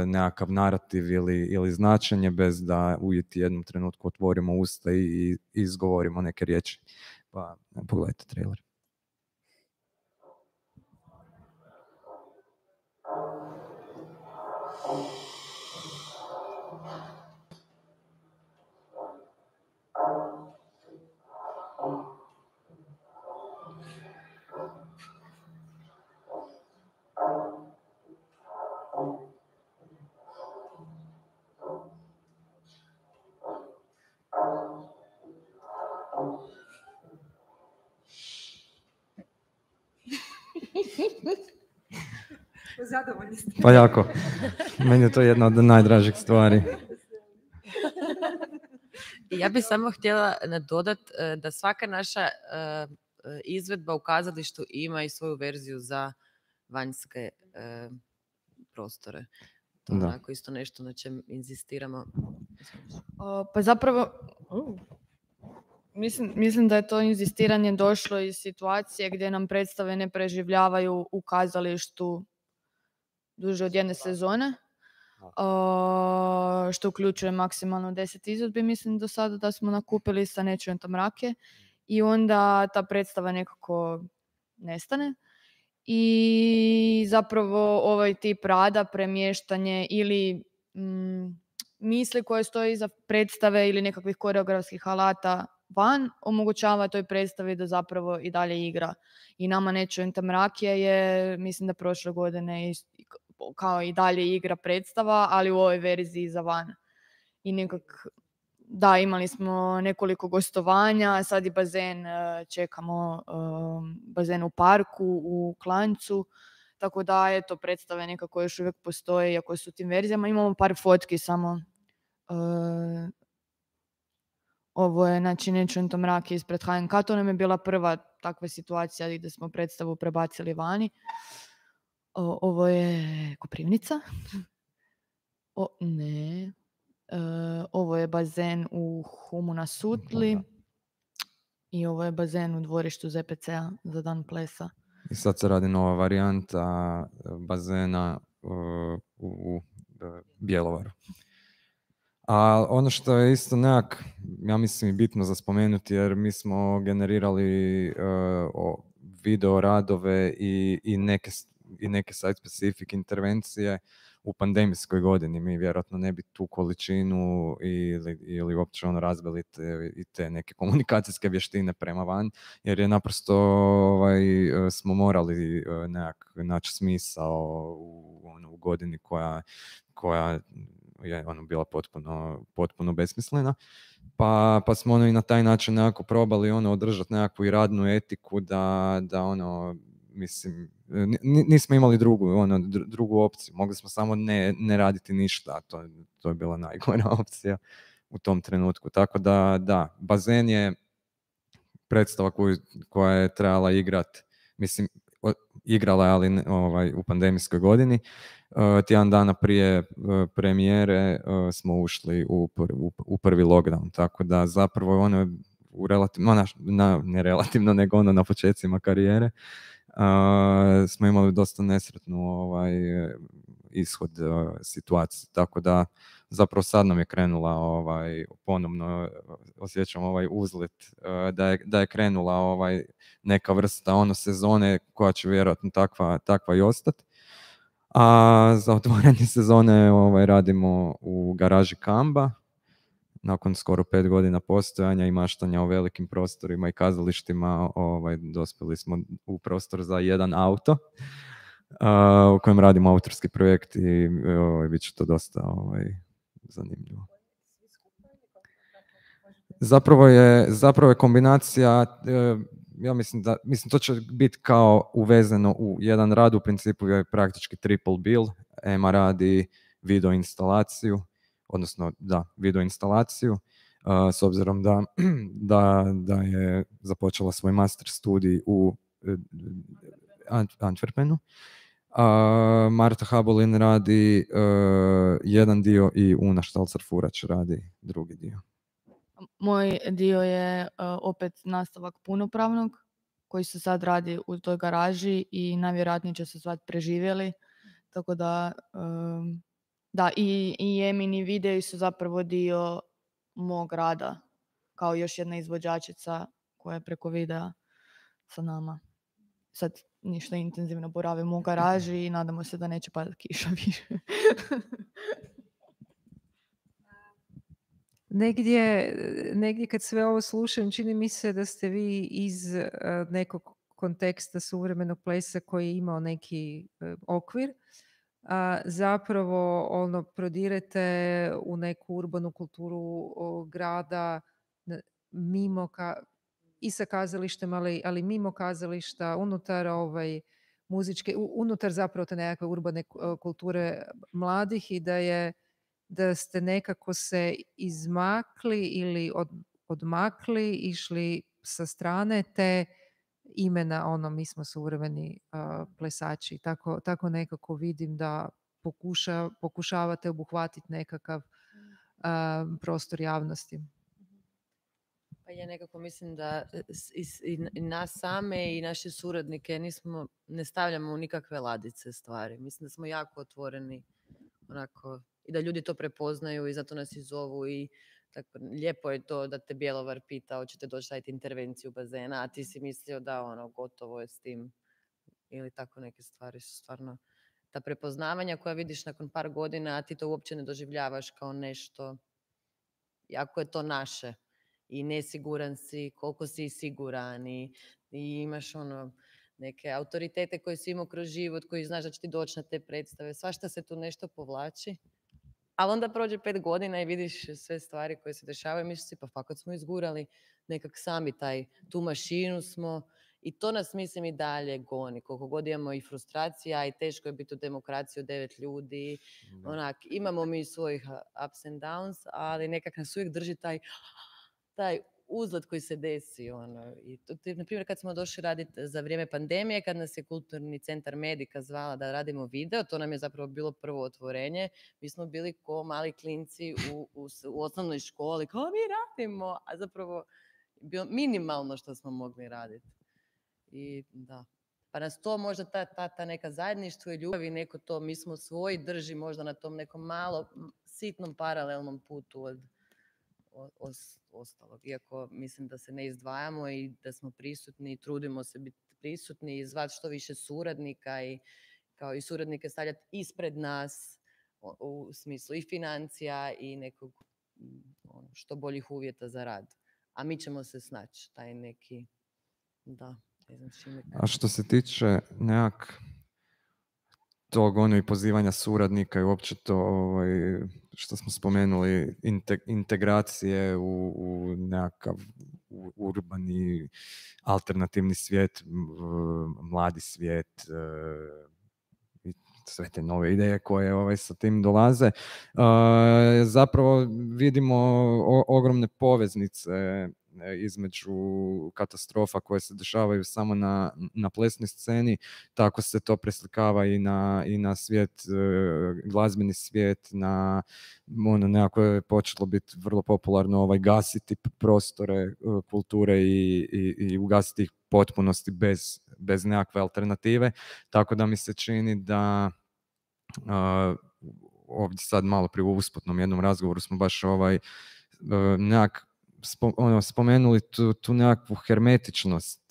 nekakav narativ ili značenje bez da u jednom trenutku otvorimo usta i izgovorimo neke riječi. Pa pogledajte trailer. Zadovoljni ste. Pa jako. Meni je to jedna od najdražih stvari. Ja bih samo htjela nadodati da svaka naša izvedba u kazalištu ima i svoju verziju za vanjske prostore. To je onako isto nešto na čem inzistiramo. Pa zapravo, mislim da je to inzistiranje došlo iz situacije gdje nam predstave ne preživljavaju u kazalištu duže od jedne sezone, što uključuje maksimalno 10 izvedbi, mislim do sada da smo nakupili sa Ne čujem te mrake, i onda ta predstava nekako nestane. I zapravo ovaj tip rada, premještanje ili misli koje stoje iza predstave ili nekakvih koreografskih alata van, omogućava toj predstavi da zapravo i dalje igra. I nama Ne čujem te mrake je, mislim da prošle godine kao i dalje igra predstava, ali u ovoj verziji za van. I nekak, da, imali smo nekoliko gostovanja, sad i bazen, čekamo bazen u parku, u Klanjcu, tako da eto, predstave nekako još uvijek postoje, iako su u tim verzijama. Imamo par fotki samo. Ovo je, znači, Ne čujem te mrake ispred HNK, to nam je bila prva takva situacija gdje smo predstavu prebacili vani. Ovo je Koprivnica. Ovo je bazen u Humu na Sutli. I ovo je bazen u dvorištu ZPC-a za dan plesa. I sad se radi nova varijanta bazena u Bjelovaru. A ono što je isto nekak, ja mislim, bitno za spomenuti, jer mi smo generirali video radove i neke site-specific intervencije u pandemijskoj godini mi vjerojatno ne bi tu količinu ili uopće razbili i te neke komunikacijske vještine prema van, jer je naprosto smo morali naći smisao u godini koja je bila potpuno besmislena. Pa smo i na taj način nekako probali održati nekakvu i radnu etiku da mislim, nismo imali drugu opciju. Mogli smo samo ne raditi ništa. To je bila najgora opcija u tom trenutku. Tako da, bazen je predstava koja je trebala igrati, mislim, igrala je ali u pandemijskoj godini. Tjedan dana prije premijere smo ušli u prvi lockdown, tako da zapravo ne relativno, nego na početcima karijere smo imali dosta nesretnu ishod situacije, tako da zapravo sad nam je krenula ponovno osjećam uzlet da je krenula neka vrsta sezone koja će vjerojatno takva i ostati. A za otvaranje sezone radimo u garaži Kamba. Nakon skoro 5 godina postojanja i maštanja o velikim prostorima i kazalištima, dospjeli smo u prostor za jedan auto u kojem radimo autorski projekt i bit će to dosta zanimljivo. Zapravo je kombinacija, ja mislim to će biti kao uvezeno u jedan rad, u principu je praktički triple bill. Ema radi video instalaciju, odnosno video instalaciju, s obzirom da je započela svoj master studij u Antwerpenu. Marta Habulin radi jedan dio i Una Štalcar-Furač radi drugi dio. Moj dio je opet nastavak punopravnog koji se sad radi u toj garaži i najvjerojatnije će se zvati Preživjeli. Tako da, i Emini videi su zapravo dio mog rada kao još jedna izvođačica koja je preko videa sa nama. Sad ništa intenzivno boravimo u garaži i nadamo se da neće padati kiša više. Negdje kad sve ovo slušam, čini mi se da ste vi iz nekog konteksta suvremenog plesa koji je imao neki okvir, zapravo prodirete u neku urbanu kulturu grada mimo i sa kazalištem, ali mimo kazališta, unutar muzičke, unutar zapravo te nekakve urbane kulture mladih i da ste nekako se izmakli ili odmakli, išli sa strane te imena, mi smo suvremeni plesači. Tako nekako vidim da pokušavate obuhvatiti nekakav prostor javnosti. Pa ja nekako mislim da i nas same i naše suradnike ne stavljamo u nikakve ladice stvari. Mislim da smo jako otvoreni onako, i da ljudi to prepoznaju i zato nas i zovu i tako, lijepo je to da te Bjelovar pita hoćete doći raditi intervenciju bazena, a ti si mislio da gotovo je s tim. Ili tako neke stvari su stvarno ta prepoznavanja koja vidiš nakon par godina, a ti to uopće ne doživljavaš kao nešto, jako je to naše. I nesiguran si, koliko si siguran i imaš neke autoritete koje si imao kroz život, koji znaš da će ti doći na te predstave. Svašta se tu nešto povlači. Ali onda prođe 5 godina i vidiš sve stvari koje se dešavaju i misliš si pa fakat smo izgurali nekak sami tu mašinu smo i to nas mislim i dalje goni. Koliko god imamo i frustracija i teško je biti u demokraciji od 9 ljudi. Imamo mi svojih ups and downs, ali nekak nas uvijek drži taj uzlet koji se desi. I to, na primjer, kad smo došli raditi za vrijeme pandemije, kad nas je Kulturni centar Medika zvala da radimo video, to nam je zapravo bilo prvo otvorenje. Mi smo bili ko mali klinci u osnovnoj školi, kao mi radimo, a zapravo bilo minimalno što smo mogli raditi. I da. Pa nas to možda ta neka zajedništvo i ljubav i neko to, mi smo svoji, drži možda na tom nekom malo sitnom paralelnom putu od ostalog. Iako mislim da se ne izdvajamo i da smo prisutni i trudimo se biti prisutni i zvati što više suradnika i kao i suradnike stavljati ispred nas u smislu i financija i nekog što boljih uvjeta za rad. A mi ćemo se snaći, taj neki, da, ne znam čime. A što se tiče tog i pozivanja suradnika i uopće to što smo spomenuli, integracije u nekakav urbani alternativni svijet, mladi svijet i sve te nove ideje koje sa tim dolaze, zapravo vidimo ogromne poveznice između katastrofa koje se dešavaju samo na plesnoj sceni, tako se to preslikava i na svijet, glazbeni svijet, nekako je počelo biti vrlo popularno gasiti prostore kulture i ugasiti ih potpunosti bez nekakve alternative, tako da mi se čini da ovdje sad malo prije u usputnom jednom razgovoru smo baš spomenuli tu nekakvu hermetičnost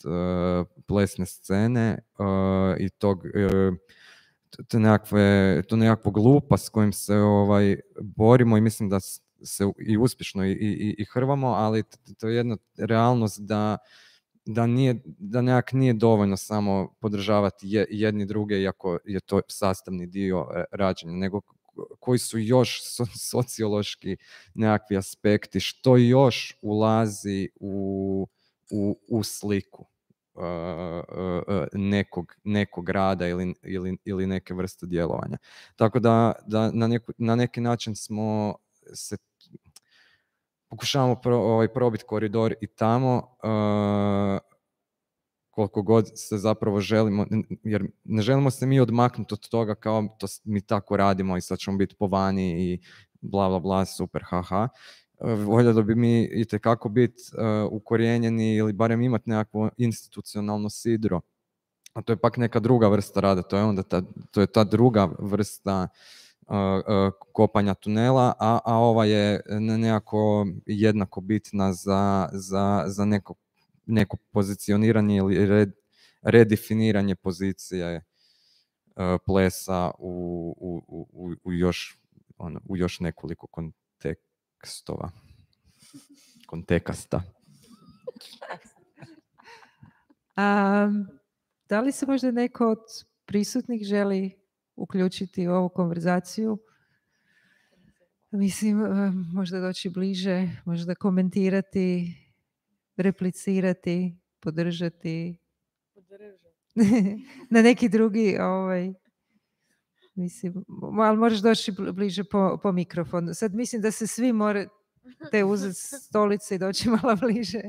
plesne scene i tu nekakvu glupost s kojim se borimo i mislim da se i uspješno i hrvamo, ali to je jedna realnost da nekak nije dovoljno samo podržavati jedni druge, iako je to sastavni dio rađenja, nego koji su još sociološki nekakvi aspekti, što još ulazi u sliku nekog rada ili neke vrste djelovanja. Tako da na neki način smo se pokušavamo probiti koridor i tamo, koliko god se zapravo želimo, jer ne želimo se mi odmaknuti od toga kao to mi tako radimo i sad ćemo biti po vani i bla bla bla, super, haha. Voljeli bi mi itekako biti ukorijenjeni ili barem imati nekakvo institucionalno sidro. A to je pak neka druga vrsta rada, to je ta druga vrsta kopanja tunela, a ova je nekako jednako bitna za neko pozicioniranje ili redefiniranje pozicije plesa u još nekoliko kontekasta. Da li se možda neko od prisutnih želi uključiti u ovu konverzaciju? Mislim, možda doći bliže, možda komentirati, replicirati, podržati. Na neki drugi, mislim, ali možeš doći bliže po mikrofonu. Sad mislim da se svi morate uzeti stolice i doći malo bliže.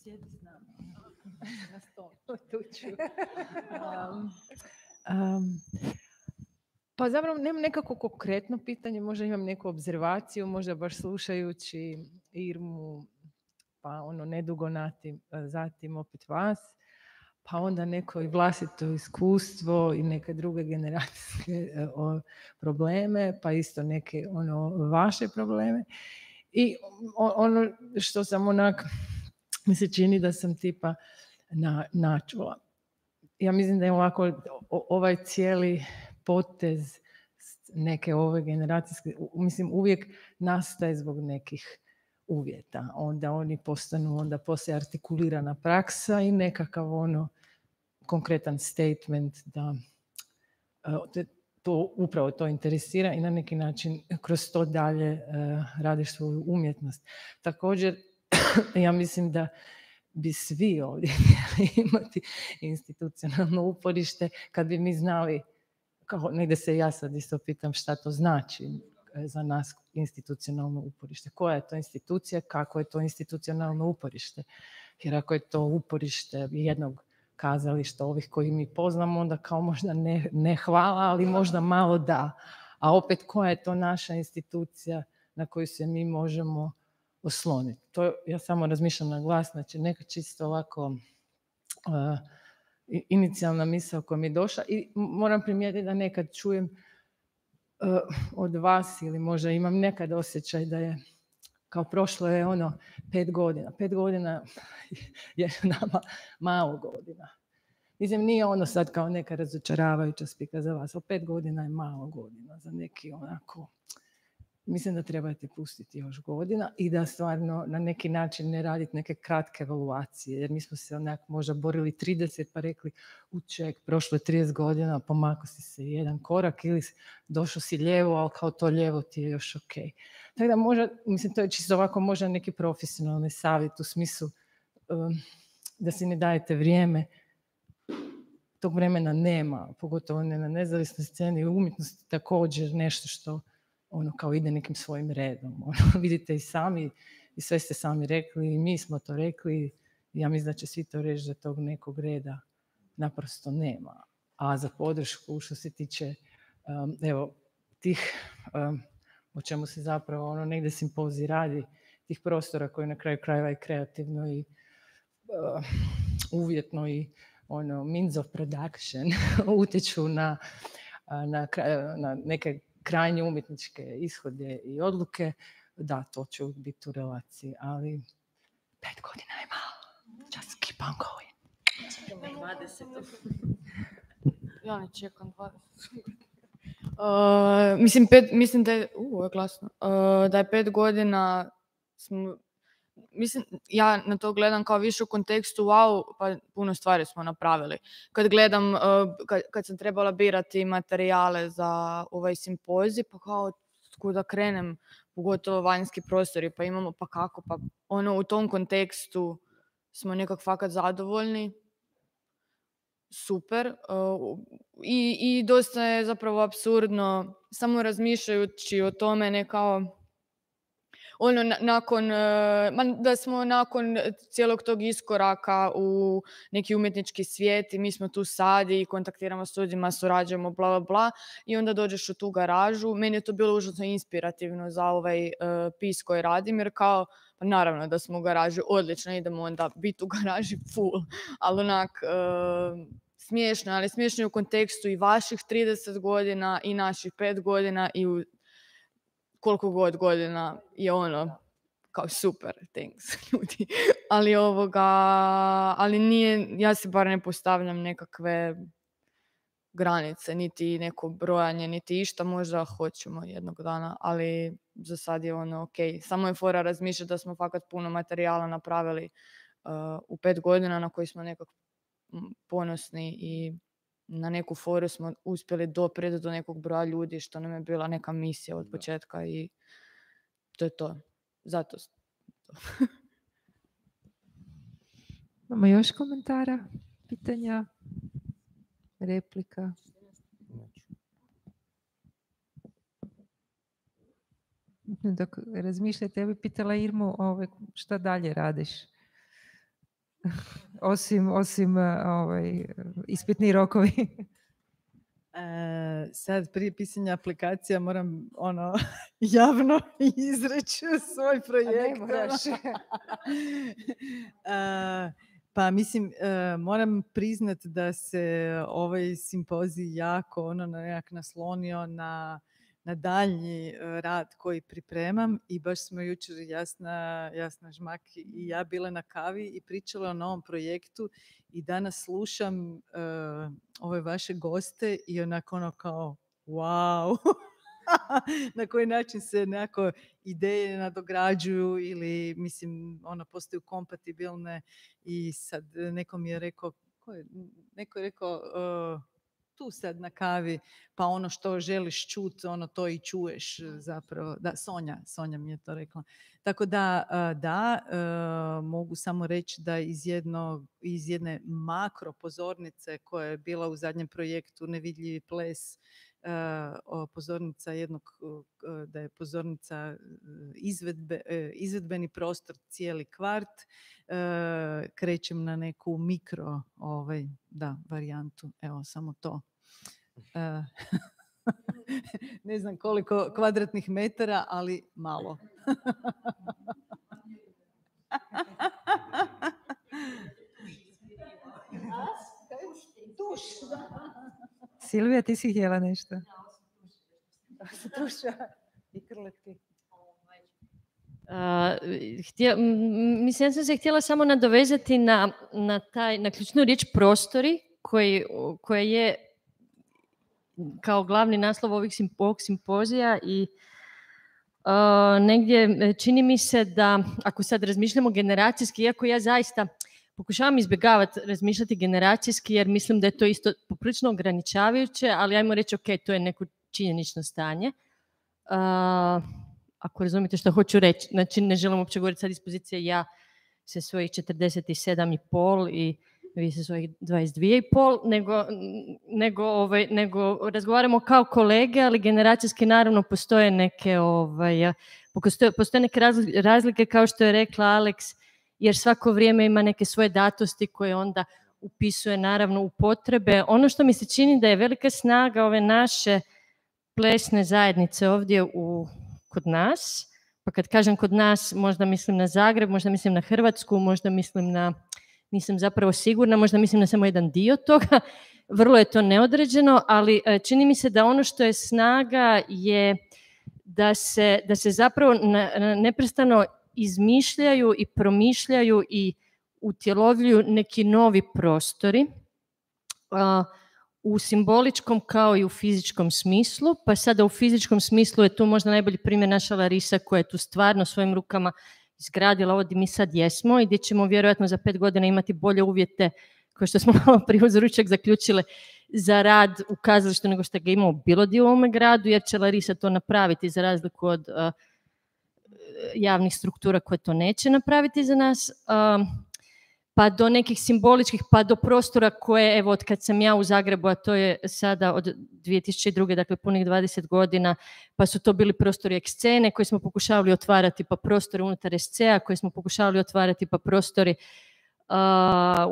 Sjedi s nama na stolu. Pa zapravo nemam nekako konkretno pitanje, možda imam neku obzervaciju, možda baš slušajući Irmu, pa nedugo zatim opet vas, pa onda neko i vlastito iskustvo i neke druge generacijske probleme, pa isto neke vaše probleme. I ono što sam mi se čini da sam tipa načula. Ja mislim da je ovako ovaj cijeli potez neke ove generacijske, mislim uvijek nastaje zbog nekih uvjeta. Onda oni postanu, onda poslije artikulirana praksa i nekakav konkretan statement da upravo to interesira i na neki način kroz to dalje radiš svoju umjetnost. Također, ja mislim da bi svi ovdje htjeli imati institucionalno uporište kad bi mi znali, kao negdje se ja sad isto pitam šta to znači za nas institucionalno uporište. Koja je to institucija, kako je to institucionalno uporište? Jer ako je to uporište jednog kazališta, ovih koji mi poznamo, onda kao možda ne hvala, ali možda malo da. A opet koja je to naša institucija na koju se mi možemo osloniti? To ja samo razmišljam na glas, znači neka čisto ovako inicijalna misao koja mi je došla i moram primijetiti da nekad čujem od vas ili možda imam nekad osjećaj da je kao prošlo je 5 godina. 5 godina je nama malo godina. Mislim, nije sad kao neka razočaravajuća spika za vas, ali 5 godina je malo godina za neki onako. Mislim da trebate pustiti još godina i da stvarno na neki način ne raditi neke kratke evaluacije, jer mi smo se onako možda borili 30 pa rekli ček, prošlo je 30 godina, pomakao si se jedan korak ili došao si lijevo, ali kao to lijevo ti je još ok. Tako da možda, mislim, to je čisto ovako možda neki profesionalni savjet u smislu da si ne dajete vrijeme. Tog vremena nema, pogotovo ne na nezavisnoj sceni, u umjetnosti također nešto što kao ide nekim svojim redom. Vidite i sami, i sve ste sami rekli, i mi smo to rekli, ja mislim da će svi to reći da tog nekog reda naprosto nema. A za podršku što se tiče evo tih, o čemu se zapravo negdje simpozij radi, tih prostora koji na kraju krajeva i kreativno i uvjetno i means of production utječu na neke krajnje umjetničke ishode i odluke, da, to će biti u relaciji, ali 5 godina je malo. Just keep on going. Ja ne čekam 20. Mislim da je, ovo je glasno, da je 5 godina mislim, ja na to gledam kao više u kontekstu wow, pa puno stvari smo napravili. Kad gledam, kad sam trebala birati materijale za ovaj simpozij, pa kao kuda krenem, pogotovo vanjski prostori, pa imamo pa kako, pa u tom kontekstu smo nekak fakat zadovoljni. Super. I dosta je zapravo apsurdno, samo razmišljajući o tome nekao da smo nakon cijelog tog iskoraka u neki umjetnički svijet i mi smo tu sad i kontaktiramo s ljudima, surađujemo, bla, bla, bla, i onda dođeš u tu garažu. Meni je to bilo užasno inspirativno za ovaj pis koji radim, jer kao, pa naravno da smo u garaži, odlično, idemo onda biti u garaži full, ali onak smiješno, ali smiješno u kontekstu i vaših 30 godina i naših 5 godina i u koliko god godina je kao super things ljudi. Ali nije, ja se bar ne postavljam nekakve granice, niti neko brojanje, niti išta, možda hoćemo jednog dana, ali za sad je ok. Samo je fora razmišljati da smo fakat puno materijala napravili u 5 godina na koji smo nekako ponosni i na neku foru smo uspjeli doprijeti do nekog broja ljudi, što nam je bila neka misija od početka i to je to. Zato. Imamo još komentara, pitanja, replika? Dok razmišljate, ja bih pitala Irmu šta dalje radiš? osim ispitni rokovi. Sad prije pisanja aplikacija moram javno izreći svoj projekt. Ne moraš. Pa mislim, moram priznat da se ovaj simpozij jako nekak naslonio na daljnji rad koji pripremam i baš smo jučer Jasna, Žmak i ja bile na kavi i pričale o novom projektu i danas slušam ove vaše goste i onako kao wow, na koji način se nekako ideje nadograđuju ili mislim postaju kompatibilne i sad neko mi je rekao, neko je rekao tu sad na kavi, pa što želiš čut, to i čuješ zapravo. Da, Sonja mi je to rekla. Tako da, mogu samo reći da iz jedne makro pozornice koja je bila u zadnjem projektu Nevidljivi ples, pozornica da je pozornica izvedbeni prostor, cijeli kvart, krećem na neku mikro varijantu. Evo, samo to. Ne znam koliko kvadratnih metara, ali malo. Silvija, ti si htjela nešto? Tuša i krletki. Mislim, ja sam se htjela samo nadovezati na ključnu riječ prostori, koja je kao glavni naslov ovog simpozija i negdje čini mi se da, ako sad razmišljamo generacijski, iako ja zaista pokušavam izbjegavati razmišljati generacijski, jer mislim da je to isto poprilično ograničavajuće, ali ajmo reći, ok, to je neko činjenično stanje. Ako razumijete što hoću reći, znači ne želim uopće govoriti sad iz pozicije ja sa svojih 47,5 i vi sa svojih 22,5, nego razgovaramo kao kolege, ali generacijski naravno postoje neke razlike, kao što je rekla Alex, jer svako vrijeme ima neke svoje datosti koje onda upisuje naravno u potrebe. Ono što mi se čini da je velika snaga ove naše plesne zajednice ovdje kod nas, pa kad kažem kod nas, možda mislim na Zagreb, možda mislim na Hrvatsku, možda mislim na, nisam zapravo sigurna, možda mislim na samo jedan dio toga, vrlo je to neodređeno, ali čini mi se da ono što je snaga je da se zapravo neprestano izmišljaju i promišljaju i utjelovljuju neki novi prostori u simboličkom kao i u fizičkom smislu, pa sada u fizičkom smislu je tu možda najbolji primjer naša Larisa, koja je tu stvarno svojim rukama izgradila ovo gdje mi sad jesmo i gdje ćemo vjerojatno za 5 godina imati bolje uvjete, kao što smo malo prije uz ručak zaključile, za rad u kazalištu nego što ga imamo bilo gdje u ovome gradu, jer će Larisa to napraviti za razliku od javnih struktura koje to neće napraviti za nas, pa do nekih simboličkih, pa do prostora koje, evo, od kad sam ja u Zagrebu, a to je sada od 2002. dakle punih 20 godina, pa su to bili prostori ekscene koje smo pokušavali otvarati, pa prostori unutar SC-a koje smo pokušavali otvarati, pa prostori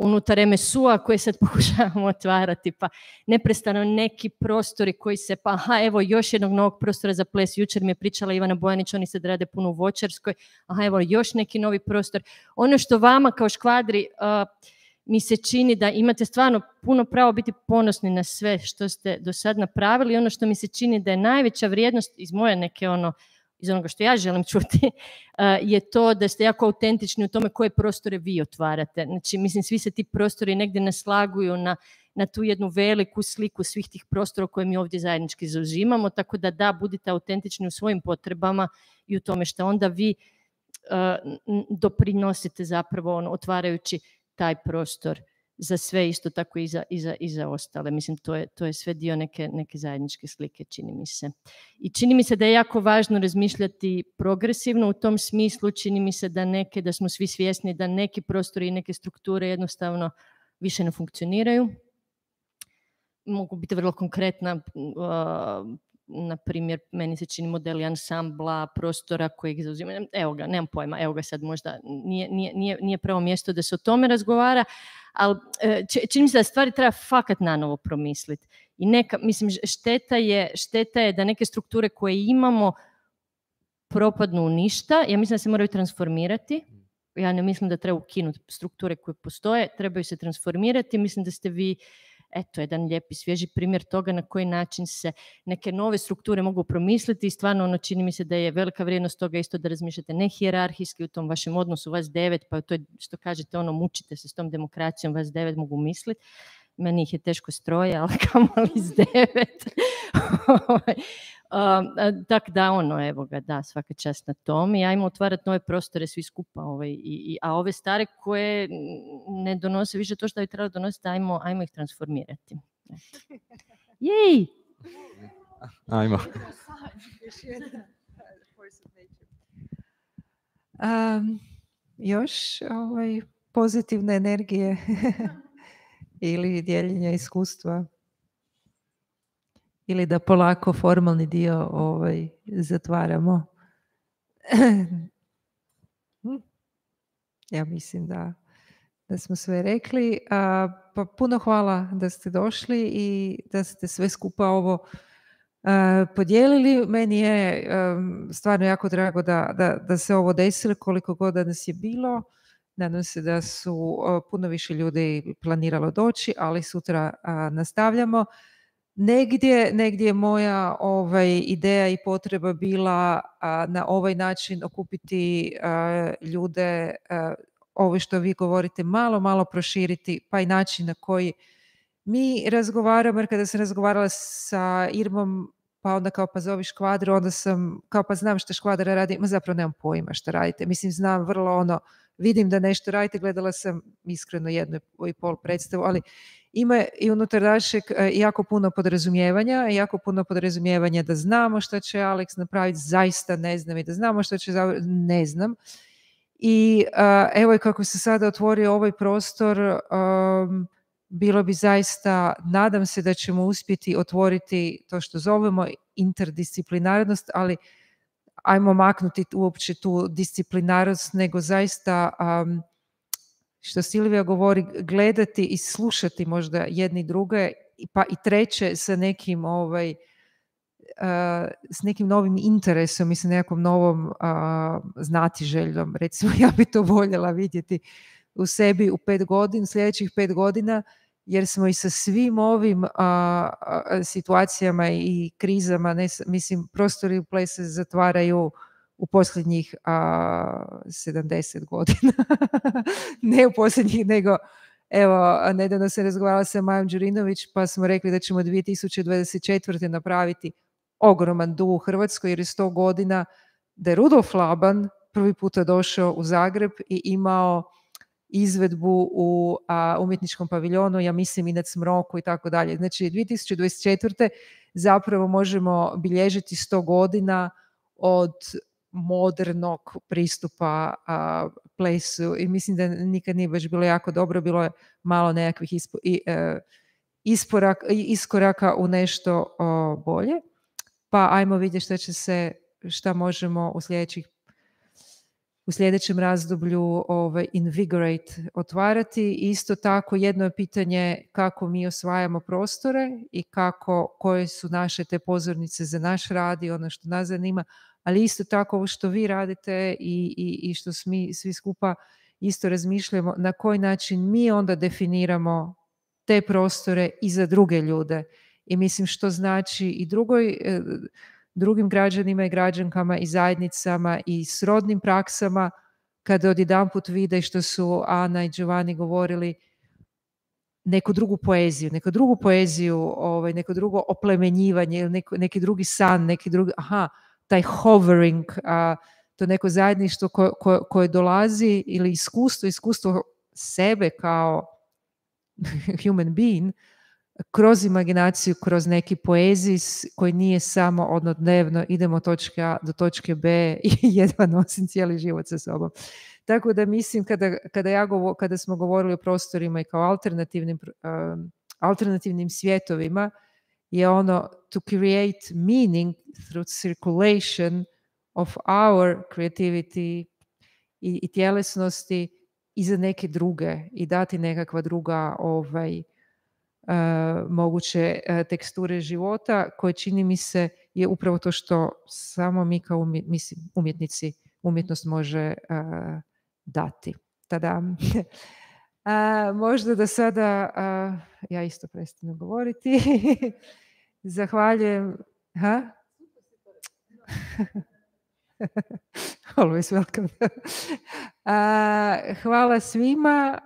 unutar MSU-a koje sad pokušavamo otvarati, pa neprestano neki prostori koji se, pa evo još jednog novog prostora za ples, jučer mi je pričala Ivana Bojanić, oni sad rade puno u Voćarskoj, evo još neki novi prostor. Ono što vama kao Škvadri mi se čini da imate stvarno puno pravo biti ponosni na sve što ste do sad napravili, ono što mi se čini da je najveća vrijednost iz moje neke iz onoga što ja želim čuti, je to da ste jako autentični u tome koje prostore vi otvarate. Znači, mislim, svi se ti prostori negdje naslaguju na tu jednu veliku sliku svih tih prostora koje mi ovdje zajednički zauzimamo, tako da budite autentični u svojim potrebama i u tome što onda vi doprinosite zapravo otvarajući taj prostor za sve, isto tako i za ostale. Mislim, to je sve dio neke zajedničke slike, čini mi se. I čini mi se da je jako važno razmišljati progresivno u tom smislu, čini mi se da smo svi svjesni da neki prostori i neke strukture jednostavno više ne funkcioniraju. Mogu biti vrlo konkretna, na primjer, meni se čini modeli ansambla, prostora kojeg zauzimaju, evo ga, nemam pojma, evo ga sad možda nije pravo mjesto da se o tome razgovara, ali čini mi se da stvari treba fakat nanovo promisliti. I mislim, šteta je da neke strukture koje imamo propadnu u ništa. Ja mislim da se moraju transformirati. Ja ne mislim da treba ukinuti strukture koje postoje, trebaju se transformirati. Mislim da ste vi jedan lijepi, svježi primjer toga na koji način se neke nove strukture mogu promisliti i stvarno čini mi se da je velika vrijednost toga isto da razmišljate ne hijerarhijski u tom vašem odnosu, vas 9, pa to je što kažete, mučite se s tom demokracijom, vas 9 mogu misliti. Meni ih je teško stroje, ali kamoli s 9. Tako da, evo ga, da, svaka čast na tom. I ajmo otvarati nove prostore svi skupa. A ove stare koje ne donose više to što bi trebalo donositi, ajmo ih transformirati. Jej! Ajmo. Još pozitivne energije ili dijeljenja iskustva ili da polako formalni dio zatvaramo. Ja mislim da smo sve rekli. Pa puno hvala da ste došli i da ste sve skupa ovo podijelili. Meni je stvarno jako drago da se ovo desilo, koliko god da nas je bilo. Nadam se da su puno više ljudi planiralo doći, ali sutra nastavljamo. Negdje moja ideja i potreba bila na ovaj način okupiti ljude, ovo što vi govorite, malo proširiti, pa i način na koji mi razgovaramo, jer kada sam razgovarala sa Irmom, pa onda kao pa zovi Škvadru, onda sam kao pa znam što Škvadra radi, ma zapravo nemam pojma što radite. Mislim, znam vrlo vidim da nešto radite, gledala sam iskreno 1,5 predstavu, ali ima i unutar našeg jako puno podrazumijevanja da znamo što će Alex napraviti, zaista ne znam, i da znamo što će ne znam. I evo i kako se sada otvorio ovaj prostor, bilo bi zaista, nadam se da ćemo uspjeti otvoriti to što zovemo interdisciplinarnost, ali ajmo maknuti uopće tu disciplinarnost, nego zaista, što Silvija govori, gledati i slušati možda jedni druge, pa i treće sa nekim s nekim novim interesom i sa nekom novom znatiželjom. Recimo, ja bi to voljela vidjeti u sebi u sljedećih 5 godina, jer smo i sa svim ovim situacijama i krizama, mislim, prostori u ple se zatvaraju u posljednjih 70 godina. Ne u posljednjih, nego evo, nedavno sam razgovarala sa Majom Đurinović, pa smo rekli da ćemo 2024. napraviti ogroman du u Hrvatskoj, jer je 100 godina da je Rudolf Laban prvi puta došao u Zagreb i imao izvedbu u umjetničkom paviljonu, ja mislim i na Cmroku i tako dalje. Znači 2024. zapravo možemo bilježiti 100 godina od modernog pristupa plesu i mislim da nikad nije baš bilo jako dobro, bilo je malo nekakvih iskoraka u nešto bolje. Pa ajmo vidjeti šta možemo u sljedećem razdoblju invigorate, otvarati. Isto tako jedno je pitanje kako mi osvajamo prostore i koje su naše te pozornice za naš rad i ono što nas zanima, ali isto tako ovo što vi radite i što svi skupa isto razmišljamo, na koji način mi onda definiramo te prostore i za druge ljude. I mislim što znači i drugim građanima i građankama i zajednicama i srodnim praksama kada odjedanput vide, što su Ana i Giovanni govorili, neku drugu poeziju, neko drugo oplemenjivanje, neki drugi san, taj hovering, to neko zajedništvo koje dolazi, ili iskustvo sebe kao human being, kroz imaginaciju, kroz neki poezij koji nije samo odnodnevno idemo od točke A do točke B i jedva nosim cijeli život sa sobom. Tako da mislim kada smo govorili o prostorima i kao alternativnim svjetovima, je to create meaning through circulation of our creativity i tjelesnosti i za neke druge i dati nekakva druga moguće teksture života, koje čini mi se je upravo to što samo mi kao umjetnici, umjetnost može dati. Tada. Možda da sada ja isto prestanem govoriti. Zahvaljujem. Always welcome. Hvala svima.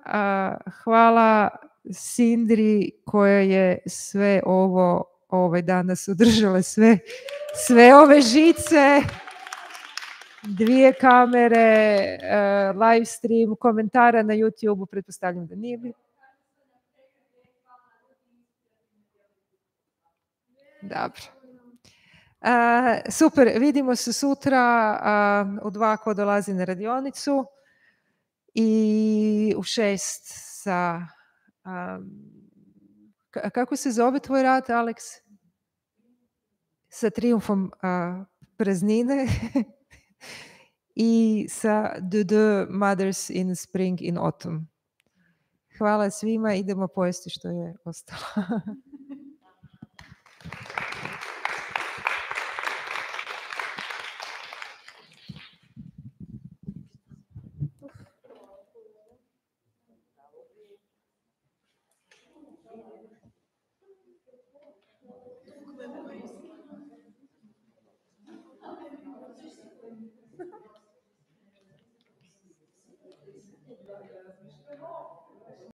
Hvala Sindri koja je sve ovo danas održala, sve ove žice, 2 kamere, live stream, komentara na YouTube-u, pretpostavljam da nije bilo. Dobro. Super, vidimo se sutra u 2 ko dolazi na radionicu i u 6 sa... kako se zove tvoj rad, Alex? Sa Trijumfom praznine i sa The Mothers in Spring in Autumn. Hvala svima, idemo pojesti što je ostalo.